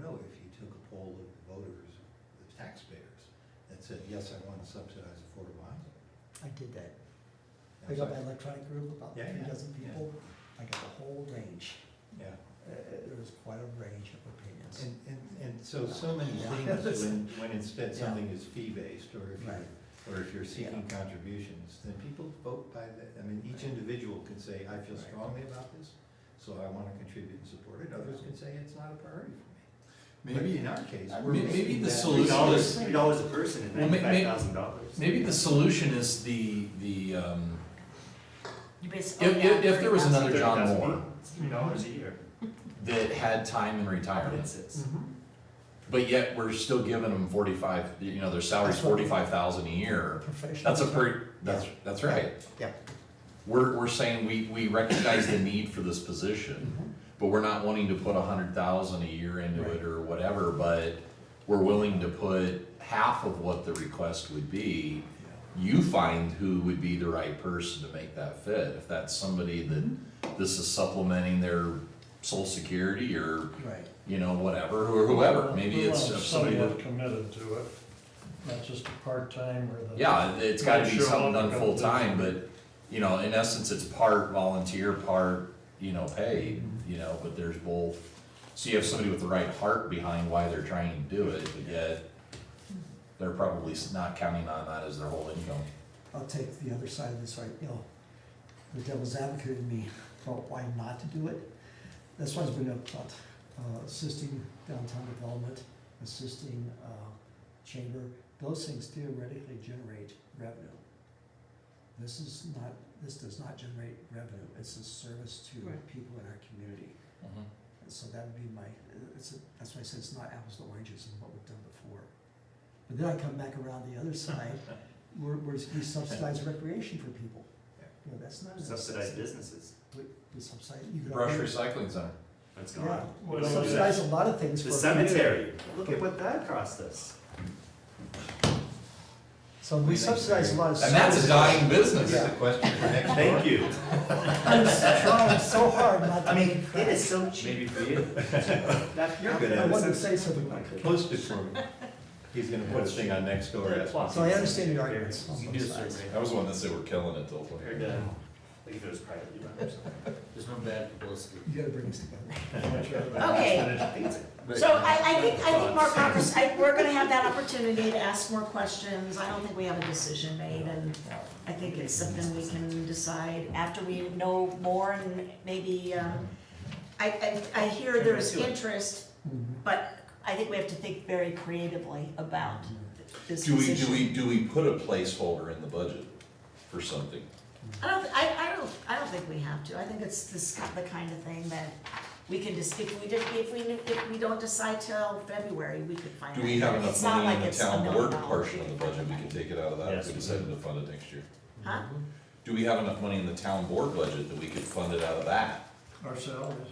[SPEAKER 4] know if you took a poll of the voters, the taxpayers, that said, yes, I want to subsidize affordable housing.
[SPEAKER 6] I did that.
[SPEAKER 4] And
[SPEAKER 6] I
[SPEAKER 4] so-
[SPEAKER 6] got my electronic group, about
[SPEAKER 4] Yeah,
[SPEAKER 6] 3 dozen
[SPEAKER 4] yeah.
[SPEAKER 6] people. I got the whole range.
[SPEAKER 4] Yeah.
[SPEAKER 6] There was quite a range of opinions.
[SPEAKER 4] And so many
[SPEAKER 6] Yeah.
[SPEAKER 4] things, when instead
[SPEAKER 6] Yeah.
[SPEAKER 4] something is fee-based, or if
[SPEAKER 6] Right.
[SPEAKER 4] you're seeking contributions, then people vote by the, I mean, each individual can say, I feel
[SPEAKER 6] Right.
[SPEAKER 4] strongly about this, so I wanna contribute and support it. Others can say, it's not a priority for me. But
[SPEAKER 1] Maybe,
[SPEAKER 4] in our case,
[SPEAKER 1] may-
[SPEAKER 4] we're
[SPEAKER 1] maybe
[SPEAKER 4] making
[SPEAKER 1] the
[SPEAKER 4] that-
[SPEAKER 1] solution is-
[SPEAKER 12] $3 a person and
[SPEAKER 1] Well,
[SPEAKER 12] $95,000.
[SPEAKER 1] maybe the solution is the,
[SPEAKER 2] You basically.
[SPEAKER 1] if there was another John Moore
[SPEAKER 12] It's $3 a year.
[SPEAKER 1] that had time in retirement,
[SPEAKER 12] That's it.
[SPEAKER 1] but yet we're still giving them 45, you know, their salary's
[SPEAKER 6] That's what-
[SPEAKER 1] 45,000 a year.
[SPEAKER 6] Professional.
[SPEAKER 1] That's a pretty, that's right.
[SPEAKER 6] Yeah.
[SPEAKER 1] We're saying we recognize the need for this position, but we're not wanting to put 100,000 a year into it or whatever, but we're willing to put half of what the request would be. You find who would be the right person to make that fit. If that's somebody that this is supplementing their social security or,
[SPEAKER 6] Right.
[SPEAKER 1] you know, whatever, or whoever, maybe
[SPEAKER 8] We
[SPEAKER 1] it's
[SPEAKER 8] want
[SPEAKER 1] somebody
[SPEAKER 8] somewhat
[SPEAKER 1] that,
[SPEAKER 8] committed to it, not just a part-time or the.
[SPEAKER 1] yeah, it's gotta be
[SPEAKER 8] Show
[SPEAKER 1] something
[SPEAKER 8] up
[SPEAKER 1] done
[SPEAKER 8] a couple
[SPEAKER 1] full-time,
[SPEAKER 8] days.
[SPEAKER 1] but, you know, in essence, it's part volunteer, part, you know, paid, you know, but there's both. So you have somebody with the right heart behind why they're trying to do it, but yet they're probably not counting on that as their whole income.
[SPEAKER 6] I'll take the other side of this, right, you know, the devil's advocate in me about why not to do it. That's why I was bringing up about assisting downtown development, assisting chamber, those things theoretically generate revenue. This does not generate revenue, it's a service to
[SPEAKER 2] Right.
[SPEAKER 6] people in our community. And so that would be that's why I said it's not apples to oranges in what we've done before. But then I come back around the other side, we subsidize recreation for people. You know, that's not.
[SPEAKER 12] Subsidized businesses.
[SPEAKER 6] We subsidize, you could.
[SPEAKER 1] Brush
[SPEAKER 6] argue-
[SPEAKER 1] recycling center.
[SPEAKER 12] That's
[SPEAKER 6] Yeah,
[SPEAKER 12] gone.
[SPEAKER 6] we subsidize a lot of things for.
[SPEAKER 12] The
[SPEAKER 6] our community.
[SPEAKER 12] cemetery. Look at what that cost us.
[SPEAKER 6] So we subsidize a lot of.
[SPEAKER 1] And that's a
[SPEAKER 6] services.
[SPEAKER 1] dying business.
[SPEAKER 4] That's a question for next door.
[SPEAKER 12] Thank you.
[SPEAKER 6] I'm trying so hard not to.
[SPEAKER 12] I mean, it is so cheap. Maybe for you.
[SPEAKER 4] You're good
[SPEAKER 6] I
[SPEAKER 4] at
[SPEAKER 6] wanted to
[SPEAKER 4] it.
[SPEAKER 6] say something like that.
[SPEAKER 4] Post it for me. He's gonna put a thing on next door.
[SPEAKER 6] So I understand your arguments on
[SPEAKER 12] You can
[SPEAKER 6] both
[SPEAKER 12] do a
[SPEAKER 6] sides.
[SPEAKER 12] survey.
[SPEAKER 14] I was the one that said we're killing it till.
[SPEAKER 12] Compared to, like if it was privately run or something.
[SPEAKER 10] There's no bad publicity.
[SPEAKER 6] You gotta bring us together.
[SPEAKER 2] Okay. So I think more we're gonna have that opportunity to ask more questions. I don't think we have a decision made, and I think it's something we can decide after we know more, and maybe, I hear there's
[SPEAKER 12] do it.
[SPEAKER 2] interest,
[SPEAKER 6] Mhm.
[SPEAKER 2] but I think we have to think very creatively about this
[SPEAKER 14] Do
[SPEAKER 2] position.
[SPEAKER 14] we put a placeholder in the budget for something?
[SPEAKER 2] I don't think we have to. I think it's the kind of thing that we can just, if we don't decide till February, we could find out.
[SPEAKER 14] Do we have enough
[SPEAKER 2] It's not
[SPEAKER 14] money
[SPEAKER 2] like
[SPEAKER 14] in the
[SPEAKER 2] it's a
[SPEAKER 14] town
[SPEAKER 2] million
[SPEAKER 14] board
[SPEAKER 2] dollars.
[SPEAKER 14] portion of the budget, we can take it out of that if
[SPEAKER 12] Yes,
[SPEAKER 14] we
[SPEAKER 12] we
[SPEAKER 14] decided to fund it next year?
[SPEAKER 2] Huh?
[SPEAKER 14] Do we have enough money in the town board budget that we could fund it out of that?
[SPEAKER 8] Our salaries.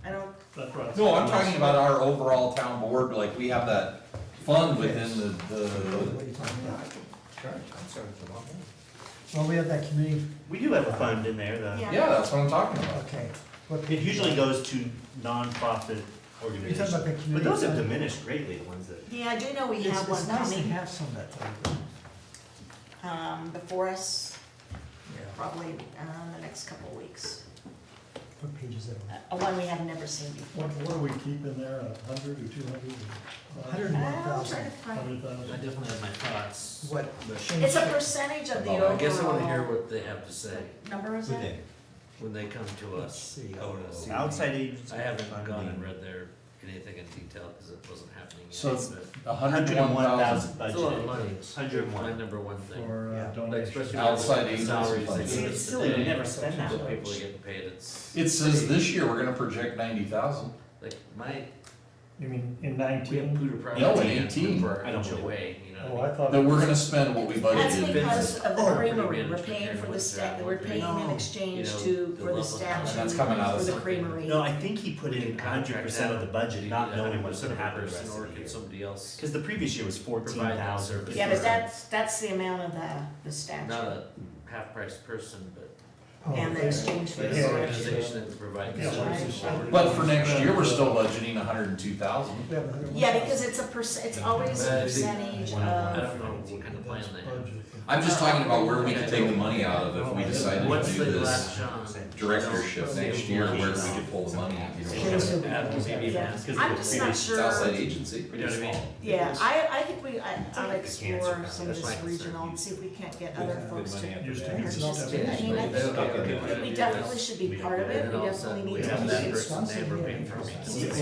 [SPEAKER 2] I don't,
[SPEAKER 8] That's right.
[SPEAKER 1] No, I'm talking about our overall town board, like, we have that fund within the,
[SPEAKER 6] What are you talking about? Well, we have that committee,
[SPEAKER 12] We do have a fund in there,
[SPEAKER 2] Yeah.
[SPEAKER 1] yeah, that's what I'm talking about.
[SPEAKER 6] okay. What-
[SPEAKER 12] it usually goes to nonprofit
[SPEAKER 6] You're talking
[SPEAKER 12] organizations.
[SPEAKER 6] about the
[SPEAKER 12] But
[SPEAKER 6] committee.
[SPEAKER 12] those have
[SPEAKER 6] fund.
[SPEAKER 12] diminished greatly, the ones that.
[SPEAKER 2] yeah, I do know we
[SPEAKER 6] It's-
[SPEAKER 2] have one
[SPEAKER 6] It's nice to
[SPEAKER 2] coming,
[SPEAKER 6] have some of that type of,
[SPEAKER 2] before us,
[SPEAKER 6] yeah.
[SPEAKER 2] probably, the next couple of weeks.
[SPEAKER 6] What page is that on?
[SPEAKER 2] One we have never seen before.
[SPEAKER 8] What do we keep in there, 100 or 200?
[SPEAKER 6] 101.
[SPEAKER 2] I'll try to find,
[SPEAKER 8] 100,000?
[SPEAKER 10] I definitely have my thoughts.
[SPEAKER 6] What?
[SPEAKER 2] it's a percentage of the overall.
[SPEAKER 10] I guess I wanna hear what they have to say
[SPEAKER 2] Number is
[SPEAKER 4] Who
[SPEAKER 2] it?
[SPEAKER 4] did?
[SPEAKER 10] when they come to
[SPEAKER 6] Let's
[SPEAKER 10] us.
[SPEAKER 6] see.
[SPEAKER 10] I wanna see.
[SPEAKER 12] Outside agencies.
[SPEAKER 10] I haven't
[SPEAKER 12] funding.
[SPEAKER 10] gone and read their, anything in detail, cause it wasn't happening yet,
[SPEAKER 1] So it's
[SPEAKER 10] but.
[SPEAKER 1] 101,000.
[SPEAKER 10] It's a lot of
[SPEAKER 12] budgeted.
[SPEAKER 10] money.
[SPEAKER 12] 101.
[SPEAKER 10] My number one thing.
[SPEAKER 8] For
[SPEAKER 6] Yeah.
[SPEAKER 10] Like,
[SPEAKER 8] donations.
[SPEAKER 10] especially
[SPEAKER 1] Outside
[SPEAKER 10] with the
[SPEAKER 1] agency
[SPEAKER 10] salaries
[SPEAKER 1] funding.
[SPEAKER 10] they give us
[SPEAKER 12] Still,
[SPEAKER 10] today,
[SPEAKER 12] you never spend that
[SPEAKER 10] what
[SPEAKER 12] much.
[SPEAKER 10] people are getting paid, it's.
[SPEAKER 1] It says this year, we're gonna project 90,000.
[SPEAKER 10] Like, my,
[SPEAKER 8] You mean in
[SPEAKER 10] we have
[SPEAKER 8] 19?
[SPEAKER 10] Poudre Private.
[SPEAKER 1] No, in
[SPEAKER 10] and
[SPEAKER 1] 18.
[SPEAKER 10] For
[SPEAKER 12] I don't
[SPEAKER 10] HOA,
[SPEAKER 12] believe it.
[SPEAKER 10] you know.
[SPEAKER 8] Oh,
[SPEAKER 10] what I
[SPEAKER 8] I
[SPEAKER 10] mean?
[SPEAKER 8] thought.
[SPEAKER 1] That we're gonna spend what we
[SPEAKER 2] That's
[SPEAKER 1] budgeted.
[SPEAKER 2] because of the
[SPEAKER 10] Oh,
[SPEAKER 2] creamery, we're
[SPEAKER 10] management
[SPEAKER 2] paying for the
[SPEAKER 10] and
[SPEAKER 2] staff,
[SPEAKER 10] what
[SPEAKER 2] we're
[SPEAKER 10] they're
[SPEAKER 2] paying in
[SPEAKER 10] doing.
[SPEAKER 2] exchange
[SPEAKER 10] You know,
[SPEAKER 2] to,
[SPEAKER 10] the
[SPEAKER 2] for the
[SPEAKER 10] level
[SPEAKER 2] staff.
[SPEAKER 10] of-
[SPEAKER 1] That's coming out of
[SPEAKER 2] For the
[SPEAKER 1] something.
[SPEAKER 2] creamery.
[SPEAKER 12] No, I think he put
[SPEAKER 10] We
[SPEAKER 12] in
[SPEAKER 10] can contract
[SPEAKER 12] 100% of the
[SPEAKER 10] out.
[SPEAKER 12] budget,
[SPEAKER 10] You
[SPEAKER 12] not
[SPEAKER 10] either
[SPEAKER 12] knowing
[SPEAKER 10] have
[SPEAKER 12] what's
[SPEAKER 10] a
[SPEAKER 12] gonna happen the
[SPEAKER 10] person
[SPEAKER 12] rest
[SPEAKER 10] or
[SPEAKER 12] of the
[SPEAKER 10] can
[SPEAKER 12] year.
[SPEAKER 10] somebody else,
[SPEAKER 12] Cause the previous year was
[SPEAKER 10] Provide that
[SPEAKER 12] 14,000.
[SPEAKER 10] service.
[SPEAKER 2] Yeah, but that's the amount of the statute.
[SPEAKER 10] not a half-price person, but
[SPEAKER 2] And the exchange for
[SPEAKER 8] They
[SPEAKER 2] the
[SPEAKER 8] have
[SPEAKER 10] an
[SPEAKER 8] it.
[SPEAKER 2] service.
[SPEAKER 10] organization that can provide the
[SPEAKER 8] Yeah,
[SPEAKER 10] service.
[SPEAKER 1] But for next year, we're still budgeting 102,000.
[SPEAKER 6] We have 101,000.
[SPEAKER 2] Yeah, because it's it's always
[SPEAKER 10] But
[SPEAKER 2] a
[SPEAKER 10] I think-
[SPEAKER 2] percentage
[SPEAKER 10] I
[SPEAKER 2] of,
[SPEAKER 10] don't know what kind of plan they have.
[SPEAKER 1] I'm just talking about where we could take the money out of if we decided to
[SPEAKER 10] Once
[SPEAKER 1] do
[SPEAKER 10] they
[SPEAKER 1] this
[SPEAKER 10] last John.
[SPEAKER 1] directorship next year, where we could pull the money, you know.
[SPEAKER 2] I'm just not
[SPEAKER 1] It's
[SPEAKER 2] sure.
[SPEAKER 1] outside agency.
[SPEAKER 10] You know what I mean?
[SPEAKER 2] Yeah, I think I'll
[SPEAKER 12] like the cancer
[SPEAKER 2] explore
[SPEAKER 12] fund.
[SPEAKER 2] some of
[SPEAKER 10] That's my
[SPEAKER 2] this
[SPEAKER 10] concern.
[SPEAKER 2] regional and see if we can't get other folks to
[SPEAKER 8] Used to be
[SPEAKER 2] participate. I mean, I think we definitely should be part of it,
[SPEAKER 10] And
[SPEAKER 2] we
[SPEAKER 10] all of a sudden,
[SPEAKER 2] definitely
[SPEAKER 10] we
[SPEAKER 2] need to
[SPEAKER 10] have
[SPEAKER 2] keep
[SPEAKER 10] that
[SPEAKER 2] it.
[SPEAKER 10] person never paid for me.
[SPEAKER 2] Keep it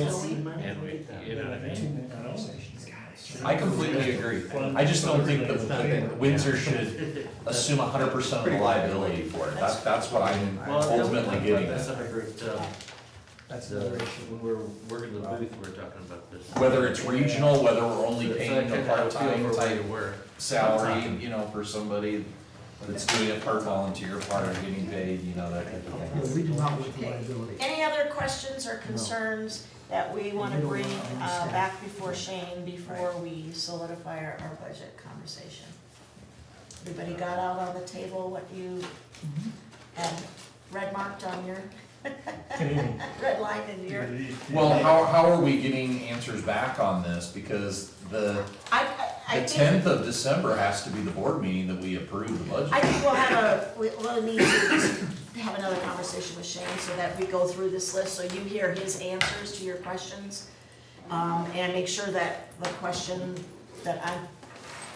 [SPEAKER 2] going.
[SPEAKER 10] And we, you know what I mean?
[SPEAKER 1] I completely agree. I just don't think that Windsor should assume 100% of the liability for it. That's what I'm
[SPEAKER 10] Well,
[SPEAKER 1] ultimately getting
[SPEAKER 10] That's
[SPEAKER 1] at.
[SPEAKER 10] separate,
[SPEAKER 6] That's another issue.
[SPEAKER 10] when we're working the booth, we're talking about this.
[SPEAKER 1] Whether it's regional, whether we're only
[SPEAKER 10] So I
[SPEAKER 1] paying a
[SPEAKER 10] kinda have a feel
[SPEAKER 1] part-time
[SPEAKER 10] for where
[SPEAKER 1] type
[SPEAKER 10] to work.
[SPEAKER 1] salary, you know, for somebody that's doing it part volunteer, part getting paid, you know, that type of
[SPEAKER 6] Yeah,
[SPEAKER 1] thing.
[SPEAKER 6] we do not want the liability.
[SPEAKER 2] Any other questions or concerns that we wanna
[SPEAKER 6] We don't
[SPEAKER 2] bring,
[SPEAKER 6] want any staff.
[SPEAKER 2] back before Shane, before we solidify our budget conversation? Everybody got out on the table what you had red marked on your, red line in your,
[SPEAKER 1] Well, how are we getting answers back on this? Because the
[SPEAKER 2] I think,
[SPEAKER 1] 10th of December has to be the board meeting that we approve the budget.
[SPEAKER 2] I think we'll have we'll need to have another conversation with Shane so that we go through this list, so you hear his answers to your questions. And make sure that the question that I'm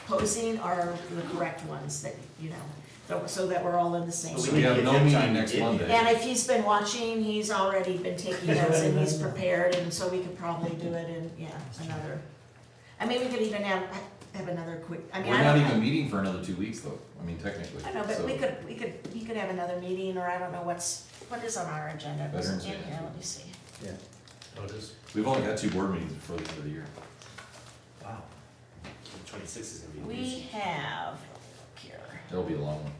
[SPEAKER 2] posing are the correct ones that, you know, so that we're all in the same.
[SPEAKER 1] So we have no meeting next Monday.
[SPEAKER 2] And if he's been watching, he's already been taking notes and he's prepared, and so we could probably do it in, another, I mean, we could even have another quick, I mean,
[SPEAKER 1] We're
[SPEAKER 2] I
[SPEAKER 1] not
[SPEAKER 2] don't.
[SPEAKER 1] even meeting for another 2 weeks though, I mean technically.
[SPEAKER 2] I know, but
[SPEAKER 1] So-
[SPEAKER 2] he could have another meeting, or I don't know what is on our agenda, it wasn't
[SPEAKER 1] Veterans
[SPEAKER 2] in
[SPEAKER 1] Day.
[SPEAKER 2] here, let me see.
[SPEAKER 10] Oh, it is?
[SPEAKER 1] We've only got 2 board meetings before the end of the year.
[SPEAKER 12] Wow. 26 is gonna be
[SPEAKER 2] We
[SPEAKER 12] busy.
[SPEAKER 2] have, here,
[SPEAKER 1] It'll be a long one.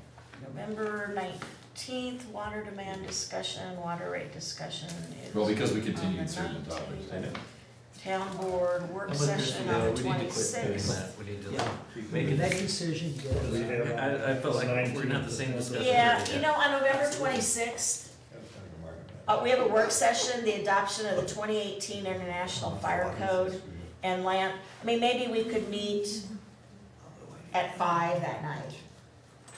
[SPEAKER 2] November 19th, water demand discussion, water rate discussion is.
[SPEAKER 1] Well, because we
[SPEAKER 2] on
[SPEAKER 1] continued
[SPEAKER 2] the
[SPEAKER 1] certain
[SPEAKER 2] 19th.
[SPEAKER 1] topics. I know.
[SPEAKER 2] Town board work session on the
[SPEAKER 10] We need to quit doing
[SPEAKER 2] 26th.
[SPEAKER 10] that, we need to
[SPEAKER 6] Yeah.
[SPEAKER 10] make it.
[SPEAKER 6] Make a decision, get it.
[SPEAKER 10] I felt like we're gonna have the same discussion.
[SPEAKER 2] Yeah,
[SPEAKER 10] every
[SPEAKER 2] you
[SPEAKER 10] day.
[SPEAKER 2] know, on November 26th, we have a work session, the adoption of the 2018 International Fire Code and land, I mean, maybe we could meet at 5 that night,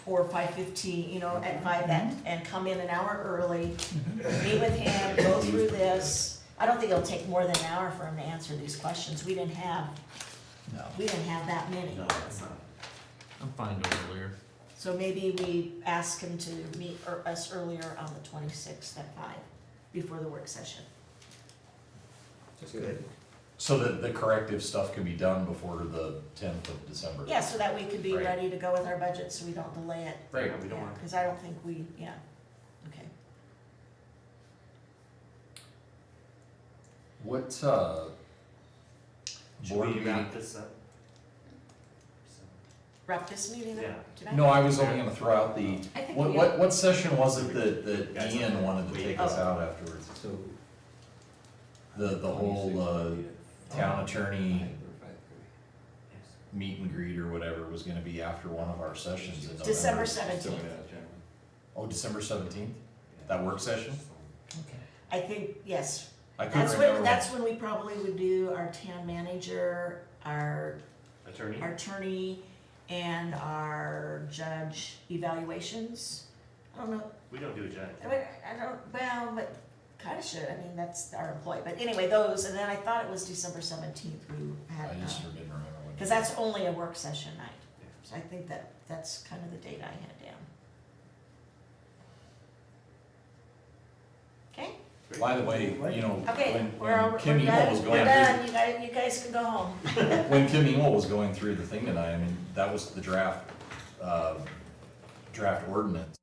[SPEAKER 2] or 5:15, you know, at 5 that, and come in an hour early, meet with him, go through this. I don't think it'll take more than an hour for him to answer these questions, we didn't have that many.
[SPEAKER 12] No, it's not.
[SPEAKER 10] I'm fine doing earlier.
[SPEAKER 2] So maybe we ask him to meet us earlier on the 26th at 5, before the work session.
[SPEAKER 12] That's good.
[SPEAKER 1] So that the corrective stuff can be done before the 10th of December.
[SPEAKER 2] Yeah, so that we could be
[SPEAKER 1] Right.
[SPEAKER 2] ready to go with our budget, so we don't delay it.
[SPEAKER 12] Right, we don't want.
[SPEAKER 2] Because I don't think we, yeah, okay.
[SPEAKER 1] What,
[SPEAKER 12] Should
[SPEAKER 1] board
[SPEAKER 12] we
[SPEAKER 1] meeting?
[SPEAKER 12] wrap this up?
[SPEAKER 2] Wrap this meeting up
[SPEAKER 12] Yeah.
[SPEAKER 2] tonight?
[SPEAKER 1] No, I was only gonna throw out the,
[SPEAKER 2] I think
[SPEAKER 1] what,
[SPEAKER 2] we-
[SPEAKER 1] what session was it that
[SPEAKER 12] Guys,
[SPEAKER 1] Ian wanted to
[SPEAKER 12] wait.
[SPEAKER 1] take us out afterwards?
[SPEAKER 4] So,
[SPEAKER 1] The whole, town attorney meet and greet or whatever was gonna be after one of our sessions in November.
[SPEAKER 2] December 17th.
[SPEAKER 1] Oh, December 17th? That work session?
[SPEAKER 2] Okay. I think, yes,
[SPEAKER 1] I couldn't
[SPEAKER 2] that's
[SPEAKER 1] remember.
[SPEAKER 2] when, that's when we probably would do our town manager, our
[SPEAKER 12] Attorney?
[SPEAKER 2] attorney, and our judge evaluations. I don't know,
[SPEAKER 12] We don't do a judge.
[SPEAKER 2] I mean, I don't, well, but kinda should, I mean, that's our employee, but anyway, those, and then I thought it was December 17th we had,
[SPEAKER 1] I just didn't remember when.
[SPEAKER 2] cause that's only a work session night. So I think that's kind of the date I had down. Okay?
[SPEAKER 1] By the way, you know,
[SPEAKER 2] Okay,
[SPEAKER 1] when Kim Emo was
[SPEAKER 2] we're
[SPEAKER 1] going
[SPEAKER 2] done,
[SPEAKER 1] through,
[SPEAKER 2] you guys can go home.
[SPEAKER 1] when Kim Emo was going through the thing tonight, I mean, that was the draft ordinance.